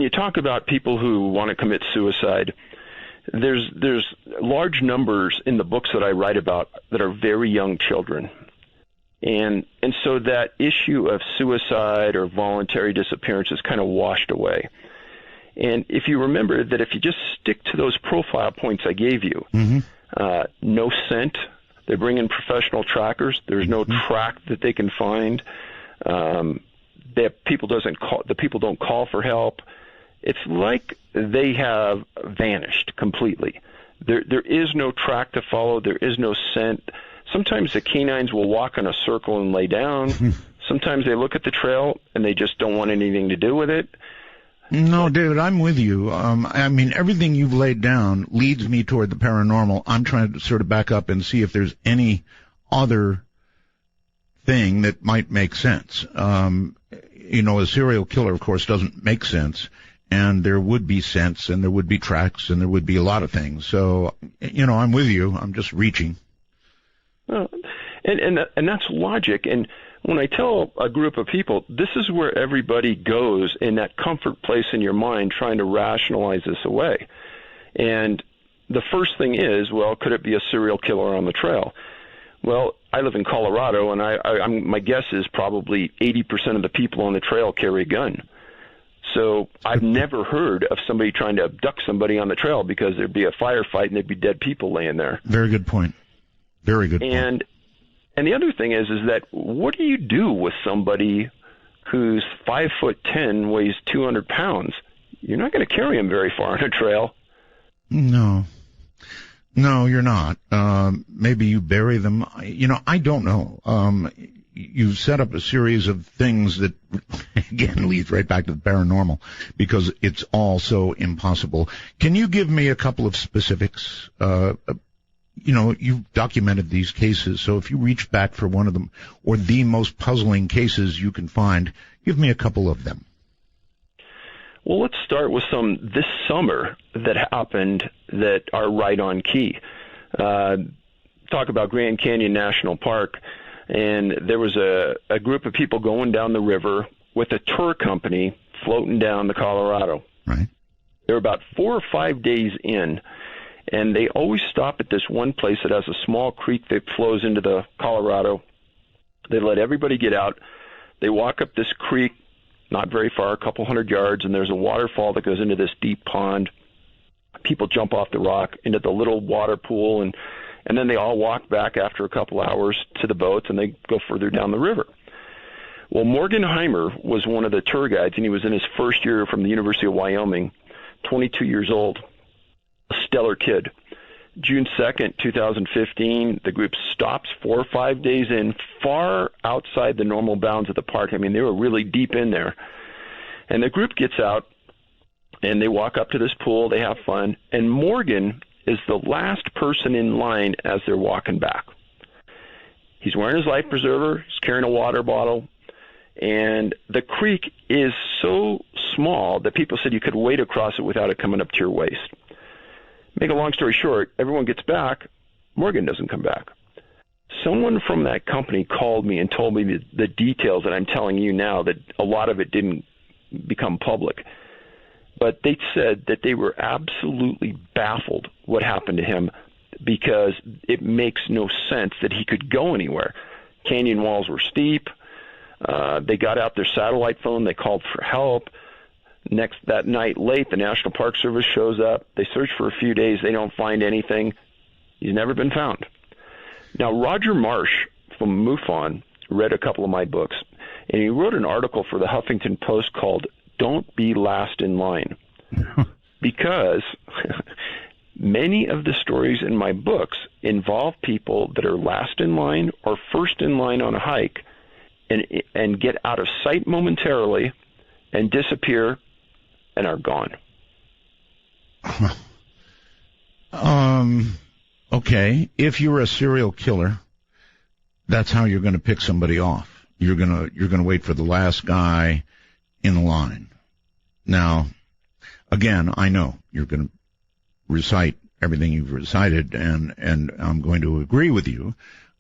you talk about people who want to commit suicide, there's large numbers in the books that I write about that are very young children. And so that issue of suicide or voluntary disappearance is kind of washed away. And if you remember that if you just stick to those profile points I gave you, no scent, they bring in professional trackers, there's no track that they can find, the people don't call for help. It's like they have vanished completely. There is no track to follow. There is no scent. Sometimes the canines will walk in a circle and lay down. Sometimes they look at the trail and they just don't want anything to do with it. No, David, I'm with you. I mean, everything you've laid down leads me toward the paranormal. I'm trying to sort of back up and see if there's any other thing that might make sense. A serial killer, of course, doesn't make sense, and there would be sense, and there would be tracks, and there would be a lot of things. So, I'm with you. I'm just reaching. Well, and that's logic. And When I tell a group of people, this is where everybody goes in that comfort place in your mind trying to rationalize this away. And the first thing is, well, could it be a serial killer on the trail? Well, I live in Colorado, and my guess is probably 80% of the people on the trail carry a gun. So I've never heard of somebody trying to abduct somebody on the trail because there'd be a firefight and there'd be dead people laying there. Very good point. Very good point. And the other thing is that what do you do with somebody who's 5'10", weighs 200 pounds? You're not going to carry him very far on a trail. No, you're not. Maybe you bury them. I don't know. You set up a series of things that, again, leads right back to the paranormal because it's all so impossible. Can you give me a couple of specifics? You've documented these cases, so if you reach back for one of them or the most puzzling cases you can find, give me a couple of them. Well, let's start with some this summer that happened that are right on key. Talk about Grand Canyon National Park, and there was a group of people going down the river with a tour company floating down the Colorado. Right. They were about 4 or 5 days in, and they always stop at this one place that has a small creek that flows into the Colorado. They let everybody get out. They walk up this creek, not very far, a couple hundred yards, and there's a waterfall that goes into this deep pond. People jump off the rock into the little water pool, and then they all walk back after a couple hours to the boats, and they go further down the river. Well, Morgan Heimer was one of the tour guides, and he was in his first year from the University of Wyoming, 22 years old, a stellar kid. June 2nd, 2015, the group stops 4 or 5 days in, far outside the normal bounds of the park. I mean, they were really deep in there. And the group gets out, and they walk up to this pool. They have fun. And Morgan is the last person in line as they're walking back. He's wearing his life preserver. He's carrying a water bottle. And the creek is so small that people said you could wade across it without it coming up to your waist. Make a long story short, everyone gets back. Morgan doesn't come back. Someone from that company called me and told me the details that I'm telling you now, that a lot of it didn't become public. But they said that they were absolutely baffled what happened to him because it makes no sense that he could go anywhere. Canyon walls were steep. They got out their satellite phone. They called for help. That night late, the National Park Service shows up. They search for a few days. They don't find anything. He's never been found. Now, Roger Marsh from MUFON read a couple of my books, and he wrote an article for the Huffington Post called Don't Be Last in Line. Because many of the stories in my books involve people that are last in line or first in line on a hike and get out of sight momentarily and disappear and are gone. Okay. If you're a serial killer, that's how you're going to pick somebody off. You're going to wait for the last guy in the line. Now, again, I know you're going to recite everything you've recited, and I'm going to agree with you.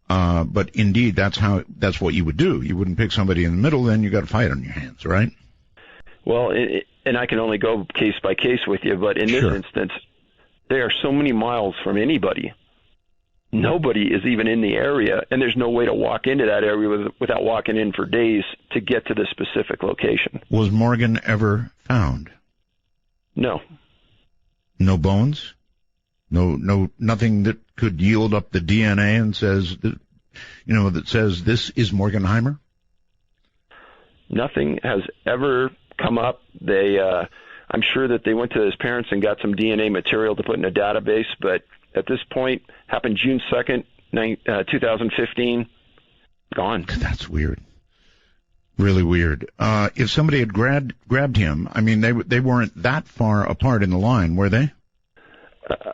But indeed, that's what you would do. You wouldn't pick somebody in the middle, then you got a fight on your hands, right? Well, and I can only go case by case with you, but in this instance, they are so many miles from anybody. Nobody is even in the area, and there's no way to walk into that area without walking in for days to get to the specific location. Was Morgan ever found? No. No bones? No, nothing that could yield up the DNA and that says this is Morgan Heimer? Nothing has ever come up. I'm sure that they went to his parents and got some DNA material to put in a database, but at this point, happened June 2nd, 2015, gone. That's weird. Really weird. If somebody had grabbed him, I mean, they weren't that far apart in the line, were they?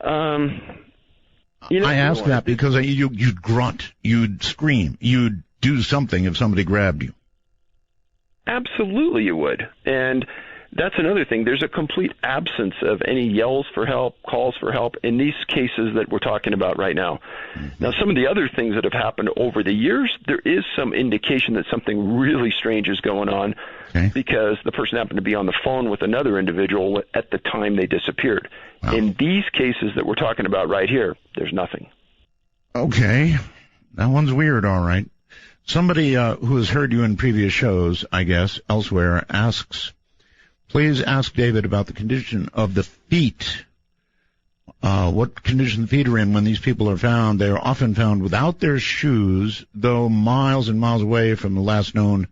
I ask that because you'd grunt, you'd scream, you'd do something if somebody grabbed you. Absolutely you would. And that's another thing. There's a complete absence of any yells for help, calls for help in these cases that we're talking about right now. Now, some of the other things that have happened over the years, there is some indication that something really strange is going on because the person happened to be on the phone with another individual at the time they disappeared. Wow. In these cases that we're talking about right here, there's nothing. Okay. That one's weird, all right. Somebody who has heard you in previous shows, I guess, elsewhere, asks, please ask David about the condition of the feet. What condition the feet are in when these people are found. They are often found without their shoes, though miles and miles away from the last known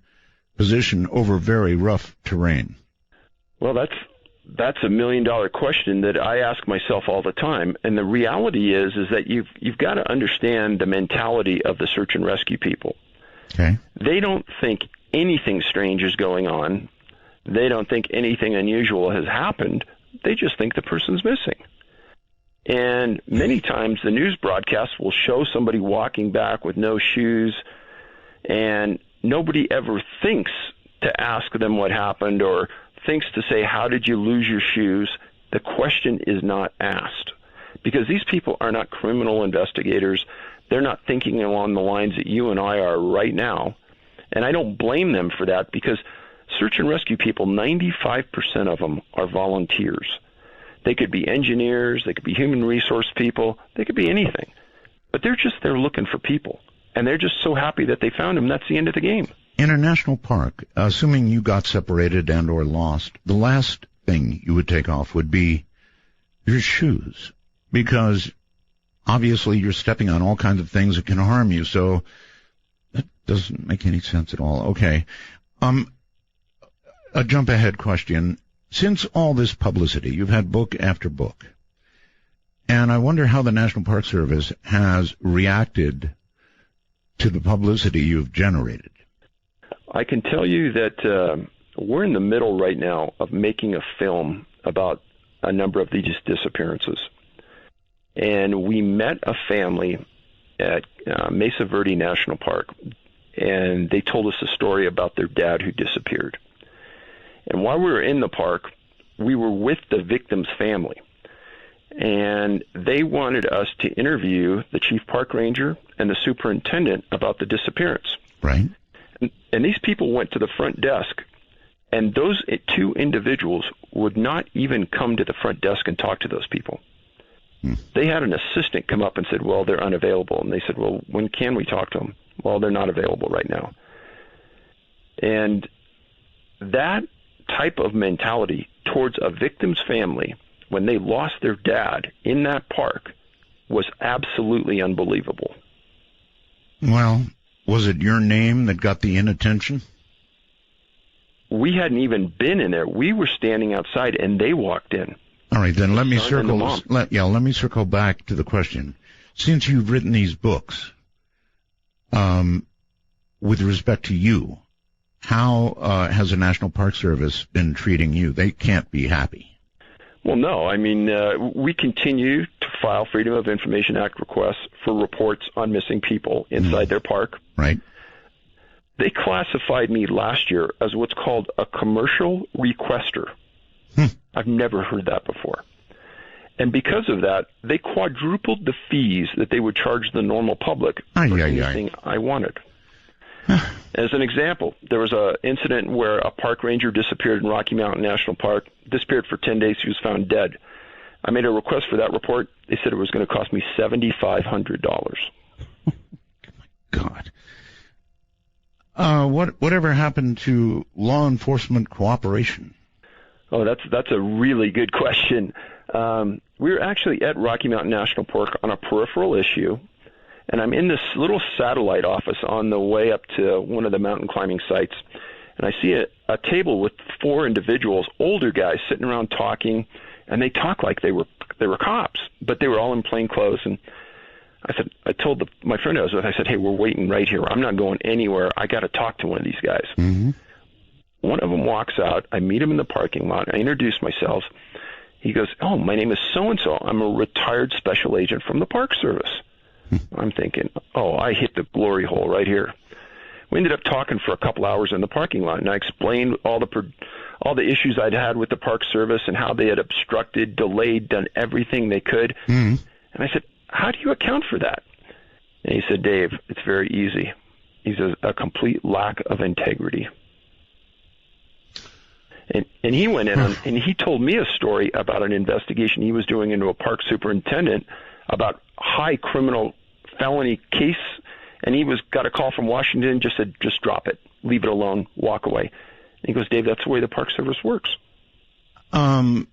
position over very rough terrain. Well, that's $1 million question that I ask myself all the time. And the reality is that you've got to understand the mentality of the search and rescue people. Okay. They don't think anything strange is going on. They don't think anything unusual has happened. They just think the person's missing. And many times the news broadcasts will show somebody walking back with no shoes, and nobody ever thinks to ask them what happened or thinks to say, how did you lose your shoes? The question is not asked because these people are not criminal investigators. They're not thinking along the lines that you and I are right now. And I don't blame them for that because search and rescue people, 95% of them are volunteers. They could be engineers, they could be human resource people, they could be anything. But they're just there looking for people. And they're just so happy that they found them. That's the end of the game. In a national park, assuming you got separated and or lost, the last thing you would take off would be your shoes. Because obviously you're stepping on all kinds of things that can harm you. So that doesn't make any sense at all. Okay. A jump ahead question. Since all this publicity, you've had book after book. And I wonder how the National Park Service has reacted to the publicity you've generated. I can tell you that we're in the middle right now of making a film about a number of these disappearances. And we met a family at Mesa Verde National Park, and they told us a story about their dad who disappeared. And while we were in the park, we were with the victim's family. And they wanted us to interview the chief park ranger and the superintendent about the disappearance. Right. And these people went to the front desk, and those two individuals would not even come to the front desk and talk to those people. They had an assistant come up and said, well, they're unavailable. And they said, well, when can we talk to them? Well, they're not available right now. And that type of mentality towards a victim's family when they lost their dad in that park was absolutely unbelievable. Well, was it your name that got the inattention? We hadn't even been in there. We were standing outside, and they walked in. All right, then let me circle back to the question. Since you've written these books, with respect to you, how has the National Park Service been treating you? They can't be happy. Well, no. I mean, we continue to file Freedom of Information Act requests for reports on missing people inside their park. Right. They classified me last year as what's called a commercial requester. I've never heard that before. And because of that, they quadrupled the fees that they would charge the normal public for anything I wanted. As an example, there was an incident where a park ranger disappeared in Rocky Mountain National Park, disappeared for 10 days. He was found dead. I made a request for that report. They said it was going to cost me $7,500. God. Whatever happened to law enforcement cooperation? Oh, that's a really good question. We were actually at Rocky Mountain National Park on a peripheral issue, and I'm in this little satellite office on the way up to one of the mountain climbing sites, and I see a table with 4 individuals, older guys, sitting around talking, and they talk like they were cops, but they were all in plain clothes. And I told my friend I was with, I said, hey, we're waiting right here. I'm not going anywhere. I got to talk to one of these guys. Mm-hmm. One of them walks out. I meet him in the parking lot. I introduce myself. He goes, oh, my name is so-and-so. I'm a retired special agent from the Park Service. I'm thinking, oh, I hit the glory hole right here. We ended up talking for a couple hours in the parking lot, and I explained all the issues I'd had with the Park Service and how they had obstructed, delayed, done everything they could. Mm-hmm. And I said, how do you account for that? And he said, Dave, it's very easy. He says, a complete lack of integrity. And he went in and he told me a story about an investigation he was doing into a park superintendent about high criminal felony case, and he got a call from Washington, just said, just drop it, leave it alone, walk away. And he goes, Dave, that's the way the Park Service works. And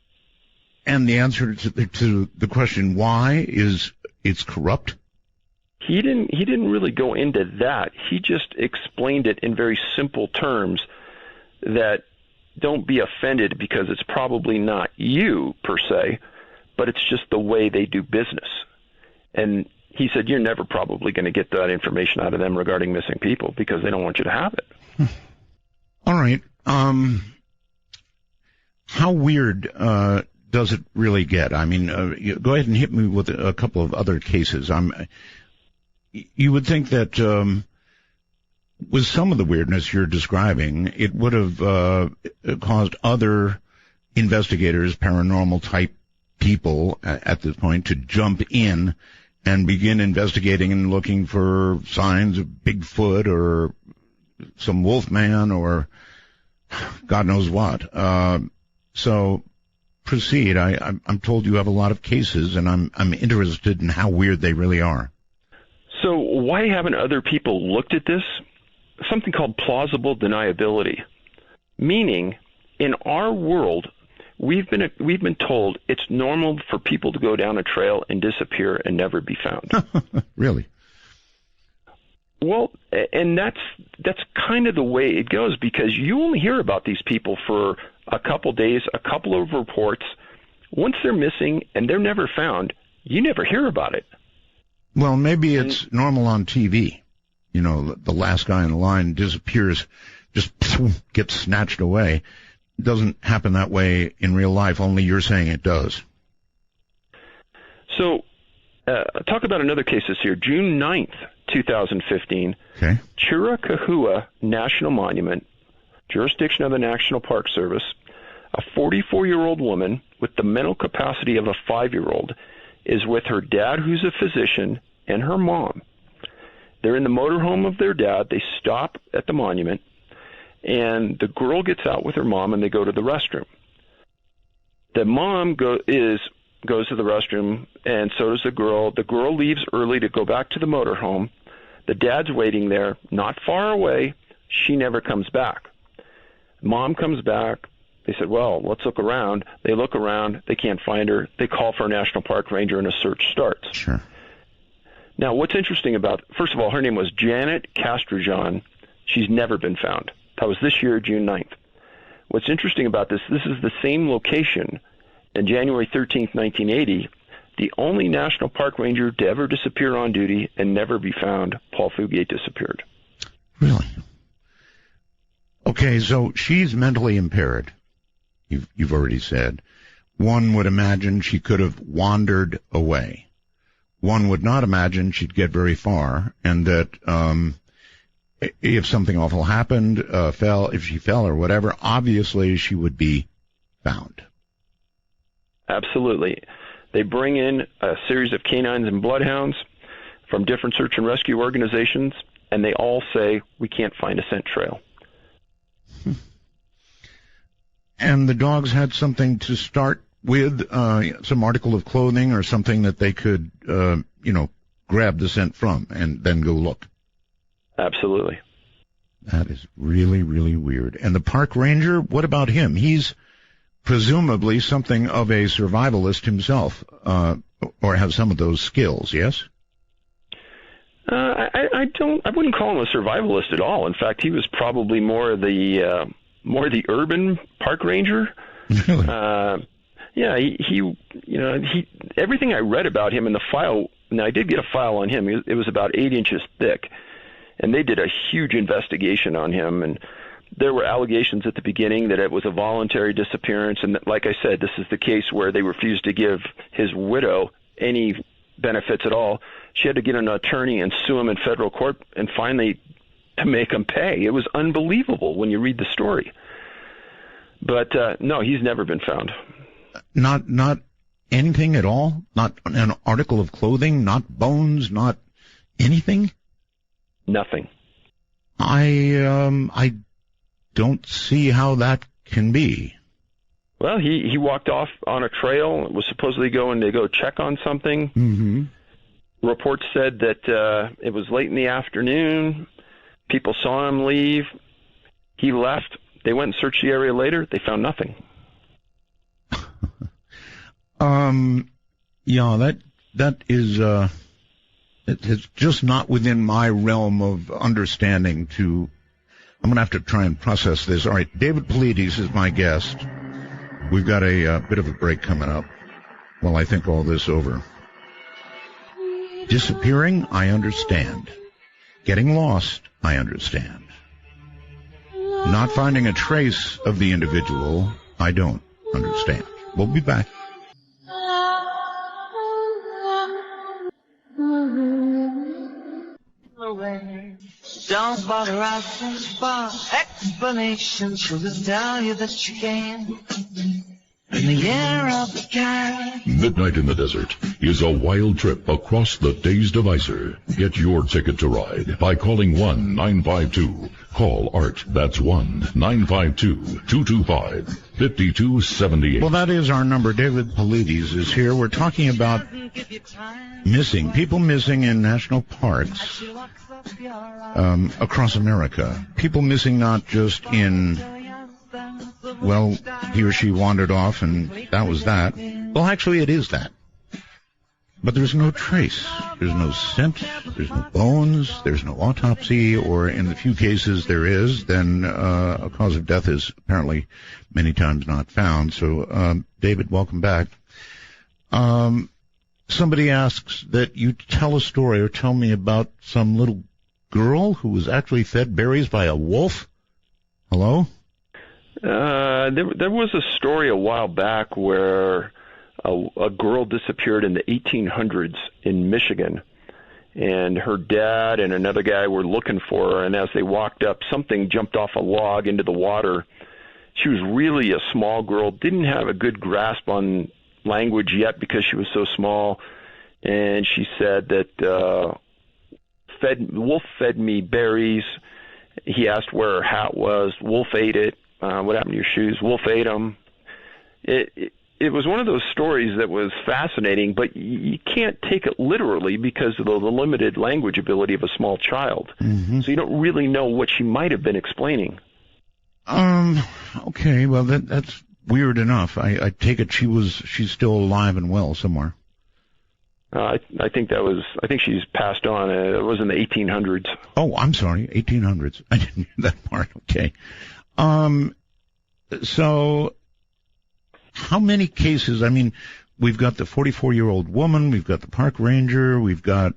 the answer to the question why is it's corrupt? He didn't really go into that. He just explained it in very simple terms that don't be offended because it's probably not you per se, but it's just the way they do business. And he said, you're never probably going to get that information out of them regarding missing people because they don't want you to have it. All right. How weird does it really get? I mean, go ahead and hit me with a couple of other cases. You would think that with some of the weirdness you're describing, it would have caused other investigators, paranormal type people at this point, to jump in and begin investigating and looking for signs of Bigfoot or some Wolfman or God knows what. So proceed. I'm told you have a lot of cases, and I'm interested in how weird they really are. So why haven't other people looked at this? Something called plausible deniability, meaning in our world, we've been told it's normal for people to go down a trail and disappear and never be found. Really? Well, and that's kind of the way it goes, because you only hear about these people for a couple days, a couple of reports. Once they're missing and they're never found, you never hear about it. Well, maybe it's normal on TV. You know, the last guy in the line disappears, just gets snatched away. It doesn't happen that way in real life, only you're saying it does. So, talk about another case this year. June 9th, 2015, okay. Chiricahua National Monument, jurisdiction of the National Park Service, a 44-year-old woman with the mental capacity of a 5-year-old is with her dad, who's a physician, and her mom. They're in the motorhome of their dad. They stop at the monument, and the girl gets out with her mom, and they go to the restroom. The mom goes to the restroom, and so does the girl. The girl leaves early to go back to the motorhome. The dad's waiting there, not far away. She never comes back. Mom comes back. They said, well, let's look around. They look around. They can't find her. They call for a National Park Ranger, and a search starts. Sure. Now, what's interesting about, first of all, her name was Janet Castrojohn. She's never been found. That was this year, June 9th. What's interesting about this is the same location. On January 13th, 1980, the only National Park Ranger to ever disappear on duty and never be found, Paul Fugate, disappeared. Really? Okay, so she's mentally impaired, you've already said. One would imagine she could have wandered away. One would not imagine she'd get very far, and that if something awful happened, if she fell or whatever, obviously she would be found. Absolutely. They bring in a series of canines and bloodhounds from different search and rescue organizations, and they all say, we can't find a scent trail. And the dogs had something to start with, some article of clothing or something that they could, grab the scent from and then go look. Absolutely. That is really, really weird. And the park ranger, what about him? He's presumably something of a survivalist himself, or have some of those skills, yes? I wouldn't call him a survivalist at all. In fact, he was probably more the urban park ranger. Really? Yeah, he everything I read about him in the file. Now, I did get a file on him. It was about 8 inches thick, and they did a huge investigation on him. And there were allegations at the beginning that it was a voluntary disappearance. And like I said, this is the case where they refused to give his widow any benefits at all. She had to get an attorney and sue him in federal court. And finally, to make them pay. It was unbelievable when you read the story. But no, he's never been found. Not anything at all? Not an article of clothing? Not bones? Not anything? Nothing. I don't see how that can be. Well, he walked off on a trail, was supposedly going to go check on something. Mm-hmm. Reports said that it was late in the afternoon. People saw him leave. He left. They went and searched the area later. They found nothing. Yeah, that is it's just not within my realm of understanding. I'm going to have to try and process this. All right, David Paulides is my guest. We've got a bit of a break coming up while I think all this over. Disappearing, I understand. Getting lost, I understand. Not finding a trace of the individual, I don't understand. We'll be back. Don't bother asking for explanations. She'll just tell you that she can. In the year of the cat. Midnight in the Desert is a wild trip across the Days Divisor. Get your ticket to ride by calling 1-952. Call ART. That's 1-952-225-5278. Well, that is our number. David Paulides is here. We're talking about people missing in national parks across America. People missing not just in, well, he or she wandered off and that was that. Well, actually, it is that. But there's no trace. There's no scent. There's no bones. There's no autopsy, or in the few cases there is, then a cause of death is apparently many times not found. So, David, welcome back. Somebody asks that you tell a story or tell me about some little girl who was actually fed berries by a wolf. Hello? There was a story a while back where a girl disappeared in the 1800s in Michigan, and her dad and another guy were looking for her, and as they walked up, something jumped off a log into the water. She was really a small girl, didn't have a good grasp on language yet because she was so small, and she said that wolf fed me berries. He asked where her hat was. Wolf ate it. What happened to your shoes? Wolf ate them. It was one of those stories that was fascinating, but you can't take it literally because of the limited language ability of a small child. Mm-hmm. So you don't really know what she might have been explaining. Okay, well, that's weird enough. I take it she's still alive and well somewhere. I think she's passed on. It was in the 1800s. Oh, I'm sorry, 1800s. I didn't hear that part. Okay. So how many cases? I mean, we've got the 44-year-old woman, we've got the park ranger, we've got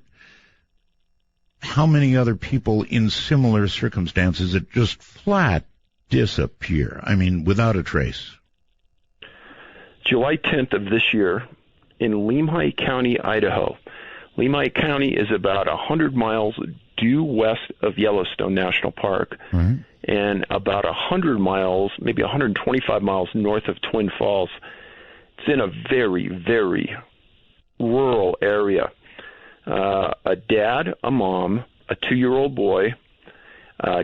how many other people in similar circumstances that just flat disappear? I mean, without a trace. July 10th of this year in Lemhi County, Idaho. Lemhi County is about 100 miles due west of Yellowstone National Park. Right. And about 100 miles, maybe 125 miles north of Twin Falls. It's in a very, very rural area. A dad, a mom, a 2-year-old boy,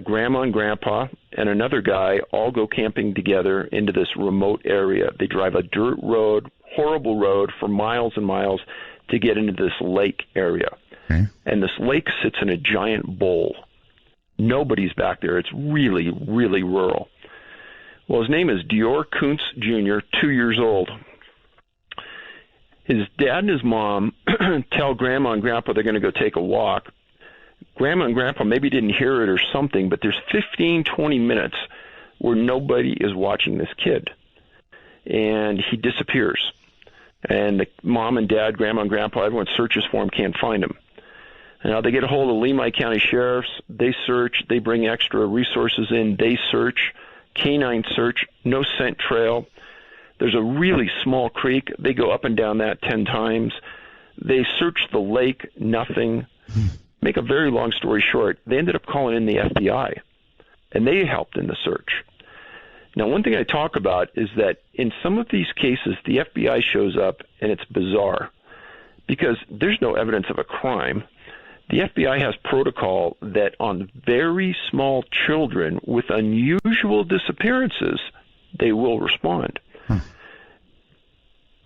grandma and grandpa, and another guy all go camping together into this remote area. They drive a dirt road, horrible road, for miles and miles to get into this lake area. Okay. And this lake sits in a giant bowl. Nobody's back there. It's really, really rural. Well, his name is Dior Kuntz Jr., 2 years old. His dad and his mom tell Grandma and Grandpa they're going to go take a walk. Grandma and Grandpa maybe didn't hear it or something, but there's 15, 20 minutes where nobody is watching this kid. And he disappears. And the mom and dad, Grandma and Grandpa, everyone searches for him, can't find him. Now, they get a hold of Lemhi County Sheriffs. They search. They bring extra resources in. They search. Canine search. No scent trail. There's a really small creek. They go up and down that 10 times. They search the lake. Nothing. Make a very long story short, they ended up calling in the FBI, and they helped in the search. Now, one thing I talk about is that in some of these cases, the FBI shows up, and it's bizarre because there's no evidence of a crime. The FBI has protocol that on very small children with unusual disappearances, they will respond.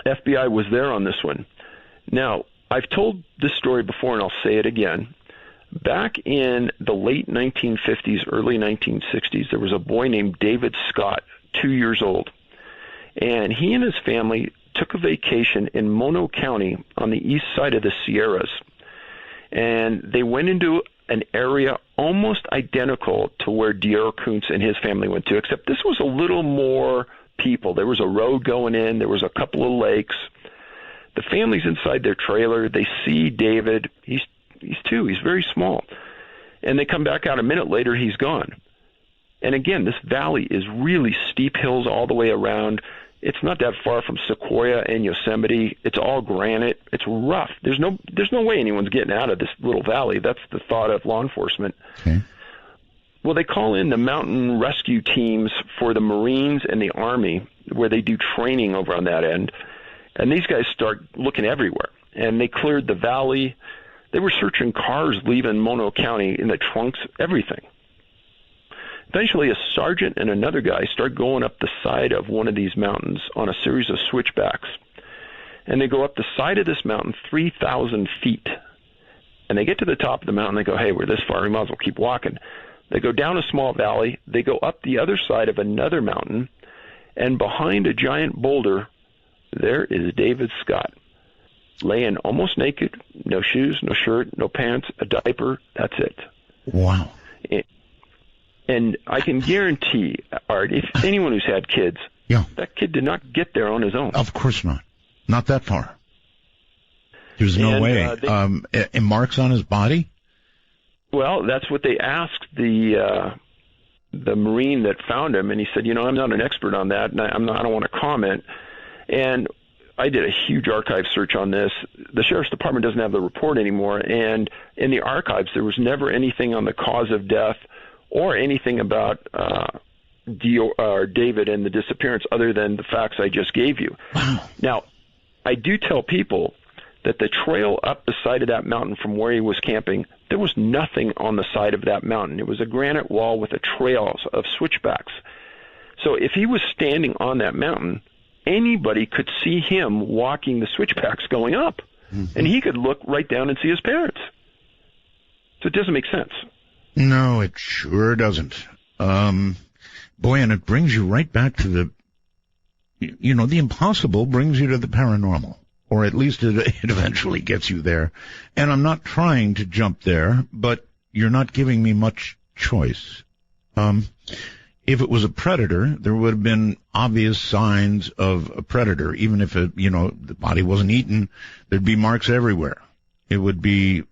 FBI was there on this one. Now, I've told this story before, and I'll say it again. Back in the late 1950s, early 1960s, there was a boy named David Scott, 2 years old, and he and his family took a vacation in Mono County on the east side of the Sierras, and they went into an area almost identical to where Diero Kuntz and his family went to, except this was a little more people. There was a road going in, there was a couple of lakes. The family's inside their trailer. They see David. He's 2. He's very small. And they come back out a minute later, he's gone. And again, this valley is really steep hills all the way around. It's not that far from Sequoia and Yosemite. It's all granite. It's rough. There's no way anyone's getting out of this little valley. That's the thought of law enforcement. Okay. Well, they call in the mountain rescue teams for the Marines and the Army, where they do training over on that end. And these guys start looking everywhere. And they cleared the valley. They were searching cars leaving Mono County in the trunks, everything. Eventually, a sergeant and another guy start going up the side of one of these mountains on a series of switchbacks. And they go up the side of this mountain 3,000 feet. And they get to the top of the mountain. They go, hey, we're this far. We might as well keep walking. They go down a small valley. They go up the other side of another mountain. And behind a giant boulder, there is David Scott, laying almost naked, no shoes, no shirt, no pants, a diaper. That's it. Wow. And I can guarantee, Art, if anyone who's had kids, that kid did not get there on his own. Of course not. Not that far. There's no way. And marks on his body? Well, that's what they asked the Marine that found him, and he said, I'm not an expert on that, and I don't want to comment. And I did a huge archive search on this. The Sheriff's Department doesn't have the report anymore, and in the archives there was never anything on the cause of death or anything about David and the disappearance other than the facts I just gave you. Wow. Now, I do tell people that the trail up the side of that mountain from where he was camping, there was nothing on the side of that mountain. It was a granite wall with a trail of switchbacks. So if he was standing on that mountain, anybody could see him walking the switchbacks going up, and he could look right down and see his parents. So it doesn't make sense. No, it sure doesn't. Boy, and it brings you right back to the impossible brings you to the paranormal, or at least it eventually gets you there. And I'm not trying to jump there, but you're not giving me much choice. If it was a predator, there would have been obvious signs of a predator. Even if the body wasn't eaten, there'd be marks everywhere. It would be,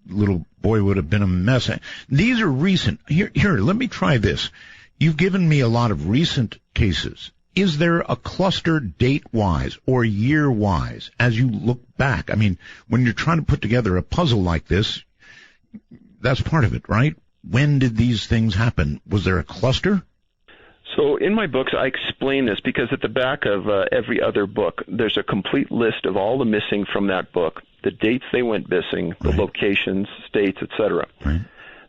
little boy would have been a mess. These are recent. Here, let me try this. You've given me a lot of recent cases. Is there a cluster date-wise or year-wise as you look back? I mean, when you're trying to put together a puzzle like this, that's part of it, right? When did these things happen? Was there a cluster? So in my books, I explain this because at the back of every other book, there's a complete list of all the missing from that book, the dates they went missing, the locations, states, etc. Right.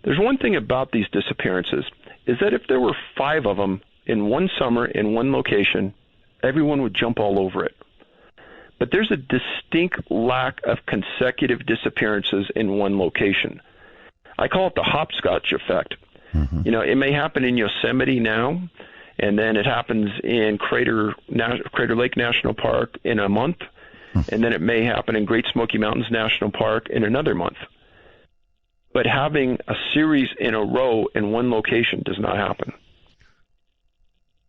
There's one thing about these disappearances, is that if there were 5 of them in one summer in one location, everyone would jump all over it. But there's a distinct lack of consecutive disappearances in one location. I call it the hopscotch effect. Mm-hmm. It may happen in Yosemite now, and then it happens in Crater Lake National Park in a month, and then it may happen in Great Smoky Mountains National Park in another month. But having a series in a row in one location does not happen.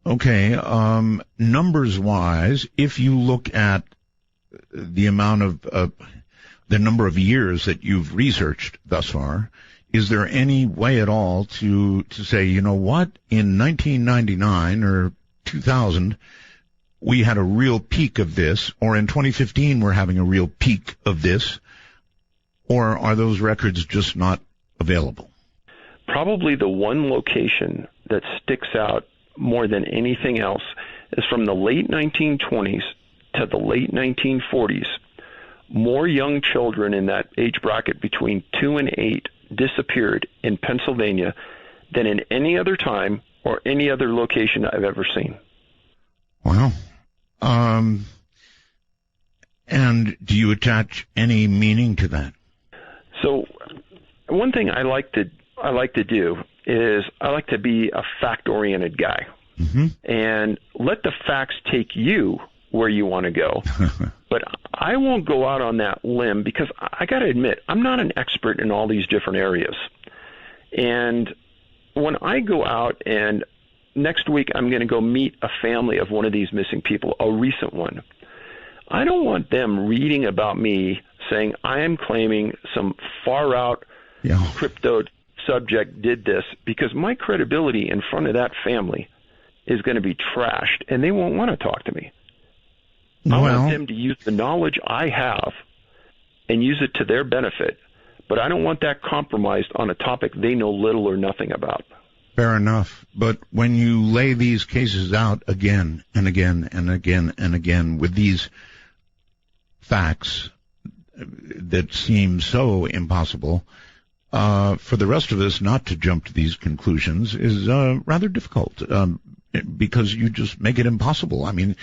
Okay, numbers-wise, if you look at the amount of the number of years that you've researched thus far, is there any way at all to say, you know what, in 1999 or 2000, we had a real peak of this, or in 2015 we're having a real peak of this, Or are those records just not available? Probably the one location that sticks out more than anything else is from the late 1920s to the late 1940s. More young children in that age bracket between 2 and 8 disappeared in Pennsylvania than in any other time or any other location I've ever seen. Wow. And do you attach any meaning to that? So one thing I like to do is I like to be a fact-oriented guy. Mm-hmm. And let the facts take you where you want to go. But I won't go out on that limb because I got to admit, I'm not an expert in all these different areas. And when I go out and next week I'm going to go meet a family of one of these missing people, a recent one, I don't want them reading about me saying I am claiming some far-out crypto subject did this, because my credibility in front of that family is going to be trashed, and they won't want to talk to me. I want them to use the knowledge I have and use it to their benefit, but I don't want that compromised on a topic they know little or nothing about. Fair enough. But when you lay these cases out again and again and again and again with these facts that seem so impossible, for the rest of us not to jump to these conclusions is rather difficult, because you just make it impossible. I mean,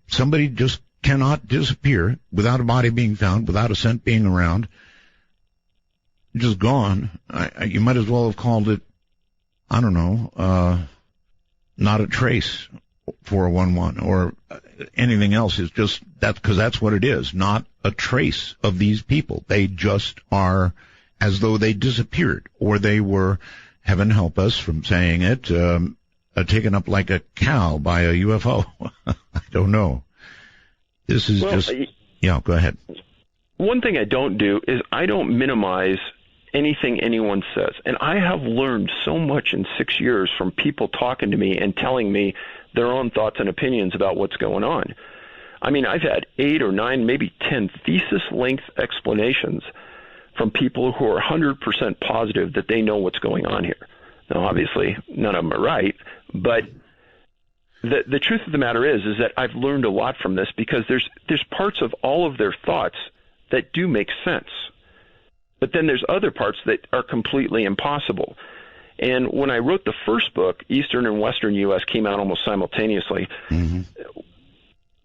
somebody just cannot disappear without a body being found, without a scent being around, just gone. You might as well have called it, I don't know, not a trace, 411, or anything else. Is just that, because that's what it is, not a trace of these people. They just are as though they disappeared, or they were, heaven help us from saying it, taken up like a cow by a UFO. I don't know. This is yeah, go ahead. One thing I don't do is I don't minimize anything anyone says. And I have learned so much in 6 years from people talking to me and telling me their own thoughts and opinions about what's going on. I mean, I've had 8 or 9, maybe 10 thesis-length explanations from people who are 100% positive that they know what's going on here. Now, obviously, none of them are right, but the truth of the matter is that I've learned a lot from this, because there's parts of all of their thoughts that do make sense. But then there's other parts that are completely impossible. And when I wrote the first book, Eastern and Western U.S. came out almost simultaneously. Mm-hmm.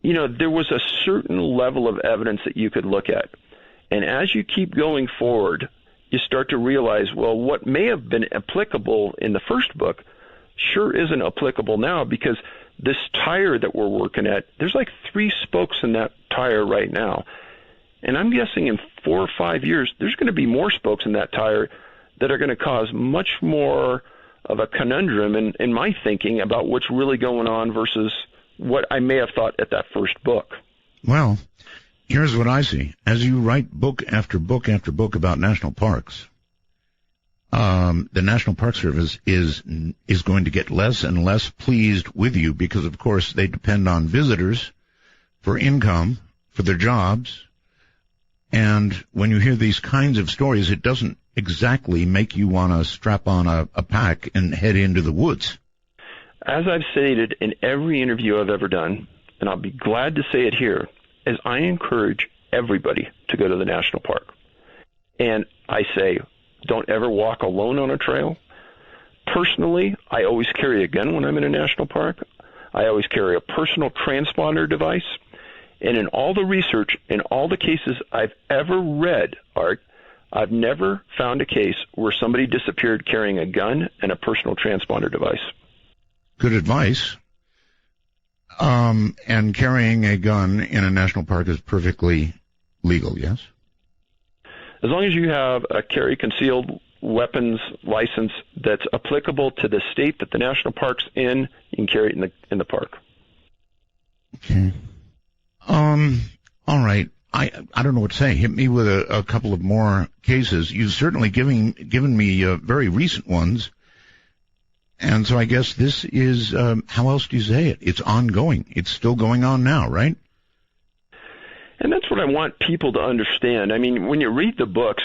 You know, there was a certain level of evidence that you could look at. And as you keep going forward, you start to realize, well, what may have been applicable in the first book sure isn't applicable now, because this tire that we're working at, there's like 3 spokes in that tire right now. And I'm guessing in 4 or 5 years, there's going to be more spokes in that tire that are going to cause much more of a conundrum in my thinking about what's really going on versus what I may have thought at that first book. Well, here's what I see. As you write book after book after book about national parks, the National Park Service is going to get less and less pleased with you, because, of course, they depend on visitors for income, for their jobs. And when you hear these kinds of stories, it doesn't exactly make you want to strap on a pack and head into the woods. As I've stated in every interview I've ever done, and I'll be glad to say it here, is I encourage everybody to go to the national park. And I say, don't ever walk alone on a trail. Personally, I always carry a gun when I'm in a national park. I always carry a personal transponder device. And in all the research, in all the cases I've ever read, Art, I've never found a case where somebody disappeared carrying a gun and a personal transponder device. Good advice. And carrying a gun in a national park is perfectly legal, yes? As long as you have a carry concealed weapons license that's applicable to the state that the national park's in, you can carry it in the park. Okay. All right. I don't know what to say. Hit me with a couple of more cases. You've certainly given me very recent ones. And so I guess this is, how else do you say it? It's ongoing. It's still going on now, right? And that's what I want people to understand. I mean, when you read the books,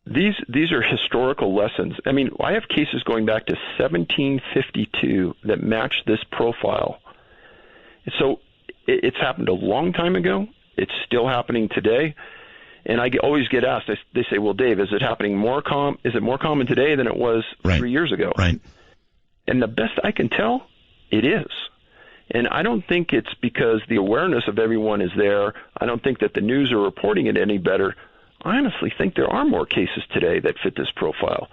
these are historical lessons. I mean, I have cases going back to 1752 that match this profile. So it's happened a long time ago. It's still happening today. And I always get asked, they say, well, Dave, is it happening is it more common today than it was 3 years ago? Right. And the best I can tell, it is. And I don't think it's because the awareness of everyone is there. I don't think that the news are reporting it any better. I honestly think there are more cases today that fit this profile.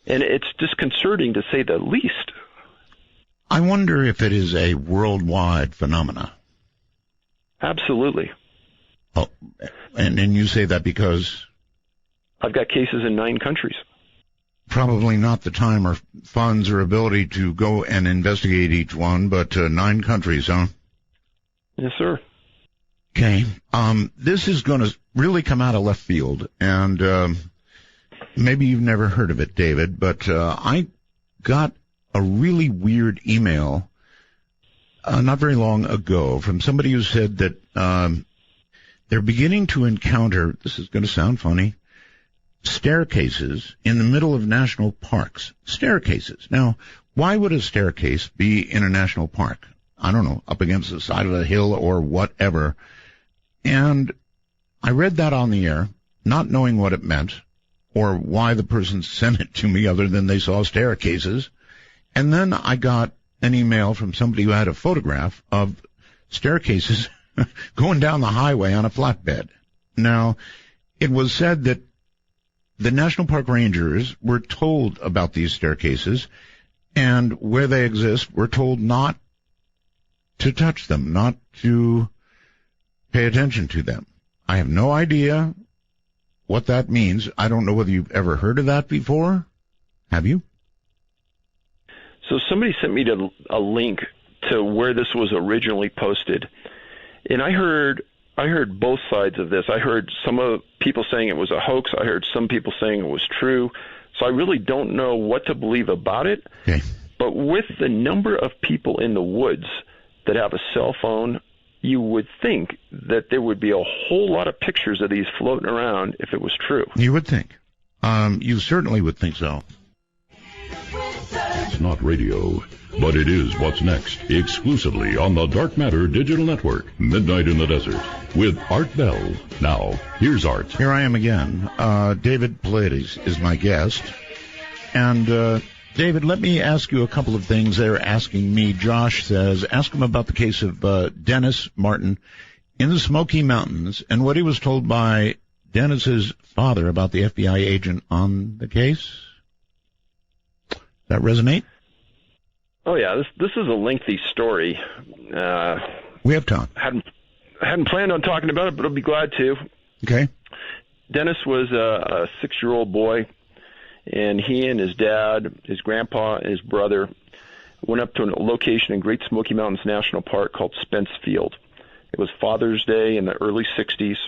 And it's disconcerting to say the least. I wonder if it is a worldwide phenomena. Absolutely. Oh, and you say that because? I've got cases in 9 countries. Probably not the time or funds or ability to go and investigate each one, but 9 countries, huh? Yes, sir. Okay. This is going to really come out of left field, and maybe you've never heard of it, David, but I got a really weird email not very long ago from somebody who said that they're beginning to encounter, this is going to sound funny, staircases in the middle of national parks. Staircases. Now, why would a staircase be in a national park? I don't know, up against the side of a hill or whatever. And I read that on the air, not knowing what it meant or why the person sent it to me other than they saw staircases. And then I got an email from somebody who had a photograph of staircases going down the highway on a flatbed. Now, it was said that the National Park Rangers were told about these staircases, and where they exist, were told not to touch them, not to pay attention to them. I have no idea what that means. I don't know whether you've ever heard of that before. Have you? So somebody sent me a link to where this was originally posted, and I heard both sides of this. I heard some of people saying it was a hoax. I heard some people saying it was true. So I really don't know what to believe about it. Okay. But with the number of people in the woods that have a cell phone, you would think that there would be a whole lot of pictures of these floating around if it was true. You would think. You certainly would think so. It's not radio, but it is what's next, exclusively on the Dark Matter Digital Network, Midnight in the Desert, with Art Bell. Now, here's Art. Here I am again. David Pallades is my guest. And, David, let me ask you a couple of things they're asking me. Josh says, ask him about the case of Dennis Martin in the Smoky Mountains and what he was told by Dennis's father about the FBI agent on the case. That resonate? Oh yeah, this is a lengthy story. We have time. Hadn't planned on talking about it, but I'll be glad to. Okay. Dennis was a 6-year-old boy, and he and his dad, his grandpa, and his brother went up to a location in Great Smoky Mountains National Park called Spence Field. It was Father's Day in the early 60s,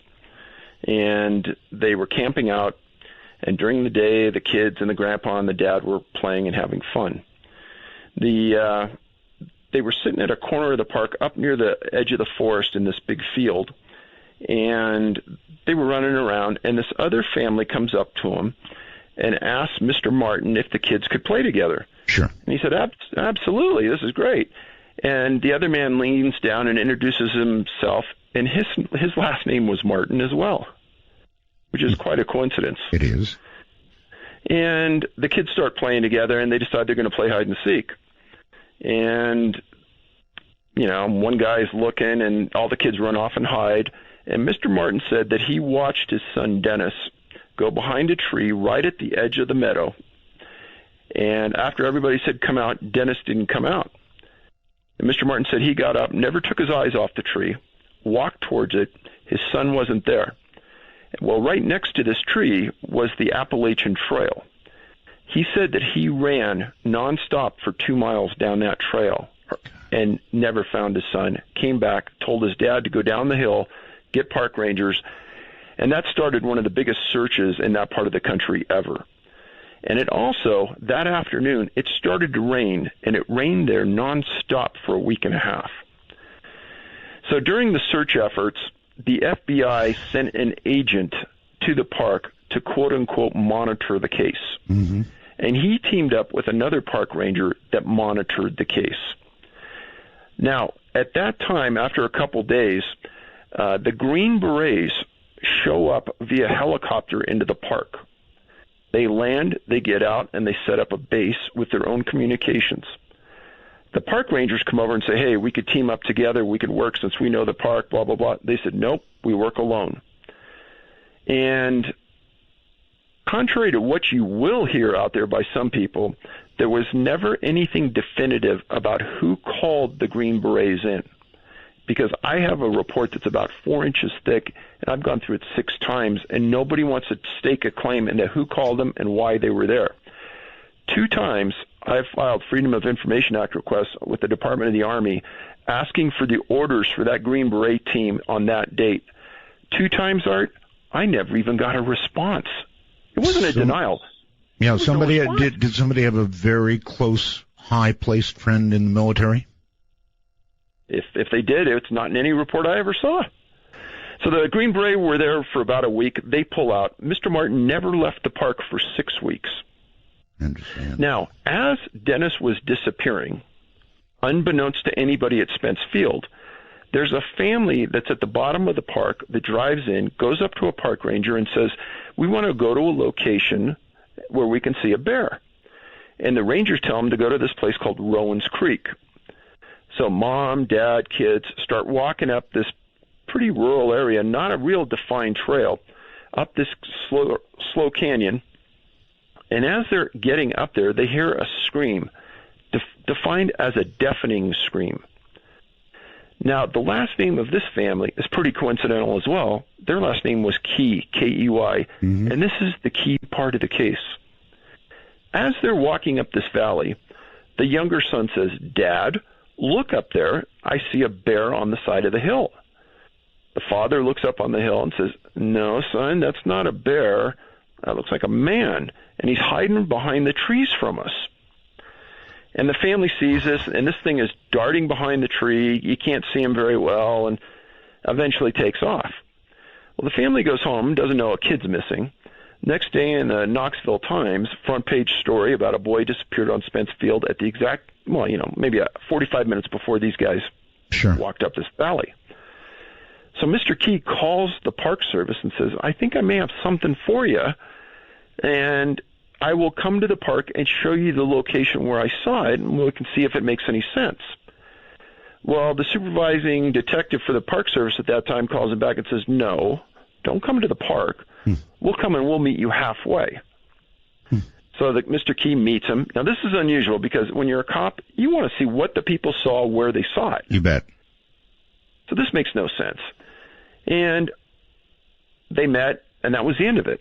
and they were camping out. And during the day, the kids and the grandpa and the dad were playing and having fun. They were sitting at a corner of the park up near the edge of the forest in this big field, and they were running around, and this other family comes up to them and asks Mr. Martin if the kids could play together. Sure. And he said, absolutely, this is great. And the other man leans down and introduces himself, and his last name was Martin as well, which is quite a coincidence. It is. And the kids start playing together, and they decide they're going to play hide and seek. And, one guy's looking, and all the kids run off and hide. And Mr. Martin said that he watched his son Dennis go behind a tree right at the edge of the meadow. And after everybody said come out, Dennis didn't come out. And Mr. Martin said he got up, never took his eyes off the tree, walked towards it. His son wasn't there. Well, right next to this tree was the Appalachian Trail. He said that he ran nonstop for 2 miles down that trail and never found his son, came back, told his dad to go down the hill, get park rangers, and that started one of the biggest searches in that part of the country ever. And it also, that afternoon, it started to rain, and it rained there nonstop for a week and a half. So during the search efforts, the FBI sent an agent to the park to quote-unquote monitor the case. Mm-hmm. And he teamed up with another park ranger that monitored the case. Now, at that time, after a couple days, the Green Berets show up via helicopter into the park. They land, they get out, and they set up a base with their own communications. The park rangers come over and say, hey, we could team up together, we could work since we know the park, blah, blah, blah. They said, nope, we work alone. And contrary to what you will hear out there by some people, there was never anything definitive about who called the Green Berets in. Because I have a report that's about 4 inches thick, and I've gone through it 6 times, and nobody wants to stake a claim into who called them and why they were there. 2 times, I've filed Freedom of Information Act requests with the Department of the Army asking for the orders for that Green Beret team on that date. 2 times, Art, I never even got a response. It wasn't a denial. Yeah, somebody did somebody have a very close, high-placed friend in the military? If they did, it's not in any report I ever saw. So the Green Beret were there for about a week. They pull out. Mr. Martin never left the park for 6 weeks. Now, as Dennis was disappearing, unbeknownst to anybody at Spence Field, there's a family that's at the bottom of the park that drives in, goes up to a park ranger and says, we want to go to a location where we can see a bear. And the rangers tell them to go to this place called Rowan's Creek. So mom, dad, kids start walking up this pretty rural area, not a real defined trail, up this slow canyon. And as they're getting up there, they hear a scream, defined as a deafening scream. Now, the last name of this family is pretty coincidental as well. Their last name was Key, K-E-Y, and this is the key part of the case. As they're walking up this valley, the younger son says, Dad, look up there. I see a bear on the side of the hill. The father looks up on the hill and says, no, son, that's not a bear. That looks like a man, and he's hiding behind the trees from us. And the family sees this, and this thing is darting behind the tree. You can't see him very well, and eventually takes off. Well, the family goes home, doesn't know a kid's missing. Next day in the Knoxville Times, front page story about a boy disappeared on Spence Field at the exact, well, maybe 45 minutes before these guys walked up this valley. So Mr. Key calls the Park Service and says, I think I may have something for you, and I will come to the park and show you the location where I saw it, and we can see if it makes any sense. Well, the supervising detective for the Park Service at that time calls him back and says, no, don't come to the park. We'll come and we'll meet you halfway. So Mr. Key meets him. Now, this is unusual because when you're a cop, you want to see what the people saw, where they saw it. You bet. So this makes no sense. And they met, and that was the end of it.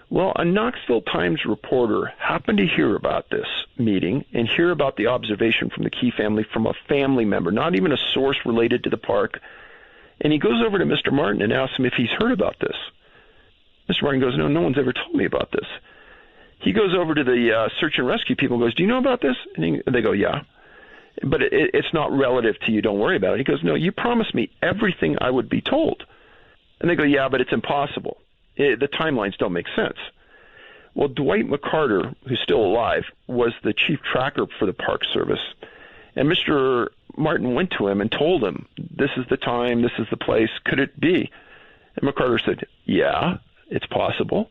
Well, a Knoxville Times reporter happened to hear about this meeting and hear about the observation from the Key family from a family member, not even a source related to the park. And he goes over to Mr. Martin and asks him if he's heard about this. Mr. Martin goes, no one's ever told me about this. He goes over to the search and rescue people and goes, do you know about this? And they go, yeah. But it's not relative to you. Don't worry about it. He goes, no, you promised me everything I would be told. And they go, yeah, but it's impossible. The timelines don't make sense. Well, Dwight McCarter, who's still alive, was the chief tracker for the Park Service. And Mr. Martin went to him and told him, this is the time, this is the place, could it be? And McCarter said, yeah, it's possible.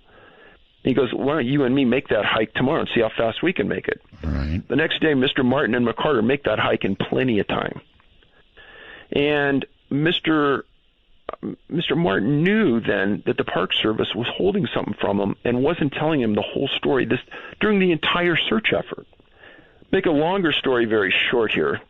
And he goes, why don't you and me make that hike tomorrow and see how fast we can make it? Right. The next day, Mr. Martin and McCarter make that hike in plenty of time. And Mr. Martin knew then that the Park Service was holding something from him and wasn't telling him the whole story during the entire search effort. Make a longer story very short here.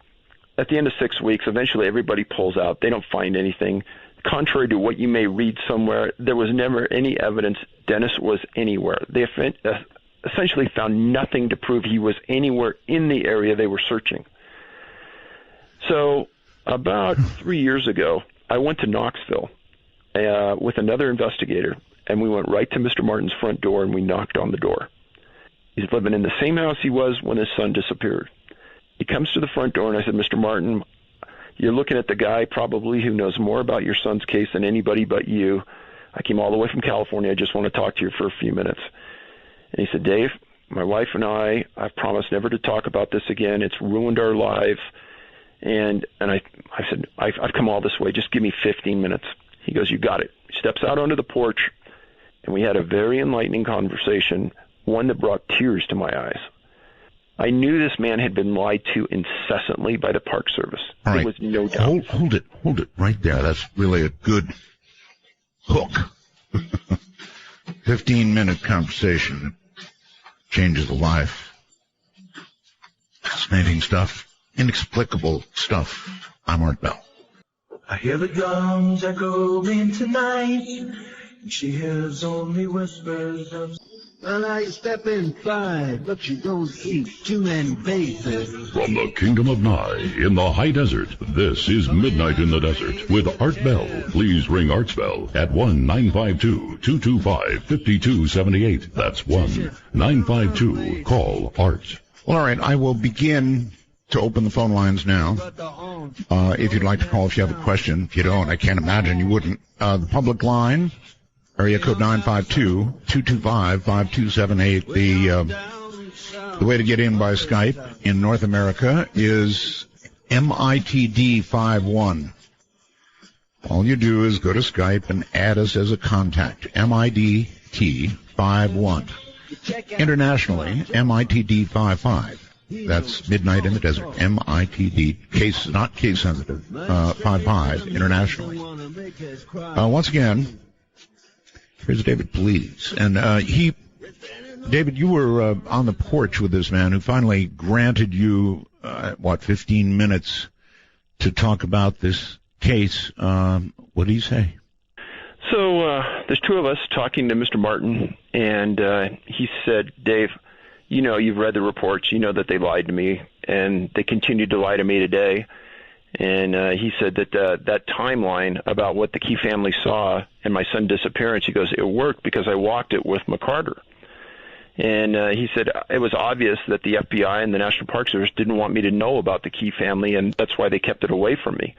At the end of 6 weeks, eventually everybody pulls out. They don't find anything. Contrary to what you may read somewhere, there was never any evidence Dennis was anywhere. They essentially found nothing to prove he was anywhere in the area they were searching. So about 3 years ago, I went to Knoxville with another investigator, and we went right to Mr. Martin's front door, and we knocked on the door. He's living in the same house he was when his son disappeared. He comes to the front door, and I said, Mr. Martin, you're looking at the guy probably who knows more about your son's case than anybody but you. I came all the way from California. I just want to talk to you for a few minutes. And he said, Dave, my wife and I've promised never to talk about this again. It's ruined our lives. And I said, I've come all this way. Just give me 15 minutes. He goes, you got it. He steps out onto the porch, and we had a very enlightening conversation, one that brought tears to my eyes. I knew this man had been lied to incessantly by the Park Service. All right. There was no doubt. Hold it right there. That's really a good hook. 15-minute conversation changes a life. Fascinating stuff. Inexplicable stuff. I'm Art Bell. I hear the guns echoing tonight, and she hears only whispers of... Well, now you step inside, but you don't see too many faces. From the Kingdom of Nye in the high desert, this is Midnight in the Desert with Art Bell. Please ring Art's Bell at 1-952-225-5278. That's 1-952-CALL-ART. Well, all right, I will begin to open the phone lines now. If you'd like to call, if you have a question. If you don't, I can't imagine you wouldn't. The public line, area code 952-225-5278. The way to get in by Skype in North America is MITD51. All you do is go to Skype and add us as a contact, MIDT51. Internationally, MITD55. That's Midnight in the Desert, MITD, case, not case sensitive, 55, internationally. Once again, here's David, please. And David, you were on the porch with this man who finally granted you, 15 minutes to talk about this case. What did he say? So there's two of us talking to Mr. Martin, and he said, Dave, you know, you've read the reports. You know that they lied to me, and they continued to lie to me today. And he said that that timeline about what the Key family saw and my son's disappearance, he goes, it worked because I walked it with McCarter. And he said it was obvious that the FBI and the National Park Service didn't want me to know about the Key family, and that's why they kept it away from me.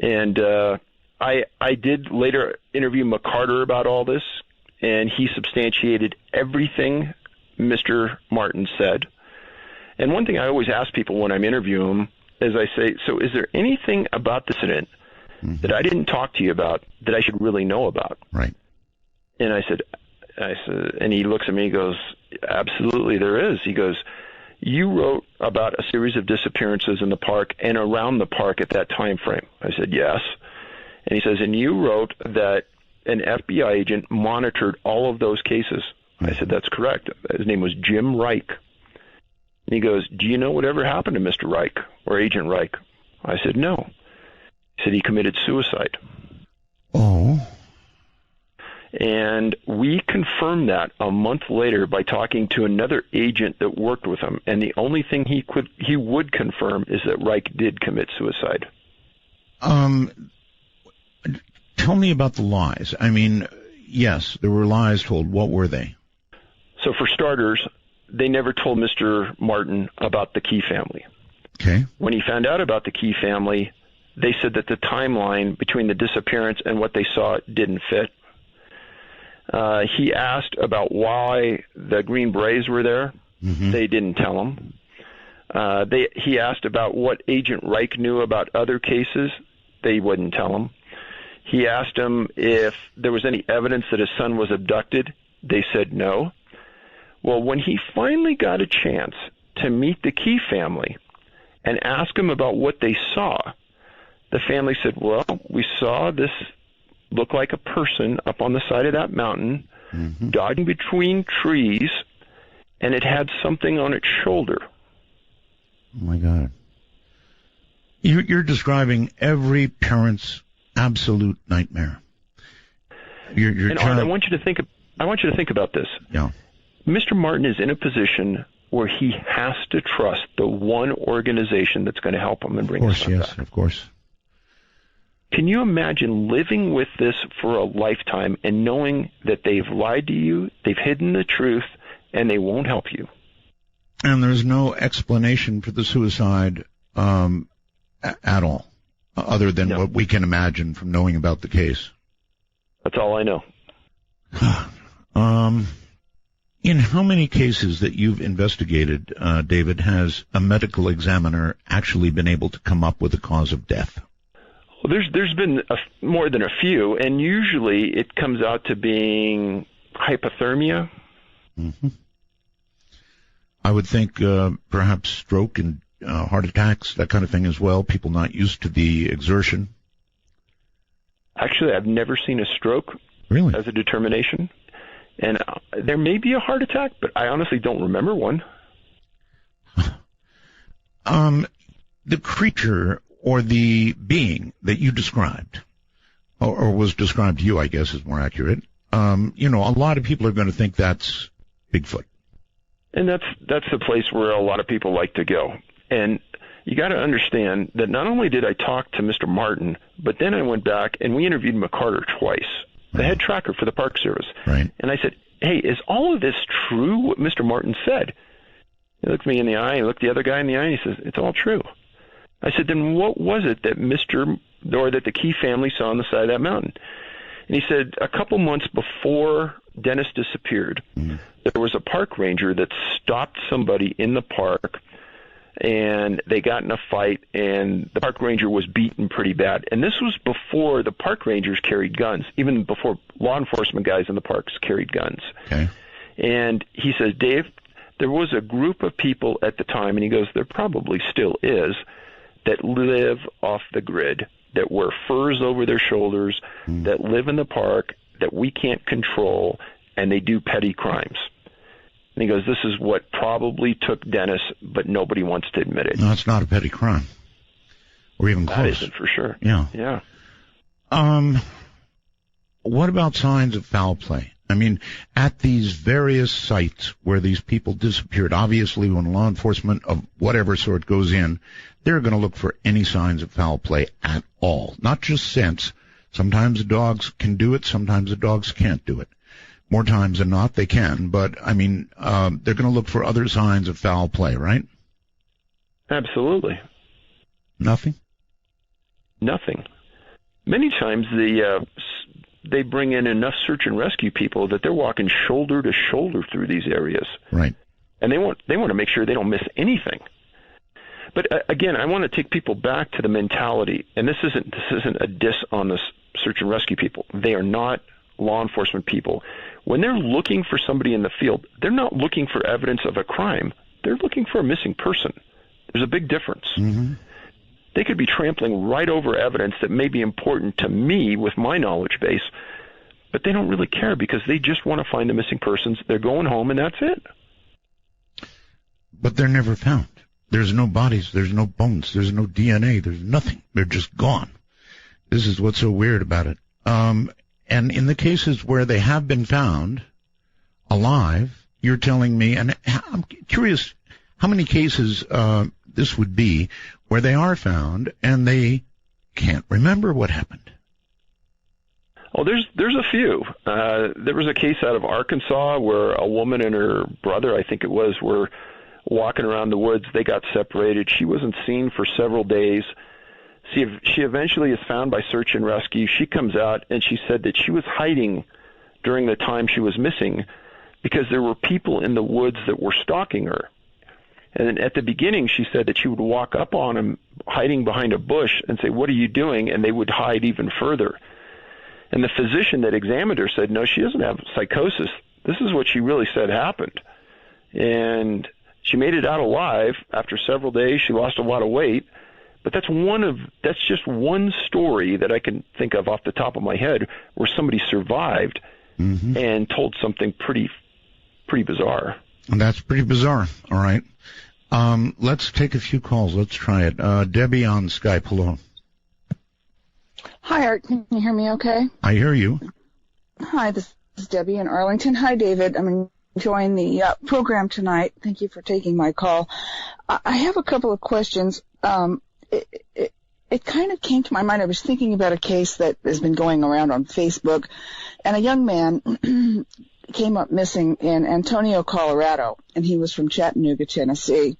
And I did later interview McCarter about all this, and he substantiated everything Mr. Martin said. And one thing I always ask people when I'm interviewing them is I say, so is there anything about this incident that I didn't talk to you about that I should really know about? Right. And I said, and he looks at me and goes, absolutely there is. He goes, you wrote about a series of disappearances in the park and around the park at that time frame. I said, yes. And he says, and you wrote that an FBI agent monitored all of those cases. I said, that's correct. His name was Jim Reich. And he goes, do you know whatever happened to Mr. Reich or Agent Reich? I said, no. He said he committed suicide. Oh. And we confirmed that a month later by talking to another agent that worked with him. And the only thing he would confirm is that Reich did commit suicide. Tell me about the lies. I mean, yes, there were lies told. What were they? So for starters, they never told Mr. Martin about the Key family. Okay. When he found out about the Key family, they said that the timeline between the disappearance and what they saw didn't fit. He asked about why the Green Berets were there. Mm-hmm. They didn't tell him. He asked about what Agent Reich knew about other cases. They wouldn't tell him. He asked him if there was any evidence that his son was abducted. They said no. Well, when he finally got a chance to meet the Key family and ask him about what they saw, the family said, well, we saw this look like a person up on the side of that mountain, dodging between trees, and it had something on its shoulder. Oh, my God. You're describing every parent's absolute nightmare. And Art, I want you to think about this. Yeah. Mr. Martin is in a position where he has to trust the one organization that's going to help him and bring his son back. Of course. Can you imagine living with this for a lifetime and knowing that they've lied to you, they've hidden the truth, and they won't help you? And there's no explanation for the suicide at all. other than what we can imagine from knowing about the case? That's all I know. In how many cases that you've investigated, David, has a medical examiner actually been able to come up with a cause of death? Well, there's been more than a few, and usually it comes out to being hypothermia. Mm-hmm. I would think perhaps stroke and heart attacks, that kind of thing as well, people not used to the exertion. Actually, I've never seen a stroke as a determination. And there may be a heart attack, but I honestly don't remember one. The creature or the being that you described, or was described to you, I guess is more accurate, a lot of people are going to think that's Bigfoot. And that's the place where a lot of people like to go. And you got to understand that not only did I talk to Mr. Martin, but then I went back and we interviewed McCarter twice, the head tracker for the Park Service. Right. And I said, hey, is all of this true, what Mr. Martin said? He looked me in the eye, and looked the other guy in the eye, and he says, it's all true. I said, then what was it that that the Key family saw on the side of that mountain? And he said, a couple months before Dennis disappeared, there was a park ranger that stopped somebody in the park, and they got in a fight, and the park ranger was beaten pretty bad. And this was before the park rangers carried guns, even before law enforcement guys in the parks carried guns. Okay. And he says, Dave, there was a group of people at the time, and he goes, there probably still is, that live off the grid, that wear furs over their shoulders, that live in the park, that we can't control, and they do petty crimes. And he goes, this is what probably took Dennis, but nobody wants to admit it. No, it's not a petty crime. Or even close. That isn't for sure. Yeah. Yeah. What about signs of foul play? I mean, at these various sites where these people disappeared, obviously when law enforcement of whatever sort goes in, they're going to look for any signs of foul play at all. Not just scents. Sometimes the dogs can do it, sometimes the dogs can't do it. More times than not, they can, but, I mean, they're going to look for other signs of foul play, right? Absolutely. Nothing? Nothing. Many times they bring in enough search and rescue people that they're walking shoulder to shoulder through these areas. Right. And they want to make sure they don't miss anything. But again, I want to take people back to the mentality, and this isn't a diss on the search and rescue people. They are not law enforcement people. When they're looking for somebody in the field, they're not looking for evidence of a crime. They're looking for a missing person. There's a big difference. Mm-hmm. They could be trampling right over evidence that may be important to me with my knowledge base, but they don't really care because they just want to find the missing persons. They're going home, and that's it. But they're never found. There's no bodies. There's no bones. There's no DNA. There's nothing. They're just gone. This is what's so weird about it. And in the cases where they have been found alive, you're telling me, and I'm curious how many cases this would be where they are found and they can't remember what happened. Oh, there's a few. There was a case out of Arkansas where a woman and her brother, I think it was, were walking around the woods. They got separated. She wasn't seen for several days. She eventually is found by search and rescue. She comes out, and she said that she was hiding during the time she was missing because there were people in the woods that were stalking her. And at the beginning, she said that she would walk up on them hiding behind a bush and say, what are you doing? And they would hide even further. And the physician that examined her said, no, she doesn't have psychosis. This is what she really said happened. And she made it out alive. After several days, she lost a lot of weight. But that's just one story that I can think of off the top of my head where somebody survived and told something pretty bizarre. And that's pretty bizarre. All right. Let's take a few calls. Let's try it. Debbie on Skype. Hello. Hi, Art. Can you hear me okay? I hear you. Hi, this is Debbie in Arlington. Hi, David. I'm enjoying the program tonight. Thank you for taking my call. I have a couple of questions. It kind of came to my mind. I was thinking about a case that has been going around on Facebook, and a young man came up missing in Antonio, Colorado, and he was from Chattanooga, Tennessee.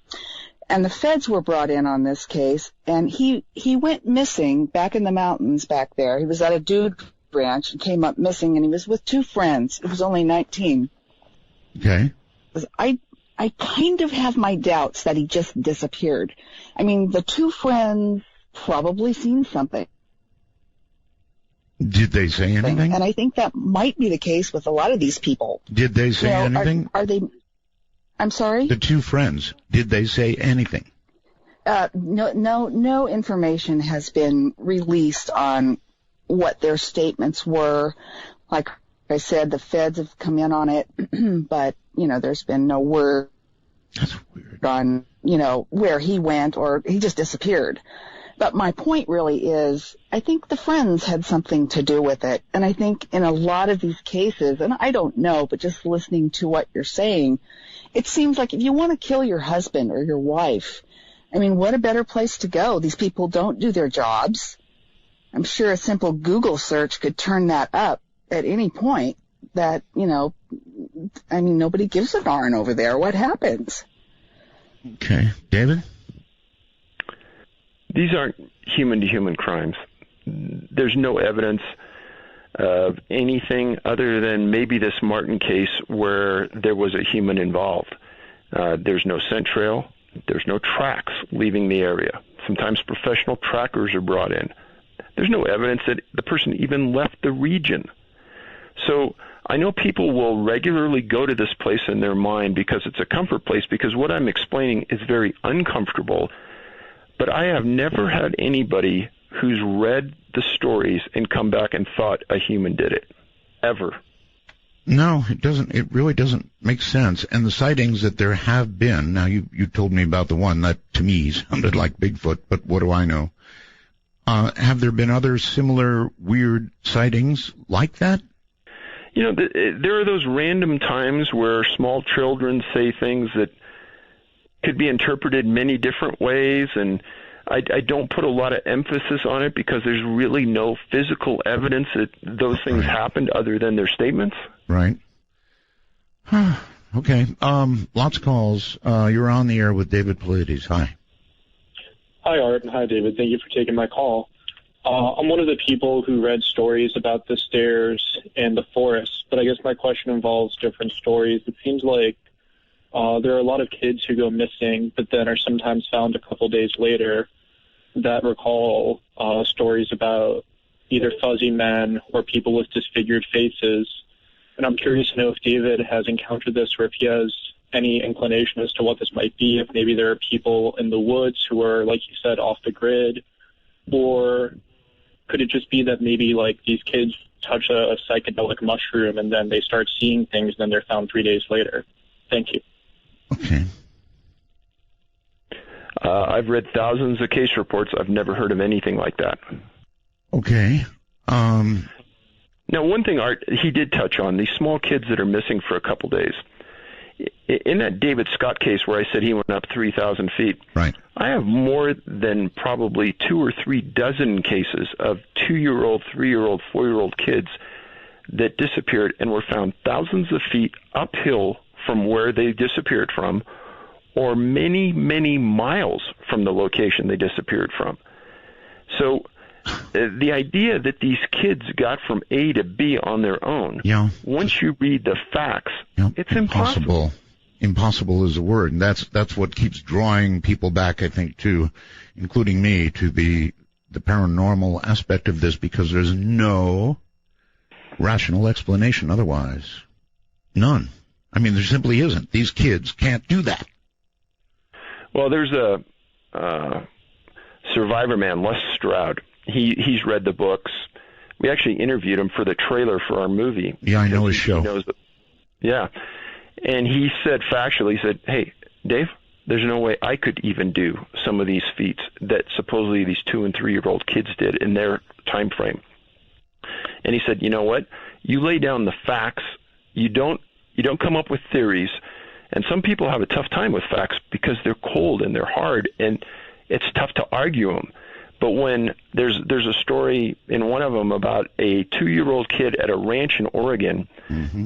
and the feds were brought in on this case, and he went missing back in the mountains back there. He was at a dude ranch and came up missing, and he was with 2 friends. He was only 19. Okay. I kind of have my doubts that he just disappeared. I mean, the 2 friends probably seen something. Did they say anything? And I think that might be the case with a lot of these people. Did they say anything? Are they? I'm sorry? The 2 friends, did they say anything? No information has been released on what their statements were. Like I said, the feds have come in on it, but, there's been no word on, where he went, or he just disappeared. But my point really is, I think the friends had something to do with it. And I think in a lot of these cases, and I don't know, but just listening to what you're saying, it seems like if you want to kill your husband or your wife, I mean, what a better place to go. These people don't do their jobs. I'm sure a simple Google search could turn that up at any point that, nobody gives a darn over there. What happens? Okay. David? These aren't human-to-human crimes. There's no evidence of anything other than maybe this Martin case where there was a human involved. There's no scent trail. There's no tracks leaving the area. Sometimes professional trackers are brought in. There's no evidence that the person even left the region. So I know people will regularly go to this place in their mind because it's a comfort place, because what I'm explaining is very uncomfortable. But I have never had anybody who's read the stories and come back and thought a human did it. Ever. No, it doesn't. It really doesn't make sense. And the sightings that there have been, now you told me about the one that to me sounded like Bigfoot, but what do I know? Have there been other similar weird sightings like that? There are those random times where small children say things that could be interpreted many different ways, and I don't put a lot of emphasis on it because there's really no physical evidence that those things happened other than their statements. Right. Okay. Lots of calls. You're on the air with David Paulides. Hi. Hi, Art, and hi, David. Thank you for taking my call. I'm one of the people who read stories about the stairs and the forest, but I guess my question involves different stories. It seems like there are a lot of kids who go missing, but then are sometimes found a couple days later that recall stories about either fuzzy men or people with disfigured faces. And I'm curious to know if David has encountered this, or if he has any inclination as to what this might be, if maybe there are people in the woods who are, like you said, off the grid, or could it just be that maybe like these kids touch a psychedelic mushroom and then they start seeing things and then they're found 3 days later? Thank you. Okay. I've read thousands of case reports. I've never heard of anything like that. Okay. Now, one thing, Art, he did touch on, these small kids that are missing for a couple days. In that David Scott case where I said he went up 3,000 feet, right. I have more than probably 2 or 3 dozen cases of 2-year-old, 3-year-old, 4-year-old kids that disappeared and were found thousands of feet uphill from where they disappeared from, or many, many miles from the location they disappeared from. So the idea that these kids got from A to B on their own, once you read the facts, it's impossible. Impossible is a word, and that's what keeps drawing people back, I think, to, including me, to the paranormal aspect of this, because there's no rational explanation otherwise. None. I mean, there simply isn't. These kids can't do that. Well, there's a survivor man, Les Stroud. He's read the books. We actually interviewed him for the trailer for our movie. Yeah, I know his show. Yeah. And he said factually, he said, hey, Dave, there's no way I could even do some of these feats that supposedly these 2- and 3-year-old kids did in their time frame. And he said, you know what? You lay down the facts. You don't come up with theories. And some people have a tough time with facts because they're cold and they're hard, and it's tough to argue them. But when there's a story in one of them about a 2-year-old kid at a ranch in Oregon,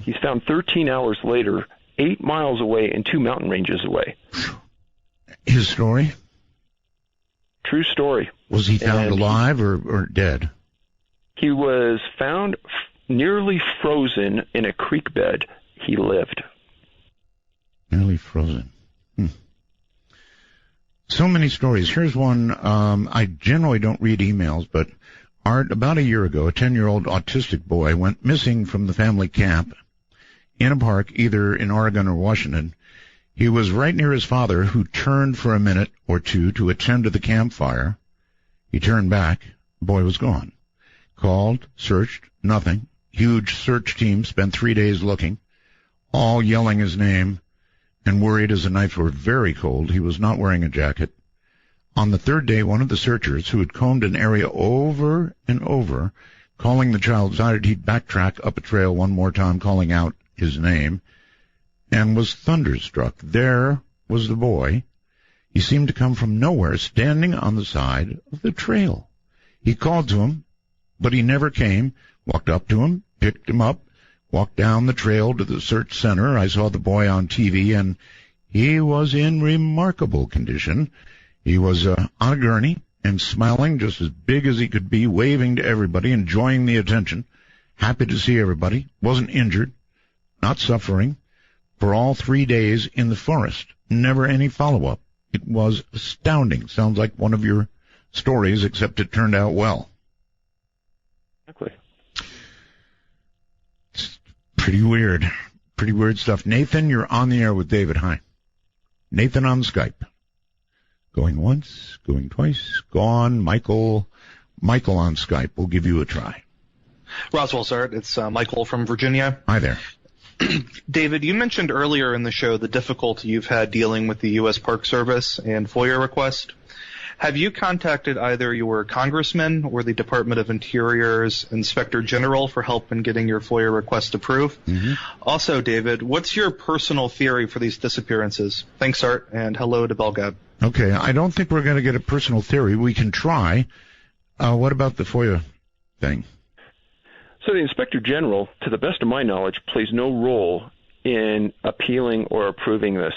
he's found 13 hours later, 8 miles away and 2 mountain ranges away. His story? True story. Was he found alive or dead? He was found nearly frozen in a creek bed. He lived. Nearly frozen. So many stories. Here's one. I generally don't read emails, but Art, about a year ago, a 10-year-old autistic boy went missing from the family camp in a park, either in Oregon or Washington. He was right near his father, who turned for a minute or two to attend to the campfire. He turned back. The boy was gone. Called, searched, nothing. Huge search team spent 3 days looking, all yelling his name, and worried as the nights were very cold. He was not wearing a jacket. On the third day, one of the searchers, who had combed an area over and over, calling the child, decided he'd backtrack up a trail one more time, calling out his name, and was thunderstruck. There was the boy. He seemed to come from nowhere, standing on the side of the trail. He called to him, but he never came. Walked up to him, picked him up, walked down the trail to the search center. I saw the boy on TV, and he was in remarkable condition. He was on a gurney and smiling just as big as he could be, waving to everybody, enjoying the attention, happy to see everybody, wasn't injured, not suffering, for all 3 days in the forest. Never any follow-up. It was astounding. Sounds like one of your stories, except it turned out well. Exactly. It's pretty weird. Pretty weird stuff. Nathan, you're on the air with David. Hi. Nathan on Skype. Going once, going twice, gone. Michael on Skype. We'll give you a try. Roswell, sir. It's Michael from Virginia. Hi there. David, you mentioned earlier in the show the difficulty you've had dealing with the U.S. Park Service and FOIA request. Have you contacted either your congressman or the Department of Interior's Inspector General for help in getting your FOIA request approved? Mm-hmm. Also, David, what's your personal theory for these disappearances? Thanks, Art, and hello to Belgab. Okay, I don't think we're going to get a personal theory. We can try. What about the FOIA thing? So the Inspector General, to the best of my knowledge, plays no role in appealing or approving this.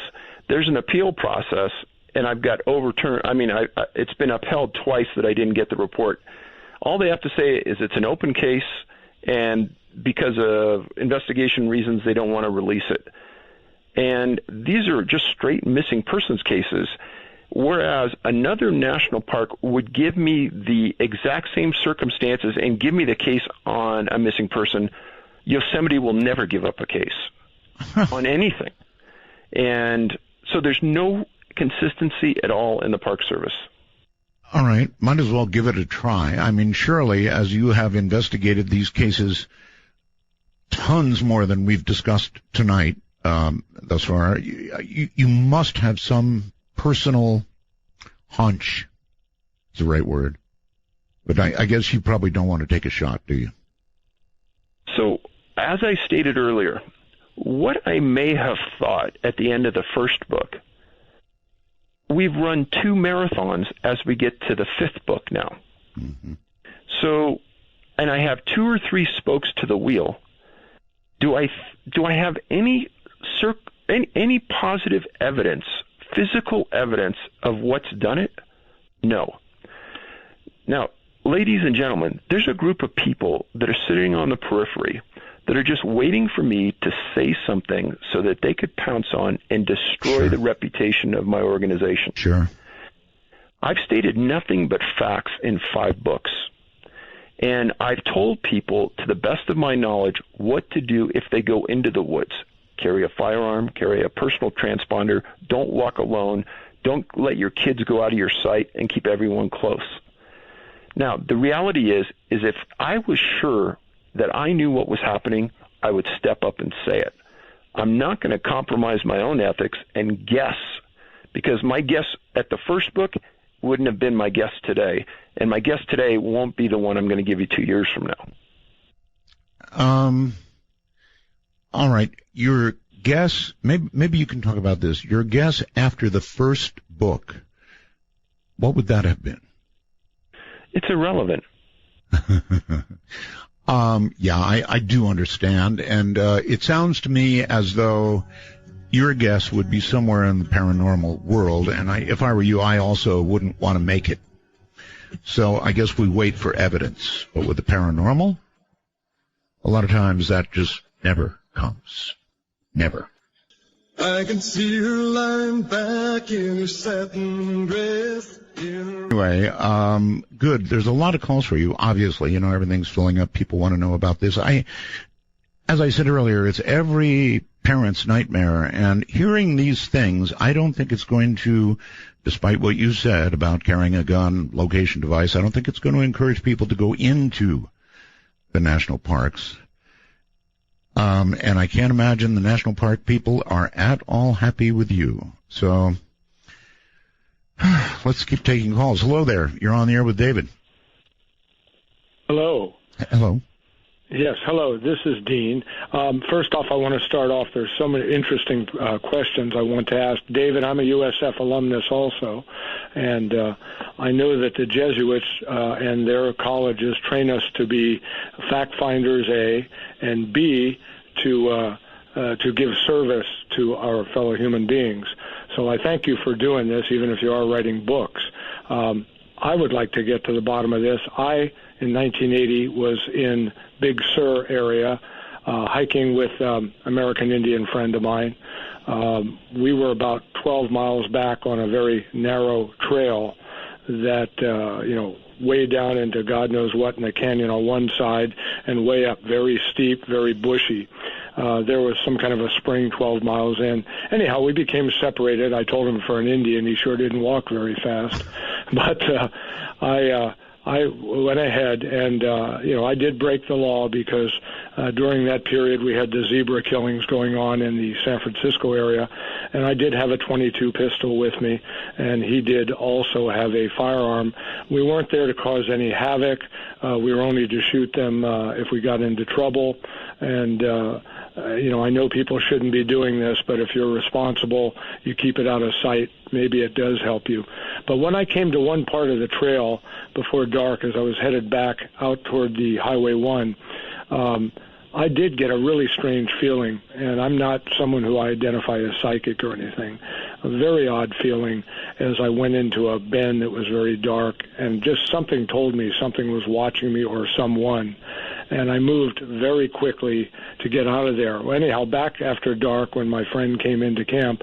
There's an appeal process, and I've got overturned. I mean, it's been upheld twice that I didn't get the report. All they have to say is it's an open case, and because of investigation reasons, they don't want to release it. And these are just straight missing persons cases, whereas another national park would give me the exact same circumstances and give me the case on a missing person. Yosemite will never give up a case on anything. And so there's no consistency at all in the Park Service. All right. Might as well give it a try. I mean, surely, as you have investigated these cases tons more than we've discussed tonight thus far, you must have some personal hunch is the right word. But I guess you probably don't want to take a shot, do you? So, as I stated earlier, what I may have thought at the end of the first book, we've run 2 marathons as we get to the 5th book now. Mm-hmm. So, and I have 2 or 3 spokes to the wheel. Do I have any positive evidence, physical evidence of what's done it? No. Now, ladies and gentlemen, there's a group of people that are sitting on the periphery that are just waiting for me to say something so that they could pounce on and destroy the reputation of my organization. Sure. I've stated nothing but facts in 5 books. And I've told people, to the best of my knowledge, what to do if they go into the woods. Carry a firearm, carry a personal transponder, don't walk alone, don't let your kids go out of your sight, and keep everyone close. Now, the reality is if I was sure that I knew what was happening, I would step up and say it. I'm not going to compromise my own ethics and guess, because my guess at the first book wouldn't have been my guess today, and my guess today won't be the one I'm going to give you 2 years from now. All right. Your guess, maybe you can talk about this. Your guess after the first book, what would that have been? It's irrelevant. Yeah, I do understand. And it sounds to me as though your guess would be somewhere in the paranormal world, and if I were you, I also wouldn't want to make it. So I guess we wait for evidence. But with the paranormal, a lot of times that just never comes. Never. I can see her lying back in her satin dress. Anyway, good. There's a lot of calls for you, obviously. You know, everything's filling up. People want to know about this. As I said earlier, it's every parent's nightmare. And hearing these things, I don't think it's going to, despite what you said about carrying a gun, location device, I don't think it's going to encourage people to go into the national parks. And I can't imagine the national park people are at all happy with you. So let's keep taking calls. Hello there. You're on the air with David. Hello. Hello. Yes, hello. This is Dean. First off, I want to start off. There's so many interesting questions I want to ask. David, I'm a USF alumnus also, and I know that the Jesuits and their colleges train us to be fact finders, A, and B, to give service to our fellow human beings. So I thank you for doing this, even if you are writing books. I would like to get to the bottom of this. In 1980, was in Big Sur area, hiking with American Indian friend of mine. We were about 12 miles back on a very narrow trail that, way down into God knows what in the canyon on one side and way up, very steep, very bushy. There was some kind of a spring 12 miles in. Anyhow, we became separated. I told him for an Indian, he sure didn't walk very fast. But I went ahead and, I did break the law because during that period we had the zebra killings going on in the San Francisco area, and I did have a .22 pistol with me, and he did also have a firearm. We weren't there to cause any havoc. We were only to shoot them if we got into trouble, and I know people shouldn't be doing this, but if you're responsible, you keep it out of sight. Maybe it does help you. But when I came to one part of the trail before dark, as I was headed back out toward the Highway 1, I did get a really strange feeling, and I'm not someone who I identify as psychic or anything. A very odd feeling as I went into a bend that was very dark, and just something told me something was watching me or someone. And I moved very quickly to get out of there. Well, anyhow, back after dark when my friend came into camp,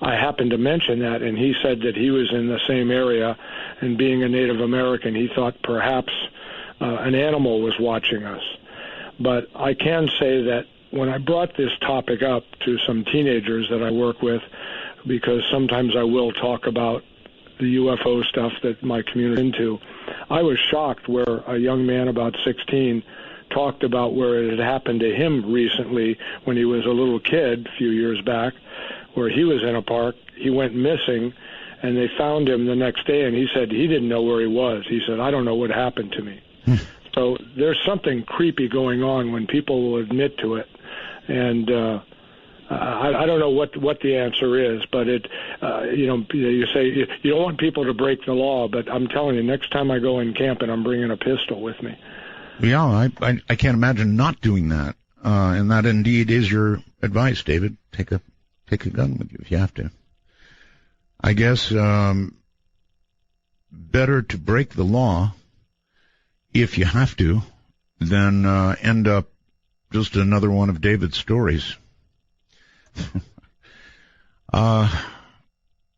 I happened to mention that, and he said that he was in the same area, and being a Native American, he thought perhaps an animal was watching us. But I can say that when I brought this topic up to some teenagers that I work with, because sometimes I will talk about the UFO stuff that my community is into, I was shocked where a young man about 16 talked about where it had happened to him recently when he was a little kid a few years back, where he was in a park, he went missing, and they found him the next day, and he said he didn't know where he was. He said, I don't know what happened to me. So there's something creepy going on when people will admit to it, and I don't know what the answer is, but you say you don't want people to break the law, but I'm telling you, next time I go in camping, I'm bringing a pistol with me. Yeah, I can't imagine not doing that, and that indeed is your advice, David. Take a gun with you if you have to. I guess better to break the law if you have to than end up just another one of David's stories.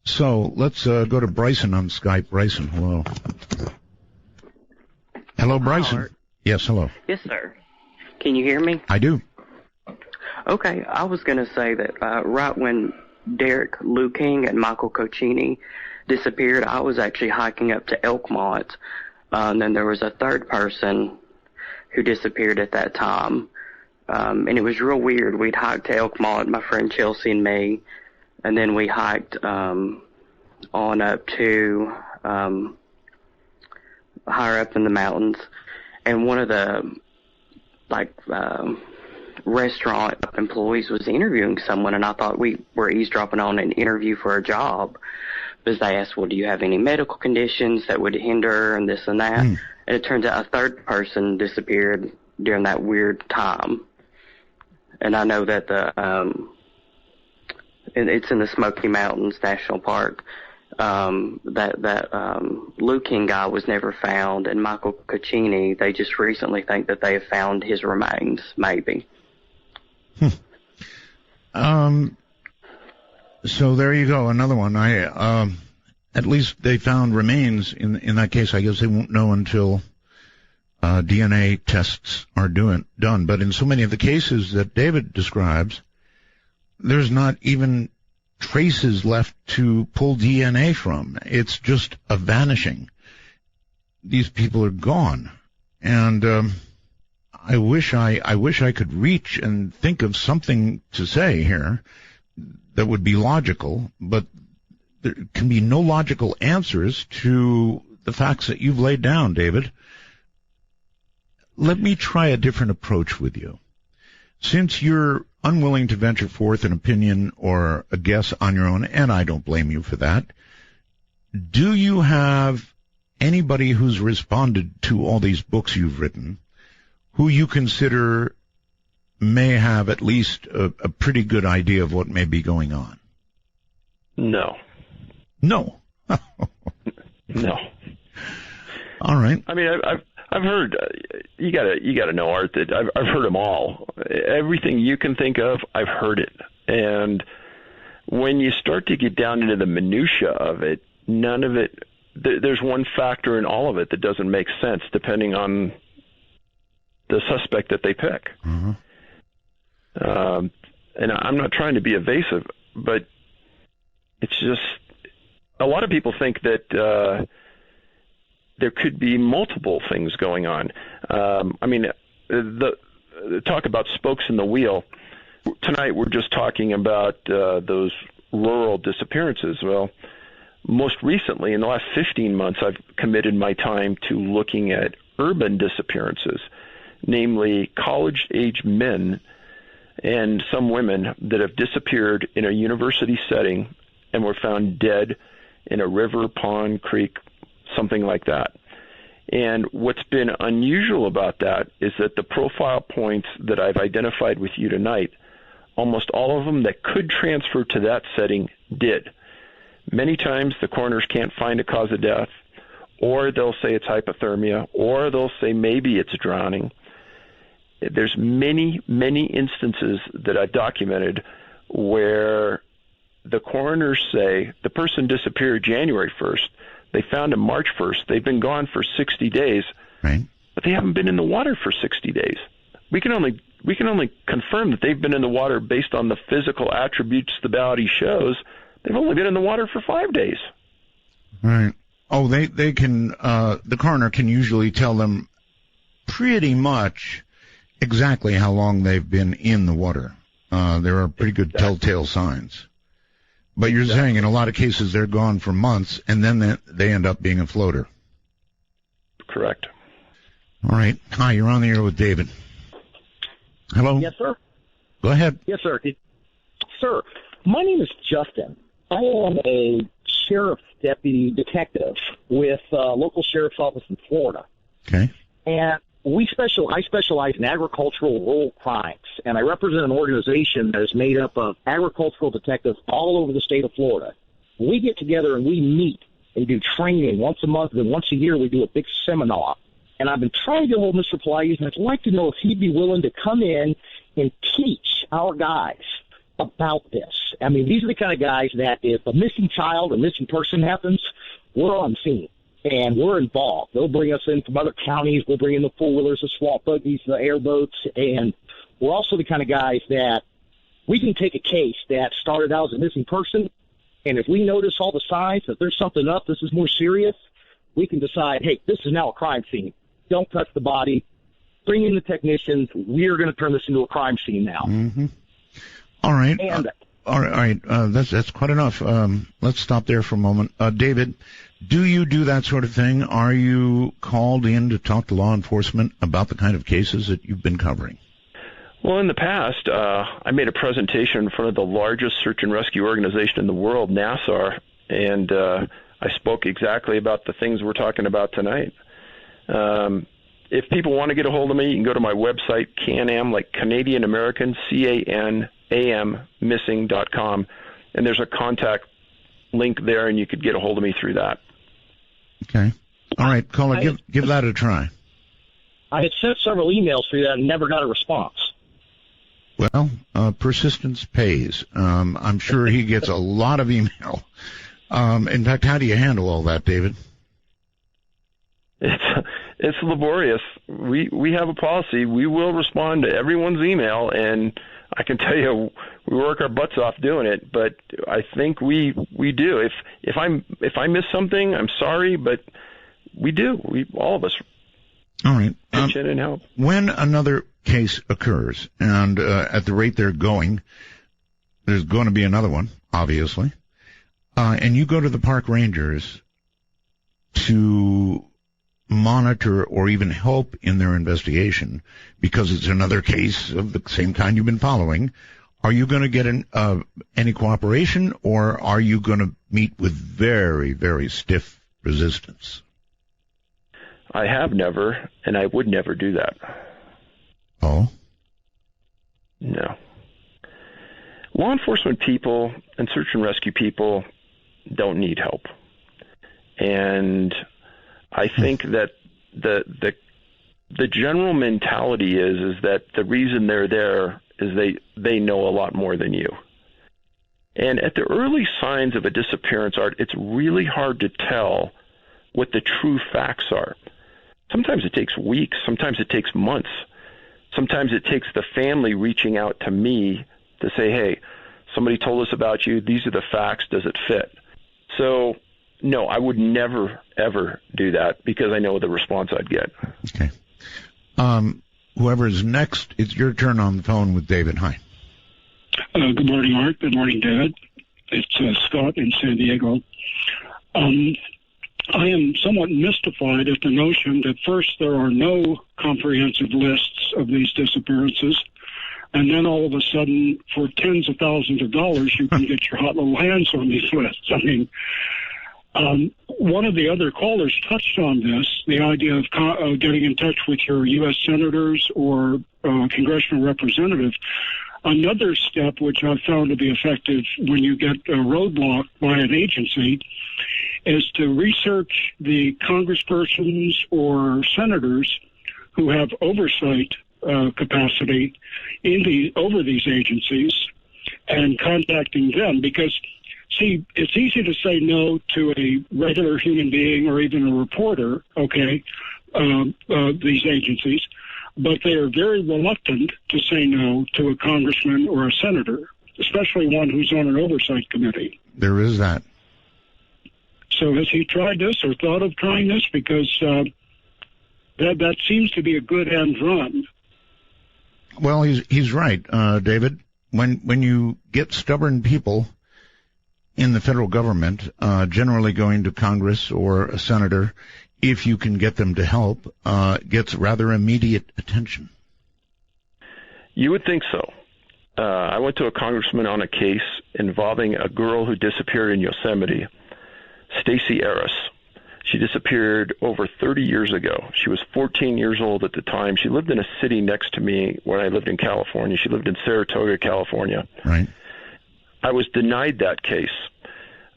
So let's go to Bryson on Skype. Bryson, hello. Hello, Bryson. Howard. Yes, hello. Yes, sir. Can you hear me? I do. Okay, I was going to say that right when Derek Lou King and Michael Cochini disappeared, I was actually hiking up to Elkmont, and then there was a third person who disappeared at that time, and it was real weird. We'd hiked to Elkmont, my friend Chelsea and me, and then we hiked on up to higher up in the mountains, and one of the restaurant employees was interviewing someone, and I thought we were eavesdropping on an interview for a job, because they asked, well, do you have any medical conditions that would hinder and this and that? And it turns out a third person disappeared during that weird time. And I know that it's in the Smoky Mountains National Park. That Liu King guy was never found, and Michael Caccini, they just recently think that they have found his remains, maybe. So there you go, another one. At least they found remains. In that case, I guess they won't know until DNA tests are done. But in so many of the cases that David describes, there's not even traces left to pull DNA from. It's just a vanishing. These people are gone. And I wish I could reach and think of something to say here that would be logical, but there can be no logical answers to the facts that you've laid down, David. Let me try a different approach with you. Since you're unwilling to venture forth an opinion or a guess on your own, and I don't blame you for that, do you have anybody who's responded to all these books you've written who you consider may have at least a pretty good idea of what may be going on? No. No. No. All right. I mean, I've heard, you gotta know, Art, that I've heard them all. Everything you can think of, I've heard it. And when you start to get down into the minutia of it, none of it, there's one factor in all of it that doesn't make sense depending on the suspect that they pick. Mm-hmm. And I'm not trying to be evasive, but it's just, a lot of people think that there could be multiple things going on. I mean, the talk about spokes in the wheel. Tonight we're just talking about those rural disappearances. Well, most recently, in the last 15 months, I've committed my time to looking at urban disappearances, namely college-age men and some women that have disappeared in a university setting and were found dead in a river, pond, creek, something like that. And what's been unusual about that is that the profile points that I've identified with you tonight, almost all of them that could transfer to that setting did. Many times the coroners can't find a cause of death, or they'll say it's hypothermia, or they'll say maybe it's drowning. There's many, many instances that I've documented where the coroners say the person disappeared January 1st. They found him March 1st. They've been gone for 60 days, right? But they haven't been in the water for 60 days. We can only confirm that they've been in the water based on the physical attributes the body shows. They've only been in the water for 5 days. Right. Oh, they can, the coroner can usually tell them pretty much exactly how long they've been in the water. There are pretty good telltale signs. But you're saying in a lot of cases they're gone for months, and then they end up being a floater. Correct. All right. Hi, you're on the air with David. Hello? Yes, sir. Go ahead. Yes, sir. Sir, my name is Justin. I am a sheriff's deputy detective with local sheriff's office in Florida. Okay. And I specialize in agricultural rural crimes, and I represent an organization that is made up of agricultural detectives all over the state of Florida. We get together and we meet and do training once a month, and once a year we do a big seminar. And I've been trying to get hold of Mr. Pilates, and I'd like to know if he'd be willing to come in and teach our guys about this. I mean, these are the kind of guys that if a missing child or missing person happens, we're on scene. And we're involved. They'll bring us in from other counties. We'll bring in the four-wheelers, the swamp buggies, the airboats. And we're also the kind of guys that we can take a case that started out as a missing person, and if we notice all the signs that there's something up, this is more serious, we can decide, hey, this is now a crime scene. Don't touch the body. Bring in the technicians. We're going to turn this into a crime scene now. Mm-hmm. All right. And all right. That's quite enough. Let's stop there for a moment. David, do you do that sort of thing? Are you called in to talk to law enforcement about the kind of cases that you've been covering? Well, in the past, I made a presentation in front of the largest search and rescue organization in the world, NASA, and I spoke exactly about the things we're talking about tonight. If people want to get a hold of me, you can go to my website, CanAm, like Canadian American, CanAm, missing.com. and there's a contact link there, and you could get a hold of me through that. Okay. All right, caller, give that a try. I had sent several emails through that and never got a response. Well, persistence pays. I'm sure he gets a lot of email. In fact, how do you handle all that, David? It's laborious. We have a policy. We will respond to everyone's email, and I can tell you we work our butts off doing it. But I think we do. If I miss something, I'm sorry, but we do. All of us. All right. Pitch in and help. When another case occurs, and at the rate they're going, there's going to be another one, obviously, and you go to the park rangers to monitor or even help in their investigation because it's another case of the same kind you've been following, are you going to get any cooperation, or are you going to meet with very, very stiff resistance? I have never, and I would never do that. Oh? No. Law enforcement people and search and rescue people don't need help. And I think that the general mentality is that the reason they're there is they know a lot more than you. And at the early signs of a disappearance, Art, it's really hard to tell what the true facts are. Sometimes it takes weeks. Sometimes it takes months. Sometimes it takes the family reaching out to me to say, hey, somebody told us about you. These are the facts. Does it fit? So, no, I would never, ever do that because I know the response I'd get. Okay. Whoever's next, it's your turn on the phone with David. Hi. Good morning, Art. Good morning, David. It's Scott in San Diego. I am somewhat mystified at the notion that first there are no comprehensive lists of these disappearances, and then all of a sudden, for tens of thousands of dollars, you can get your hot little hands on these lists. I mean, one of the other callers touched on this, the idea of getting in touch with your U.S. senators or congressional representative. Another step, which I've found to be effective when you get roadblocked by an agency, is to research the congresspersons or senators who have oversight capacity over these agencies and contacting them. Because, see, it's easy to say no to a regular human being or even a reporter, these agencies, but they are very reluctant to say no to a congressman or a senator, especially one who's on an oversight committee. There is that. So has he tried this or thought of trying this? Because that seems to be a good end run. Well, he's right, David. When you get stubborn people in the federal government, generally going to Congress or a senator, if you can get them to help, gets rather immediate attention. You would think so. I went to a congressman on a case involving a girl who disappeared in Yosemite, Stacey Harris. She disappeared over 30 years ago. She was 14 years old at the time. She lived in a city next to me when I lived in California. She lived in Saratoga, California. Right. I was denied that case.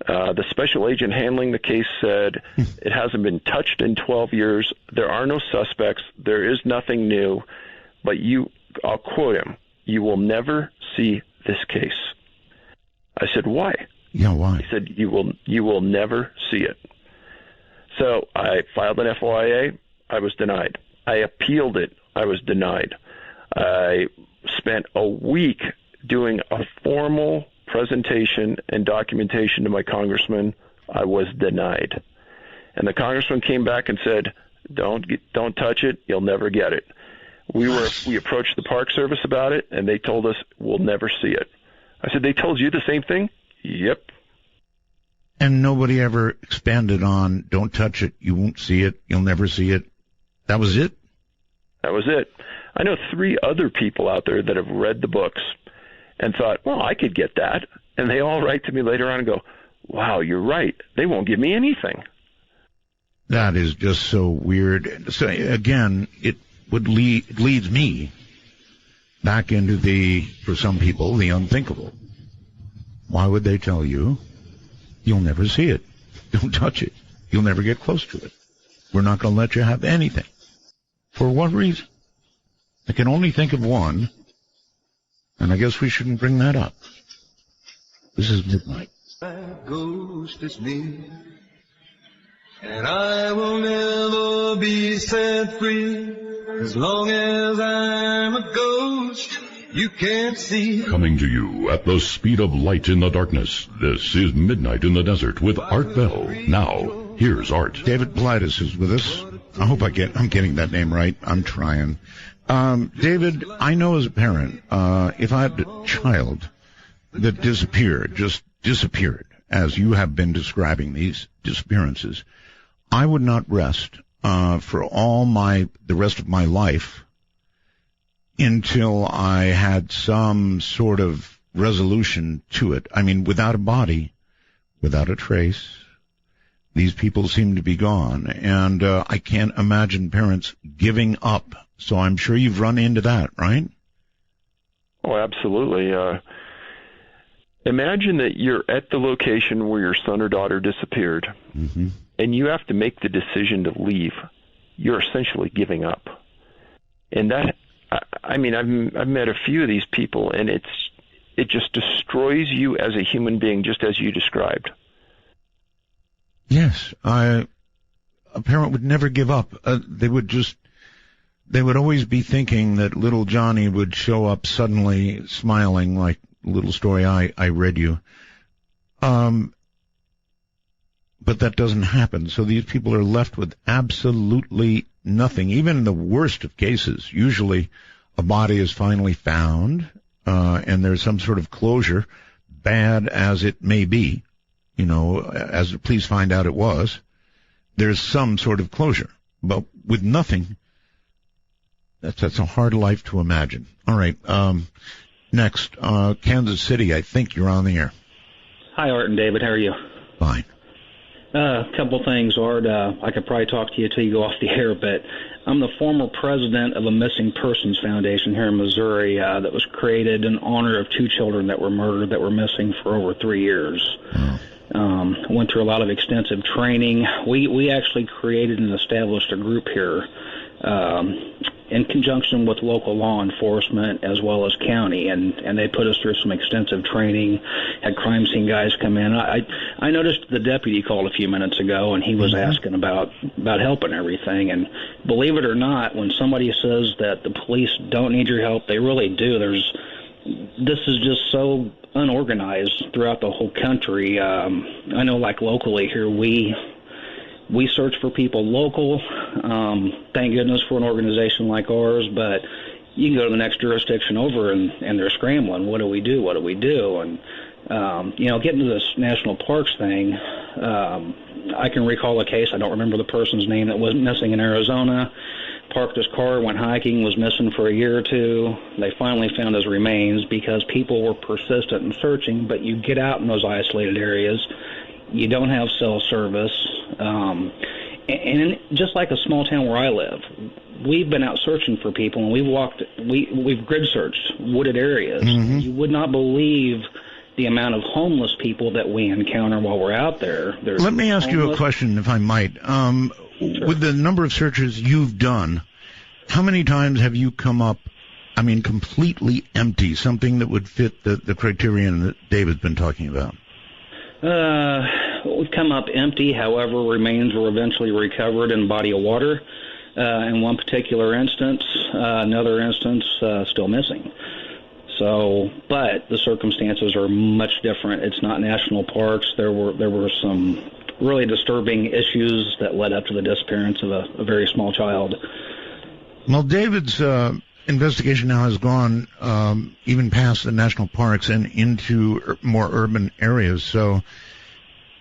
The special agent handling the case said it hasn't been touched in 12 years. There are no suspects. There is nothing new. But I'll quote him, "You will never see this case." I said, "Why?" Yeah, why? He said, "You will never see it." So I filed an FOIA. I was denied. I appealed it. I was denied. I spent a week doing a formal presentation and documentation to my congressman. I was denied. And the congressman came back and said, don't touch it. You'll never get it. We approached the Park Service about it, and they told us we'll never see it. I said, they told you the same thing? Yep. And nobody ever expanded on, don't touch it, you won't see it, you'll never see it. That was it? That was it. I know 3 other people out there that have read the books and thought, well, I could get that. And they all write to me later on and go, wow, you're right. They won't give me anything. That is just so weird. So again, it leads me back into for some people, the unthinkable. Why would they tell you you'll never see it? Don't touch it. You'll never get close to it. We're not going to let you have anything. For what reason? I can only think of one, and I guess we shouldn't bring that up. This is midnight. That ghost is near, and I will never be set free as long as I'm a ghost. You can't see. Coming to you at the speed of light in the darkness, this is Midnight in the Desert with Art Bell. Now, here's Art. David Politis is with us. I hope I'm getting that name right. I'm trying. David, I know as a parent, if I had a child that just disappeared, as you have been describing these disappearances, I would not rest for the rest of my life until I had some sort of resolution to it. I mean, without a body, without a trace, these people seem to be gone, and I can't imagine parents giving up. So I'm sure you've run into that, right? Oh, absolutely. Imagine that you're at the location where your son or daughter disappeared, and you have to make the decision to leave. You're essentially giving up. And that, I mean, I've met a few of these people, and it just destroys you as a human being, just as you described. Yes, a parent would never give up. They would always be thinking that little Johnny would show up suddenly smiling, like the little story I read you. But that doesn't happen. So these people are left with absolutely nothing. Even in the worst of cases, usually a body is finally found, and there's some sort of closure, bad as it may be. You know, as the police find out it was, there's some sort of closure. But with nothing, that's a hard life to imagine. All right, next, Kansas City, I think you're on the air. Hi, Art and David. How are you? Fine. A couple things, Art. I could probably talk to you till you go off the air, but I'm the former president of a missing persons foundation here in Missouri that was created in honor of two children that were murdered that were missing for over 3 years. Went through a lot of extensive training. We actually created and established a group here in conjunction with local law enforcement as well as county, and they put us through some extensive training, had crime scene guys come in. I noticed the deputy called a few minutes ago, and he was asking about help and everything, and believe it or not, when somebody says that the police don't need your help, they really do. This is just so unorganized throughout the whole country. I know, like locally here, we search for people local. Thank goodness for an organization like ours, but you can go to the next jurisdiction over and they're scrambling. What do we do? What do we do? And, getting to this national parks thing, I can recall a case. I don't remember the person's name that was missing in Arizona. Parked his car, went hiking, was missing for a year or two. They finally found his remains because people were persistent in searching, but you get out in those isolated areas, you don't have cell service, and just like a small town where I live, we've been out searching for people, and we've grid searched wooded areas. You would not believe the amount of homeless people that we encounter while we're out there. Let me ask you a question, if I might. Sure. With the number of searches you've done, how many times have you come up, completely empty, something that would fit the criterion that David's been talking about? We've come up empty. However, remains were eventually recovered in a body of water. In one particular instance, another instance still missing. So, but the circumstances are much different. It's not national parks. There were some really disturbing issues that led up to the disappearance of a very small child. Well, David's investigation now has gone even past the national parks and into more urban areas. So,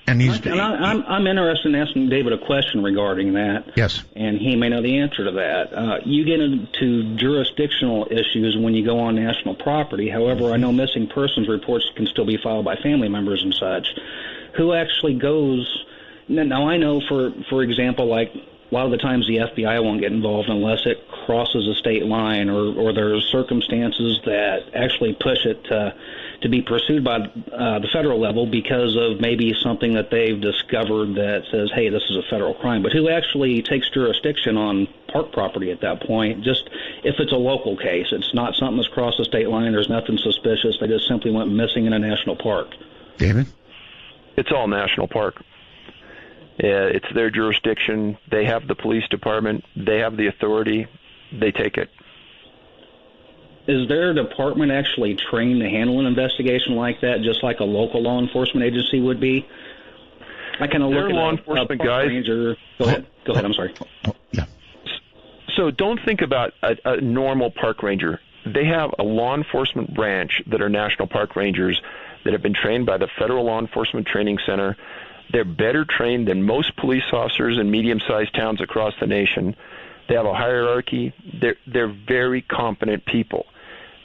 I'm interested in asking David a question regarding that. Yes. And he may know the answer to that. You get into jurisdictional issues when you go on national property. However, I know missing persons reports can still be filed by family members and such. Who actually goes? Now, I know, for example, like a lot of the times the FBI won't get involved unless it crosses a state line or there's circumstances that actually push it to to be pursued by the federal level because of maybe something that they've discovered that says, hey, this is a federal crime. But who actually takes jurisdiction on park property at that point? Just if it's a local case, it's not something that's crossed the state line, there's nothing suspicious, they just simply went missing in a national park. David? It's all national park. It's their jurisdiction. They have the police department. They have the authority. They take it. Is their department actually trained to handle an investigation like that, just like a local law enforcement agency would be? I kind of look at law enforcement guys. Ranger. Go ahead. I'm sorry. So don't think about a normal park ranger. They have a law enforcement branch that are national park rangers that have been trained by the Federal Law Enforcement Training Center. They're better trained than most police officers in medium-sized towns across the nation. They have a hierarchy. They're very competent people.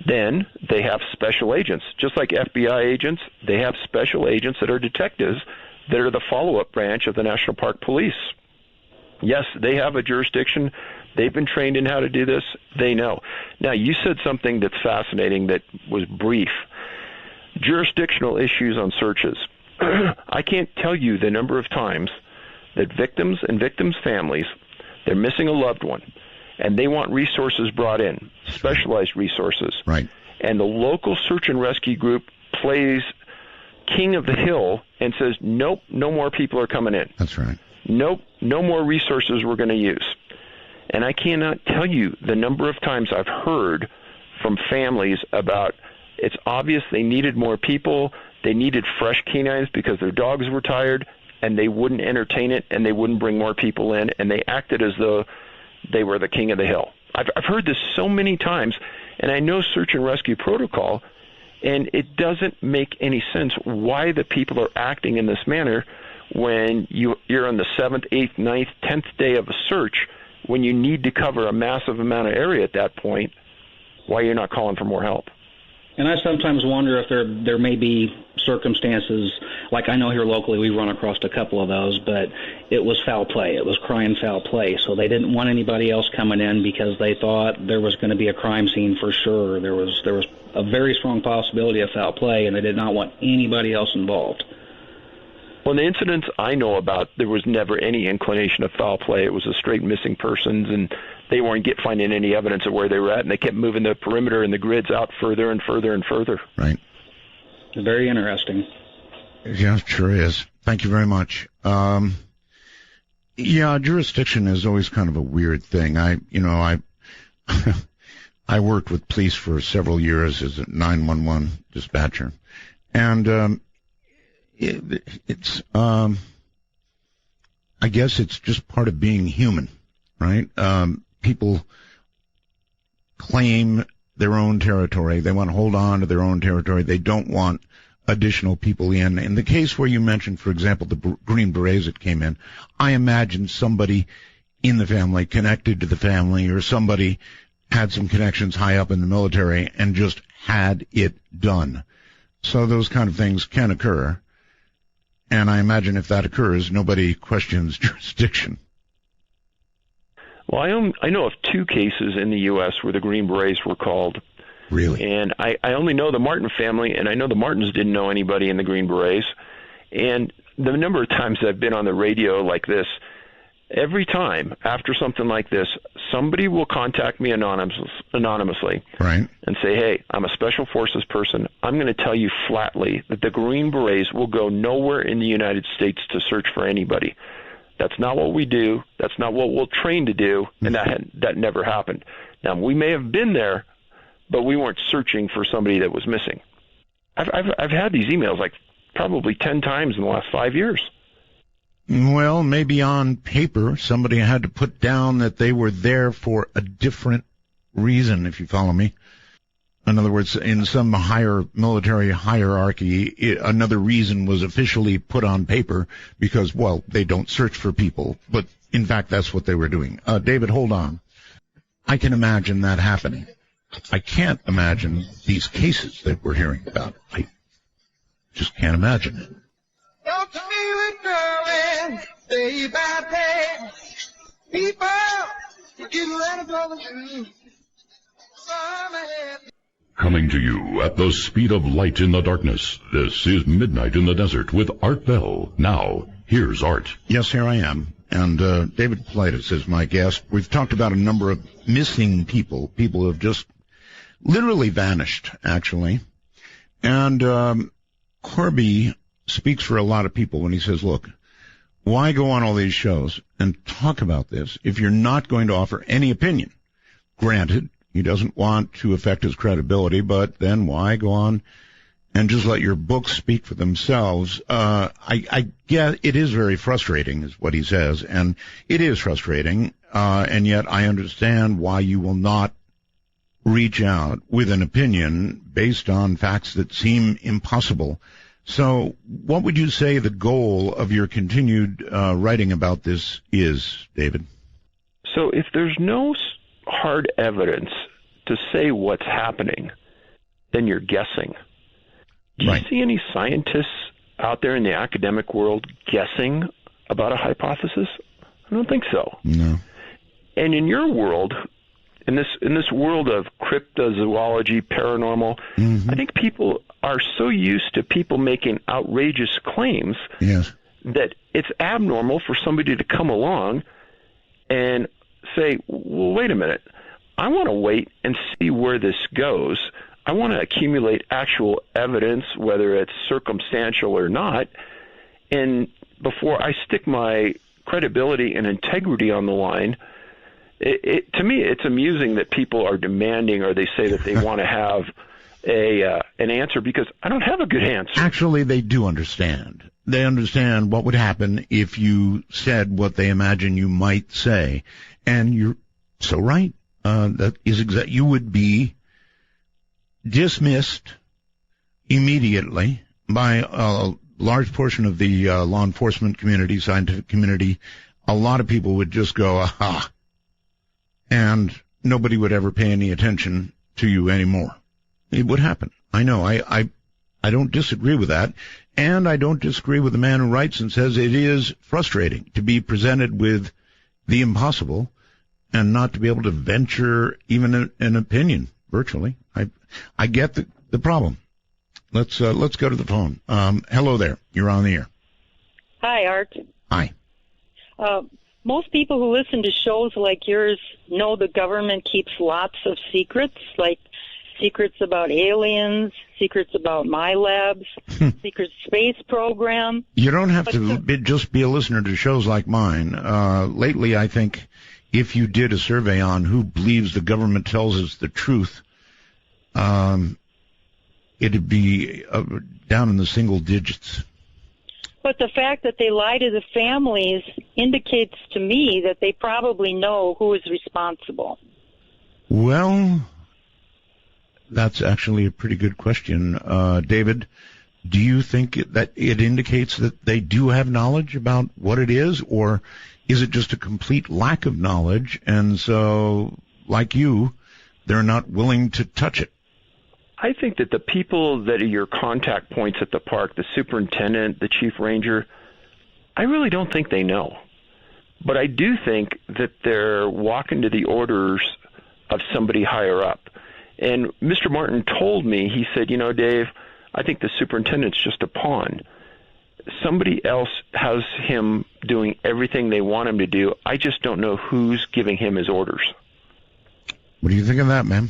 Then they have special agents. Just like FBI agents, they have special agents that are detectives that are the follow-up branch of the National Park Police. Yes, they have a jurisdiction. They've been trained in how to do this. They know. Now, you said something that's fascinating that was brief. Jurisdictional issues on searches. I can't tell you the number of times that victims and victims' families, they're missing a loved one, and they want resources brought in, specialized resources. Right. And the local search and rescue group plays king of the hill and says, nope, no more people are coming in. That's right. Nope, no more resources we're going to use. And I cannot tell you the number of times I've heard from families about it's obvious they needed more people, they needed fresh canines because their dogs were tired, and they wouldn't entertain it, and they wouldn't bring more people in, and they acted as though they were the king of the hill. I've heard this so many times, and I know search and rescue protocol, and it doesn't make any sense why the people are acting in this manner when you're on the 7th, 8th, 9th, 10th day of a search, when you need to cover a massive amount of area at that point, why you're not calling for more help. And I sometimes wonder if there may be circumstances, like I know here locally we run across a couple of those, but it was foul play. It was crime foul play. So they didn't want anybody else coming in because they thought there was going to be a crime scene for sure. There was a very strong possibility of foul play, and they did not want anybody else involved. Well, in the incidents I know about, there was never any inclination of foul play. It was a straight missing persons, and they weren't finding any evidence of where they were at, and they kept moving the perimeter and the grids out further and further and further. Right. Very interesting. Yeah, it sure is. Thank you very much. Yeah, jurisdiction is always kind of a weird thing. I I worked with police for several years as a 911 dispatcher, and it's I guess it's just part of being human, right? People claim their own territory. They want to hold on to their own territory. They don't want additional people in. In the case where you mentioned, for example, the Green Berets that came in, I imagine somebody in the family, connected to the family, or somebody had some connections high up in the military and just had it done. So those kind of things can occur. And I imagine if that occurs, nobody questions jurisdiction. Well, I know of 2 cases in the U.S. where the Green Berets were called. Really? And I only know the Martin family, and I know the Martins didn't know anybody in the Green Berets. And the number of times I've been on the radio like this, every time after something like this, somebody will contact me anonymously right, and say, hey, I'm a special forces person. I'm going to tell you flatly that the Green Berets will go nowhere in the United States to search for anybody. That's not what we do. That's not what we'll train to do, and that never happened. Now, we may have been there, but we weren't searching for somebody that was missing. I've had these emails like probably 10 times in the last 5 years. Well, maybe on paper somebody had to put down that they were there for a different reason, if you follow me. In other words, in some higher military hierarchy, another reason was officially put on paper because, well, they don't search for people. But, in fact, that's what they were doing. David, hold on. I can imagine that happening. I can't imagine these cases that we're hearing about. I just can't imagine it. Don't feel it growing day by day. People, you get ready for the truth. Coming to you at the speed of light in the darkness, this is Midnight in the Desert with Art Bell. Now, here's Art. Yes, here I am. And David Politis is my guest. We've talked about a number of missing people who have just literally vanished, actually. And Corby speaks for a lot of people when he says, look, why go on all these shows and talk about this if you're not going to offer any opinion? Granted, he doesn't want to affect his credibility, but then why go on and just let your books speak for themselves? I get it is very frustrating, is what he says, and it is frustrating, and yet I understand why you will not reach out with an opinion based on facts that seem impossible. So what would you say the goal of your continued writing about this is, David? So if there's no hard evidence to say what's happening, then you're guessing. Do you see any scientists out there in the academic world guessing about a hypothesis? I don't think so. No. And in your world, in this world of cryptozoology, paranormal, I think people are so used to people making outrageous claims that it's abnormal for somebody to come along and say, well, wait a minute, I want to wait and see where this goes. I want to accumulate actual evidence, whether it's circumstantial or not, and before I stick my credibility and integrity on the line. To me, it's amusing that people are demanding, or they say that they want to have an answer, because I don't have a good answer. Actually, they do understand. They understand what would happen if you said what they imagine you might say, and you're so right. That is exact. You would be dismissed immediately by a large portion of the law enforcement community, scientific community. A lot of people would just go, aha, and nobody would ever pay any attention to you anymore. It would happen. I know. I don't disagree with that, and I don't disagree with the man who writes and says it is frustrating to be presented with the impossible and not to be able to venture even an opinion virtually. I get the problem. Let's go to the phone. Hello there. You're on the air. Hi, Art. Hi. Most people who listen to shows like yours know the government keeps lots of secrets, like secrets about aliens, secrets about my labs, secret space program. You don't have to just be a listener to shows like mine. Lately, I think if you did a survey on who believes the government tells us the truth, it'd be down in the single digits. But the fact that they lie to the families indicates to me that they probably know who is responsible. Well, that's actually a pretty good question. David, do you think that it indicates that they do have knowledge about what it is, or is it just a complete lack of knowledge, and so, like you, they're not willing to touch it? I think that the people that are your contact points at the park, the superintendent, the chief ranger, I really don't think they know. But I do think that they're walking to the orders of somebody higher up. And Mr. Martin told me, he said, you know, Dave, I think the superintendent's just a pawn. Somebody else has him doing everything they want him to do. I just don't know who's giving him his orders. What do you think of that, ma'am?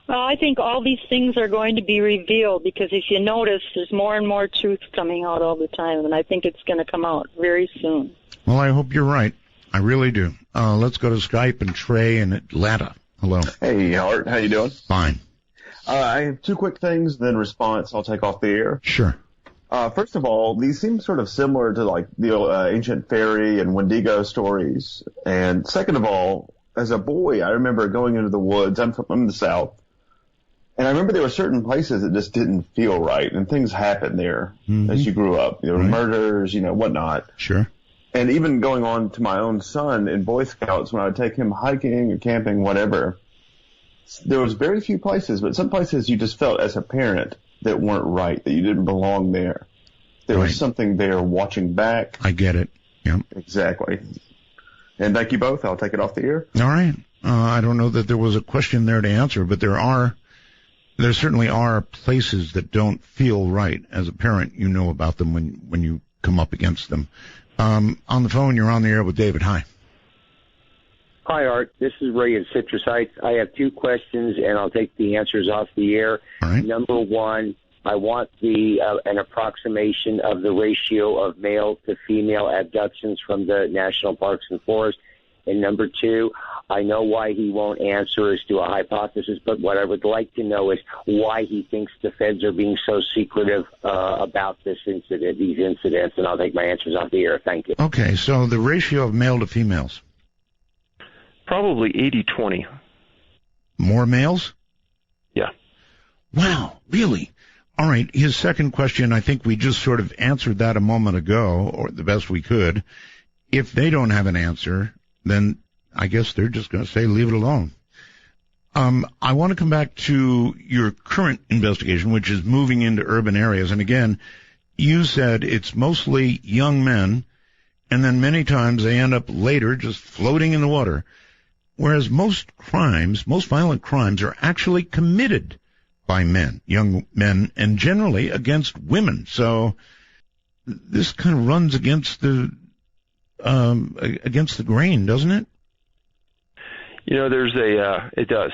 Well, I think all these things are going to be revealed, because if you notice, there's more and more truth coming out all the time, and I think it's going to come out very soon. Well, I hope you're right. I really do. Let's go to Skype and Trey in Atlanta. Hello. Hey, Art. How you doing? Fine. I have two quick things, then response I'll take off the air. Sure. First of all, these seem sort of similar to like the ancient fairy and Wendigo stories. And second of all, as a boy, I remember going into the woods. I'm from the South. And I remember there were certain places that just didn't feel right, and things happened there as you grew up. There were murders, whatnot. Sure. And even going on to my own son in Boy Scouts, when I would take him hiking or camping, whatever, there was very few places, but some places you just felt as a parent that weren't right, that you didn't belong there. There was something there watching back. I get it. Yeah. Exactly. And thank you both. I'll take it off the air. All right. I don't know that there was a question there to answer, but there are there certainly are places that don't feel right. As a parent, you know about them when you come up against them. On the phone, you're on the air with David. Hi. Hi, Art. This is Ray at Citrus Heights. I have two questions, and I'll take the answers off the air. All right. Number one, I want an approximation of the ratio of male to female abductions from the national parks and forests. And number two, I know why he won't answer as to a hypothesis, but what I would like to know is why he thinks the feds are being so secretive about these incidents, and I'll take my answers off the air. Thank you. Okay, so the ratio of male to females? Probably 80-20. More males? Yeah. Wow, really? All right, his second question, I think we just sort of answered that a moment ago, or the best we could. If they don't have an answer, then I guess they're just going to say leave it alone. I want to come back to your current investigation, which is moving into urban areas. And again, you said it's mostly young men, and then many times they end up later just floating in the water. Whereas most violent crimes are actually committed by men, young men, and generally against women. So this kind of runs against the grain, doesn't it? You know, it does.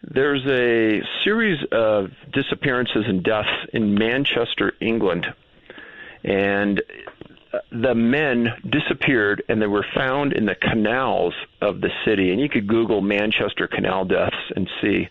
There's a series of disappearances and deaths in Manchester, England, and the men disappeared and they were found in the canals of the city. And you could Google Manchester canal deaths and see.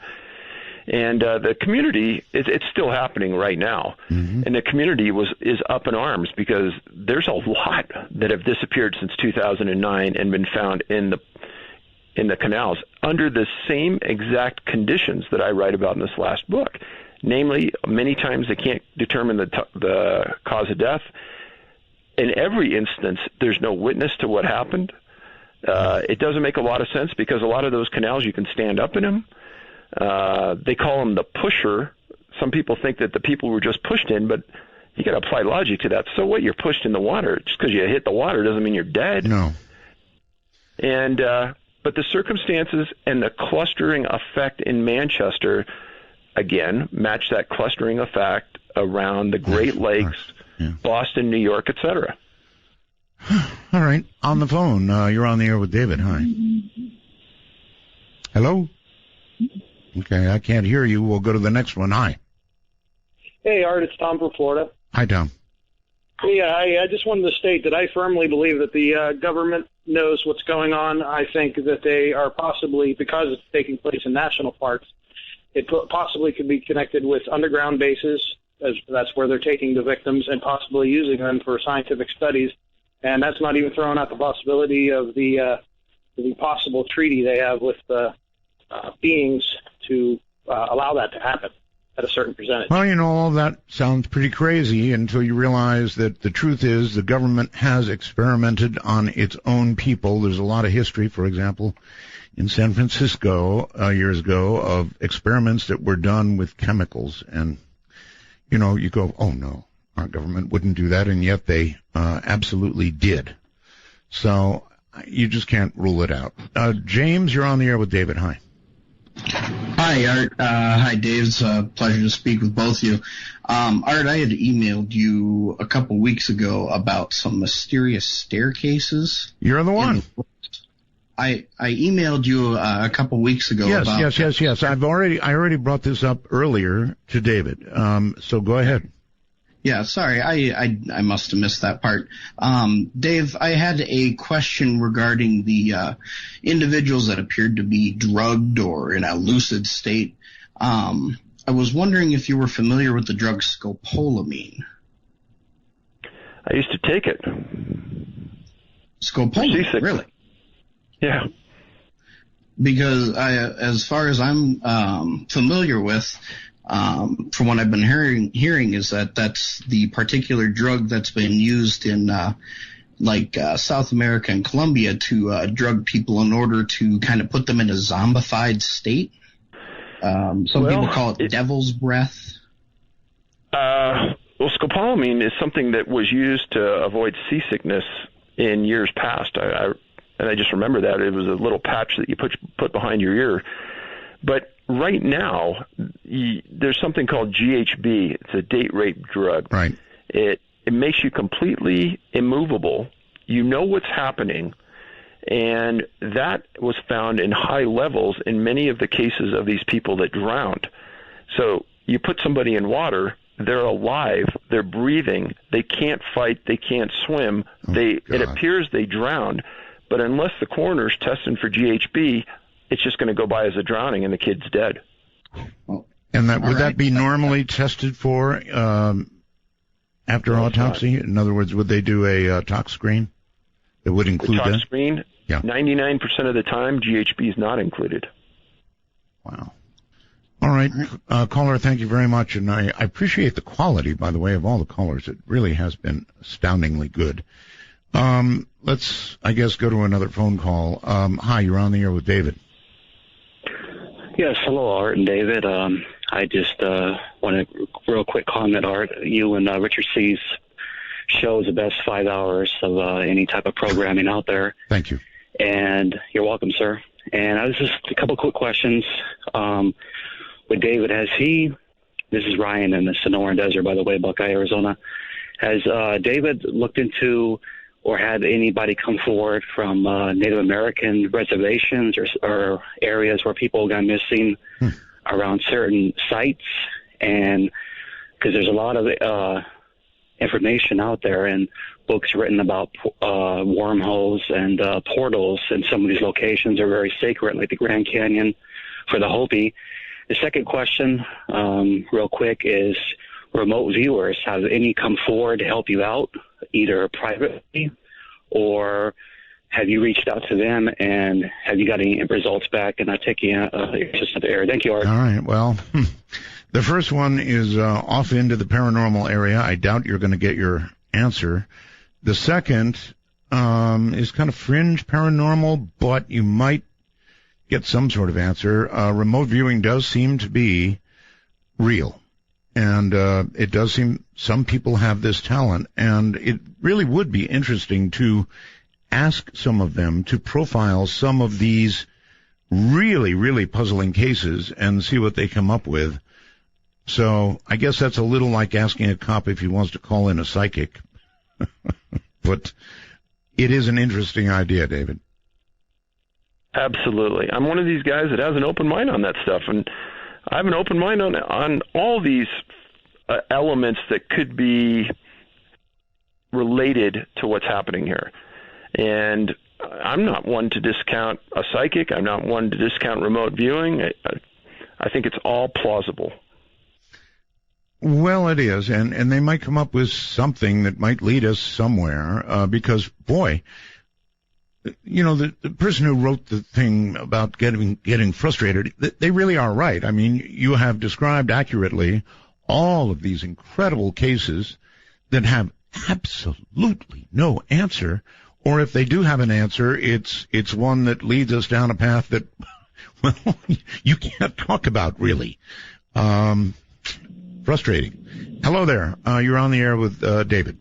And the community, it's still happening right now. Mm-hmm. And the community is up in arms because there's a lot that have disappeared since 2009 and been found in the canals under the same exact conditions that I write about in this last book. Namely, many times they can't determine the cause of death. In every instance, there's no witness to what happened. It doesn't make a lot of sense because a lot of those canals, you can stand up in them. They call them the pusher. Some people think that the people were just pushed in, but you got to apply logic to that. So what? You're pushed in the water. Just because you hit the water doesn't mean you're dead. No. And but the circumstances and the clustering effect in Manchester, again, match that clustering effect around the Great Lakes, Boston, New York, etc. All right. On the phone, you're on the air with David. Hi. Hello? Okay, I can't hear you. We'll go to the next one. Hi. Hey, Art, it's Tom from Florida. Hi, Tom. Yeah, I just wanted to state that I firmly believe that the government knows what's going on. I think that they are possibly, because it's taking place in national parks, it possibly could be connected with underground bases, as that's where they're taking the victims and possibly using them for scientific studies. And that's not even throwing out the possibility of the possible treaty they have with beings to allow that to happen at a certain percentage. Well, you know, all that sounds pretty crazy until you realize that the truth is the government has experimented on its own people. There's a lot of history, for example, in San Francisco years ago of experiments that were done with chemicals. And, you know, you go, oh, no, our government wouldn't do that, and yet they absolutely did. So you just can't rule it out. James, you're on the air with David. Hi. Hi, Art. Hi, Dave. It's a pleasure to speak with both of you. Art, I had emailed you a couple weeks ago about some mysterious staircases. You're the one. I emailed you a couple weeks ago. Yes. I already brought this up earlier to David. So go ahead. Yeah, sorry, I must have missed that part. Dave, I had a question regarding the individuals that appeared to be drugged or in a lucid state. I was wondering if you were familiar with the drug scopolamine. I used to take it. Scopolamine, really? Yeah. Because as far as I'm familiar with, from what I've been hearing is that that's the particular drug that's been used in South America and Colombia to drug people in order to kind of put them in a zombified state. Some people call it devil's breath. Well, scopolamine is something that was used to avoid seasickness in years past. I just remember that. It was a little patch that you put behind your ear. But right now, there's something called GHB. It's a date rape drug. Right. It makes you completely immovable. You know what's happening, and that was found in high levels in many of the cases of these people that drowned. So you put somebody in water, they're alive, they're breathing, they can't fight, they can't swim, it appears they drowned, but unless the coroner's testing for GHB, it's just going to go by as a drowning and the kid's dead. And would that be normally tested for after autopsy? In other words, would they do a tox screen that would include the tox that? Screen? Yeah. 99% of the time, GHB is not included. Wow. All right, caller, thank you very much. And I appreciate the quality, by the way, of all the callers. It really has been astoundingly good. Let's, I guess, go to another phone call. Hi, you're on the air with David. Yes, hello, Art and David. I just want to real quick comment, Art. You and Richard C's show is the best 5 hours of any type of programming out there. Thank you. And you're welcome, sir. And I was just a couple quick questions. With David, this is Ryan in the Sonoran Desert, by the way, Buckeye, Arizona. Has David looked into or had anybody come forward from Native American reservations or areas where people got missing around certain sites? And because there's a lot of information out there and books written about wormholes and portals, and some of these locations are very sacred, like the Grand Canyon for the Hopi. The second question, real quick, is remote viewers. Have any come forward to help you out, either privately, or have you reached out to them, and have you got any results back? And I take you just to the air. Thank you, Art. All right. Well, the first one is off into the paranormal area. I doubt you're going to get your answer. The second is kind of fringe paranormal, but you might get some sort of answer. Remote viewing does seem to be real, and it does seem some people have this talent, and it really would be interesting to ask some of them to profile some of these really, really puzzling cases and see what they come up with. So I guess that's a little like asking a cop if he wants to call in a psychic. But it is an interesting idea, David. Absolutely. I'm one of these guys that has an open mind on that stuff, and I have an open mind on all these elements that could be related to what's happening here. And I'm not one to discount a psychic. I'm not one to discount remote viewing. I think it's all plausible. Well, it is, and they might come up with something that might lead us somewhere, because, boy, you know, the person who wrote the thing about getting frustrated, they really are right. I mean, you have described accurately all of these incredible cases that have absolutely no answer, or if they do have an answer, it's one that leads us down a path that, well, you can't talk about, really. Frustrating. Hello there. You're on the air with David.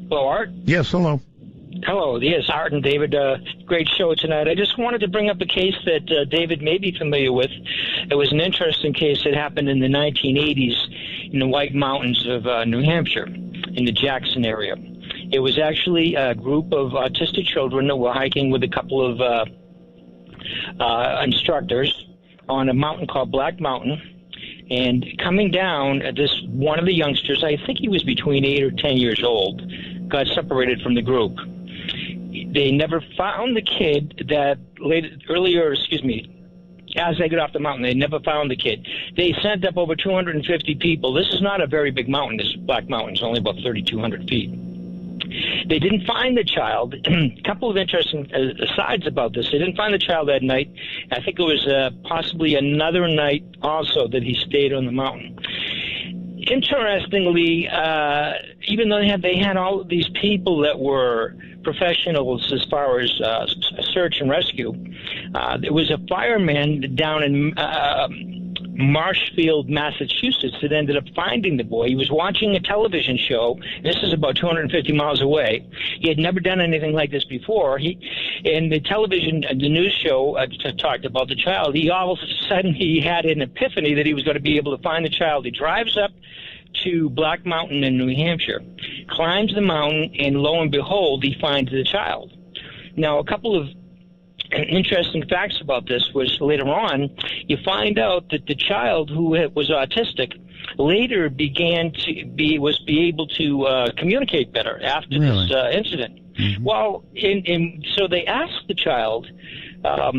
Hello, Art. Yes, hello. Hello, yes, Art and David. Great show tonight. I just wanted to bring up a case that David may be familiar with. It was an interesting case that happened in the 1980s in the White Mountains of New Hampshire, in the Jackson area. It was actually a group of autistic children that were hiking with a couple of instructors on a mountain called Black Mountain. And coming down, one of the youngsters, I think he was between 8 or 10 years old, got separated from the group. They never found the kid as they got off the mountain. They never found the kid. They sent up over 250 people. This is not a very big mountain. This Black Mountain is only about 3,200 feet. They didn't find the child. A couple of interesting asides about this. They didn't find the child that night. I think it was possibly another night also that he stayed on the mountain. Interestingly, even though they had all of these people that were professionals as far as search and rescue, there was a fireman down in Marshfield, Massachusetts, that ended up finding the boy. He was watching a television show. This is about 250 miles away. He had never done anything like this before. In the television, the news show talked about the child. He all of a sudden he had an epiphany that he was going to be able to find the child. He drives up to Black Mountain in New Hampshire, climbs the mountain, and lo and behold, he finds the child. Now, a couple of interesting facts about this was later on, you find out that the child who was autistic later began to be able to communicate better after this incident. Mm-hmm. Well, so they asked the child, how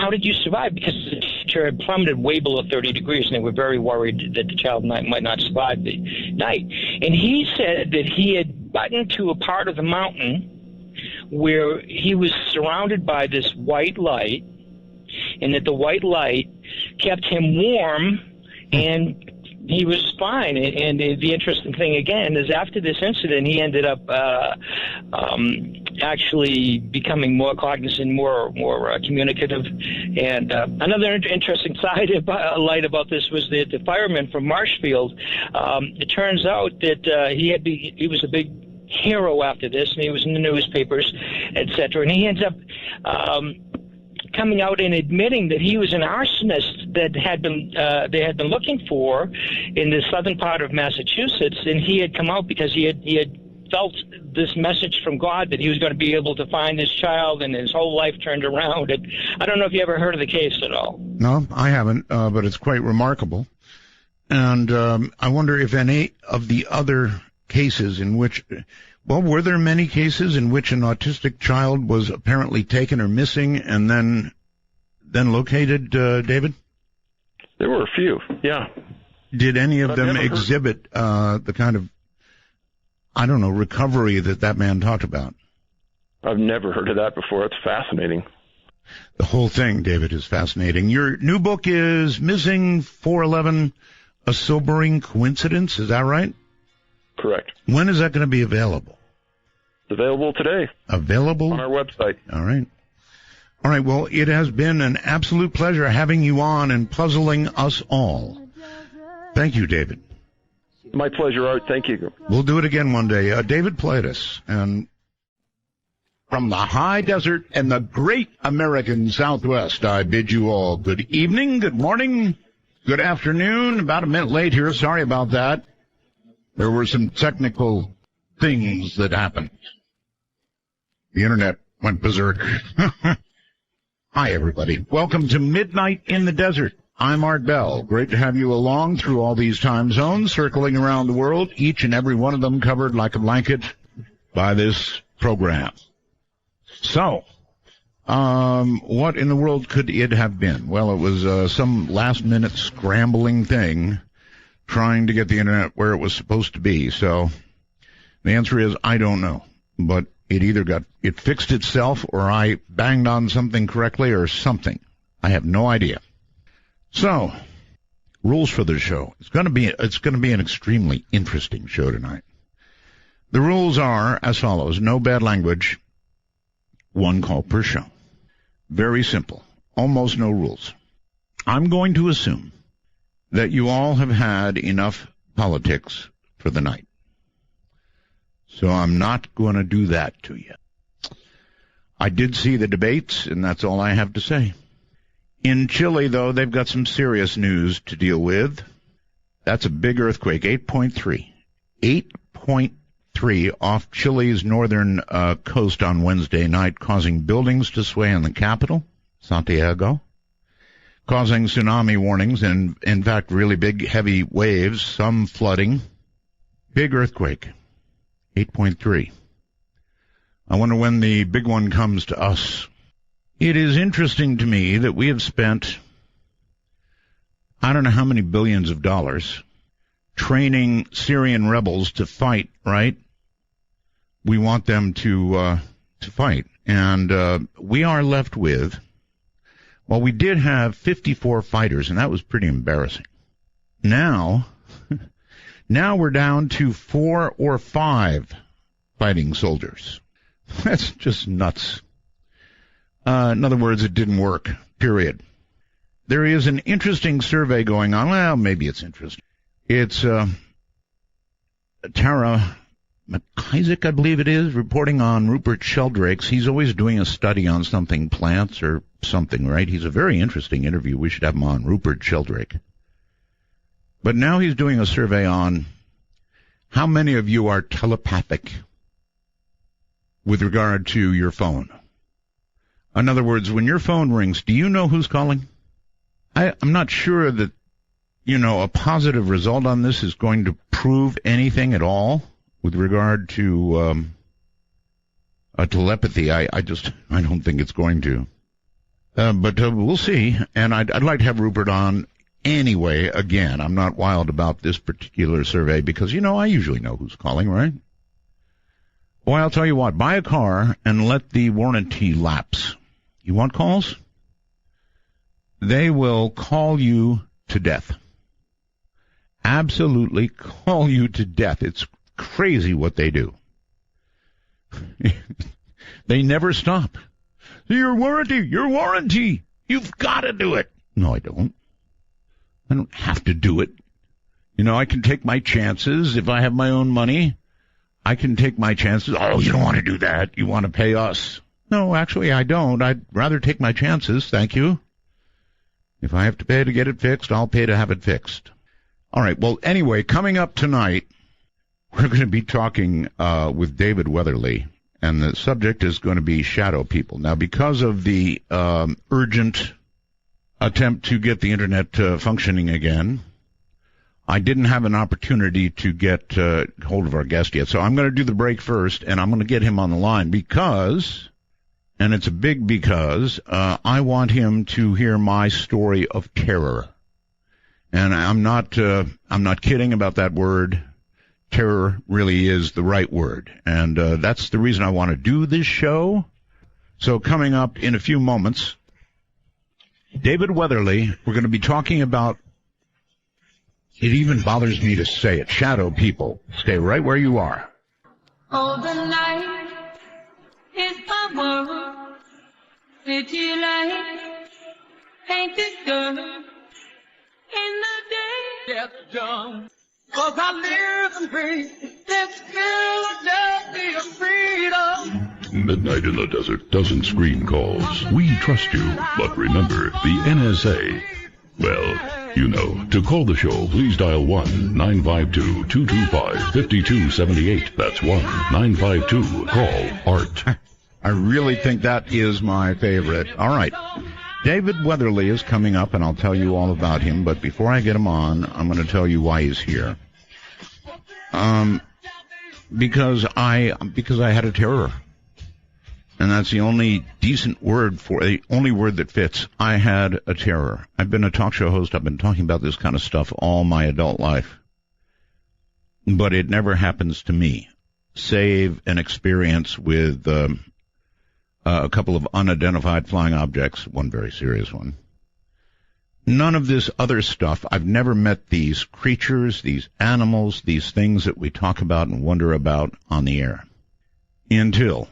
did you survive? Because the temperature had plummeted way below 30 degrees, and they were very worried that the child might not survive the night. And he said that he had gotten to a part of the mountain where he was surrounded by this white light, and that the white light kept him warm, and he was fine. And the interesting thing, again, is after this incident, he ended up actually becoming more cognizant, more communicative. And another interesting light about this was that the fireman from Marshfield, it turns out that he was a big hero after this, and he was in the newspapers, etc. And he ends up coming out and admitting that he was an arsonist that they had been looking for in the southern part of Massachusetts, and he had come out because he had felt this message from God that he was going to be able to find this child, and his whole life turned around. And I don't know if you ever heard of the case at all. No, I haven't, but it's quite remarkable. And I wonder if any of the other cases in which, were there many cases in which an autistic child was apparently taken or missing and then located, David? There were a few, yeah. Did any of them exhibit the kind of, recovery that man talked about? I've never heard of that before. It's fascinating. The whole thing, David, is fascinating. Your new book is Missing 411, A Sobering Coincidence, is that right? Correct. When is that going to be available? It's available today. Available? On our website. All right. All right, well, it has been an absolute pleasure having you on and puzzling us all. Thank you, David. My pleasure, Art. Thank you. We'll do it again one day. David Plaitis, and from the high desert and the great American Southwest, I bid you all good evening, good morning, good afternoon. About a minute late here. Sorry about that. There were some technical things that happened. The internet went berserk. Hi, everybody. Welcome to Midnight in the Desert. I'm Art Bell. Great to have you along through all these time zones, circling around the world, each and every one of them covered like a blanket by this program. So, what in the world could it have been? Well, it was some last-minute scrambling thing trying to get the internet where it was supposed to be. So the answer is I don't know. But it either it fixed itself, or I banged on something correctly, or something. I have no idea. So, rules for the show. It's going to be an extremely interesting show tonight. The rules are as follows: no bad language, one call per show. Very simple. Almost no rules. I'm going to assume that you all have had enough politics for the night. So I'm not going to do that to you. I did see the debates, and that's all I have to say. In Chile, though, they've got some serious news to deal with. That's a big earthquake, 8.3. 8.3 off Chile's northern coast on Wednesday night, causing buildings to sway in the capital, Santiago, causing tsunami warnings and, in fact, really big, heavy waves, some flooding. Big earthquake, 8.3. I wonder when the big one comes to us. It is interesting to me that we have spent, I don't know how many billions of dollars, training Syrian rebels to fight, right? We want them to fight. And we are left with, well, we did have 54 fighters, and that was pretty embarrassing. Now we're down to 4 or 5 fighting soldiers. That's just nuts. In other words, it didn't work, period. there is an interesting survey going on. Well, maybe it's interesting. It's Tara McIsaac, I believe it is, reporting on Rupert Sheldrake's. He's always doing a study on something, plants or something, right? He's a very interesting interview. We should have him on, Rupert Sheldrake. But now he's doing a survey on how many of you are telepathic with regard to your phone. In other words, when your phone rings, do you know who's calling? I'm not sure that, a positive result on this is going to prove anything at all with regard to telepathy. I don't think it's going to. But we'll see. And I'd like to have Rupert on anyway. Again, I'm not wild about this particular survey because, I usually know who's calling, right? Boy, I'll tell you what, buy a car and let the warranty lapse. You want calls? They will call you to death. Absolutely call you to death. It's crazy what they do. They never stop. Your warranty. You've got to do it. No, I don't. I don't have to do it. I can take my chances. If I have my own money, I can take my chances. Oh, you don't want to do that. You want to pay us. No, actually, I don't. I'd rather take my chances. Thank you. If I have to pay to get it fixed, I'll pay to have it fixed. All right. Well, anyway, coming up tonight, we're going to be talking with David Weatherly, and the subject is going to be shadow people. Now, because of the urgent attempt to get the Internet functioning again, I didn't have an opportunity to get hold of our guest yet. So I'm going to do the break first, and I'm going to get him on the line because, and it's a big because, I want him to hear my story of terror. And I'm not kidding about that word. Terror really is the right word. And that's the reason I want to do this show. So coming up in a few moments, David Weatherly, we're going to be talking about, it even bothers me to say it, shadow people. Stay right where you are. Oh, the night is my world. City light painted girl. In the day gets done. 'Cause I live and breathe this Philadelphia freedom. Midnight in the desert doesn't screen calls. We trust you, but remember, the NSA. Well, to call the show, please dial 1-952-225-5278. That's 1-952-CALL-ART. I really think that is my favorite. All right. David Weatherly is coming up, and I'll tell you all about him. But before I get him on, I'm going to tell you why he's here. Because I had a terror. And that's the only decent word the only word that fits. I had a terror. I've been a talk show host. I've been talking about this kind of stuff all my adult life. But it never happens to me, save an experience with a couple of unidentified flying objects, one very serious one. None of this other stuff. I've never met these creatures, these animals, these things that we talk about and wonder about on the air. Until...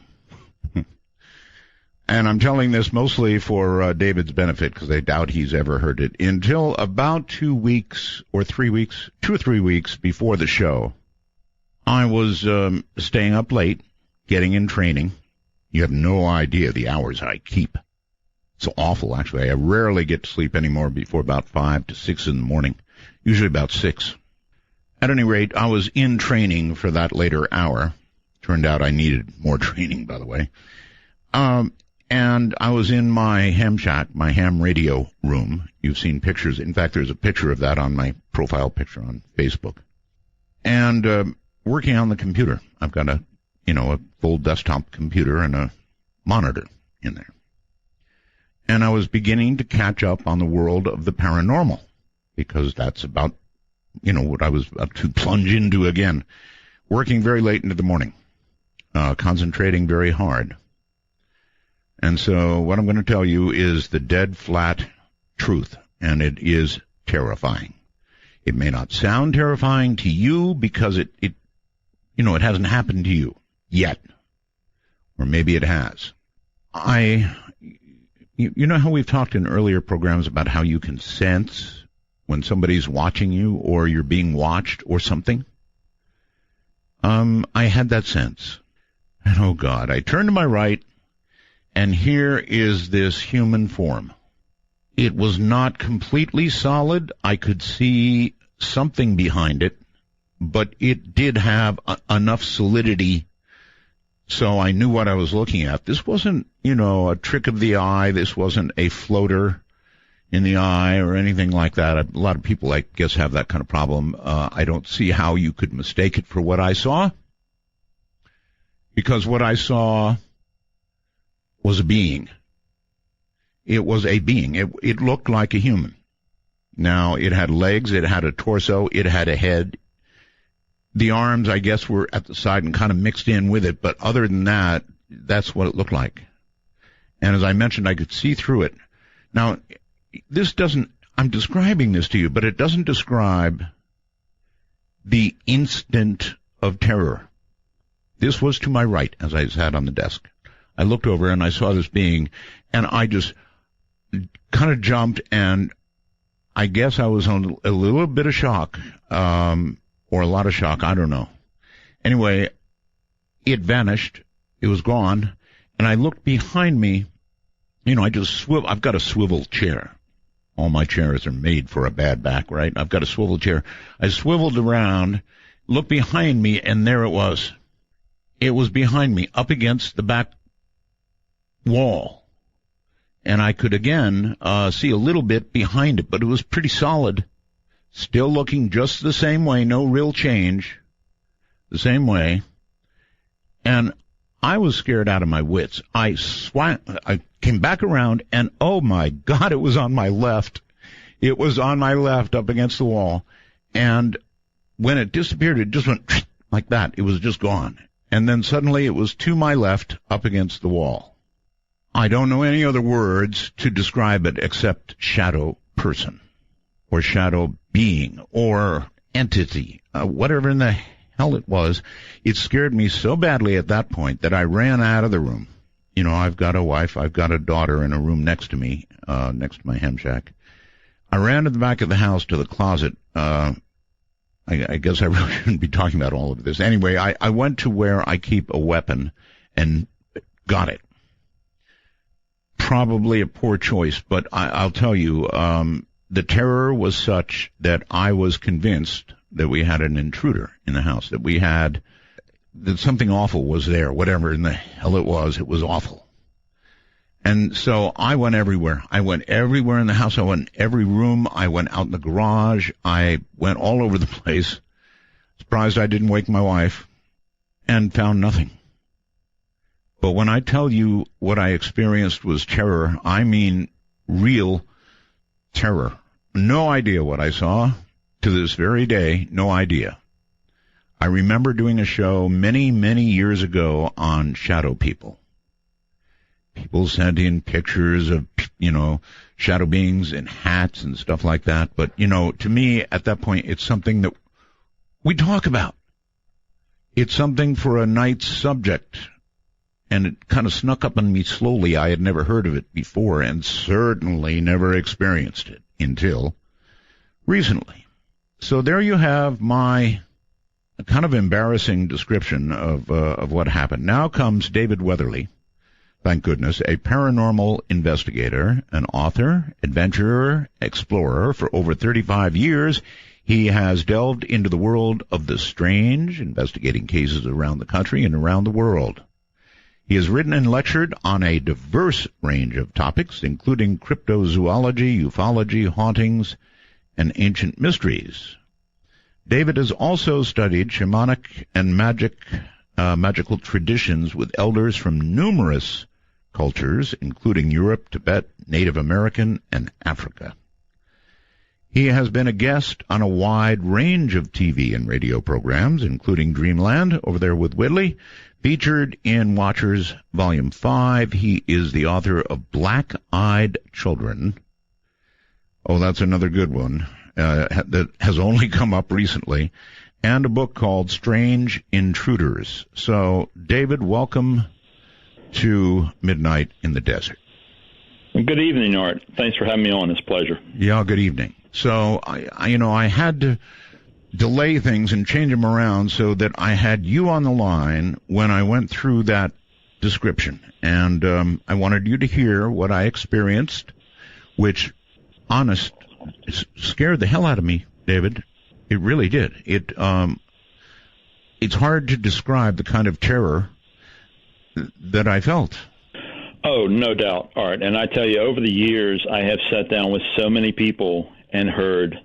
And I'm telling this mostly for David's benefit because I doubt he's ever heard it. Until about 2 or 3 weeks before the show, I was staying up late, getting in training. You have no idea the hours I keep. It's awful, actually. I rarely get to sleep anymore before about 5 to 6 in the morning, usually about 6. At any rate, I was in training for that later hour. Turned out I needed more training, by the way. And I was in my ham shack, my ham radio room. You've seen pictures. In fact, there's a picture of that on my profile picture on Facebook. And working on the computer. I've got a full desktop computer and a monitor in there. And I was beginning to catch up on the world of the paranormal because that's about, what I was about to plunge into again. Working very late into the morning, concentrating very hard. And so what I'm going to tell you is the dead flat truth, and it is terrifying. It may not sound terrifying to you because it hasn't happened to you yet. Or maybe it has. You know how we've talked in earlier programs about how you can sense when somebody's watching you or you're being watched or something? I had that sense. And oh God, I turned to my right, and here is this human form. It was not completely solid. I could see something behind it, but it did have enough solidity so I knew what I was looking at. This wasn't, a trick of the eye. This wasn't a floater in the eye or anything like that. A lot of people, I guess, have that kind of problem. I don't see how you could mistake it for what I saw, because what I saw was a being. It was a being. It looked like a human. Now, it had legs, it had a torso, it had a head. The arms, I guess, were at the side and kind of mixed in with it, but other than that, that's what it looked like. And as I mentioned, I could see through it. Now, I'm describing this to you, but it doesn't describe the instant of terror. This was to my right as I sat on the desk. I looked over and I saw this being, and I just kind of jumped, and I guess I was on a little bit of shock, or a lot of shock, I don't know. Anyway, it vanished. It was gone. And I looked behind me. I've got a swivel chair. All my chairs are made for a bad back, right? I've got a swivel chair. I swiveled around, looked behind me, and there it was. It was behind me, up against the back wall. And I could again see a little bit behind it, but it was pretty solid. Still looking just the same way, no real change. The same way. And I was scared out of my wits. I came back around, and oh my God, it was on my left. It was on my left up against the wall. And when it disappeared, it just went like that. It was just gone. And then suddenly it was to my left up against the wall. I don't know any other words to describe it except shadow person or shadow being or entity, whatever in the hell it was. It scared me so badly at that point that I ran out of the room. I've got a wife, I've got a daughter in a room next to me, next to my hem shack. I ran to the back of the house to the closet. I guess I really shouldn't be talking about all of this. Anyway, I went to where I keep a weapon and got it. Probably a poor choice, but I'll tell you, the terror was such that I was convinced that we had an intruder in the house, that something awful was there, whatever in the hell it was awful. And so I went everywhere. I went everywhere in the house. I went in every room. I went out in the garage. I went all over the place. Surprised I didn't wake my wife, and found nothing. But when I tell you what I experienced was terror, I mean real terror. No idea what I saw. To this very day, no idea. I remember doing a show many, many years ago on shadow people. People sent in pictures of, shadow beings in hats and stuff like that. But, to me, at that point, it's something that we talk about. It's something for a night's subject. And it kind of snuck up on me slowly. I had never heard of it before, and certainly never experienced it until recently. So there you have my kind of embarrassing description of what happened. Now comes David Weatherly, thank goodness, a paranormal investigator, an author, adventurer, explorer. For over 35 years, he has delved into the world of the strange, investigating cases around the country and around the world. He has written and lectured on a diverse range of topics, including cryptozoology, ufology, hauntings, and ancient mysteries. David has also studied shamanic and magical traditions with elders from numerous cultures, including Europe, Tibet, Native American, and Africa. He has been a guest on a wide range of TV and radio programs, including Dreamland, Over There with Whitley, featured in Watchers Volume 5. He is the author of Black-Eyed Children. Oh, that's another good one that has only come up recently. And a book called Strange Intruders. So, David, welcome to Midnight in the Desert. Good evening, Art. Thanks for having me on. It's a pleasure. Yeah, good evening. So, I had to delay things and change them around so that I had you on the line when I went through that description. And I wanted you to hear what I experienced, which, honest, scared the hell out of me, David. It really did. It's hard to describe the kind of terror that I felt. Oh, no doubt, Art. And I tell you, over the years, I have sat down with so many people and heard,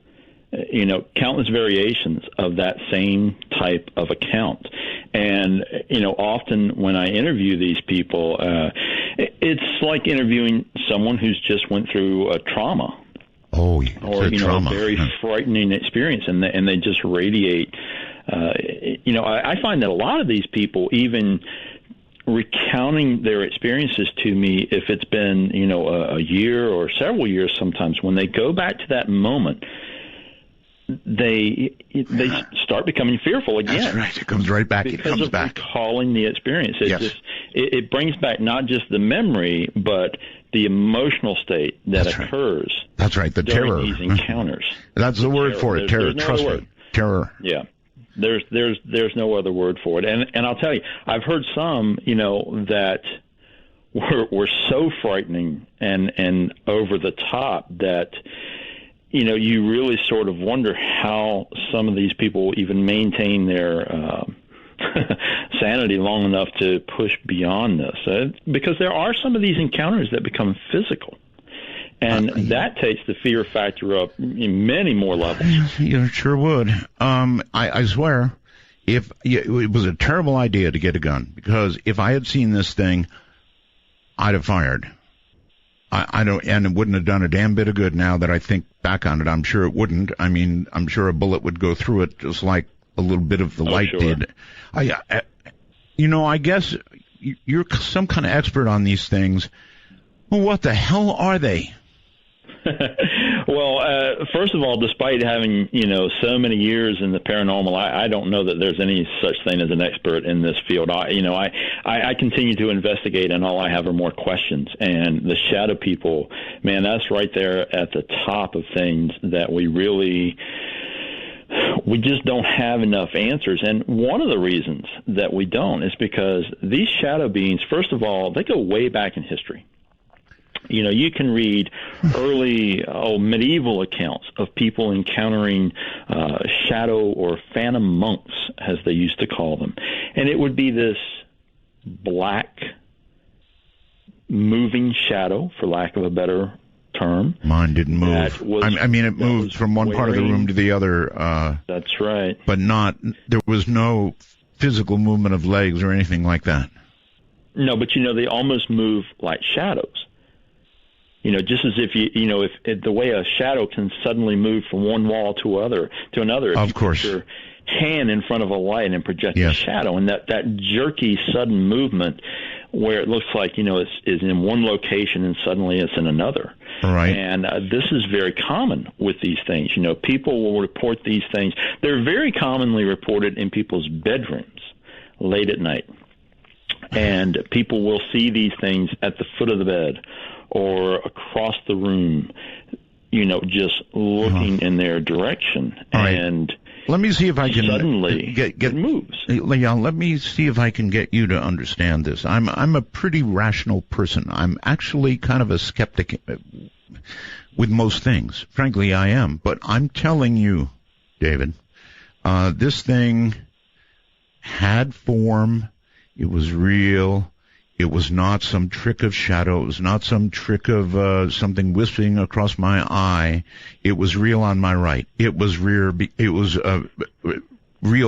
countless variations of that same type of account. And, often when I interview these people, it's like interviewing someone who's just went through a trauma. Oh, or, trauma. A very frightening experience, and they just radiate. I find that a lot of these people, even recounting their experiences to me, if it's been, a year or several years sometimes, when they go back to that moment, they start becoming fearful again. That's right. It comes right back. Because it comes of back. Recalling the experience. It brings back not just the memory, but the emotional state that occurs. That's right. The during terror. These encounters. That's the word for it. Terror. Trust me. Terror. Yeah. There's no other word for it. And I'll tell you, I've heard some, that were so frightening and over the top that, you really sort of wonder how some of these people even maintain their sanity long enough to push beyond this. Because there are some of these encounters that become physical. And that takes the fear factor up in many more levels. You sure would. I swear, it was a terrible idea to get a gun, because if I had seen this thing, I'd have fired. And it wouldn't have done a damn bit of good. Now that I think back on it, I'm sure it wouldn't. I mean, I'm sure a bullet would go through it just like a little bit of the light did. I guess you're some kind of expert on these things. Well, what the hell are they? Well, first of all, despite having, so many years in the paranormal, I don't know that there's any such thing as an expert in this field. I continue to investigate, and all I have are more questions. And the shadow people, man, that's right there at the top of things that we just don't have enough answers. And one of the reasons that we don't is because these shadow beings, first of all, they go way back in history. You can read early medieval accounts of people encountering shadow or phantom monks, as they used to call them. And it would be this black moving shadow, for lack of a better term. Mine didn't move. It moved from one part of the room to the other. That's right. But there was no physical movement of legs or anything like that. No, but they almost move like shadows. Just as if if the way a shadow can suddenly move from one wall to another. Of course. Put your hand in front of a light and project a shadow, and that jerky, sudden movement where it looks like is in one location and suddenly it's in another. Right. And this is very common with these things. People will report these things. They're very commonly reported in people's bedrooms late at night, and people will see these things at the foot of the bed or across the room, just looking in their direction. All right. And let me see if I can suddenly it moves. Leon, let me see if I can get you to understand this. I'm a pretty rational person. I'm actually kind of a skeptic with most things. Frankly, I am. But I'm telling you, David, this thing had form. It was real. It was not some trick of shadow. It was not some trick of something wisping across my eye. It was real on my right. It was real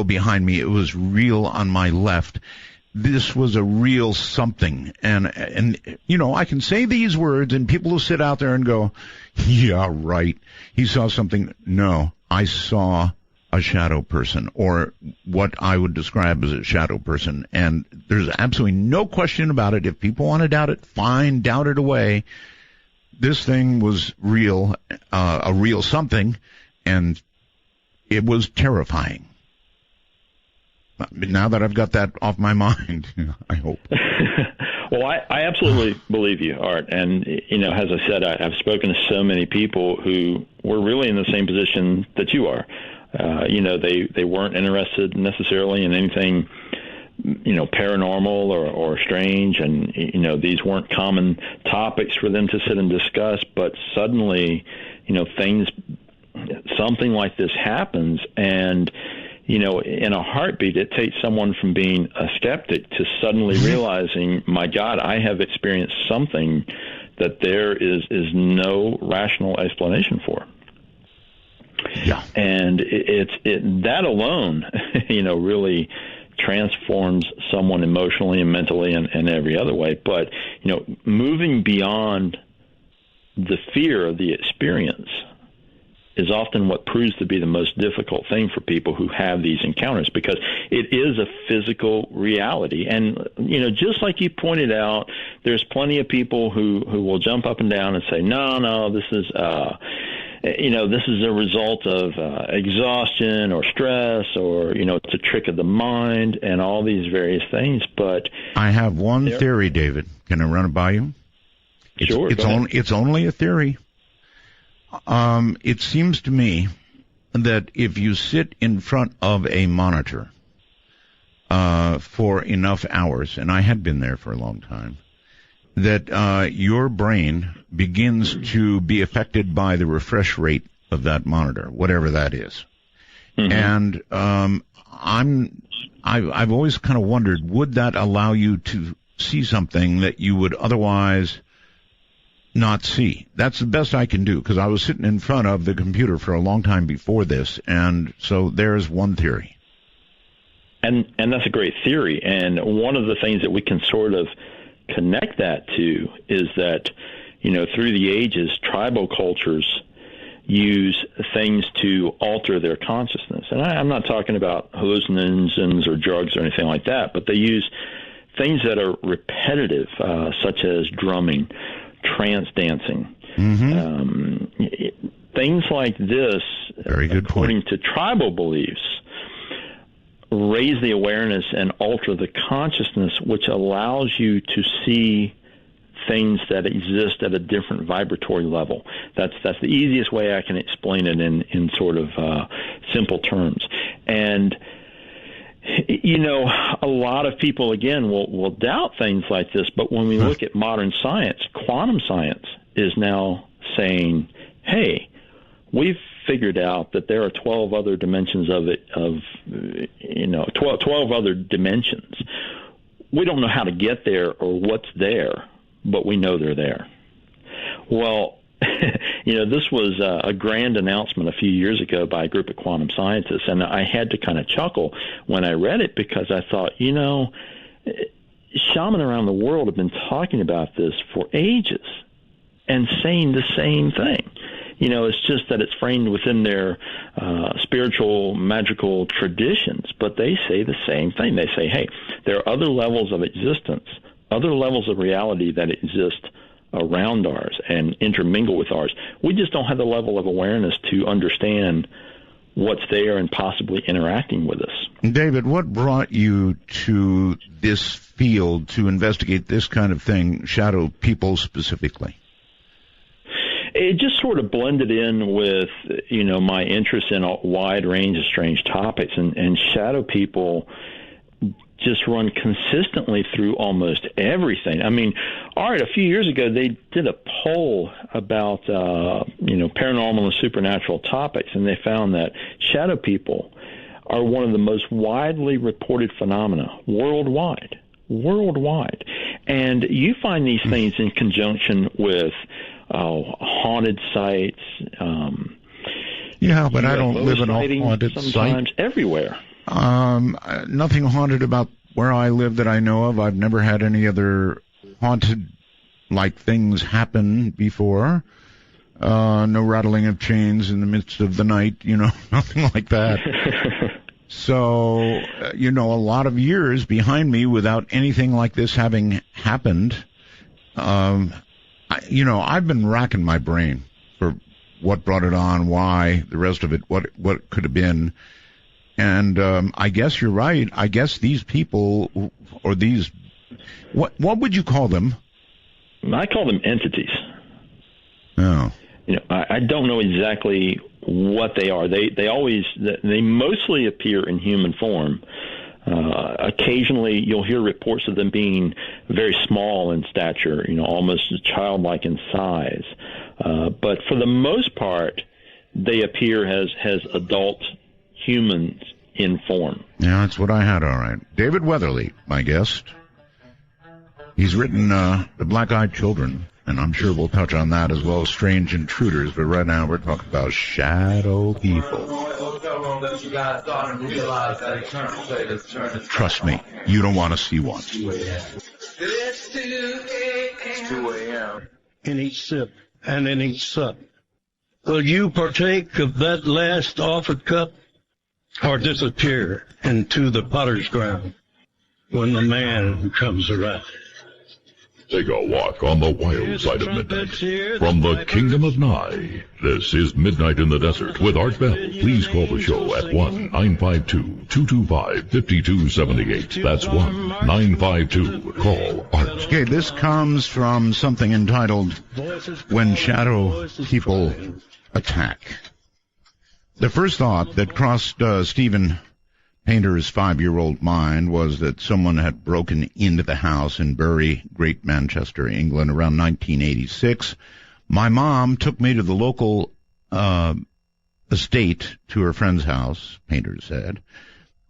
behind me. It was real on my left. This was a real something. And I can say these words and people will sit out there and go, yeah, right. He saw something. No, I saw a shadow person, or what I would describe as a shadow person. And there's absolutely no question about it. If people want to doubt it, fine, doubt it away. This thing was real, a real something, and it was terrifying. now that I've got that off my mind, I hope. Well, I absolutely believe you, Art. And, as I said, I've spoken to so many people who were really in the same position that you are. They weren't interested necessarily in anything, paranormal or strange. And, these weren't common topics for them to sit and discuss. But suddenly, something like this happens, and in a heartbeat, it takes someone from being a skeptic to suddenly realizing, my God, I have experienced something that there is no rational explanation for. Yeah. And that alone, really transforms someone emotionally and mentally and every other way. But, moving beyond the fear of the experience is often what proves to be the most difficult thing for people who have these encounters, because it is a physical reality. And, just like you pointed out, there's plenty of people who will jump up and down and say, no, this is, this is a result of exhaustion or stress, or, it's a trick of the mind and all these various things. But I have one theory, David. Can I run it by you? Sure. It's only a theory. It seems to me that if you sit in front of a monitor for enough hours, and I had been there for a long time, that your brain begins to be affected by the refresh rate of that monitor, whatever that is. Mm-hmm. And I've always kind of wondered, would that allow you to see something that you would otherwise not see? That's the best I can do, because I was sitting in front of the computer for a long time before this, and so there's one theory. And that's a great theory, and one of the things that we can sort of connect that to is that, through the ages, tribal cultures use things to alter their consciousness. And I'm not talking about hallucinogens or drugs or anything like that, but they use things that are repetitive, such as drumming, trance dancing, things like this, very good according point, to tribal beliefs, raise the awareness and alter the consciousness, which allows you to see things that exist at a different vibratory level. That's the easiest way I can explain it in sort of simple terms. And a lot of people, again, will doubt things like this, but when we look at modern science, quantum science is now saying, hey, we've figured out that there are 12 other dimensions 12 other dimensions. We don't know how to get there or what's there, but we know they're there. Well, this was a grand announcement a few years ago by a group of quantum scientists, and I had to kind of chuckle when I read it, because I thought, shaman around the world have been talking about this for ages and saying the same thing. It's just that it's framed within their spiritual, magical traditions, but they say the same thing. They say, hey, there are other levels of existence, other levels of reality that exist around ours and intermingle with ours. We just don't have the level of awareness to understand what's there and possibly interacting with us. David, what brought you to this field to investigate this kind of thing, shadow people specifically? It just sort of blended in with, my interest in a wide range of strange topics, and shadow people just run consistently through almost everything. I mean, Art, a few years ago, they did a poll about, paranormal and supernatural topics, and they found that shadow people are one of the most widely reported phenomena worldwide. And you find these things in conjunction with haunted sites. Yeah, but I don't live in a haunted sometimes site. Everywhere. Nothing haunted about where I live that I know of. I've never had any other haunted-like things happen before. No rattling of chains in the midst of the night, nothing like that. So, a lot of years behind me without anything like this having happened. I've been racking my brain for what brought it on, why, the rest of it, what could have been. And I guess you're right. I guess these people, or these, what would you call them? I call them entities. Oh. I don't know exactly what they are. They mostly appear in human form. Occasionally, you'll hear reports of them being very small in stature, almost childlike in size. But for the most part, they appear as adult humans in form. Yeah, that's what I had, all right. David Weatherly, my guest. He's written The Black-Eyed Children, and I'm sure we'll touch on that as well as Strange Intruders, but right now we're talking about shadow people. Trust me, you don't want to see one. It's 2 a.m. In each sip and in each sup. Will you partake of that last offered cup or disappear into the potter's ground when the man comes around? Take a walk on the wild side of midnight. From the kingdom of Nye, this is Midnight in the Desert with Art Bell. Please call the show at 1-952-225-5278. That's 1-952-CALL-ART. Okay, this comes from something entitled When Shadow People Attack. The first thought that crossed Stephen Painter's 5-year-old mind was that someone had broken into the house in Bury, Great Manchester, England, around 1986. My mom took me to the local estate to her friend's house, Painter said.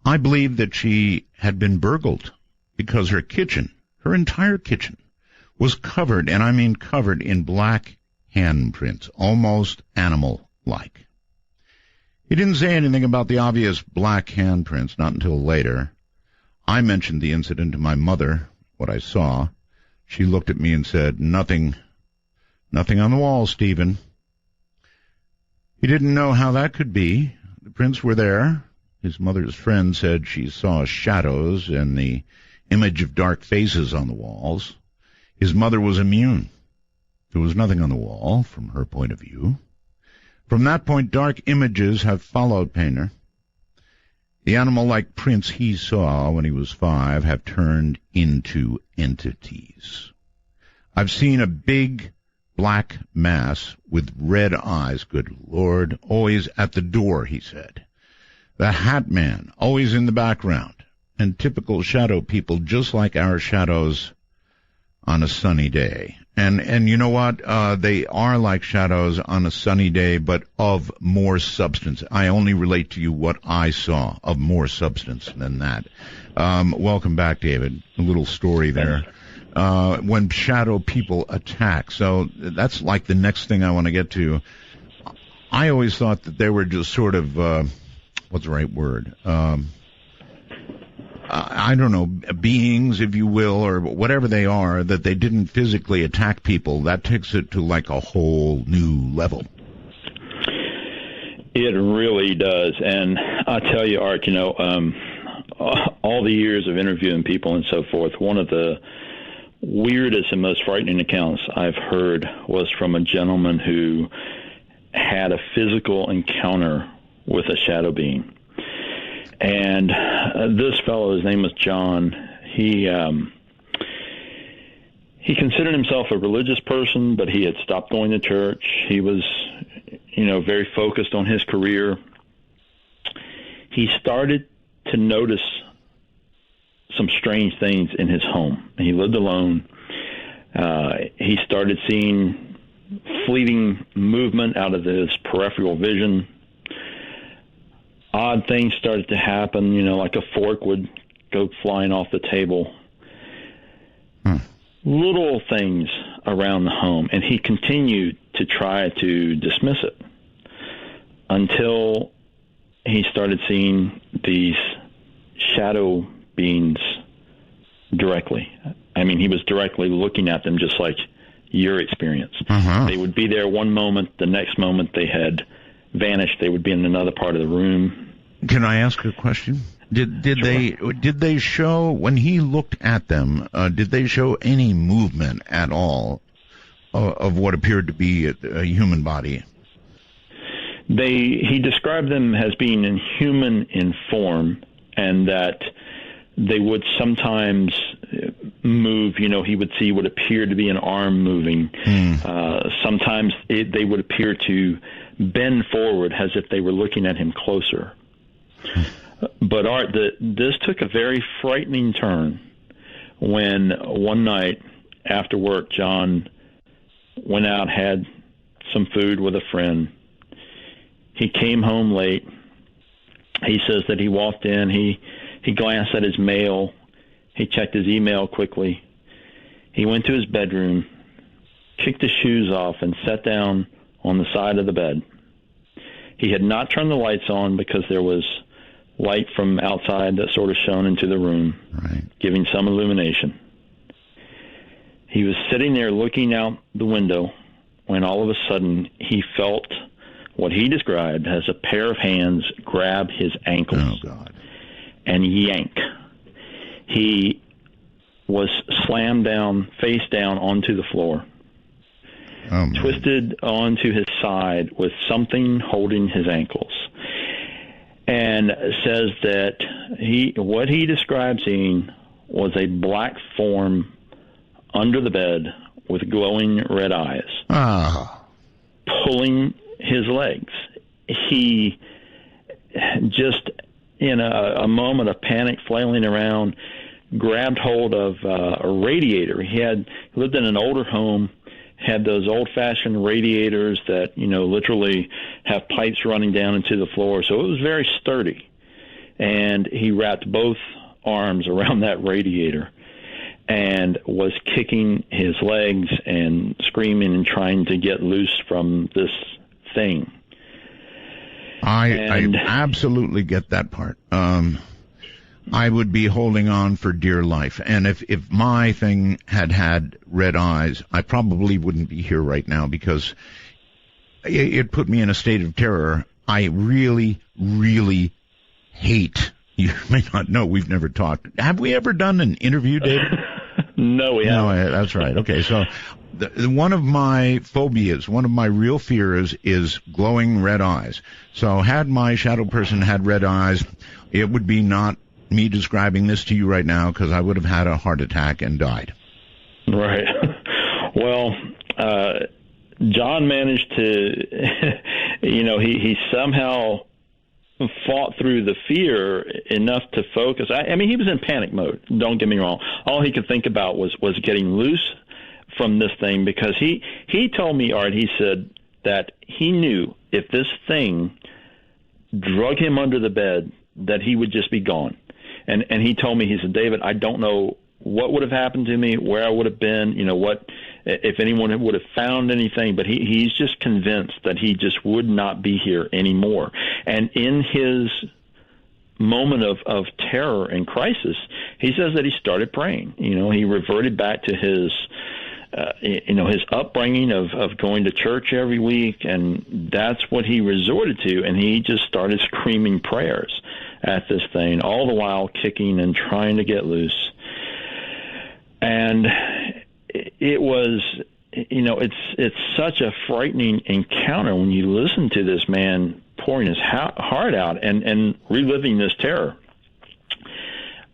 I believed that she had been burgled because her kitchen, her entire kitchen, was covered, and I mean covered, in black handprints, almost animal-like. He didn't say anything about the obvious black handprints, not until later. I mentioned the incident to my mother, what I saw. She looked at me and said, Nothing on the wall, Stephen. He didn't know how that could be. The prints were there. His mother's friend said she saw shadows and the image of dark faces on the walls. His mother was immune. There was nothing on the wall, from her point of view. From that point, dark images have followed Painter. The animal-like prints he saw when he was 5 have turned into entities. I've seen a big black mass with red eyes, good Lord, always at the door, he said. The Hat Man, always in the background, and typical shadow people just like our shadows on a sunny day. And you know what? They are like shadows on a sunny day, but of more substance. I only relate to you what I saw, of more substance than that. Welcome back, David. A little story there. When shadow people attack. So that's like the next thing I want to get to. I always thought that they were just sort of, what's the right word? I don't know, beings, if you will, or whatever they are, that they didn't physically attack people. That takes it to like a whole new level. It really does. And I tell you, Art, all the years of interviewing people and so forth, one of the weirdest and most frightening accounts I've heard was from a gentleman who had a physical encounter with a shadow being. And this fellow, his name was John, he considered himself a religious person, but he had stopped going to church. He was, very focused on his career. He started to notice some strange things in his home. He lived alone. He started seeing fleeting movement out of his peripheral vision. Odd things started to happen, like a fork would go flying off the table. Little things around the home. And he continued to try to dismiss it until he started seeing these shadow beings directly. I mean, he was directly looking at them just like your experience. They would be there one moment, the next moment they had vanished. They would be in another part of the room. Can I ask a question? Did they show, when he looked at them, did they show any movement at all of what appeared to be a human body? He described them as being inhuman in form, and that they would sometimes move. He would see what appeared to be an arm moving. Sometimes they would appear to bend forward as if they were looking at him closer. But Art, this took a very frightening turn when one night after work, John went out, had some food with a friend. He came home late. He says that he walked in, he glanced at his mail, he checked his email quickly. He went to his bedroom, kicked his shoes off, and sat down on the side of the bed. He had not turned the lights on because there was light from outside that sort of shone into the room, giving some illumination. He was sitting there looking out the window when all of a sudden he felt what he described as a pair of hands grab his ankles and yank. He was slammed down, face down onto the floor, twisted onto his side with something holding his ankles, and says that what he described seeing was a black form under the bed with glowing red eyes, pulling his legs. He just, in a moment of panic, flailing around, grabbed hold of a radiator. He lived in an older home, had those old-fashioned radiators that, literally have pipes running down into the floor. So it was very sturdy. And he wrapped both arms around that radiator and was kicking his legs and screaming and trying to get loose from this thing. I absolutely get that part. I would be holding on for dear life. And if my thing had red eyes, I probably wouldn't be here right now, because it put me in a state of terror. I really, really hate, you may not know, we've never talked. Have we ever done an interview, David? No, we haven't. No, that's right. Okay, so one of my phobias, one of my real fears is glowing red eyes. So had my shadow person had red eyes, it would be not me describing this to you right now, because I would have had a heart attack and died. Right. Well, John managed to, he somehow fought through the fear enough to focus. I mean, he was in panic mode. Don't get me wrong. All he could think about was getting loose from this thing, because he told me, Art, he said that he knew if this thing drug him under the bed, that he would just be gone. And he told me, he said, David, I don't know what would have happened to me, where I would have been, what, if anyone would have found anything, but he's just convinced that he just would not be here anymore. And in his moment of terror and crisis, he says that he started praying. He reverted back to his upbringing of going to church every week, and that's what he resorted to. And he just started screaming prayers at this thing, all the while kicking and trying to get loose. And it was, it's such a frightening encounter when you listen to this man pouring his heart out and reliving this terror,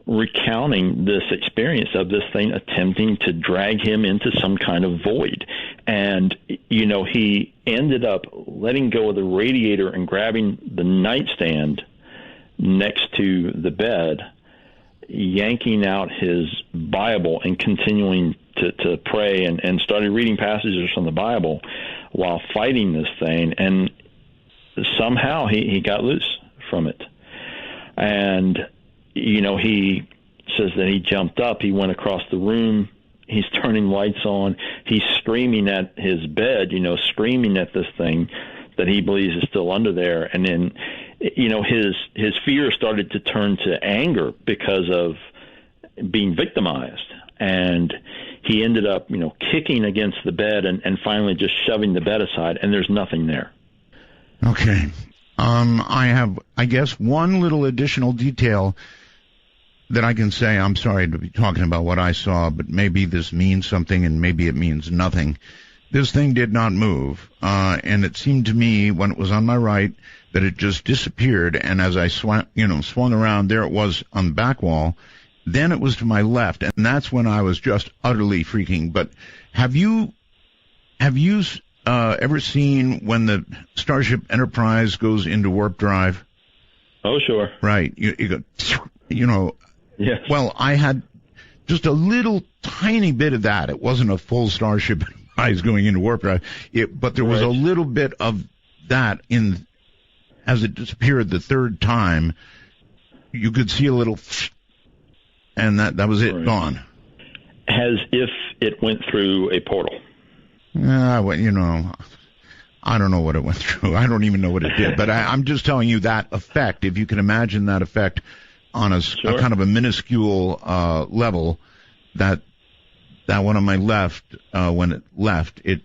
recounting this experience of this thing attempting to drag him into some kind of void. And, he ended up letting go of the radiator and grabbing the nightstand next to the bed, yanking out his Bible and continuing to pray, and started reading passages from the Bible while fighting this thing. And somehow he got loose from it. And, he says that he jumped up, he went across the room, he's turning lights on, he's screaming at his bed, screaming at this thing that he believes is still under there. And then, his fear started to turn to anger because of being victimized. And he ended up, kicking against the bed and finally just shoving the bed aside, and there's nothing there. Okay. I have, I guess, one little additional detail that I can say. I'm sorry to be talking about what I saw, but maybe this means something and maybe it means nothing. This thing did not move, and it seemed to me when it was on my right that it just disappeared. And as I swung around, there it was on the back wall. Then it was to my left, and that's when I was just utterly freaking. But have you ever seen when the Starship Enterprise goes into warp drive? Oh, sure. Right. You go, Yes. Well, I had just a little tiny bit of that. It wasn't a full Starship Enterprise going into warp drive, but there was a little bit of that as it disappeared the third time. You could see a little, and that was it, gone. As if it went through a portal. I don't know what it went through. I don't even know what it did. But I'm just telling you that effect, if you can imagine that effect on a kind of a minuscule level, that one on my left, when it left, it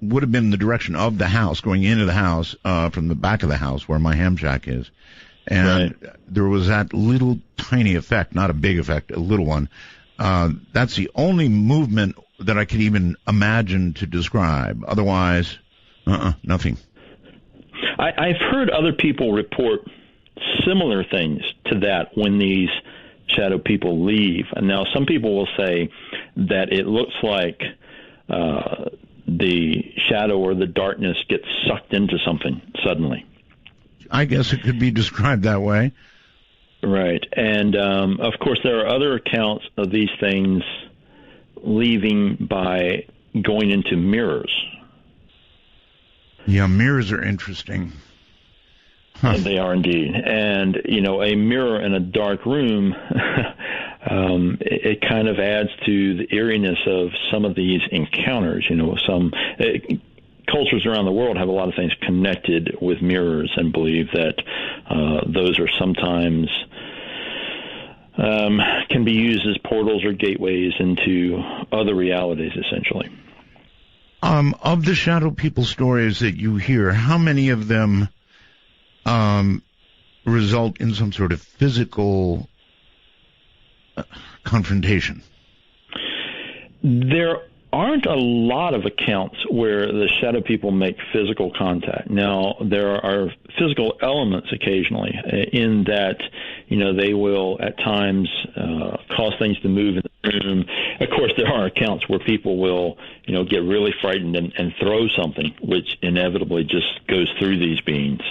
would have been the direction of the house, going into the house from the back of the house where my ham shack is. And there was that little tiny effect, not a big effect, a little one. That's the only movement that I could even imagine to describe. Otherwise, nothing. I've heard other people report similar things to that when these shadow people leave. And now some people will say that it looks like the shadow or the darkness gets sucked into something suddenly. I guess it could be described that way. Right. And, of course, there are other accounts of these things leaving by going into mirrors. Yeah, mirrors are interesting. They are indeed. And, a mirror in a dark room, it kind of adds to the eeriness of some of these encounters. Cultures around the world have a lot of things connected with mirrors and believe that those are sometimes can be used as portals or gateways into other realities, essentially. Of the shadow people stories that you hear, how many of them result in some sort of physical confrontation? There aren't a lot of accounts where the shadow people make physical contact. Now, there are physical elements occasionally in that, they will at times cause things to move in the room. Of course, there are accounts where people will, get really frightened and throw something, which inevitably just goes through these beings.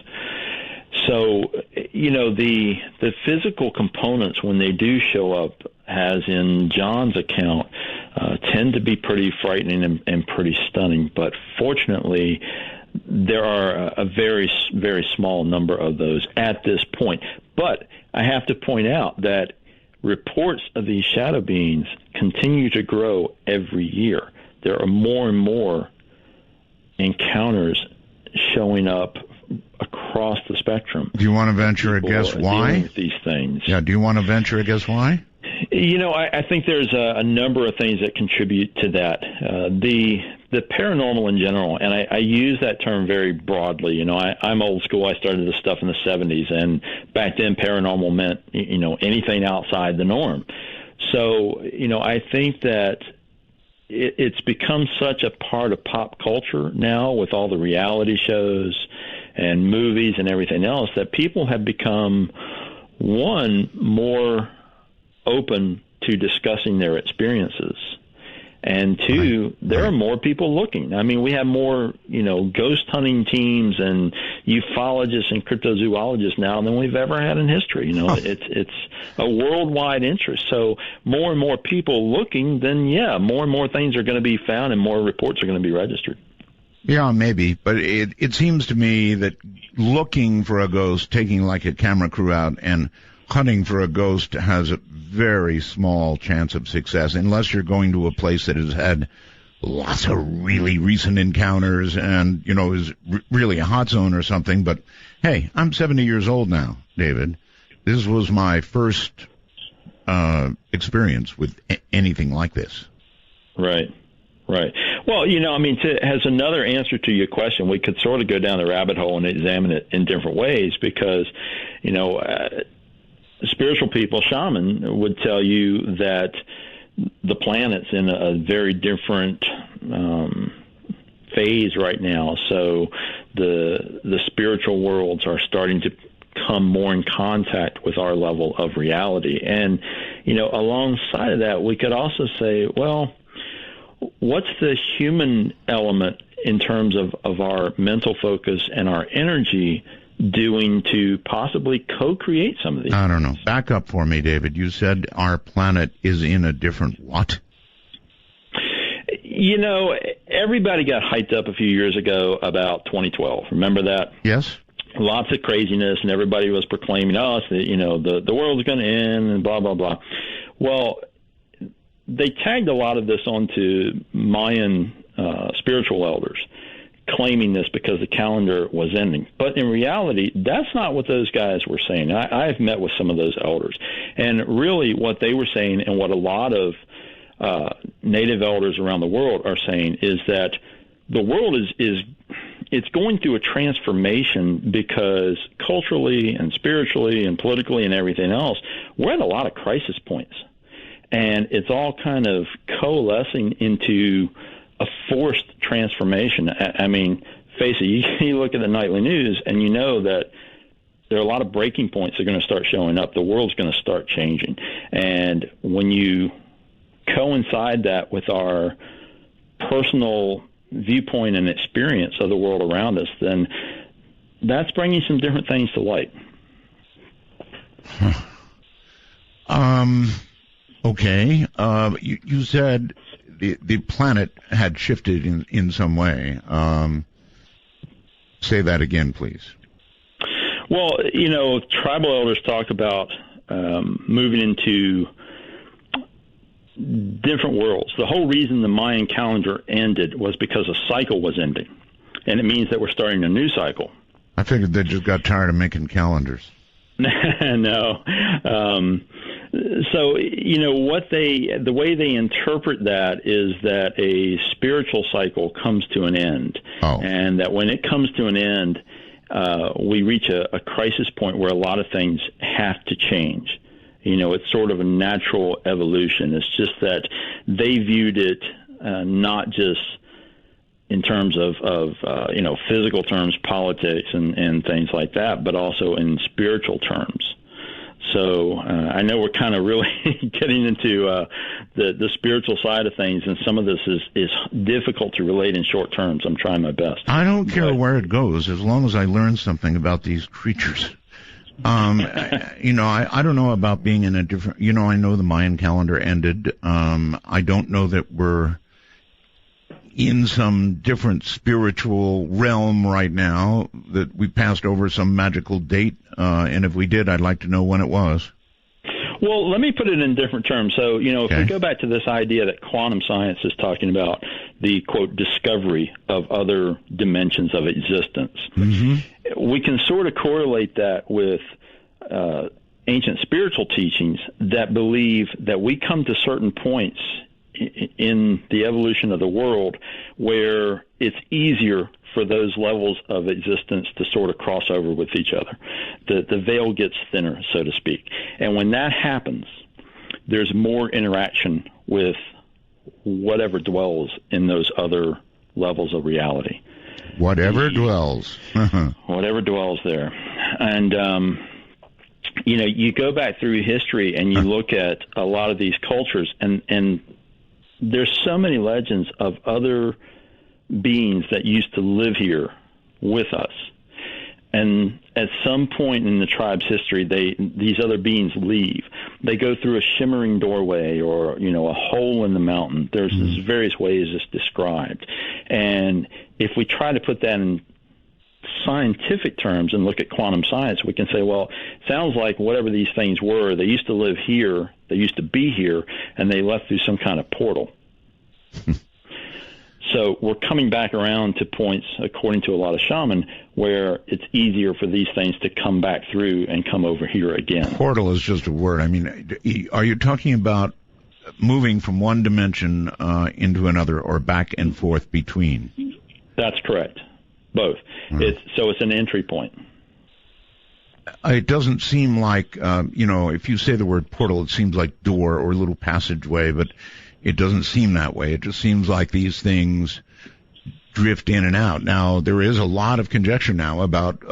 So, the physical components, when they do show up, as in John's account, tend to be pretty frightening and pretty stunning. But fortunately, there are a very, very small number of those at this point. But I have to point out that reports of these shadow beings continue to grow every year. There are more and more encounters showing up across the spectrum. Do you want to venture a guess why? With these things. Yeah, do you want to venture a guess why? I think there's a number of things that contribute to that. The paranormal in general, and I use that term very broadly. I'm old school. I started this stuff in the 70s, and back then paranormal meant, anything outside the norm. So, I think that it's become such a part of pop culture now with all the reality shows and movies and everything else that people have become, one, more open to discussing their experiences, and two, there are more people looking. I mean, we have more, ghost hunting teams and ufologists and cryptozoologists now than we've ever had in history. It's a worldwide interest. So more and more people looking, then more and more things are going to be found and more reports are going to be registered. Yeah, maybe, but it seems to me that looking for a ghost, taking like a camera crew out and hunting for a ghost has a very small chance of success unless you're going to a place that has had lots of really recent encounters and, is really a hot zone or something. But, hey, I'm 70 years old now, David. This was my first experience with anything like this. Right. Well, as another answer to your question, we could sort of go down the rabbit hole and examine it in different ways because, spiritual people, shaman, would tell you that the planet's in a very different phase right now. So the spiritual worlds are starting to come more in contact with our level of reality. And, alongside of that, we could also say, well, what's the human element in terms of our mental focus and our energy doing to possibly co-create some of these? I don't know. Back up for me, David. You said our planet is in a different what? Everybody got hyped up a few years ago about 2012. Remember that? Yes. Lots of craziness, and everybody was proclaiming, the world's going to end, and blah, blah, blah. Well, they tagged a lot of this onto Mayan spiritual elders, claiming this because the calendar was ending. But in reality, that's not what those guys were saying. I've met with some of those elders, and really what they were saying, and what a lot of native elders around the world are saying, is that the world it's going through a transformation because culturally and spiritually and politically and everything else, we're at a lot of crisis points. And it's all kind of coalescing into a forced transformation. I mean, face it, you look at the nightly news and you know that there are a lot of breaking points that are going to start showing up. The world's going to start changing. And when you coincide that with our personal viewpoint and experience of the world around us, then that's bringing some different things to light. Okay. You said the planet had shifted in some way. Say that again, please. Well, tribal elders talk about moving into different worlds. The whole reason the Mayan calendar ended was because a cycle was ending, and it means that we're starting a new cycle. I figured they just got tired of making calendars. No. So, the way they interpret that is that a spiritual cycle comes to an end. Oh. And that when it comes to an end, we reach a crisis point where a lot of things have to change. It's sort of a natural evolution. It's just that they viewed it not just in terms of physical terms, politics and things like that, but also in spiritual terms. So I know we're kind of really getting into the spiritual side of things, and some of this is difficult to relate in short terms. I'm trying my best. I don't care where it goes as long as I learn something about these creatures. I don't know about being in a different, I know the Mayan calendar ended. I don't know that we're in some different spiritual realm right now, that we passed over some magical date. And if we did, I'd like to know when it was. Well, let me put it in different terms. So, if we go back to this idea that quantum science is talking about the, quote, discovery of other dimensions of existence, we can sort of correlate that with ancient spiritual teachings that believe that we come to certain points in the evolution of the world where it's easier for those levels of existence to sort of cross over with each other. The veil gets thinner, so to speak. And when that happens, there's more interaction with whatever dwells in those other levels of reality. Whatever dwells. Whatever dwells there. And, you go back through history and you look at a lot of these cultures, and there's so many legends of other beings that used to live here with us. And at some point in the tribe's history, these other beings leave. They go through a shimmering doorway or, a hole in the mountain. There's various ways it's described. And if we try to put that in scientific terms and look at quantum science, we can say, well, it sounds like whatever these things were, they used to live here, they used to be here, and they left through some kind of portal. So we're coming back around to points, according to a lot of shaman, where it's easier for these things to come back through and come over here again. Portal is just a word. I mean, are you talking about moving from one dimension into another, or back and forth between? That's correct. Both. It's an entry point. it doesn't seem like, if you say the word portal, it seems like door or little passageway, but it doesn't seem that way. It just seems like these things drift in and out. Now, there is a lot of conjecture now about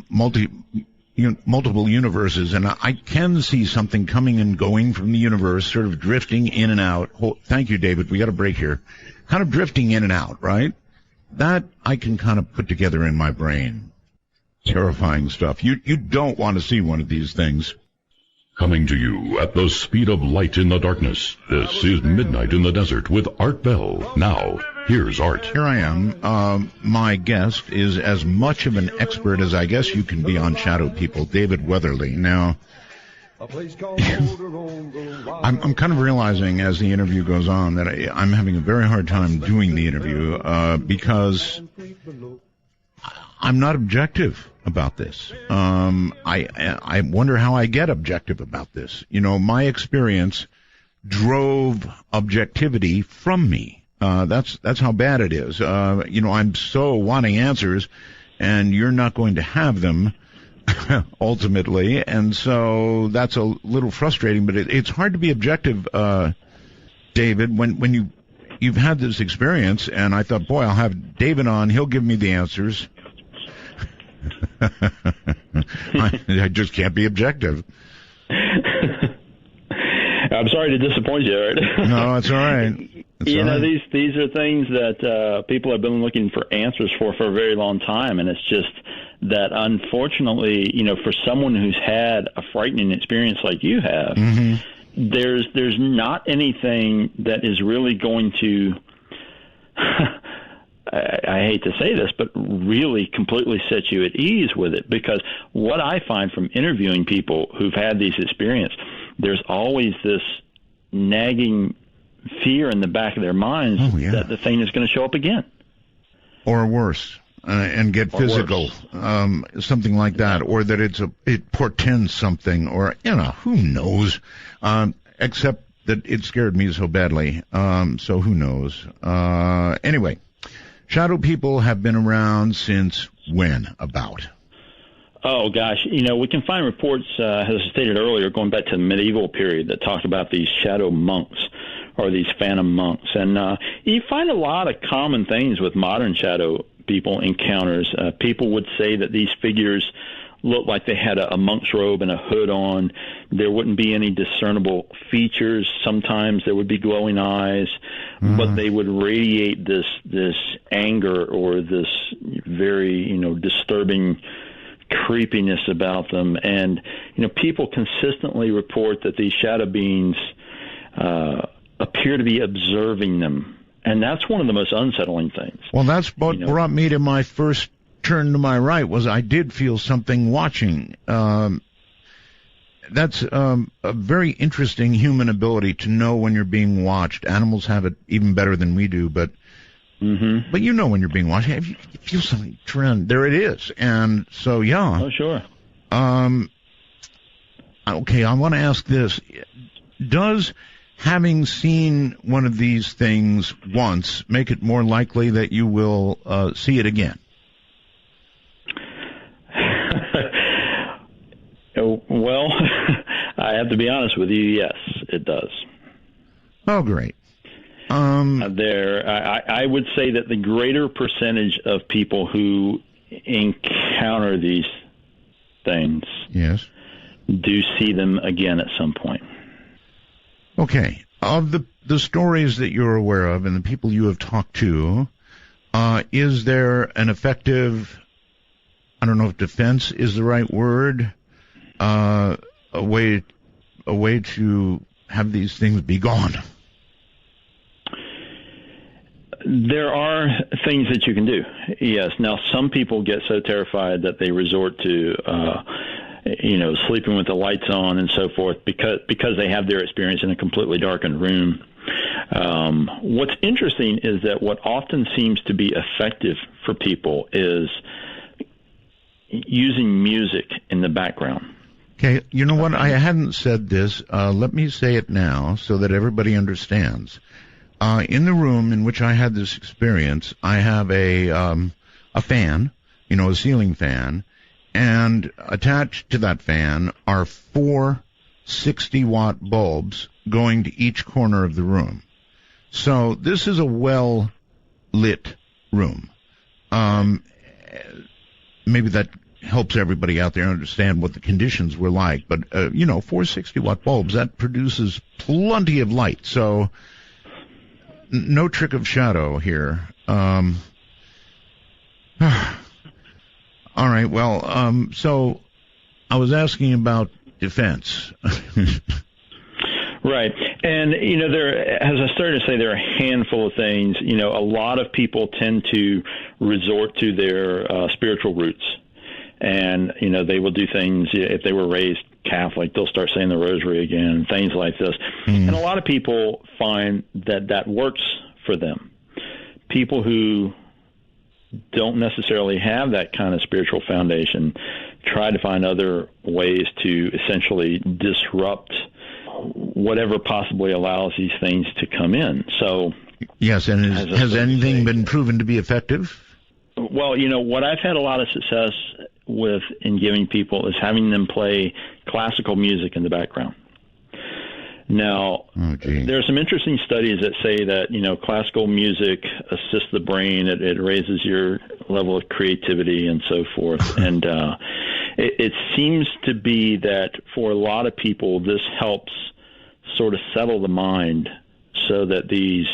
multiple universes, and I can see something coming and going from the universe, sort of drifting in and out. Thank you, David. We got a break here. Kind of drifting in and out, right? That I can kind of put together in my brain. Terrifying stuff. You don't want to see one of these things. Coming to you at the speed of light in the darkness, this is Midnight in the Desert with Art Bell. Now, here's Art. Here I am. My guest is as much of an expert as I guess you can be on shadow people, David Weatherly. Now, I'm kind of realizing as the interview goes on that I'm having a very hard time doing the interview because I'm not objective about this. I wonder how I get objective about this. My experience drove objectivity from me. That's how bad it is. I'm so wanting answers, and you're not going to have them ultimately, and so that's a little frustrating. But it's hard to be objective, David, when you've had this experience. And I thought, boy, I'll have David on; he'll give me the answers. I just can't be objective. I'm sorry to disappoint you, Art. No, it's all right. These are things that people have been looking for answers for a very long time, and it's just that, unfortunately, for someone who's had a frightening experience like you have, there's not anything that is really going to I hate to say this, but really completely set you at ease with it. Because what I find from interviewing people who've had these experiences, there's always this nagging fear in the back of their minds that the thing is going to show up again. Or worse, and get physical, something like that, or that it portends something, or, who knows, except that it scared me so badly, so who knows. Anyway. Shadow people have been around since when, about? Oh, gosh. We can find reports, as I stated earlier, going back to the medieval period that talk about these shadow monks or these phantom monks. And you find a lot of common things with modern shadow people encounters. People would say that these figures looked like they had a monk's robe and a hood on. There wouldn't be any discernible features. Sometimes there would be glowing eyes, but they would radiate this anger or this very, disturbing creepiness about them. And, people consistently report that these shadow beings appear to be observing them. And that's one of the most unsettling things. Well, that's what brought me to my first turn to my right, was I did feel something watching. That's a very interesting human ability to know when you're being watched. Animals have it even better than we do, but when you're being watched. If you feel something trend, there it is. And so, yeah. Oh, sure. Okay, I want to ask this. Does having seen one of these things once make it more likely that you will see it again? Well, I have to be honest with you. Yes, it does. Oh, great. I would say that the greater percentage of people who encounter these things, do see them again at some point. Okay. Of the stories that you're aware of and the people you have talked to, is there an effective, I don't know if defense is the right word, a way to have these things be gone? There are things that you can do. Yes. Now, some people get so terrified that they resort to, sleeping with the lights on and so forth because they have their experience in a completely darkened room. What's interesting is that what often seems to be effective for people is using music in the background. Okay, you know what? I hadn't said this. Let me say it now so that everybody understands. In the room in which I had this experience, I have a fan, a ceiling fan, And attached to that fan are 4 60-watt bulbs going to each corner of the room. So this is a well-lit room. Maybe that helps everybody out there understand what the conditions were like. But, 4 60-watt bulbs, that produces plenty of light. So no trick of shadow here. All right, well, so I was asking about defense. Right. And, as I started to say, there are a handful of things. A lot of people tend to resort to their spiritual roots. And, they will do things, if they were raised Catholic, they'll start saying the rosary again, things like this. And a lot of people find that works for them. People who don't necessarily have that kind of spiritual foundation try to find other ways to essentially disrupt whatever possibly allows these things to come in. So, yes, and has anything been proven to be effective? Well, what I've had a lot of success with in giving people is having them play classical music in the background. Now, there are some interesting studies that say that, classical music assists the brain. It raises your level of creativity and so forth. And it seems to be that for a lot of people, this helps sort of settle the mind so that these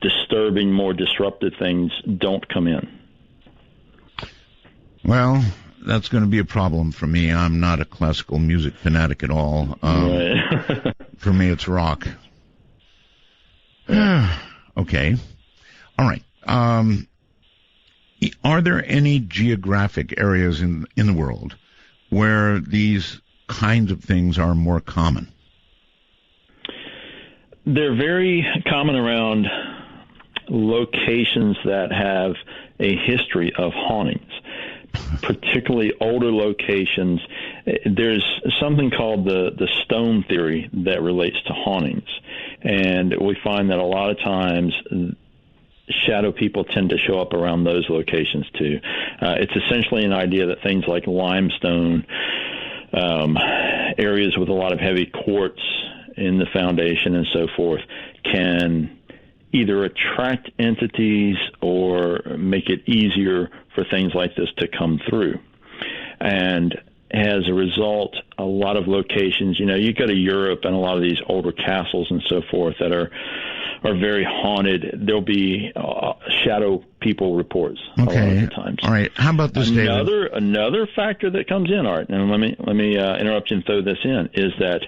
disturbing, more disruptive things don't come in. Well, that's going to be a problem for me. I'm not a classical music fanatic at all. Right. For me, it's rock. Okay. All right. Are there any geographic areas in the world where these kinds of things are more common? They're very common around locations that have a history of hauntings, particularly older locations. There's something called the stone theory that relates to hauntings, and we find that a lot of times shadow people tend to show up around those locations too. It's essentially an idea that things like limestone, areas with a lot of heavy quartz in the foundation and so forth, can either attract entities or make it easier for things like this to come through. And as a result, a lot of locations, you go to Europe and a lot of these older castles and so forth that are very haunted, there'll be shadow people reports a lot of the times. All right. How about this, David? Another factor that comes in, Art, and let me interrupt you and throw this in, is that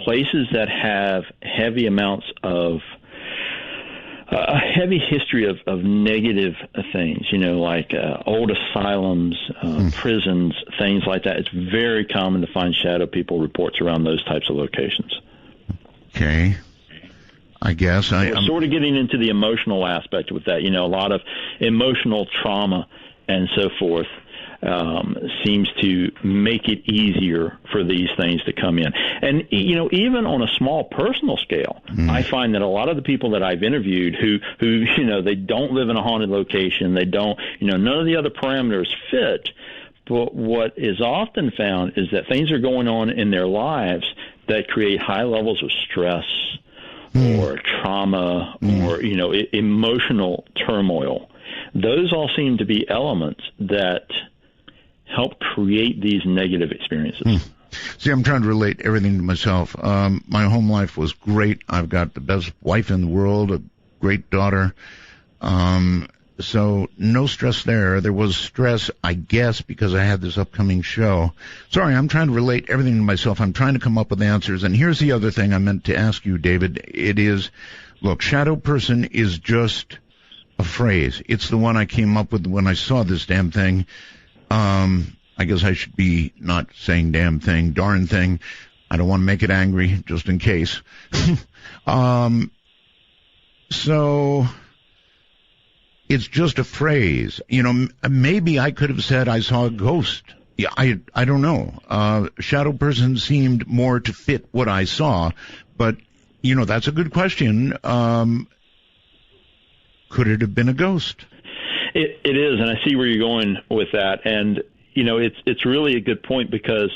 places that have heavy amounts of a heavy history of negative things, like old asylums, prisons, things like that. It's very common to find shadow people reports around those types of locations. Okay. I guess. We're sort of getting into the emotional aspect with that. A lot of emotional trauma and so forth seems to make it easier for these things to come in. And, even on a small personal scale, I find that a lot of the people that I've interviewed who they don't live in a haunted location, they don't, none of the other parameters fit. But what is often found is that things are going on in their lives that create high levels of stress or trauma or, emotional turmoil. Those all seem to be elements that help create these negative experiences. See, I'm trying to relate everything to myself. My home life was great. I've got the best wife in the world, a great daughter. So no stress there. There was stress, I guess, because I had this upcoming show. Sorry, I'm trying to relate everything to myself. I'm trying to come up with answers. And here's the other thing I meant to ask you, David. It is, look, shadow person is just a phrase. It's the one I came up with when I saw this damn thing. I guess I should be not saying damn thing, darn thing. I don't want to make it angry, just in case. So it's just a phrase. Maybe I could have said I saw a ghost. Yeah, I don't know. Shadow person seemed more to fit what I saw, but that's a good question. Could it have been a ghost? It is, and I see where you're going with that. And it's really a good point, because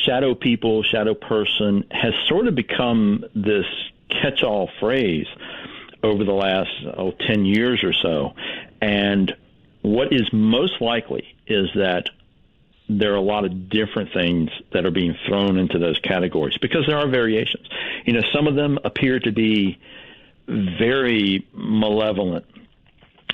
shadow people, shadow person has sort of become this catch-all phrase over the last 10 years or so. And what is most likely is that there are a lot of different things that are being thrown into those categories, because there are variations. Some of them appear to be very malevolent,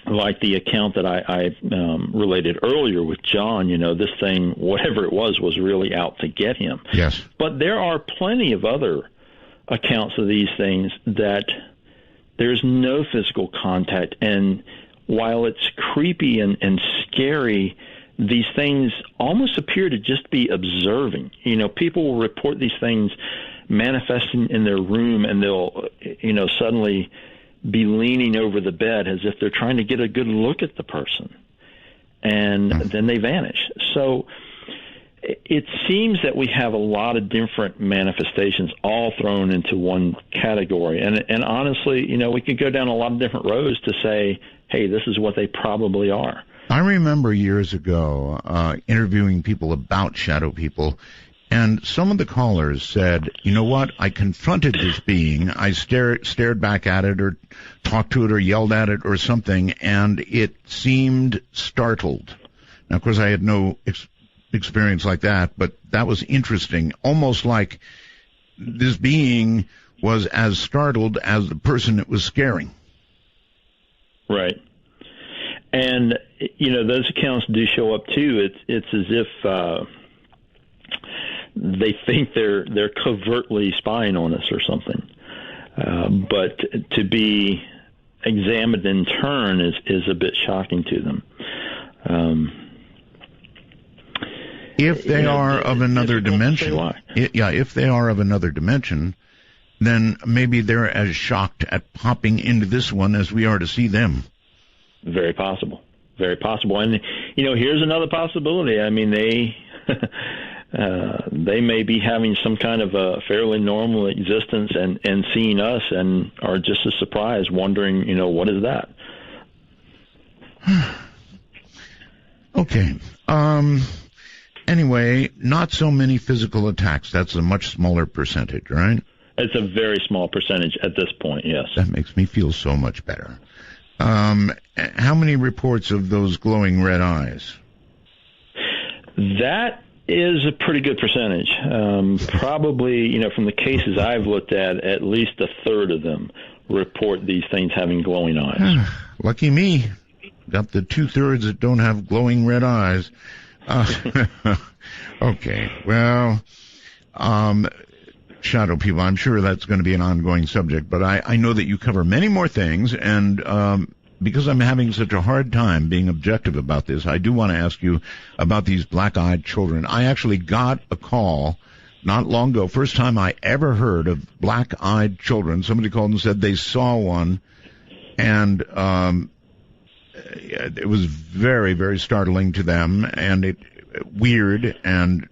like the account that I related earlier with John. This thing, whatever it was really out to get him. Yes. But there are plenty of other accounts of these things that there's no physical contact, and while it's creepy and scary, these things almost appear to just be observing. People will report these things manifesting in their room, and they'll, suddenly be leaning over the bed as if they're trying to get a good look at the person, and then they vanish. So it seems that we have a lot of different manifestations all thrown into one category. And honestly, we could go down a lot of different roads to say, hey, this is what they probably are. I remember years ago interviewing people about shadow people, and some of the callers said, you know what, I confronted this being, I stared back at it or talked to it or yelled at it or something, and it seemed startled. Now, of course, I had no experience like that, but that was interesting, almost like this being was as startled as the person it was scaring. Right. And, those accounts do show up, too. It's as if they think they're covertly spying on us or something. But to be examined in turn is a bit shocking to them. If they are of another dimension, if they are of another dimension, then maybe they're as shocked at popping into this one as we are to see them. Very possible. Very possible. And, here's another possibility. I mean, they may be having some kind of a fairly normal existence and seeing us and are just as surprised, wondering, what is that? Okay. Anyway, not so many physical attacks. That's a much smaller percentage, right? It's a very small percentage at this point, yes. That makes me feel so much better. How many reports of those glowing red eyes? That is a pretty good percentage. Probably, from the cases I've looked at least a third of them report these things having glowing eyes. Lucky me. Got the 2/3 that don't have glowing red eyes. Okay, well, shadow people, I'm sure that's going to be an ongoing subject, but I know that you cover many more things, and because I'm having such a hard time being objective about this, I do want to ask you about these black-eyed children. I actually got a call not long ago, first time I ever heard of black-eyed children. Somebody called and said they saw one, and it was very, very startling to them, and weird, and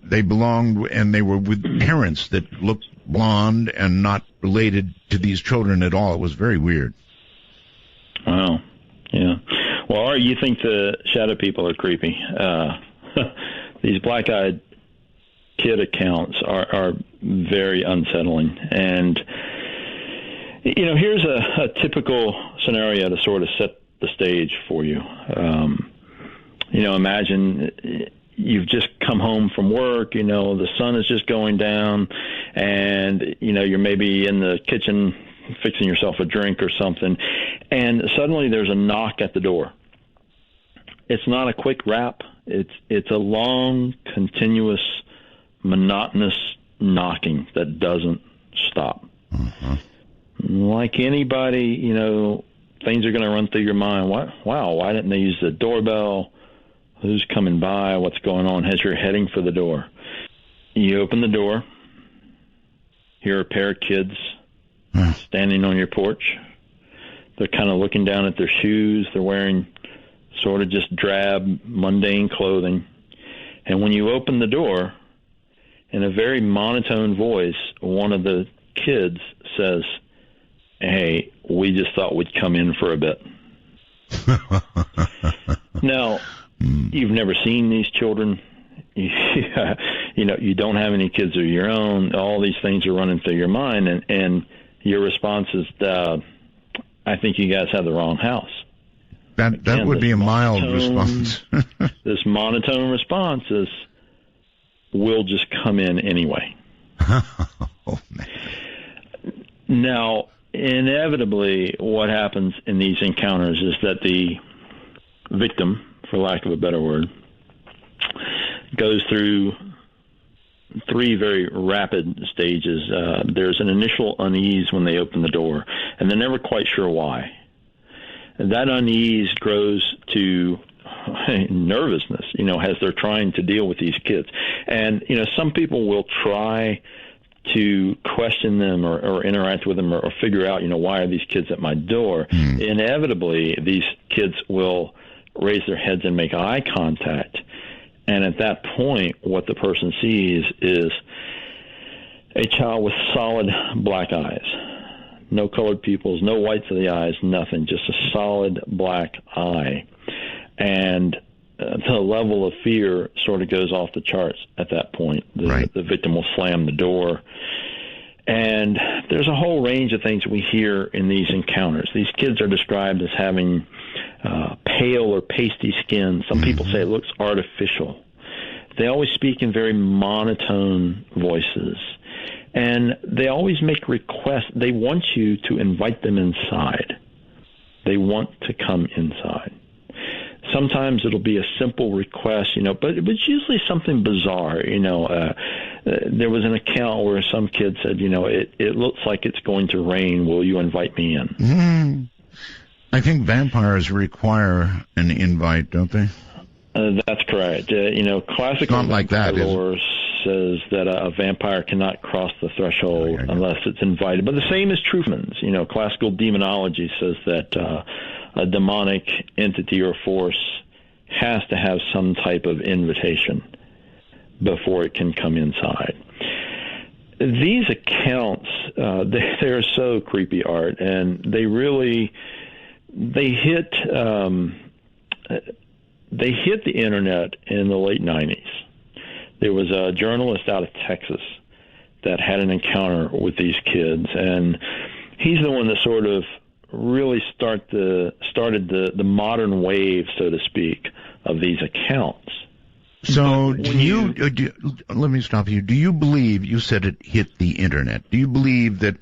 they belonged, and they were with parents that looked blonde and not related to these children at all. It was very weird. Wow. Yeah. Well, Art, you think the shadow people are creepy. These black-eyed kid accounts are very unsettling. And, here's a typical scenario to sort of set the stage for you. Imagine you've just come home from work, the sun is just going down, and, you're maybe in the kitchen fixing yourself a drink or something, and suddenly there's a knock at the door. It's not a quick rap. It's a long, continuous, monotonous knocking that doesn't stop. Like anybody, things are going to run through your mind. Wow, why didn't they use the doorbell? Who's coming by? What's going on? As you're heading for the door, you open the door, hear a pair of kids standing on your porch. They're kind of looking down at their shoes. They're wearing sort of just drab, mundane clothing. And when you open the door, in a very monotone voice, one of the kids says, "Hey, we just thought we'd come in for a bit." Now, You've never seen these children. You don't have any kids of your own. All these things are running through your mind, and your response is, I think you guys have the wrong house. That would be a mild response. This monotone response is, we'll just come in anyway. Oh, man. Now, inevitably, what happens in these encounters is that the victim, for lack of a better word, goes through 3 very rapid stages. There's an initial unease when they open the door, and they're never quite sure why. And that unease grows to nervousness, as they're trying to deal with these kids. And, some people will try to question them or interact with them or figure out, why are these kids at my door? Inevitably, these kids will raise their heads and make eye contact. And at that point, what the person sees is a child with solid black eyes. No colored pupils, no whites of the eyes, nothing, just a solid black eye. And the level of fear sort of goes off the charts at that point. The victim will slam the door. And there's a whole range of things we hear in these encounters. These kids are described as having pale or pasty skin. Some people say it looks artificial. They always speak in very monotone voices. And they always make requests. They want you to invite them inside. They want to come inside. Sometimes it'll be a simple request, but it's usually something bizarre. There was an account where some kid said, it looks like it's going to rain. Will you invite me in? I think vampires require an invite, don't they? That's correct. Classical lore says that a vampire cannot cross the threshold unless it's invited. But the same is true for humans. Classical demonology says that a demonic entity or force has to have some type of invitation before it can come inside. These accounts, they're so creepy, Art, and they hit the internet in the late 90s. There was a journalist out of Texas that had an encounter with these kids, and he's the one that sort of really started the modern wave, so to speak, of these accounts. So let me stop you. Do you believe, you said it hit the internet, do you believe that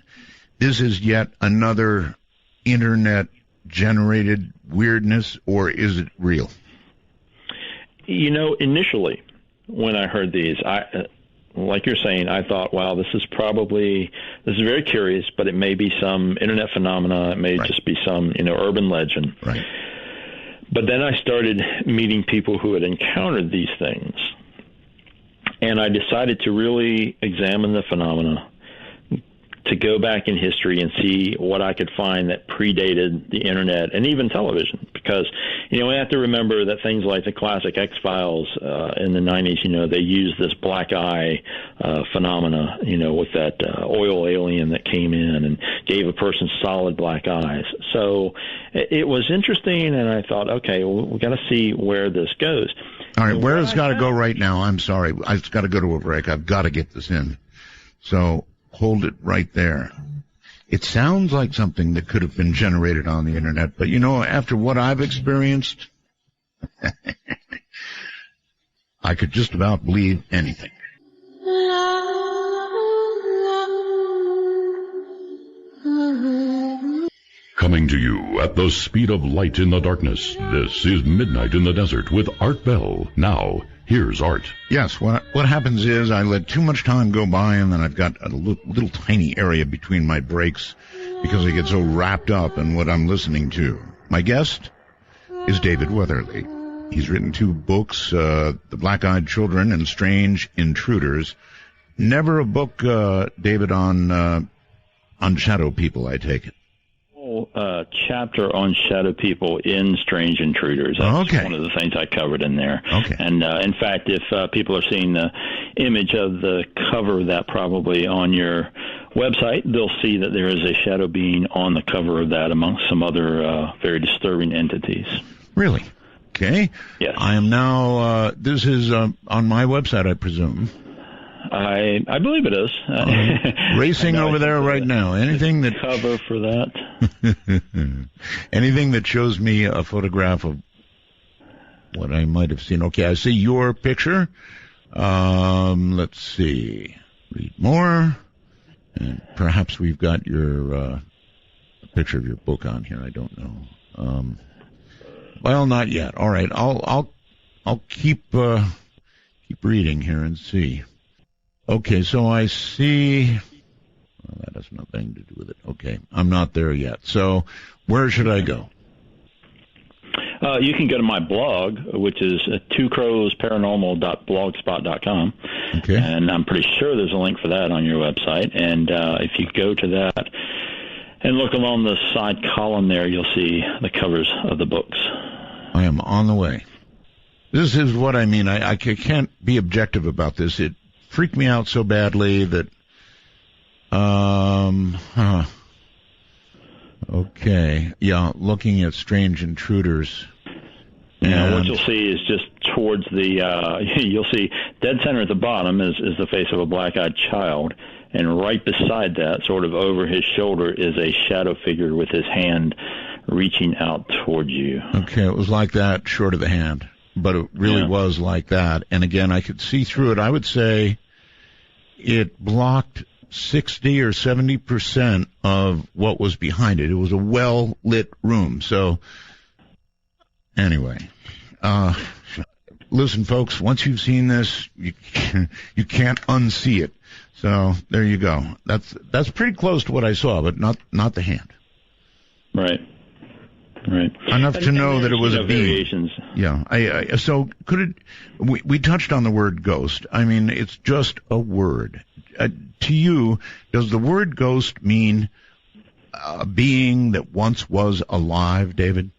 this is yet another internet-generated weirdness, or is it real? Initially, when I heard these, like you're saying, I thought, wow, this is very curious, but it may be some internet phenomena. It may just be some, urban legend. Right. But then I started meeting people who had encountered these things, and I decided to really examine the phenomena, to go back in history and see what I could find that predated the internet and even television. Because, we have to remember that things like the classic X-Files in the 90s, they used this black eye phenomena, with that oil alien that came in and gave a person solid black eyes. So it was interesting, and I thought, okay, well, we got to see where this goes. All right, where it's got to go right now? I'm sorry. I've got to go to a break. I've got to get this in. So hold it right there. It sounds like something that could have been generated on the internet, but after what I've experienced, I could just about believe anything. Coming to you at the speed of light in the darkness, this is Midnight in the Desert with Art Bell. Now, here's Art. Yes, what happens is I let too much time go by, and then I've got a little tiny area between my breaks because I get so wrapped up in what I'm listening to. My guest is David Weatherly. He's written 2 books, The Black-Eyed Children and Strange Intruders. Never a book, David, on shadow people, I take it. Chapter on shadow people in Strange Intruders. That's one of the things I covered in there. Okay. And in fact, if people are seeing the image of the cover of that probably on your website, they'll see that there is a shadow being on the cover of that amongst some other very disturbing entities. Really? Okay. Yes. I am now, this is on my website, I presume. I believe it is. Racing over there right now. Anything that cover for that. Anything that shows me a photograph of what I might have seen. Okay, I see your picture. Let's see. Read more. And perhaps we've got your picture of your book on here. I don't know. Well, not yet. All right. I'll keep reading here and see. Okay, so I see. Well, that has nothing to do with it. Okay, I'm not there yet. So, where should I go? You can go to my blog, which is twocrowsparanormal.blogspot.com. Okay. And I'm pretty sure there's a link for that on your website. And if you go to that and look along the side column there, you'll see the covers of the books. I am on the way. This is what I mean. I can't be objective about this. It freaked me out so badly that, okay, yeah, looking at strange intruders. And what you'll see is just towards the, you'll see dead center at the bottom is the face of a black-eyed child, and right beside that, sort of over his shoulder, is a shadow figure with his hand reaching out towards you. Okay, it was like that, short of the hand. But it really was like that. And again, I could see through it. I would say it blocked 60 or 70% of what was behind it. It was a well-lit room. So, anyway, listen, folks, once you've seen this, you can't unsee it. So, there you go. That's pretty close to what I saw, but not the hand. Right. Right. Enough to know that it was a being. Variations. Yeah. So could it? We touched on the word ghost. I mean, it's just a word. To you, does the word ghost mean a being that once was alive, David?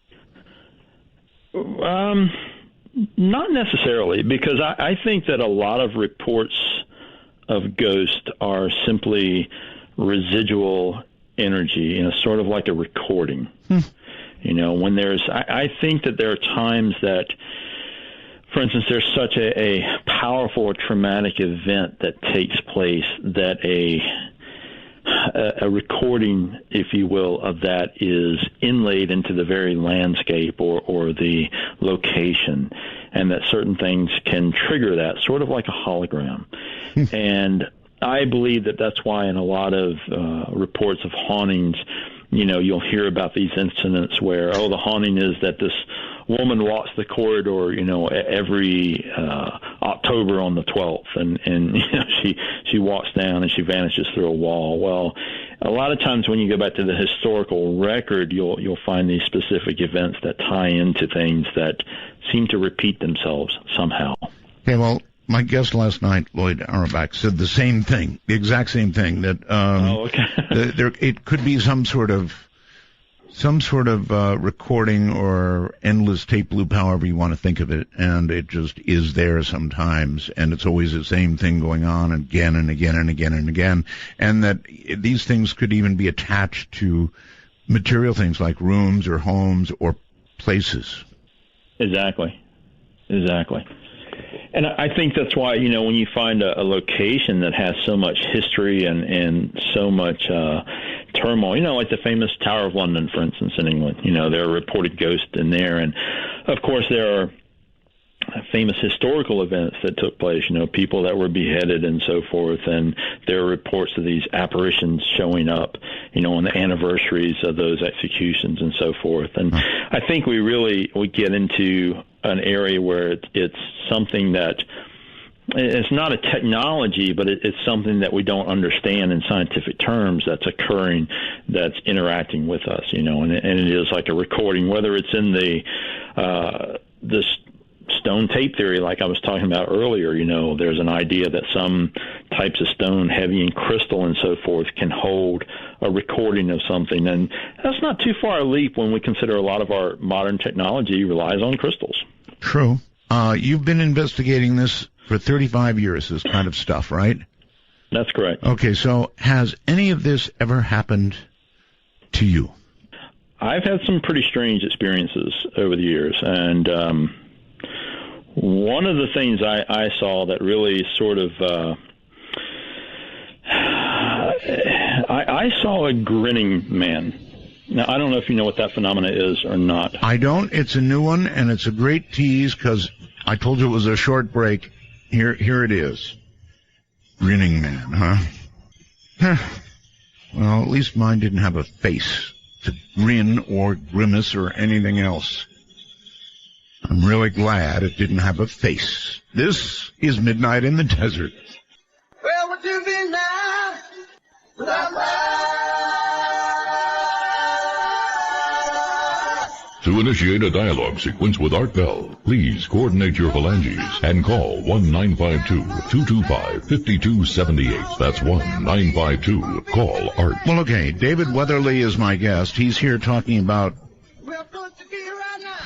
Not necessarily, because I think that a lot of reports of ghosts are simply residual energy, sort of like a recording. When I think that there are times that, for instance, there's such a powerful or traumatic event that takes place that a recording, if you will, of that is inlaid into the very landscape or the location, and that certain things can trigger that, sort of like a hologram. And I believe that that's why in a lot of reports of hauntings, you'll hear about these incidents where, the haunting is that this woman walks the corridor, every October on the 12th, and she walks down and she vanishes through a wall. Well, a lot of times when you go back to the historical record, you'll find these specific events that tie into things that seem to repeat themselves somehow. Okay, well, my guest last night, Lloyd Auerbach, said the same thing, the exact same thing, that it could be some sort of recording or endless tape loop, however you want to think of it, and it just is there sometimes, and it's always the same thing going on again and again and again and again, and that these things could even be attached to material things like rooms or homes or places. Exactly. And I think that's why, when you find a location that has so much history and so much turmoil, like the famous Tower of London, for instance, in England, there are reported ghosts in there. And, of course, there are famous historical events that took place, people that were beheaded and so forth. And there are reports of these apparitions showing up, on the anniversaries of those executions and so forth. And I think we get into an area where it's something that it's not a technology, but it's something that we don't understand in scientific terms that's occurring, that's interacting with us, and it is like a recording, whether it's in the stone tape theory, like I was talking about earlier. There's an idea that some types of stone, heavy in crystal and so forth, can hold a recording of something. And that's not too far a leap when we consider a lot of our modern technology relies on crystals. True. You've been investigating this for 35 years, this kind of stuff, right? That's correct. Okay, so has any of this ever happened to you? I've had some pretty strange experiences over the years, and one of the things I saw that really sort of I saw a grinning man. Now, I don't know if you know what that phenomena is or not. I don't. It's a new one, and it's a great tease because I told you it was a short break. Here it is. Grinning man, huh? Well, at least mine didn't have a face to grin or grimace or anything else. I'm really glad it didn't have a face. This is Midnight in the Desert. Well, would you be now? To initiate a dialogue sequence with Art Bell, please coordinate your phalanges and call 1-952-225-5278. That's 1-952-CALL-ART. Well, okay, David Weatherly is my guest. He's here talking about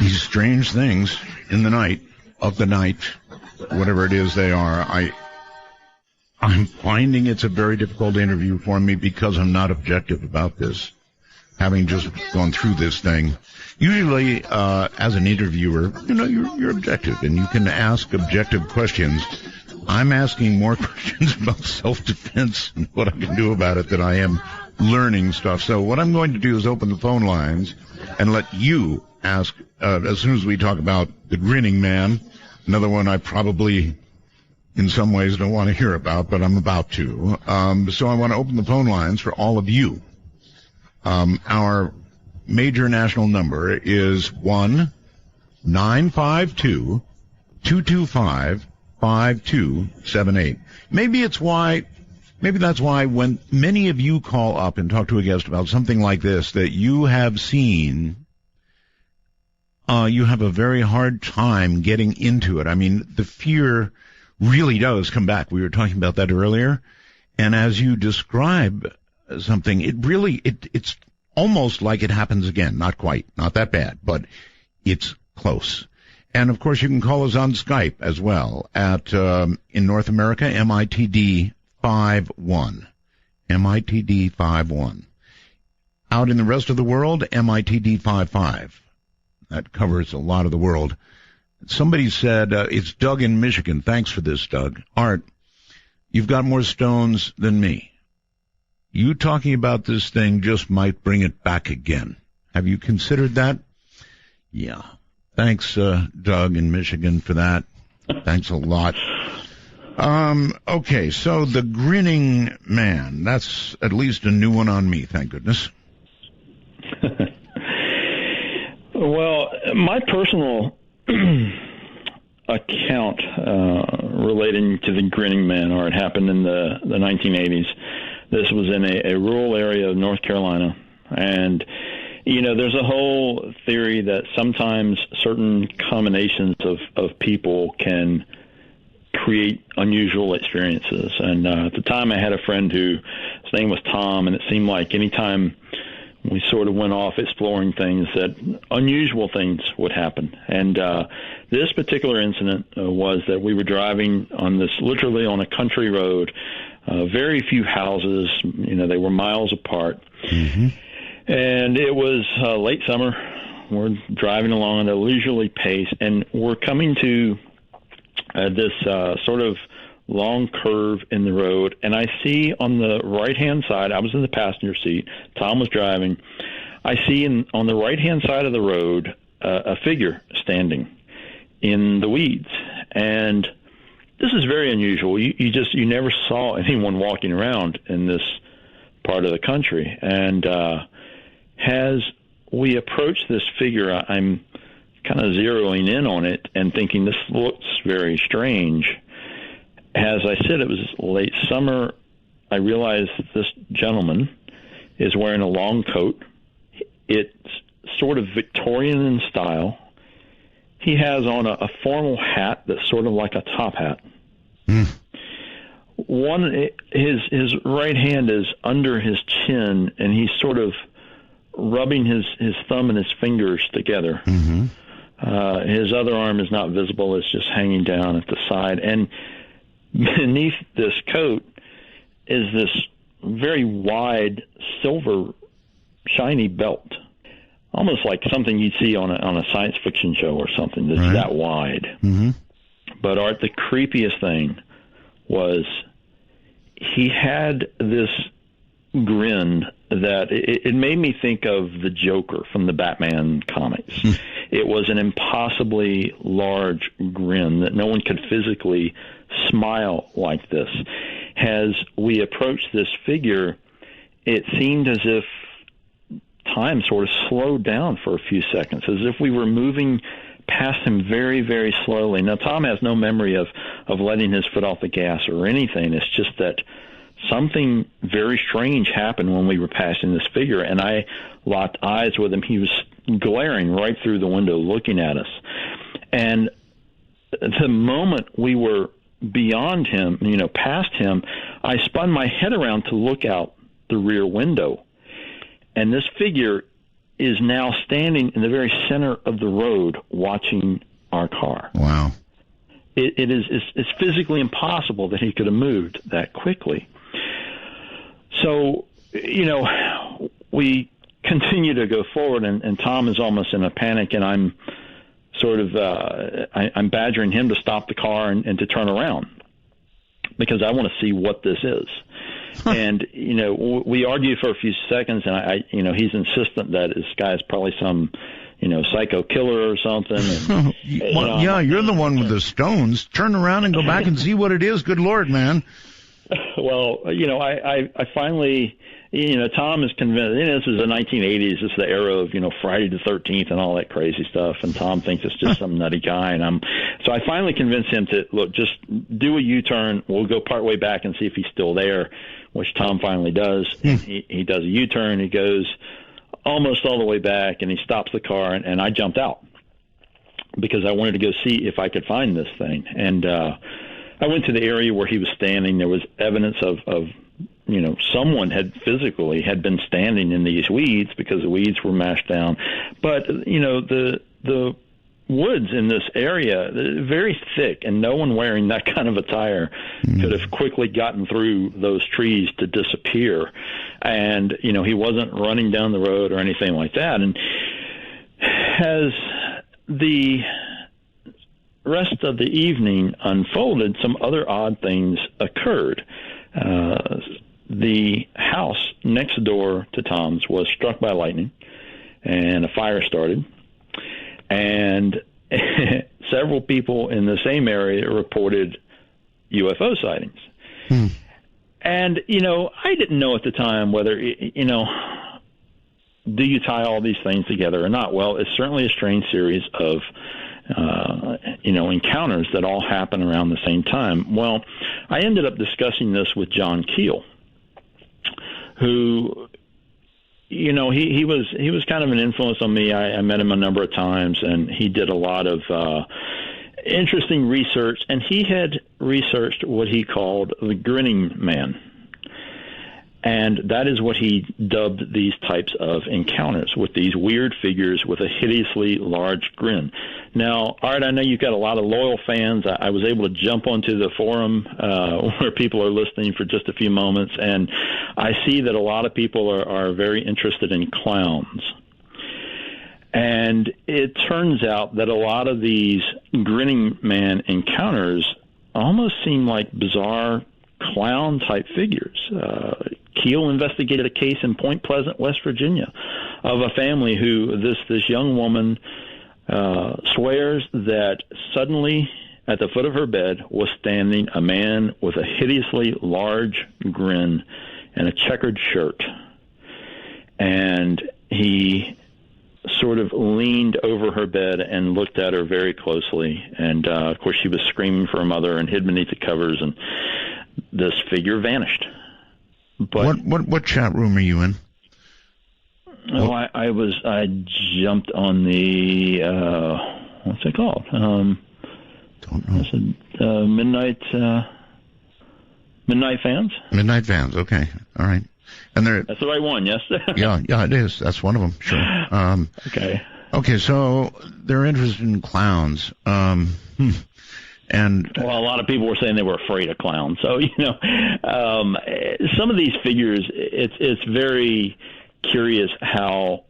these strange things in the night, of the night, whatever it is they are. I'm finding it's a very difficult interview for me because I'm not objective about this, having just gone through this thing. Usually, as an interviewer, you're objective, and you can ask objective questions. I'm asking more questions about self-defense and what I can do about it than I am learning stuff. So what I'm going to do is open the phone lines and let you ask, as soon as we talk about the grinning man, another one I probably, in some ways, don't want to hear about, but I'm about to. So I want to open the phone lines for all of you. Our major national number is 1-952-225-5278. Maybe that's why when many of you call up and talk to a guest about something like this that you have seen, you have a very hard time getting into it. I mean, the fear really does come back. We were talking about that earlier. And as you describe something, it's almost like it happens again. Not quite. Not that bad, but it's close. And, of course, you can call us on Skype as well at, in North America, MITD 51. MITD 51. Out in the rest of the world, MITD 55. That covers a lot of the world. Somebody said, it's Doug in Michigan. Thanks for this, Doug. Art, you've got more stones than me. You talking about this thing just might bring it back again. Have you considered that? Yeah. Thanks, Doug in Michigan, for that. Thanks a lot. Okay, so the grinning man. That's at least a new one on me, thank goodness. Well, my personal account relating to the grinning man, or it happened in the 1980s. This was in a rural area of North Carolina. And, there's a whole theory that sometimes certain combinations of people can create unusual experiences. And at the time I had a friend his name was Tom, and it seemed like anytime we sort of went off exploring things that unusual things would happen. And this particular incident was that we were driving literally on a country road, very few houses, they were miles apart. Mm-hmm. And it was late summer. We're driving along at a leisurely pace, and we're coming to this sort of long curve in the road, and I see on the right-hand side, I was in the passenger seat, Tom was driving, I see on the right-hand side of the road a figure standing in the weeds. And this is very unusual. You never saw anyone walking around in this part of the country. And as we approach this figure, I'm kind of zeroing in on it and thinking this looks very strange. As I said, it was late summer. I realized that this gentleman is wearing a long coat. It's sort of Victorian in style. He has on a formal hat that's sort of like a top hat. Mm. His right hand is under his chin, and he's sort of rubbing his thumb and his fingers together. Mm-hmm. His other arm is not visible. It's just hanging down at the side. And beneath this coat is this very wide silver shiny belt. almost like something you'd see on a science fiction show or something that's that wide. Mm-hmm. But Art, the creepiest thing was he had this grin that it made me think of the Joker from the Batman comics. It was an impossibly large grin that no one could physically smile like this. As we approached this figure, it seemed as if time sort of slowed down for a few seconds, as if we were moving past him very, very slowly. Now, Tom has no memory of letting his foot off the gas or anything. It's just that something very strange happened when we were passing this figure, and I locked eyes with him. He was glaring right through the window looking at us. And the moment we were beyond him, past him, I spun my head around to look out the rear window. And this figure is now standing in the very center of the road watching our car. Wow. It's physically impossible that he could have moved that quickly. So, we continue to go forward, and Tom is almost in a panic, and I'm sort of I'm badgering him to stop the car and to turn around because I want to see what this is. And, we argue for a few seconds, and I he's insistent that this guy is probably some, psycho killer or something. And, you're the one with the stones. Turn around and go back and see what it is. Good Lord, man. Well, I finally, Tom is convinced, this is the 1980s. This is the era of, Friday the 13th and all that crazy stuff. And Tom thinks it's just some nutty guy. And so I finally convinced him to, look, just do a U-turn. We'll go part way back and see if he's still there, which Tom finally does. And he does a U-turn. He goes almost all the way back, and he stops the car, and I jumped out because I wanted to go see if I could find this thing. And I went to the area where he was standing. There was evidence of someone had been standing in these weeds because the weeds were mashed down. But, the woods in this area, very thick, and no one wearing that kind of attire could have quickly gotten through those trees to disappear. And, he wasn't running down the road or anything like that. And as the rest of the evening unfolded, some other odd things occurred. The house next door to Tom's was struck by lightning, and a fire started. And several people in the same area reported UFO sightings. And, I didn't know at the time whether, do you tie all these things together or not? Well, it's certainly a strange series of encounters that all happen around the same time. Well, I ended up discussing this with John Keel, who, he was kind of an influence on me. I met him a number of times, and he did a lot of interesting research, and he had researched what he called the grinning man. And that is what he dubbed these types of encounters, with these weird figures with a hideously large grin. Now, Art, I know you've got a lot of loyal fans. I was able to jump onto the forum where people are listening for just a few moments, and I see that a lot of people are very interested in clowns. And it turns out that a lot of these grinning man encounters almost seem like bizarre clown-type figures. Keel investigated a case in Point Pleasant, West Virginia, of a family who this young woman swears that suddenly at the foot of her bed was standing a man with a hideously large grin and a checkered shirt. And he sort of leaned over her bed and looked at her very closely. And, of course, she was screaming for her mother and hid beneath the covers, and this figure vanished. But what chat room are you in? Oh, I jumped on the what's it called? Don't know. Is it Midnight Fans? Midnight Fans. Okay, all right. And that's the right one, yes. yeah, it is. That's one of them. Sure. Okay. Okay, so they're interested in clowns. And a lot of people were saying they were afraid of clowns. So some of these figures, it's very curious how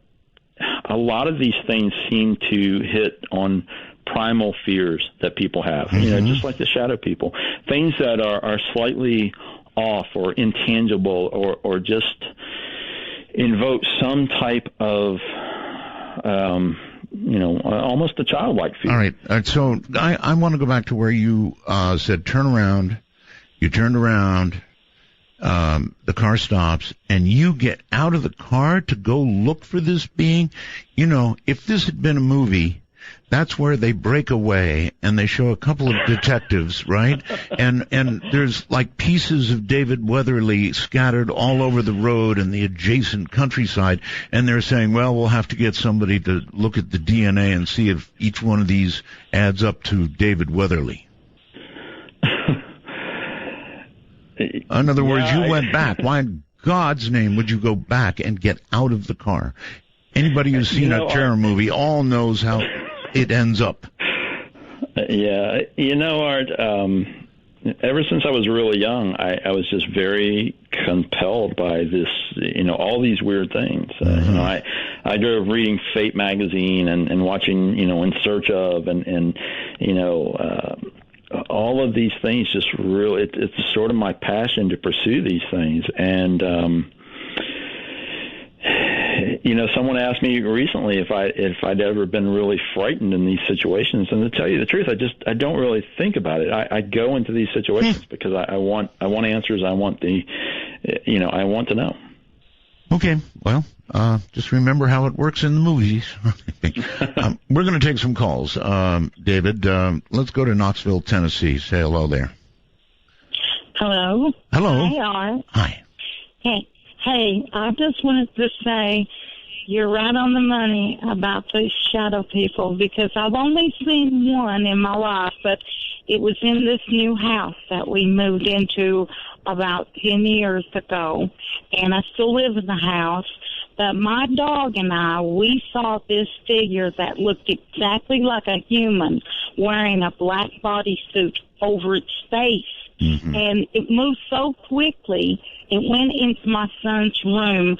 a lot of these things seem to hit on primal fears that people have, just like the shadow people, things that are slightly off or intangible or just invoke some type of, almost a childlike fear. All right. So I want to go back to where you said turn around. You turned around. The car stops, and you get out of the car to go look for this being. If this had been a movie, that's where they break away and they show a couple of detectives, right? And there's like pieces of David Weatherly scattered all over the road and the adjacent countryside, and they're saying, well, we'll have to get somebody to look at the DNA and see if each one of these adds up to David Weatherly. In other words, you went back. Why in God's name would you go back and get out of the car? Anybody who's seen a terror movie all knows how it ends up. Yeah. Art, ever since I was really young, I was just very compelled by this, all these weird things. I grew up reading Fate magazine and watching, In Search of and all of these things just really, it's sort of my passion to pursue these things. And, someone asked me recently if I'd ever been really frightened in these situations. And to tell you the truth, I don't really think about it. I go into these situations because I want answers. I want I want to know. Okay. Well, just remember how it works in the movies. We're going to take some calls. David, let's go to Knoxville, Tennessee. Say hello there. Hello. Hello. Hi, Art. Hi. Hey, I just wanted to say you're right on the money about these shadow people, because I've only seen one in my life, but it was in this new house that we moved into about 10 years ago, and I still live in the house. But my dog and I, we saw this figure that looked exactly like a human wearing a black bodysuit over its face. Mm-hmm. And it moved so quickly, it went into my son's room,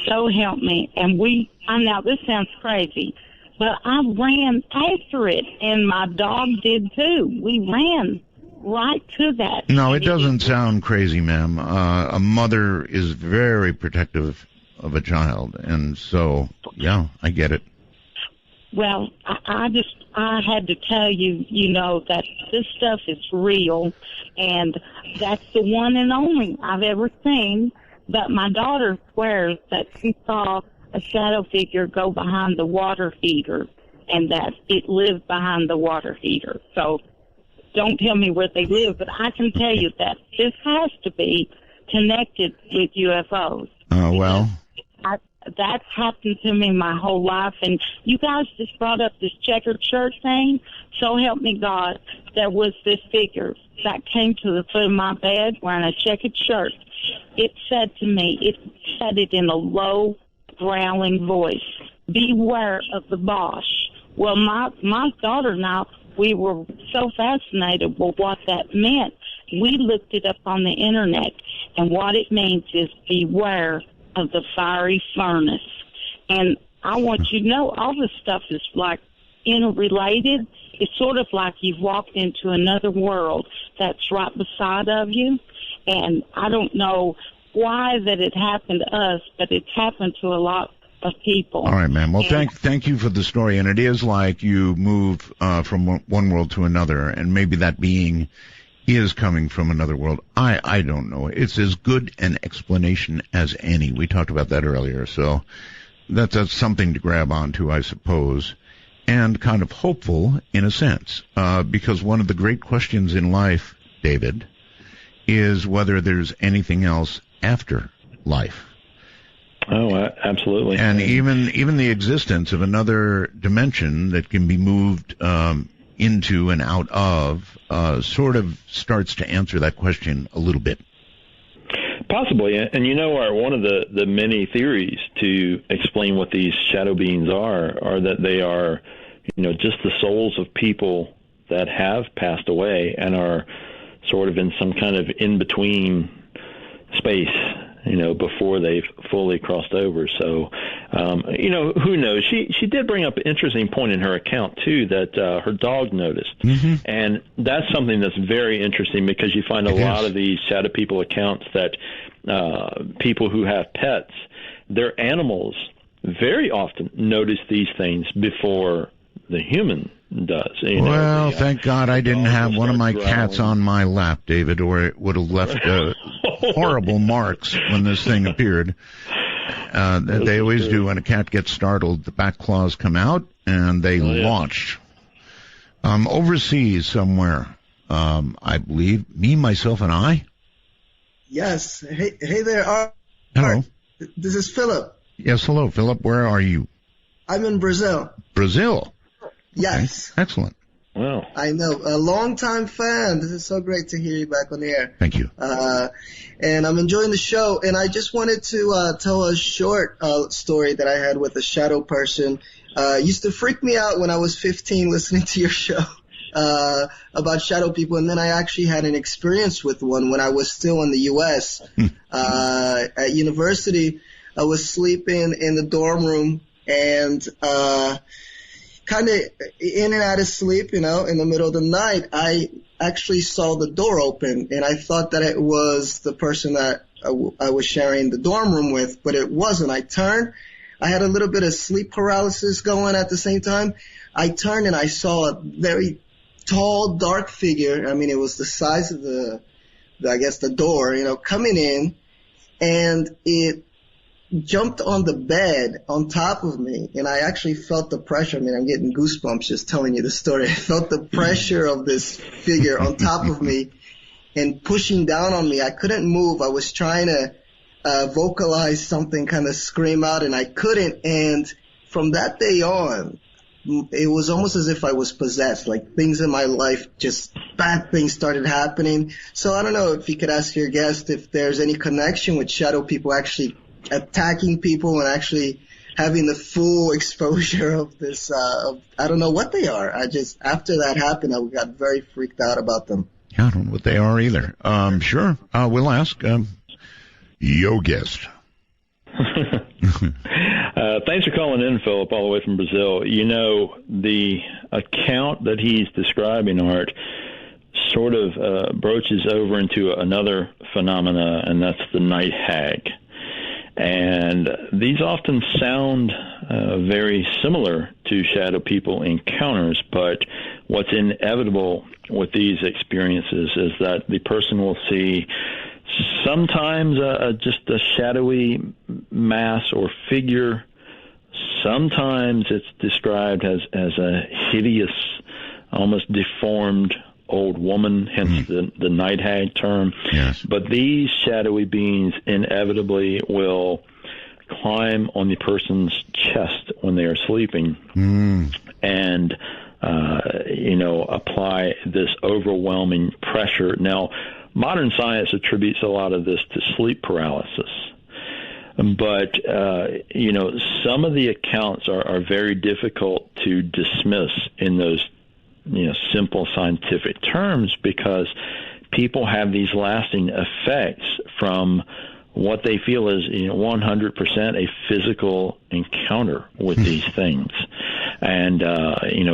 so help me. And I know this sounds crazy, but I ran after it, and my dog did too. We ran right to that. No, it doesn't sound crazy, ma'am. A mother is very protective of a child, and so, yeah, I get it. Well, I had to tell you, that this stuff is real, and that's the one and only I've ever seen. But my daughter swears that she saw a shadow figure go behind the water heater, and that it lived behind the water heater. So don't tell me where they live, but I can tell you that this has to be connected with UFOs. Oh, well. That's happened to me my whole life, and you guys just brought up this checkered shirt thing. So help me God, there was this figure that came to the foot of my bed wearing a checkered shirt. It said to me, it said it in a low, growling voice, beware of the Bosch. Well, my daughter and I, we were so fascinated with what that meant. We looked it up on the internet, and what it means is beware of the fiery furnace. And I want you to know all this stuff is like interrelated. It's sort of like you've walked into another world that's right beside of you. And I don't know why that it happened to us, but it's happened to a lot of people. All right, ma'am. Well, thank you for the story. And it is like you move from one world to another, and maybe that being is coming from another world. I don't know. It's as good an explanation as any. We talked about that earlier, so that's something to grab onto, I suppose, and kind of hopeful in a sense, because one of the great questions in life, David, is whether there's anything else after life. Oh, absolutely. And even the existence of another dimension that can be moved into and out of sort of starts to answer that question a little bit. Possibly. And one of the many theories to explain what these shadow beings are that they are, just the souls of people that have passed away and are sort of in some kind of in-between space. before they've fully crossed over. So, who knows? She did bring up an interesting point in her account, too, that her dog noticed. Mm-hmm. And that's something that's very interesting because you find a lot of these shadow people accounts that people who have pets, their animals very often notice these things before the human does. Thank God I didn't have one of my cats on my lap, David, or it would have left horrible marks when this thing appeared. They always do. When a cat gets startled, the back claws come out and they launch. Overseas somewhere, I believe, me, myself, and I. Yes. Hey there, Art. Hello. This is Philip. Yes, hello, Philip. Where are you? I'm in Brazil. Brazil? Yes. Okay. Excellent. Wow. I know. A long-time fan. This is so great to hear you back on the air. Thank you. And I'm enjoying the show. And I just wanted to tell a short story that I had with a shadow person. Used to freak me out when I was 15 listening to your show about shadow people. And then I actually had an experience with one when I was still in the U.S. At university. I was sleeping in the dorm room and kind of in and out of sleep, in the middle of the night, I actually saw the door open, and I thought that it was the person that I was sharing the dorm room with, but it wasn't. I turned. I had a little bit of sleep paralysis going at the same time. I turned, and I saw a very tall, dark figure. I mean, it was the size of the door, coming in, and it jumped on the bed on top of me, and I actually felt the pressure. I mean, I'm getting goosebumps just telling you the story. I felt the pressure of this figure on top of me and pushing down on me. I couldn't move. I was trying to vocalize something, kind of scream out, and I couldn't. And from that day on, it was almost as if I was possessed. Like, things in my life, just bad things started happening. So I don't know if you could ask your guest if there's any connection with shadow people actually attacking people and actually having the full exposure of this. I don't know what they are. After that happened, I got very freaked out about them. Yeah, I don't know what they are either. Sure. We'll ask your guest. Thanks for calling in, Philip, all the way from Brazil. The account that he's describing, Art, sort of broaches over into another phenomena, and that's the night hag. And these often sound very similar to shadow people encounters, but what's inevitable with these experiences is that the person will see sometimes just a shadowy mass or figure. Sometimes it's described as a hideous, almost deformed old woman, hence the night hag term. Yes. But these shadowy beings inevitably will climb on the person's chest when they are sleeping and, apply this overwhelming pressure. Now, modern science attributes a lot of this to sleep paralysis. But, some of the accounts are very difficult to dismiss in those simple scientific terms because people have these lasting effects from what they feel is 100% a physical encounter with these things. And,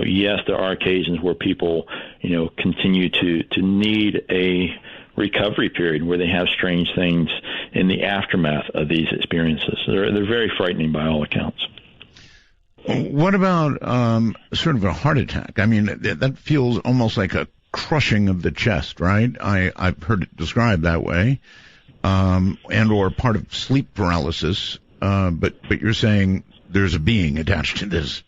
yes, there are occasions where people, continue to need a recovery period where they have strange things in the aftermath of these experiences. They're very frightening by all accounts. What about sort of a heart attack? I mean, that feels almost like a crushing of the chest, right? I've heard it described that way, and or part of sleep paralysis. But you're saying there's a being attached to this.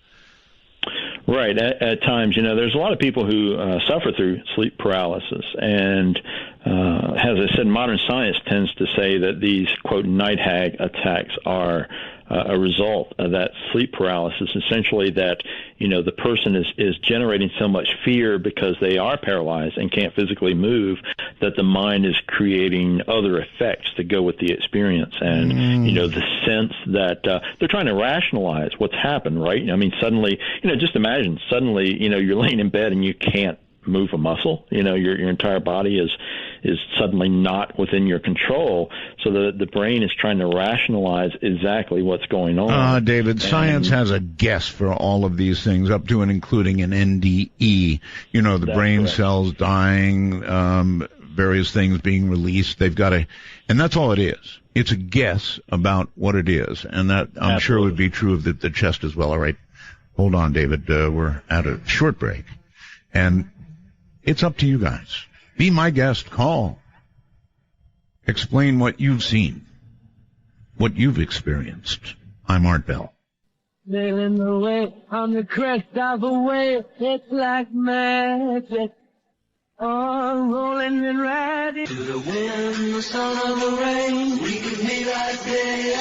Right. At times, there's a lot of people who suffer through sleep paralysis, and as I said, modern science tends to say that these, quote, night hag attacks are a result of that sleep paralysis, essentially that, the person is generating so much fear because they are paralyzed and can't physically move that the mind is creating other effects to go with the experience. And, the sense that they're trying to rationalize what's happened, right? I mean, suddenly, just imagine, suddenly, you're laying in bed and you can't move a muscle. Your entire body is suddenly not within your control. So the brain is trying to rationalize exactly what's going on. David, science has a guess for all of these things, up to and including an NDE. The brain correct. cells dying, various things being released. They've got and that's all it is. It's a guess about what it is, and that I'm sure would be true of the chest as well. All right, hold on, David. We're at a short break, and it's up to you guys. Be my guest. Call. Explain what you've seen, what you've experienced. I'm Art Bell. Sailing away on the crest of a wave, it's like magic. Oh, rolling and riding to the wind, the sun, or the rain. We can be right there.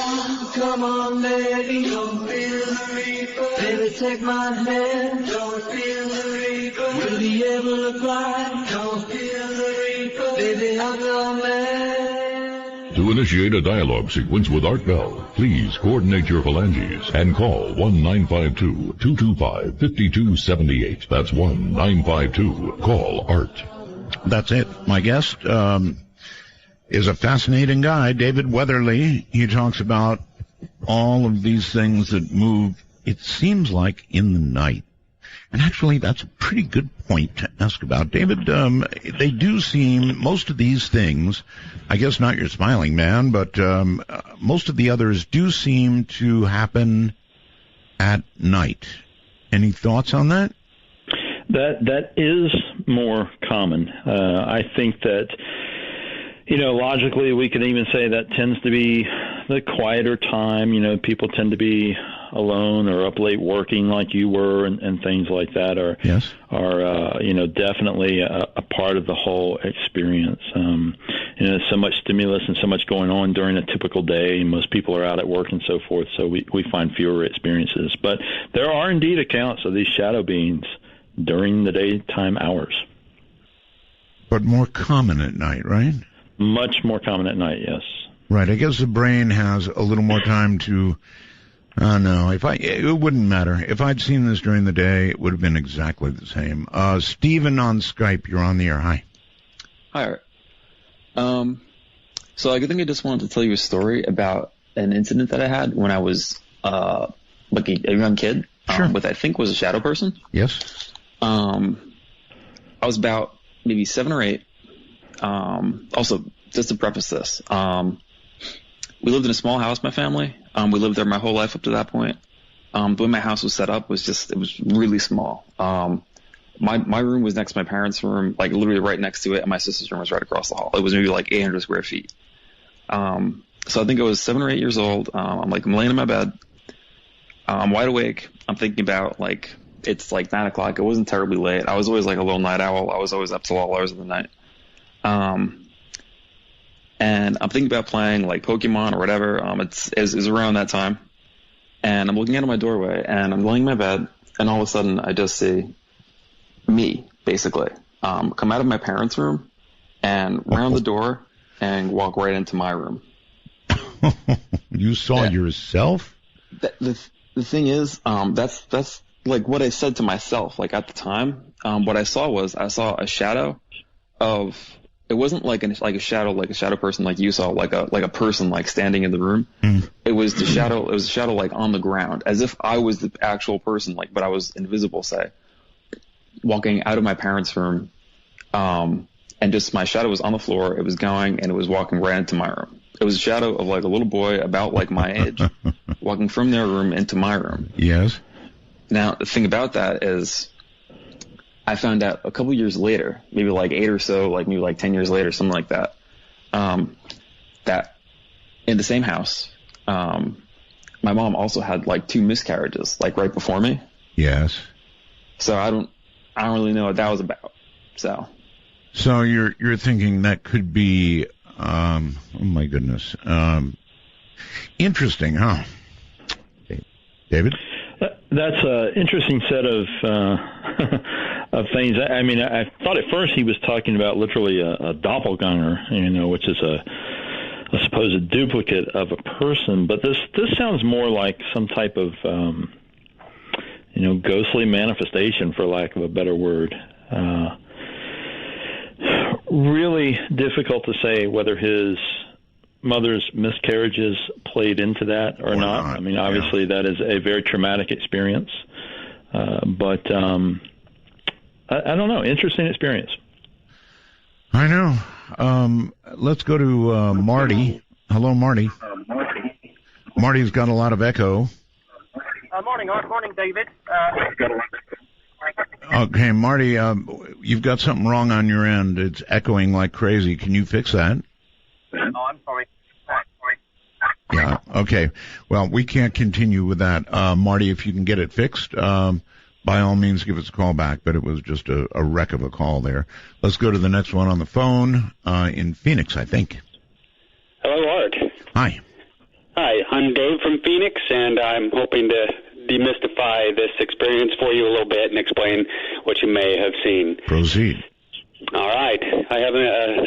Come on, baby, don't feel the reaper. Baby, take my hand. Don't feel the reaper. We'll be able to fly. Don't feel the reaper. Baby, I'm your man. To initiate a dialogue sequence with Art Bell, please coordinate your phalanges and call 1-952-225-5278. That's 1-952-CALL-ART. That's it. My guest is a fascinating guy, David Weatherly. He talks about all of these things that move, it seems like, in the night. And actually, that's a pretty good point to ask about. David, they do seem, most of these things, I guess not your smiling man, but most of the others do seem to happen at night. Any thoughts on that? That is more common. I think that, logically we could even say that tends to be the quieter time. People tend to be alone or up late working like you were and things like that are definitely a part of the whole experience. There's so much stimulus and so much going on during a typical day. Most people are out at work and so forth, so we find fewer experiences. But there are indeed accounts of these shadow beings during the daytime hours. But more common at night, right? Much more common at night, yes. Right. I guess the brain has a little more time to... no, it wouldn't matter. If I'd seen this during the day, it would have been exactly the same. Stephen on Skype, you're on the air. Hi. Hi, Art. So I think I just wanted to tell you a story about an incident that I had when I was like a young kid. Sure. With I think was a shadow person. Yes. I was about maybe 7 or 8. Also, just to preface this, we lived in a small house, my family. We lived there my whole life up to that point. The way my house was set up was it was really small. My room was next to my parents' room, like literally right next to it, and my sister's room was right across the hall. It was maybe like 800 square feet. So I think I was 7 or 8 years old. I'm laying in my bed. I'm wide awake. I'm thinking about it's like 9 o'clock. It wasn't terribly late. I was always like a little night owl. I was always up till all hours of the night. And I'm thinking about playing like Pokemon or whatever. It's around that time. And I'm looking out of my doorway and I'm laying in my bed and all of a sudden I just see me basically, come out of my parents' room and round the door and walk right into my room. You saw yourself? The thing is, that's like what I said to myself, like at the time. What I saw a shadow of, it wasn't like a shadow person like you saw, like a person like standing in the room. It was a shadow like on the ground, as if I was the actual person, like, but I was invisible, say, walking out of my parents' room. And just my shadow was on the floor. It was going and it was walking right into my room. It was a shadow of like a little boy about like my age walking from their room into my room. Yes. Now, the thing about that is I found out a couple years later, maybe like 8 or so, like maybe like 10 years later, something like that, that in the same house, my mom also had like 2 miscarriages, like right before me. Yes. So I don't really know what that was about. So you're thinking that could be, oh my goodness, interesting, huh? David? That's an interesting set of things. I mean, I thought at first he was talking about literally a doppelganger, which is a supposed duplicate of a person. But this sounds more like some type of, ghostly manifestation, for lack of a better word. Really difficult to say whether his mother's miscarriages played into that or not. I mean, obviously that is a very traumatic experience, but I don't know. Interesting experience. I know. Let's go to Marty. Hello, Marty. Marty's got a lot of echo. Morning, Art. Morning, David. Okay, Marty, you've got something wrong on your end. It's echoing like crazy. Can you fix that? Oh, I'm sorry. Yeah, okay. Well, we can't continue with that. Marty, if you can get it fixed, by all means give us a call back, but it was just a wreck of a call there. Let's go to the next one on the phone, in Phoenix, I think. Hello, Art. Hi. Hi, I'm Dave from Phoenix, and I'm hoping to demystify this experience for you a little bit and explain what you may have seen. Proceed. All right. I have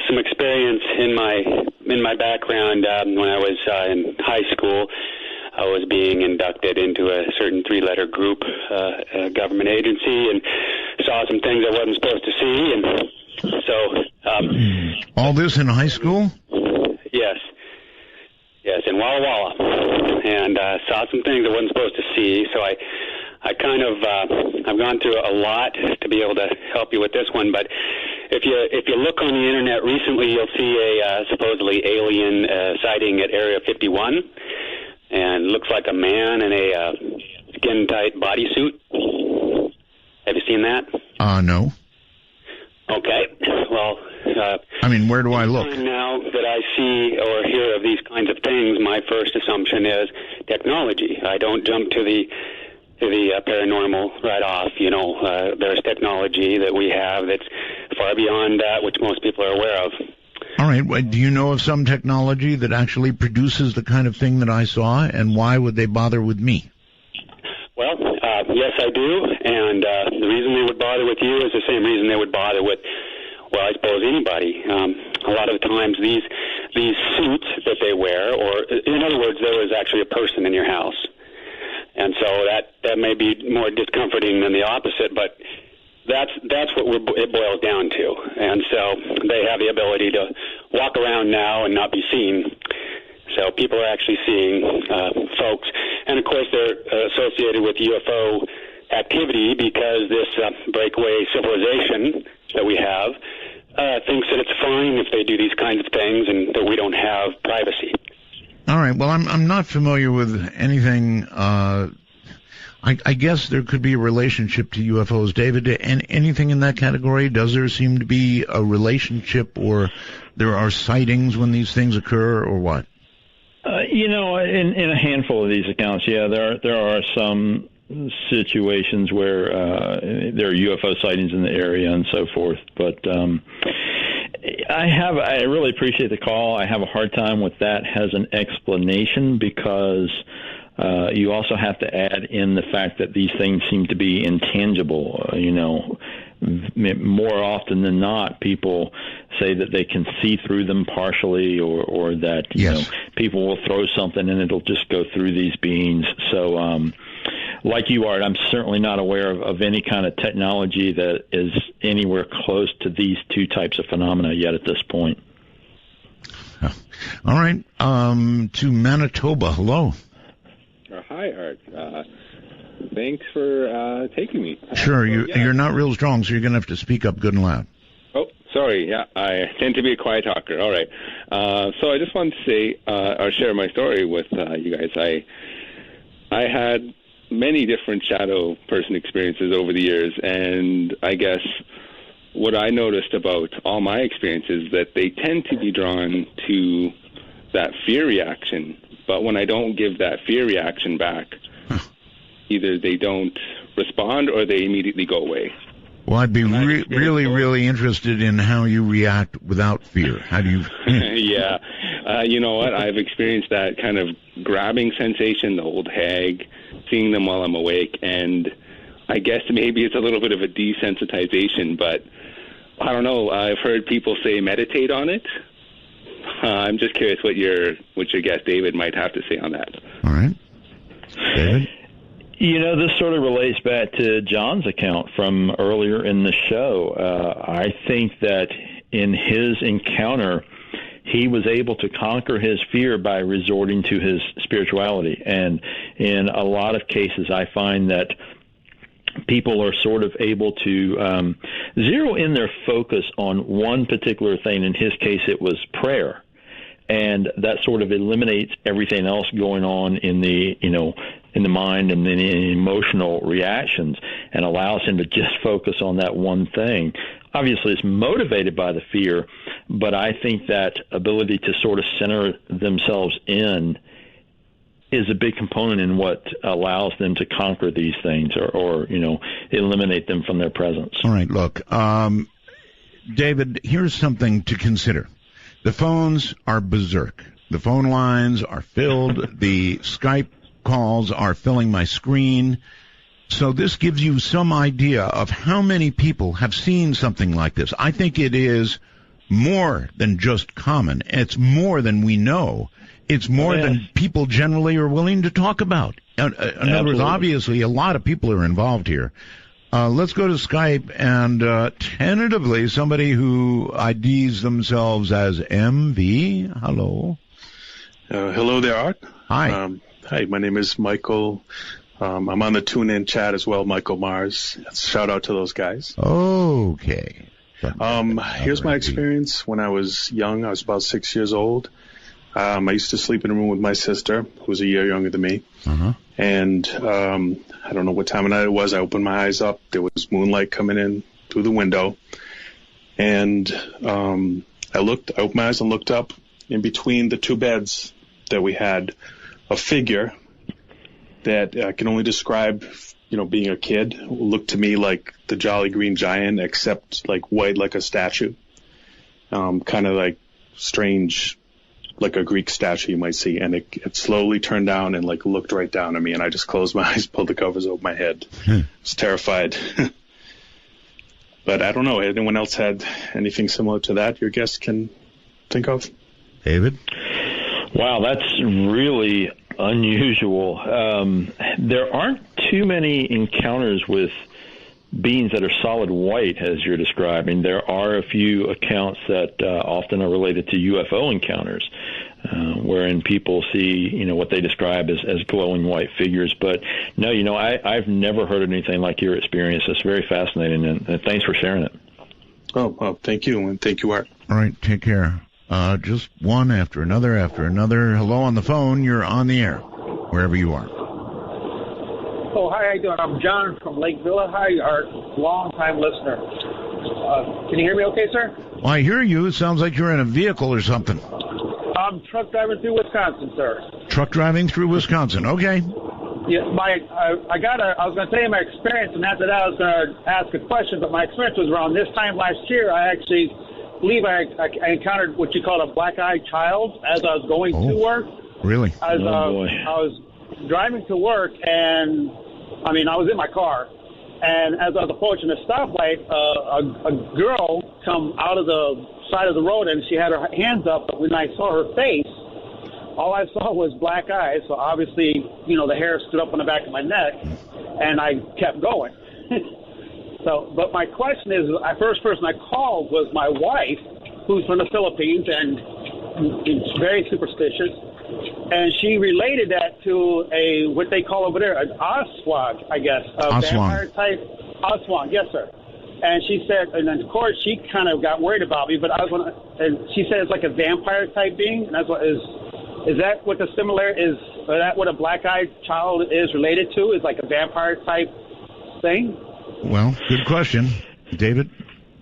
some experience in my background. When I was in high school, I was being inducted into a certain three-letter group, a government agency, and saw some things I wasn't supposed to see. And so, all this in high school? Yes, in Walla Walla, and saw some things I wasn't supposed to see. So I kind of I've gone through a lot to be able to help you with this one. But if you look on the internet recently, you'll see a supposedly alien sighting at Area 51, and looks like a man in a skin-tight bodysuit. Have you seen that? No. Okay. Well, I mean, where do I look? Now that I see or hear of these kinds of things, my first assumption is technology. I don't jump to the paranormal right off. You know, there's technology that we have that's far beyond that, which most people are aware of. All right. Do you know of some technology that actually produces the kind of thing that I saw, and why would they bother with me? Well, yes, I do, and the reason they would bother with you is the same reason they would bother with, well, I suppose anybody. A lot of the times these suits that they wear, or in other words, there was actually a person in your house. And so that may be more discomforting than the opposite, but that's what it boils down to. And so they have the ability to walk around now and not be seen. So people are actually seeing folks. And, of course, they're associated with UFO activity because this breakaway civilization that we have thinks that it's fine if they do these kinds of things and that we don't have privacy. All right. Well, I'm not familiar with anything. I guess there could be a relationship to UFOs, David. And anything in that category? Does there seem to be a relationship, or there are sightings when these things occur, or what? You know, in a handful of these accounts, yeah, there are some situations where there are UFO sightings in the area and so forth. But I really appreciate the call. I have a hard time with that as an explanation because you also have to add in the fact that these things seem to be intangible. You know, more often than not, people say that they can see through them partially, or that you know, people will throw something and it'll just go through these beings. So, like you are, I'm certainly not aware of any kind of technology that is anywhere close to these two types of phenomena yet at this point. All right, to Manitoba. Hello. Hi, Art. Thanks for taking me. Sure, you're not real strong, so you're going to have to speak up good and loud. Oh, sorry. Yeah, I tend to be a quiet talker. All right. So I just wanted to say or share my story with you guys. I had many different shadow person experiences over the years, and I guess what I noticed about all my experiences that they tend to be drawn to that fear reaction. But when I don't give that fear reaction back, either they don't respond or they immediately go away. Well, I'd be really interested in how you react without fear. How do you... Yeah. You know what? I've experienced that kind of grabbing sensation, the old hag, seeing them while I'm awake. And I guess maybe it's a little bit of a desensitization, but I don't know. I've heard people say meditate on it. I'm just curious what your guest David might have to say on that. All right. David? You know, this sort of relates back to John's account from earlier in the show. I think that in his encounter, he was able to conquer his fear by resorting to his spirituality. And in a lot of cases, I find that people are sort of able to zero in their focus on one particular thing. In his case, it was prayer. And that sort of eliminates everything else going on in the, in the mind and then in emotional reactions, and allows him to just focus on that one thing. Obviously, it's motivated by the fear, but I think that ability to sort of center themselves in is a big component in what allows them to conquer these things or eliminate them from their presence. All right, look, David, here's something to consider. The phones are berserk. The phone lines are filled. The Skype calls are filling my screen. So this gives you some idea of how many people have seen something like this. I think it is more than just common. It's more than we know. It's more than people generally are willing to talk about. In other words, obviously, a lot of people are involved here. Let's go to Skype, and tentatively, somebody who IDs themselves as MV. Hello. Hello there, Art. Hi. Hi, my name is Michael. I'm on the tune-in chat as well, Michael Mars. Shout out to those guys. Okay. Here's my experience when I was young. I was about 6 years old. I used to sleep in a room with my sister, who was a year younger than me. And I don't know what time of night it was. I opened my eyes up. There was moonlight coming in through the window. And I opened my eyes and looked up. In between the two beds that we had, a figure that I can only describe, being a kid, looked to me like the Jolly Green Giant, except like white, like a statue. Kind of like strange, like a Greek statue you might see. And it slowly turned down and like looked right down at me. And I just closed my eyes, pulled the covers over my head. I was terrified. But I don't know. Anyone else had anything similar to that your guests can think of? David? Wow, that's really unusual. There aren't too many encounters with beings that are solid white, as you're describing. There are a few accounts that often are related to UFO encounters, wherein people see, what they describe as glowing white figures. But no, I've never heard anything like your experience. It's very fascinating, and thanks for sharing it. Oh, thank you, and thank you, Art. All right, take care. Just one after another after another. Hello on the phone. You're on the air, wherever you are. Oh, hi, how you doing? I'm John from Lake Villa. Hi, Art. Long-time listener. Can you hear me okay, sir? Well, I hear you. It sounds like you're in a vehicle or something. I'm truck driving through Wisconsin, sir. Truck driving through Wisconsin. Okay. Yeah, I was going to tell you my experience, and after that I was going to ask a question, but my experience was around this time last year. I actually believe I encountered what you call a black-eyed child as I was going to work. Really? I was driving to work, and I was in my car, and as I was approaching a stoplight, a girl come out of the side of the road, and she had her hands up, but when I saw her face, all I saw was black eyes, so obviously, the hair stood up on the back of my neck, and I kept going. But my question is, the first person I called was my wife, who's from the Philippines, and is very superstitious. And she related that to what they call over there, an Aswang, I guess. Vampire type. Aswang, yes, sir. And she said, and then of course she kind of got worried about me, but and she said it's like a vampire type being. And that's what is that what the is that what a black-eyed child is related to? Is like a vampire type thing? Well, good question. David?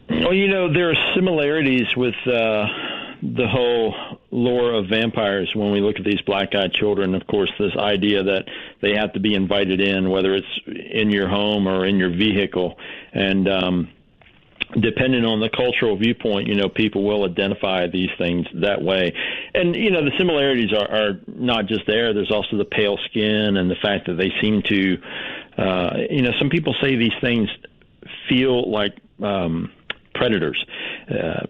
Well, there are similarities with the whole lore of vampires when we look at these black-eyed children. Of course, this idea that they have to be invited in, whether it's in your home or in your vehicle. And depending on the cultural viewpoint, people will identify these things that way. And, the similarities are not just there. There's also the pale skin and the fact that they seem to, some people say these things feel like predators.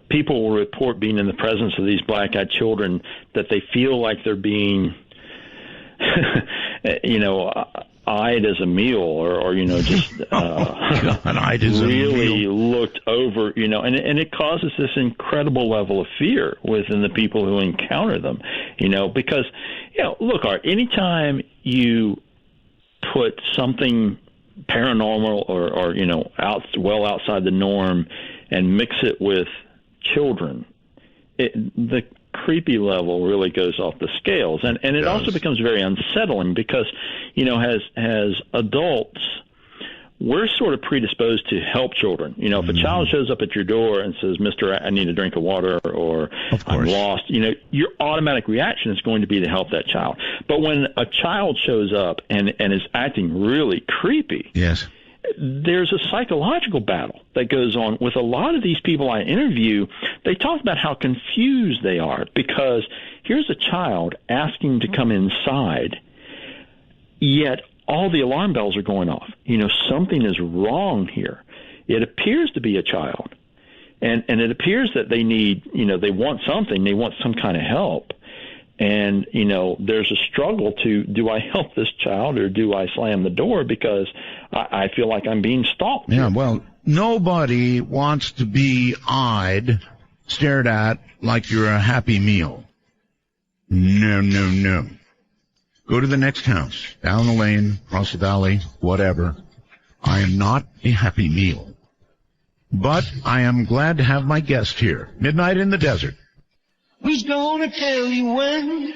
People will report being in the presence of these black-eyed children that they feel like they're being, eyed as a meal, or just really looked over, and it causes this incredible level of fear within the people who encounter them, because, look, Art, anytime you put something paranormal or well outside the norm and mix it with children, the creepy level really goes off the scales, and it also becomes very unsettling because as adults we're sort of predisposed to help children. If a child shows up at your door and says, "Mister, I need a drink of water," or "I'm lost," your automatic reaction is going to be to help that child. But when a child shows up and is acting really creepy, yes, there's a psychological battle that goes on with a lot of these people I interview. They talk about how confused they are because here's a child asking to come inside, yet all the alarm bells are going off. Something is wrong here. It appears to be a child, and it appears that they need, they want something. They want some kind of help. And, there's a struggle to, do I help this child or do I slam the door because I feel like I'm being stalked? Yeah, well, nobody wants to be eyed, stared at like you're a Happy Meal. No. Go to the next house, down the lane, across the valley, whatever. I am not a Happy Meal. But I am glad to have my guest here. Midnight in the Desert. Who's gonna tell you when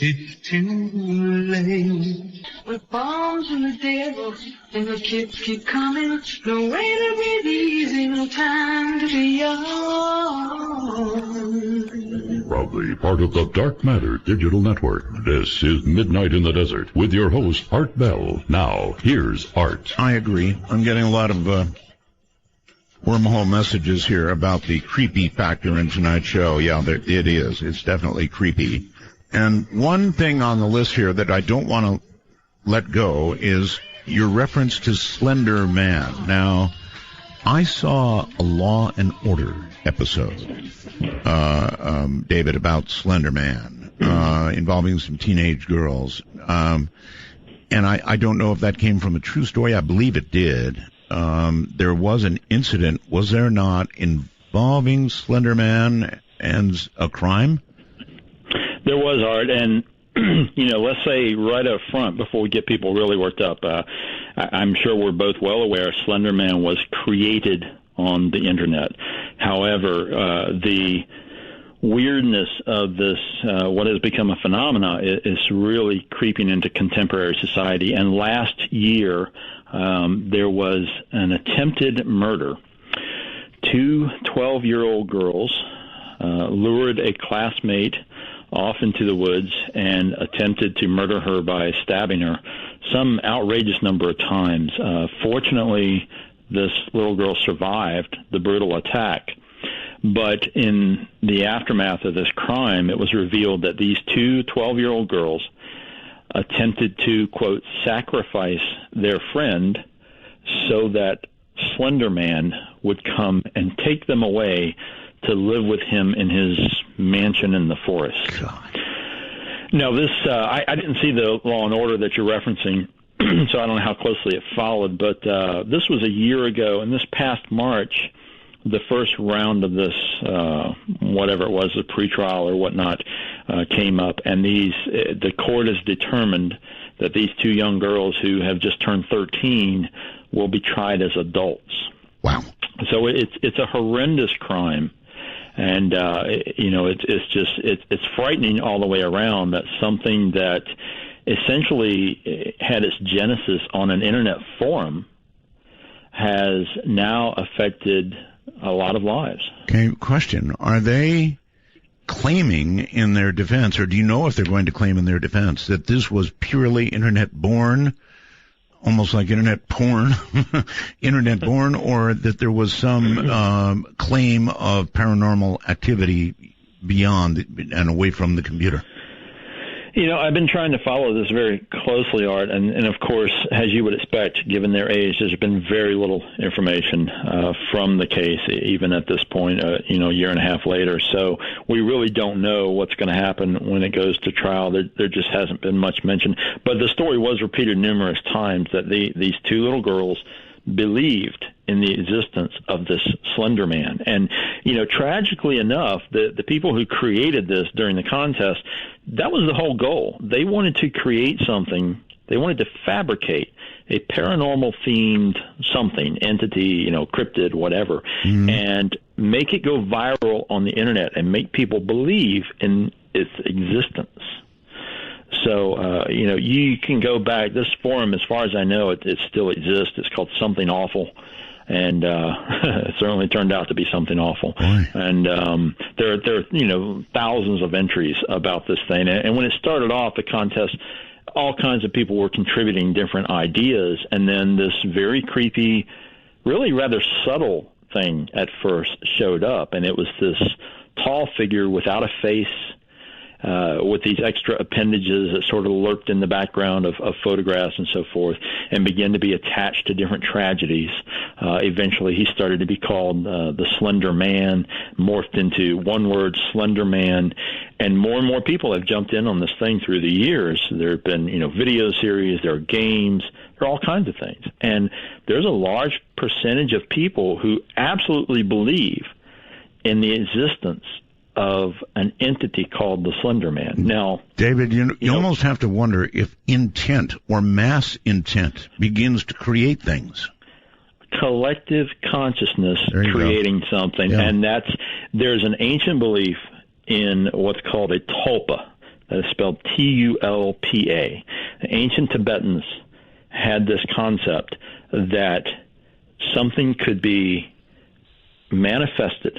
it's too late? With bombs and the devil and the kids keep coming. No way to breathe easy, no time to be young. Proudly part of the Dark Matter Digital Network. This is Midnight in the Desert with your host, Art Bell. Now, here's Art. I agree. I'm getting a lot of wormhole messages here about the creepy factor in tonight's show. Yeah, it is. It's definitely creepy. And one thing on the list here that I don't want to let go is your reference to Slender Man. Now, I saw a Law and Order episode, David, about Slender Man, involving some teenage girls. And I don't know if that came from a true story. I believe it did. There was an incident, was there not, involving Slender Man and a crime? There was, Art, and let's say right up front before we get people really worked up, I'm sure we're both well aware Slender Man was created on the internet. However, the weirdness of this, what has become a phenomena, is really creeping into contemporary society. And last year, there was an attempted murder. 2 12-year-old girls lured a classmate off into the woods and attempted to murder her by stabbing her some outrageous number of times. Fortunately, this little girl survived the brutal attack. But in the aftermath of this crime, it was revealed that these 2 12-year-old girls attempted to, quote, sacrifice their friend so that Slender Man would come and take them away to live with him in his mansion in the forest. God. Now, this, I didn't see the Law and Order that you're referencing, so I don't know how closely it followed, but this was a year ago, and this past March, the first round of this, whatever it was, a pretrial or whatnot, came up, and the court has determined that these 2 young girls who have just turned 13 will be tried as adults. Wow! So it's a horrendous crime, and it's frightening all the way around that something that essentially had its genesis on an internet forum has now affected a lot of lives. Okay, question. Are they claiming in their defense, or do you know if they're going to claim in their defense, that this was purely internet-born, almost like internet porn, internet-born, or that there was some claim of paranormal activity beyond and away from the computer? I've been trying to follow this very closely, Art, and of course, as you would expect, given their age, there's been very little information from the case, even at this point, a year and a half later. So we really don't know what's going to happen when it goes to trial. There just hasn't been much mention. But the story was repeated numerous times that these two little girls believed in the existence of this Slender Man. And, tragically enough, the people who created this during the contest, that was the whole goal. They wanted to create something. They wanted to fabricate a paranormal-themed something, entity, cryptid, whatever, and make it go viral on the Internet and make people believe in its existence. So, you can go back. This forum, as far as I know, it still exists. It's called Something Awful, and it certainly turned out to be something awful. And there are thousands of entries about this thing. And when it started off, the contest, all kinds of people were contributing different ideas, and then this very creepy, really rather subtle thing at first showed up, and it was this tall figure without a face, with these extra appendages that sort of lurked in the background of photographs and so forth, and began to be attached to different tragedies. Eventually, he started to be called the Slender Man, morphed into one word, Slender Man, and more people have jumped in on this thing through the years. There have been, video series, there are games, there are all kinds of things. And there's a large percentage of people who absolutely believe in the existence of an entity called the Slender Man. Now, David, you almost have to wonder if intent or mass intent begins to create things. Collective consciousness creating something, and there's an ancient belief in what's called a tulpa. That is spelled Tulpa. The ancient Tibetans had this concept that something could be manifested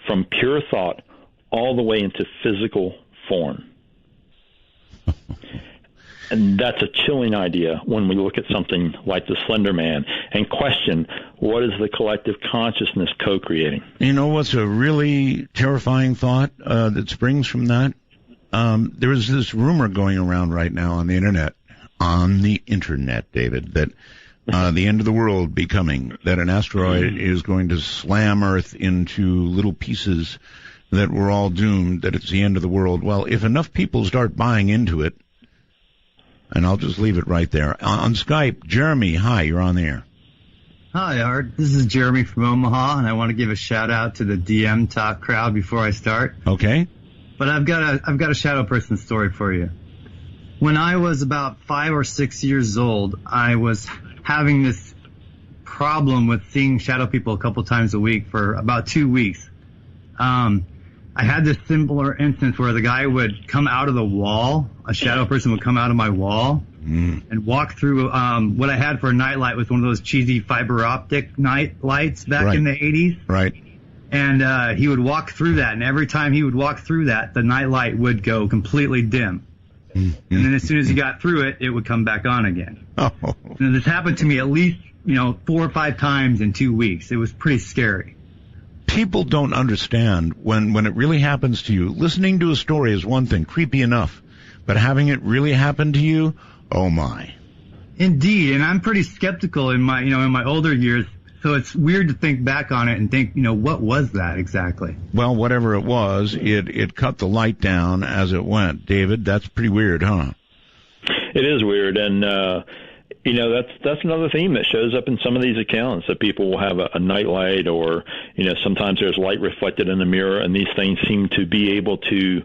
from pure thought all the way into physical form. And that's a chilling idea when we look at something like the Slender Man and question, what is the collective consciousness co-creating? You know what's a really terrifying thought that springs from that? There is this rumor going around right now on the internet, David, that the end of the world be coming, that an asteroid is going to slam Earth into little pieces, that we're all doomed, that it's the end of the world. Well, if enough people start buying into it, and I'll just leave it right there. On Skype, Jeremy, hi, you're on the air. Hi, Art. This is Jeremy from Omaha, and I want to give a shout-out to the DM Talk crowd before I start. Okay. But I've got a shadow person story for you. When I was about 5 or 6 years old, I was having this problem with seeing shadow people a couple times a week for about 2 weeks. I had this similar instance where the guy would come out of the wall, a shadow person would come out of my wall and walk through, what I had for a nightlight was one of those cheesy fiber optic night lights back in the 80s. Right. And he would walk through that, and every time he would walk through that, the night light would go completely dim. And then as soon as he got through it, it would come back on again. And this happened to me at least, 4 or 5 times in 2 weeks. It was pretty scary. People don't understand when it really happens to you. Listening to a story is one thing, creepy enough, but having it really happen to you, oh my. Indeed, and I'm pretty skeptical in my older years, so it's weird to think back on it and think, what was that exactly? Well, whatever it was, it cut the light down as it went. David, that's pretty weird, huh? It is weird, and that's another theme that shows up in some of these accounts, that people will have a night light, or sometimes there's light reflected in the mirror, and these things seem to be able to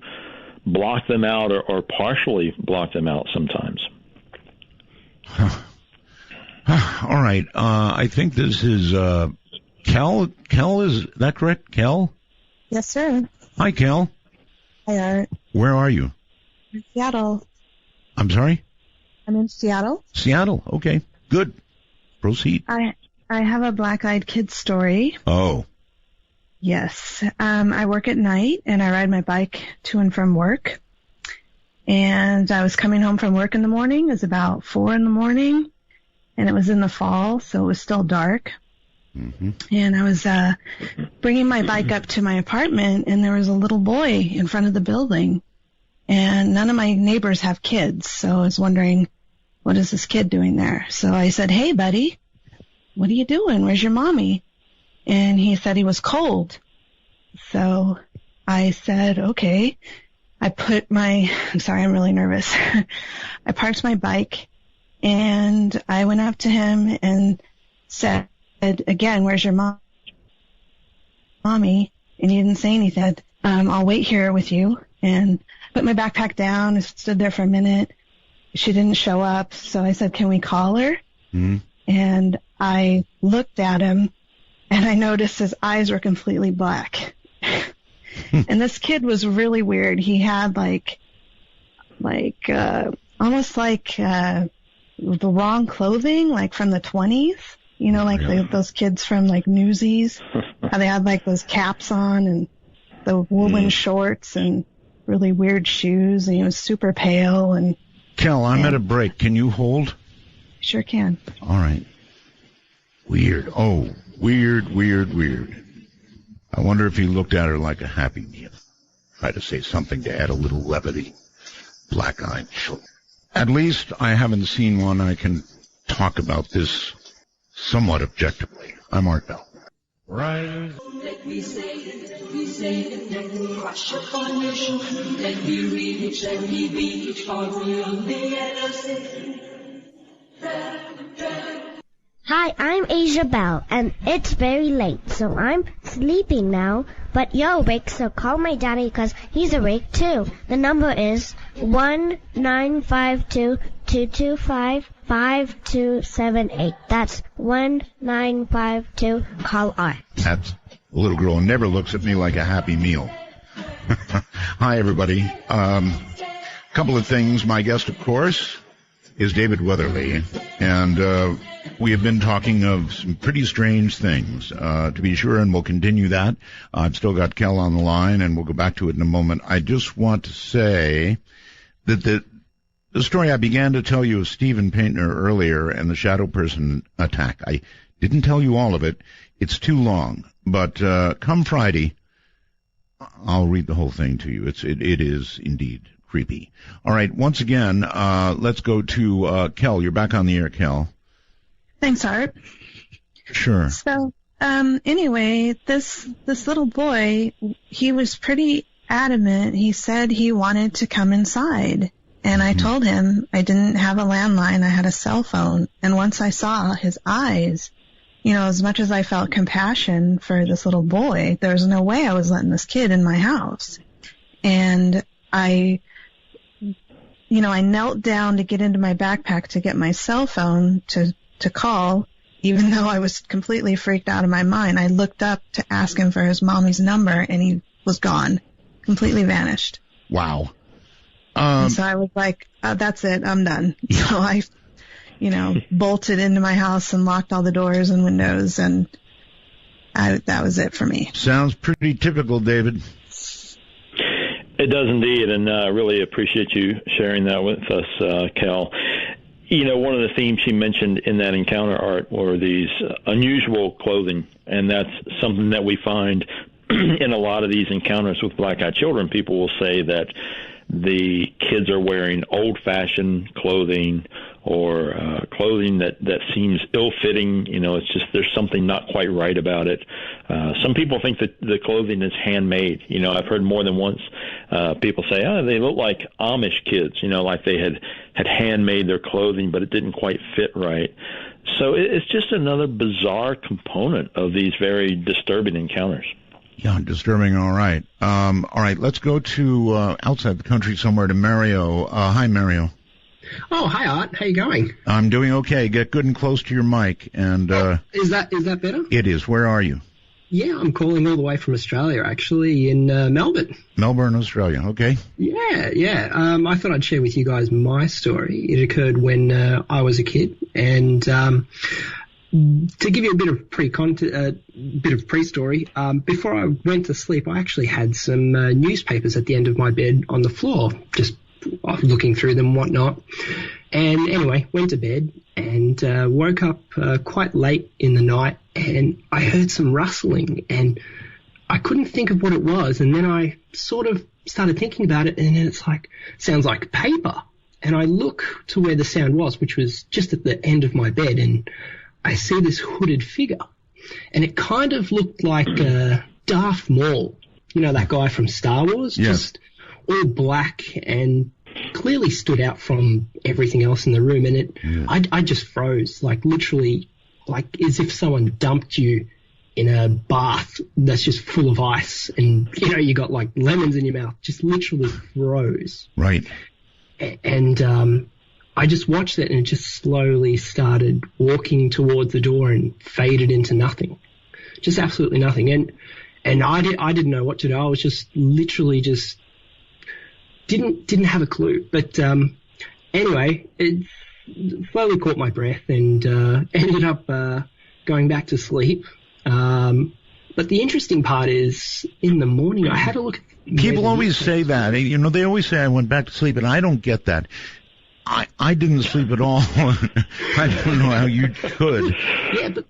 block them out or partially block them out sometimes. All right. I think this is Kel. Kel, is that correct? Kel? Yes, sir. Hi, Kel. Hi, Art. Where are you? In Seattle. I'm sorry? I'm in Seattle. Seattle. Okay. Good. Proceed. I have a black-eyed kid story. Oh. Yes. I work at night, and I ride my bike to and from work. And I was coming home from work in the morning. It was about 4 in the morning, and it was in the fall, so it was still dark. Mm-hmm. And I was bringing my bike up to my apartment, and there was a little boy in front of the building. and none of my neighbors have kids, so I was wondering, what is this kid doing there? So I said, hey, buddy, what are you doing? Where's your mommy? And he said he was cold. So I said, okay. I'm sorry, I'm really nervous. I parked my bike, and I went up to him and said, again, where's your mommy? And he didn't say anything. I'll wait here with you, and put my backpack down and stood there for a minute. She didn't show up, so I said, can we call her? Mm-hmm. And I looked at him, and I noticed his eyes were completely black. And this kid was really weird. He had almost like the wrong clothing, like from the 20s. You know, like those kids from like Newsies, how they had like those caps on and the woolen shorts and really weird shoes, and he was super pale. And Kel, I'm at a break. Can you hold? Sure can. All right. Weird. Oh, weird. I wonder if he looked at her like a Happy Meal. Try to say something to add a little levity. Black-eyed. At least I haven't seen one. I can talk about this somewhat objectively. I'm Art Bell. Right. Let me say it, let me crush upon your shoe. Let me read it, let me be it for you on the LLC. Hi, I'm Asia Bell, and it's very late, so I'm sleeping now. But you're awake, so call my daddy because he's awake too. The number is 1-952-225-5278. That's 1952. Call Art. That's the little girl who never looks at me like a Happy Meal. Hi, everybody. Couple of things. My guest, of course, is David Weatherly, and we have been talking of some pretty strange things, to be sure, and we'll continue that. I've still got Kel on the line, and we'll go back to it in a moment. I just want to say that the story I began to tell you of Stephen Paintner earlier and the shadow person attack, I didn't tell you all of it. It's too long, but come Friday, I'll read the whole thing to you. It is indeed creepy. All right, once again, let's go to Kel. You're back on the air, Kel. Thanks, Art. Sure. So, anyway, this little boy, he was pretty adamant. He said he wanted to come inside. And I told him I didn't have a landline, I had a cell phone. And once I saw his eyes, you know, as much as I felt compassion for this little boy, there was no way I was letting this kid in my house. And I knelt down to get into my backpack to get my cell phone to call, even though I was completely freaked out of my mind. I looked up to ask him for his mommy's number, and he was gone, completely vanished. Wow. And so I was like, that's it, I'm done. So I, bolted into my house and locked all the doors and windows, and that was it for me. Sounds pretty typical, David. It does indeed, and I really appreciate you sharing that with us, Kel. You know, one of the themes she mentioned in that encounter, Art, were these unusual clothing, and that's something that we find in a lot of these encounters with black-eyed children. People will say that the kids are wearing old-fashioned clothing or clothing that seems ill-fitting. You know, it's just there's something not quite right about it. Some people think that the clothing is handmade. You know, I've heard more than once people say, they look like Amish kids, you know, like they had handmade their clothing, but it didn't quite fit right. So it's just another bizarre component of these very disturbing encounters. Yeah, disturbing. All right. All right, let's go to outside the country somewhere to Mario. Hi, Mario. Oh, hi, Art. How you going? I'm doing okay. Get good and close to your mic. And is that better? It is. Where are you? Yeah, I'm calling all the way from Australia, actually, in Melbourne. Melbourne, Australia. Okay. Yeah. I thought I'd share with you guys my story. It occurred when I was a kid, and to give you a bit of pre-story, before I went to sleep, I actually had some newspapers at the end of my bed on the floor, just looking through them and whatnot. And anyway, went to bed and woke up quite late in the night, and I heard some rustling, and I couldn't think of what it was. And then I sort of started thinking about it, and it's like, sounds like paper. And I look to where the sound was, which was just at the end of my bed, and I see this hooded figure. And it kind of looked like Darth Maul, you know, that guy from Star Wars, just all black and clearly stood out from everything else in the room. And I just froze, like literally, like as if someone dumped you in a bath that's just full of ice, and you know, you got like lemons in your mouth, just literally froze. Right. And I just watched it, and it just slowly started walking towards the door and faded into nothing, just absolutely nothing. And I didn't know what to do. I was just literally just didn't have a clue. But anyway, it slowly caught my breath and ended up going back to sleep. But the interesting part is, in the morning, I had a look at... People always say that. You know, they always say I went back to sleep, and I don't get that. I didn't sleep at all. I don't know how you could. Yeah, but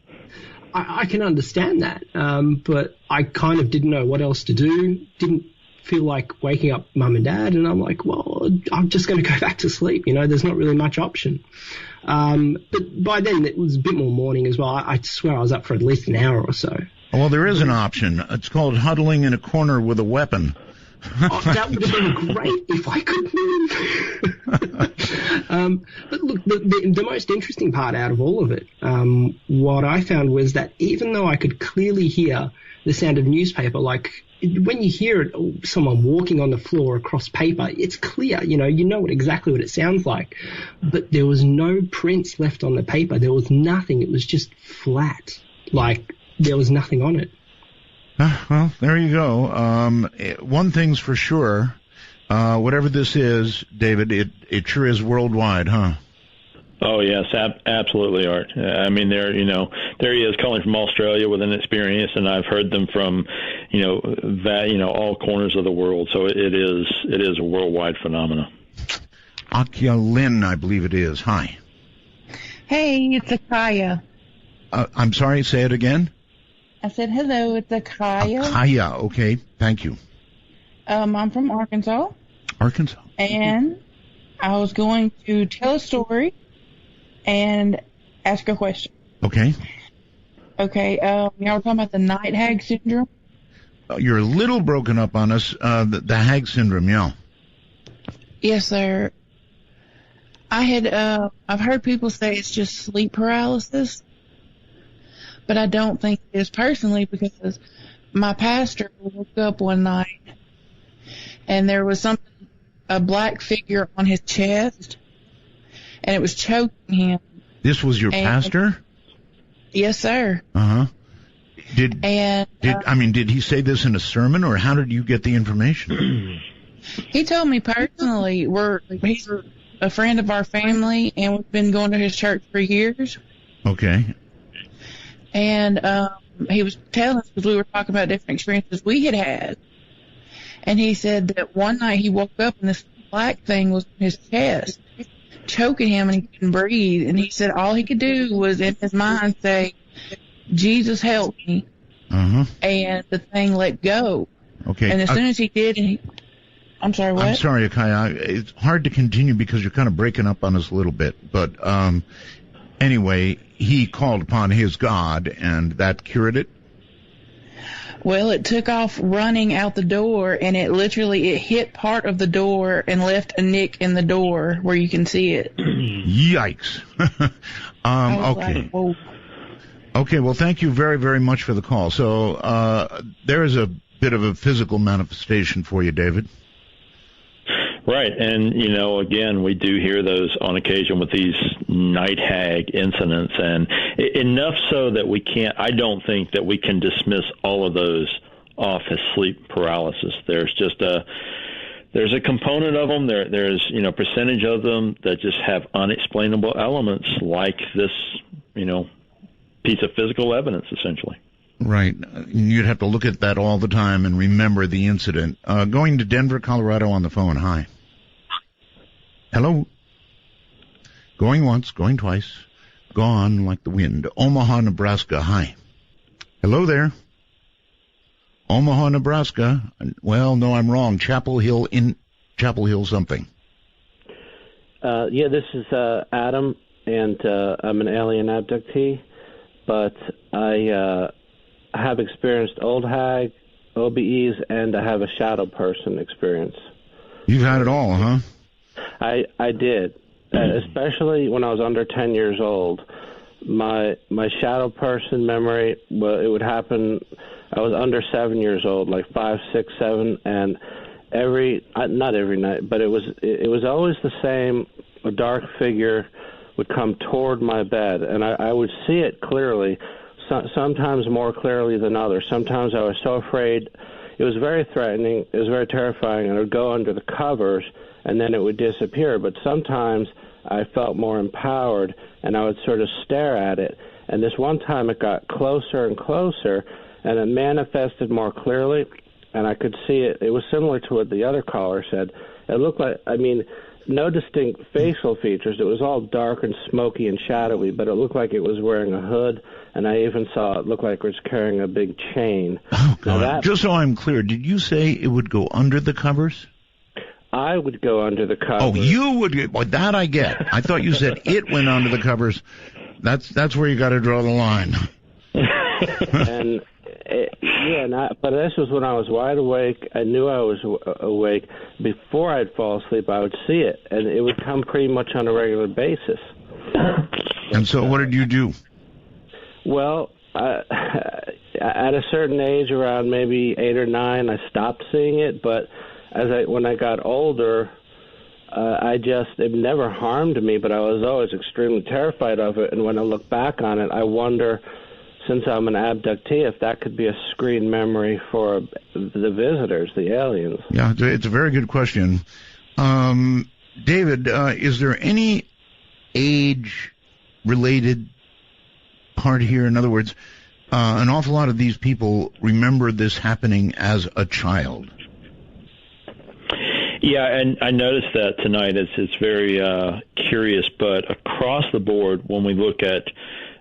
I can understand that. But I kind of didn't know what else to do. Didn't feel like waking up mum and dad, and I'm like, well, I'm just going to go back to sleep. You know, there's not really much option. But by then it was a bit more morning as well. I swear I was up for at least an hour or so. Well, there is an option. It's called huddling in a corner with a weapon. That would have been great if I could move. But look, the most interesting part out of all of it, what I found was that even though I could clearly hear the sound of newspaper, like when you hear it, someone walking on the floor across paper, it's clear, you know exactly what it sounds like. But there was no prints left on the paper. There was nothing. It was just flat. Like there was nothing on it. Well, there you go. One thing's for sure. Whatever this is, David, it sure is worldwide, huh? Oh, yes, absolutely, Art. I mean, there he is calling from Australia with an experience, and I've heard them from, all corners of the world. So it is a worldwide phenomenon. Akia Lin, I believe it is. Hi. Hey, it's Akaya. I'm sorry, say it again. I said hello, it's Akaya. Akaya, okay, thank you. I'm from Arkansas. Arkansas. And I was going to tell a story and ask a question. Okay. Okay, y'all were talking about the night hag syndrome? You're a little broken up on us, the hag syndrome, yeah. Yes, sir. I've heard people say it's just sleep paralysis, but I don't think it is personally, because my pastor woke up one night and there was a black figure on his chest, and it was choking him. This was your pastor? Yes, sir. Uh-huh. Did he say this in a sermon, or how did you get the information? He told me personally. He's a friend of our family, and we've been going to his church for years. Okay. And he was telling us, because we were talking about different experiences we had had, and he said that one night he woke up and this black thing was in his chest, choking him, and he couldn't breathe. And he said all he could do was in his mind say, "Jesus help me," and the thing let go. Okay. And as soon as he did, I'm sorry, what? I'm sorry, Akaya. It's hard to continue because you're kind of breaking up on us a little bit. But anyway, he called upon his God, and that cured it? Well, it took off running out the door, and it hit part of the door and left a nick in the door where you can see it. Yikes. Okay. Like, whoa. Okay, well, thank you very, very much for the call. So there is a bit of a physical manifestation for you, David. Right, and, again, we do hear those on occasion with these night hag incidents, and enough so that I don't think that we can dismiss all of those off as sleep paralysis. There's just there's a component of them, there's percentage of them that just have unexplainable elements like this, piece of physical evidence, essentially. Right. You'd have to look at that all the time and remember the incident. Going to Denver, Colorado on the phone. Hi. Hello. Going once, going twice. Gone like the wind. Omaha, Nebraska. Hi. Hello there. Omaha, Nebraska. Well, no, I'm wrong. Chapel Hill something. Yeah, this is Adam, and I'm an alien abductee, but I have experienced old hag, OBEs, and I have a shadow person experience. You've had it all, huh? I did, especially when I was under 10 years old. My shadow person memory, well, it would happen. I was under 7 years old, like 5, 6, 7, and not every night, but it was always the same. A dark figure would come toward my bed, and I would see it clearly, sometimes more clearly than others. Sometimes I was so afraid. It was very threatening. It was very terrifying, and I would go under the covers, and then it would disappear. But sometimes I felt more empowered, and I would sort of stare at it. And this one time it got closer and closer, and it manifested more clearly, and I could see it. It was similar to what the other caller said. It looked like, no distinct facial features. It was all dark and smoky and shadowy, but it looked like it was wearing a hood, and I even saw it look like it was carrying a big chain. Oh, God. Just so I'm clear, did you say it would go under the covers? I would go under the covers. Oh, you would? Well, that I get. I thought you said it went under the covers. That's where you got to draw the line. And but this was when I was wide awake. I knew I was awake. Before I'd fall asleep, I would see it, and it would come pretty much on a regular basis. And so what did you do? Well, at a certain age, around maybe 8 or 9, I stopped seeing it, but when I got older, it never harmed me, but I was always extremely terrified of it, and when I look back on it, I wonder, since I'm an abductee, if that could be a screen memory for the visitors, the aliens. Yeah, it's a very good question. David, is there any age-related part here? In other words, an awful lot of these people remember this happening as a child. Yeah, and I noticed that tonight. It's very curious, but across the board, when we look at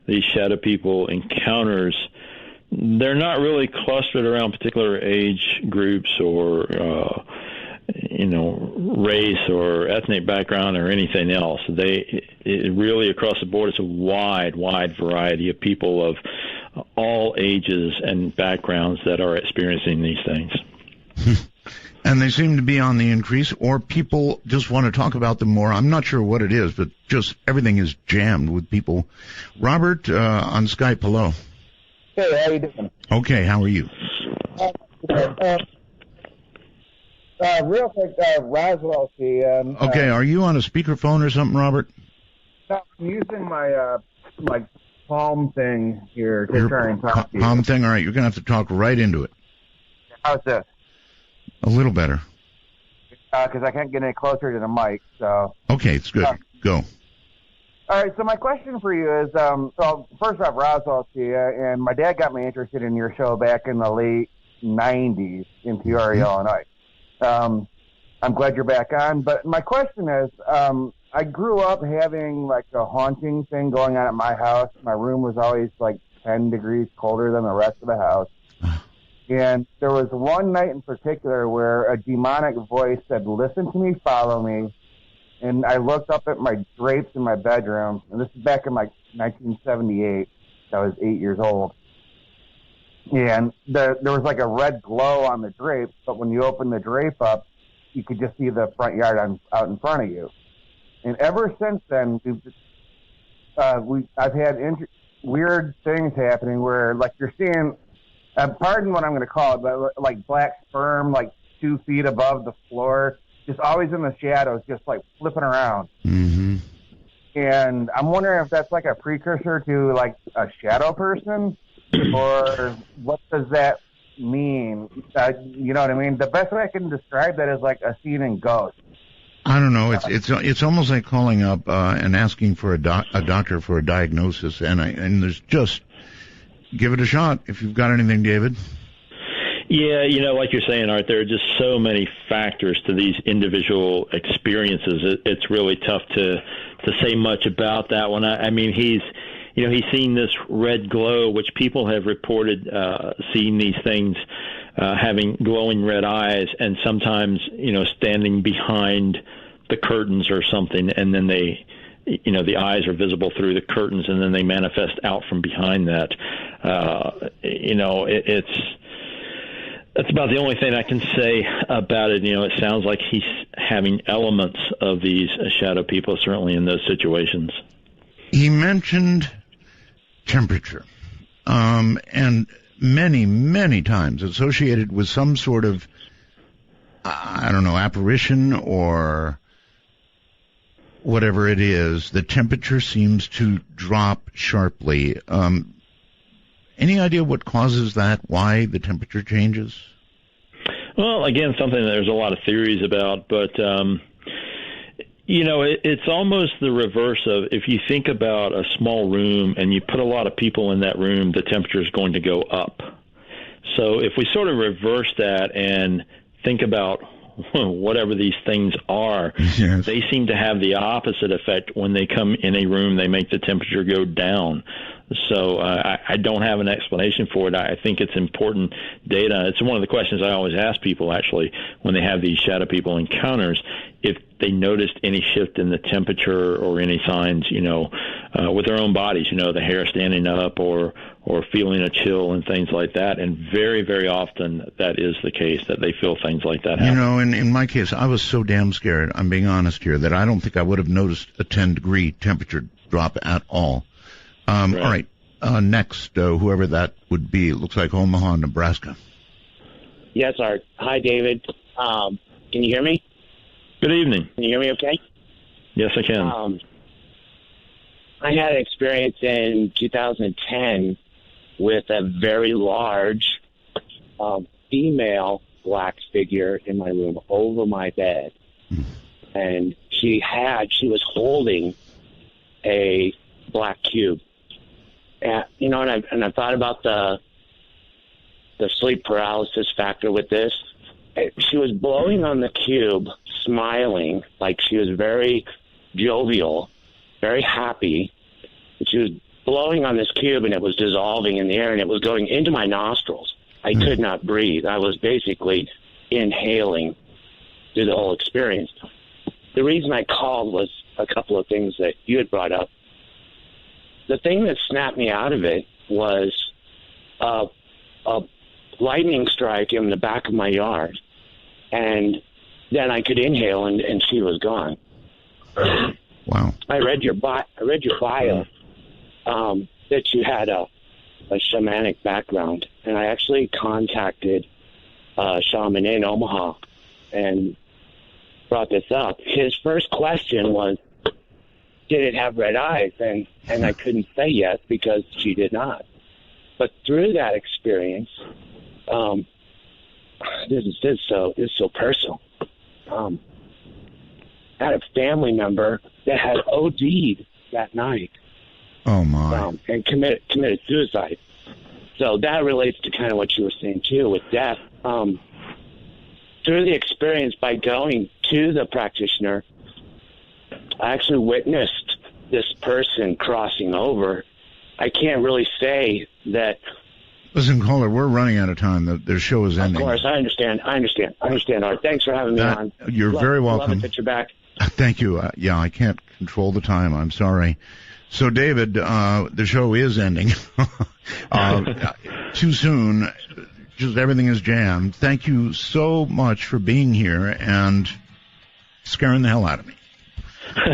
these shadow people encounters, they're not really clustered around particular age groups or race or ethnic background or anything else. It really across the board, it's a wide variety of people of all ages and backgrounds that are experiencing these things. And they seem to be on the increase, or people just want to talk about them more. I'm not sure what it is, but just everything is jammed with people. Robert, on Skype, hello. Hey, how you doing? Okay, how are you? Real quick, Roswell, okay, are you on a speakerphone or something, Robert? No, I'm using my, palm thing here to try and talk to you. Palm thing? All right, you're going to have to talk right into it. How's this? A little better. Because I can't get any closer to the mic, so... Okay, it's good. Go. All right, so my question for you is, so first off, Roswell to you, and my dad got me interested in your show back in the late 90s in Peoria, Illinois. I'm glad you're back on, but my question is, I grew up having, like, a haunting thing going on at my house. My room was always, 10 degrees colder than the rest of the house. And there was one night in particular where a demonic voice said, "Listen to me, follow me." And I looked up at my drapes in my bedroom, and this is back in 1978. I was 8 years old. And there was a red glow on the drapes, but when you open the drape up, you could just see the front yard out in front of you. And ever since then, I've had weird things happening where, you're seeing... pardon what I'm going to call it, but black sperm, 2 feet above the floor, just always in the shadows, just flipping around. Mm-hmm. And I'm wondering if that's a precursor to a shadow person, or what does that mean? You know what I mean? The best way I can describe that is a seeing ghost. I don't know. It's almost like calling up and asking for a doctor for a diagnosis, and there's just. Give it a shot if you've got anything, David. Yeah, like you're saying, Art, there are just so many factors to these individual experiences. It's really tough to say much about that one. I mean, he's seen this red glow, which people have reported seeing these things having glowing red eyes, and sometimes, standing behind the curtains or something, and then they, the eyes are visible through the curtains, and then they manifest out from behind that. That's about the only thing I can say about it. It sounds like he's having elements of these shadow people, certainly in those situations. He mentioned temperature, and many, many times associated with some sort of, apparition or whatever it is. The temperature seems to drop sharply. Any idea what causes that? Why the temperature changes? Well, again, something that there's a lot of theories about, but it's almost the reverse of, if you think about a small room and you put a lot of people in that room, the temperature is going to go up. So if we sort of reverse that and think about whatever these things are, yes, they seem to have the opposite effect. When they come in a room, they make the temperature go down. So I don't have an explanation for it. I think it's important data. It's one of the questions I always ask people, actually, when they have these shadow people encounters, if they noticed any shift in the temperature or any signs, with their own bodies, the hair standing up or feeling a chill and things like that. And very, very often that is the case, that they feel things like that happen. In my case, I was so damn scared, I'm being honest here, that I don't think I would have noticed a 10-degree temperature drop at all. Right. All right. Next, whoever that would be, it looks like Omaha, Nebraska. Yes, Art. Hi, David. Can you hear me? Good evening. Can you hear me okay? Yes, I can. I had an experience in 2010 with a very large female black figure in my room over my bed. And she was holding a black cube. And I thought about the sleep paralysis factor with this. She was blowing on the cube, smiling, like she was very jovial, very happy. She was blowing on this cube, and it was dissolving in the air, and it was going into my nostrils. I could not breathe. I was basically inhaling through the whole experience. The reason I called was a couple of things that you had brought up. The thing that snapped me out of it was a lightning strike in the back of my yard, and then I could inhale, and she was gone. Wow! I read your bio that you had a shamanic background, and I actually contacted a shaman in Omaha and brought this up. His first question was, did it have red eyes? And I couldn't say yes because she did not. But through that experience, this is so personal. I had a family member that had OD'd that night. Oh my! And committed suicide. So that relates to kind of what you were saying too with death. Through the experience, by going to the practitioner, I actually witnessed this person crossing over. I can't really say that. Listen, caller, we're running out of time. The show is ending. Of course, I understand, Art. Thanks for having me on. You're very welcome. Love it that you're back. Thank you. I can't control the time. I'm sorry. So, David, the show is ending. Too soon. Just everything is jammed. Thank you so much for being here and scaring the hell out of me. All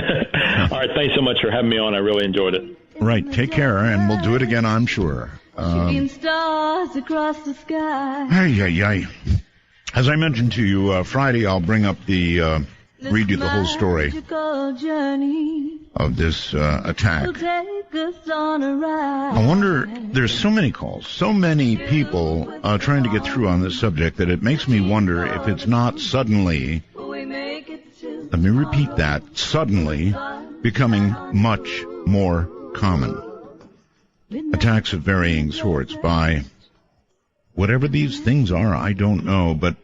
right, thanks so much for having me on. I really enjoyed it. Right, take care, and we'll do it again, I'm sure. Stars across the sky. Ay. As I mentioned to you, Friday I'll bring up read you the whole story of this attack. I wonder, there's so many calls, so many people trying to get through on this subject that it makes me wonder if it's not suddenly, let me repeat that, suddenly becoming much more common. Attacks of varying sorts by whatever these things are, I don't know, but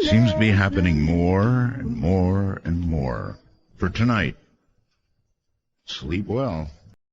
seems to be happening more and more and more. For tonight, sleep well.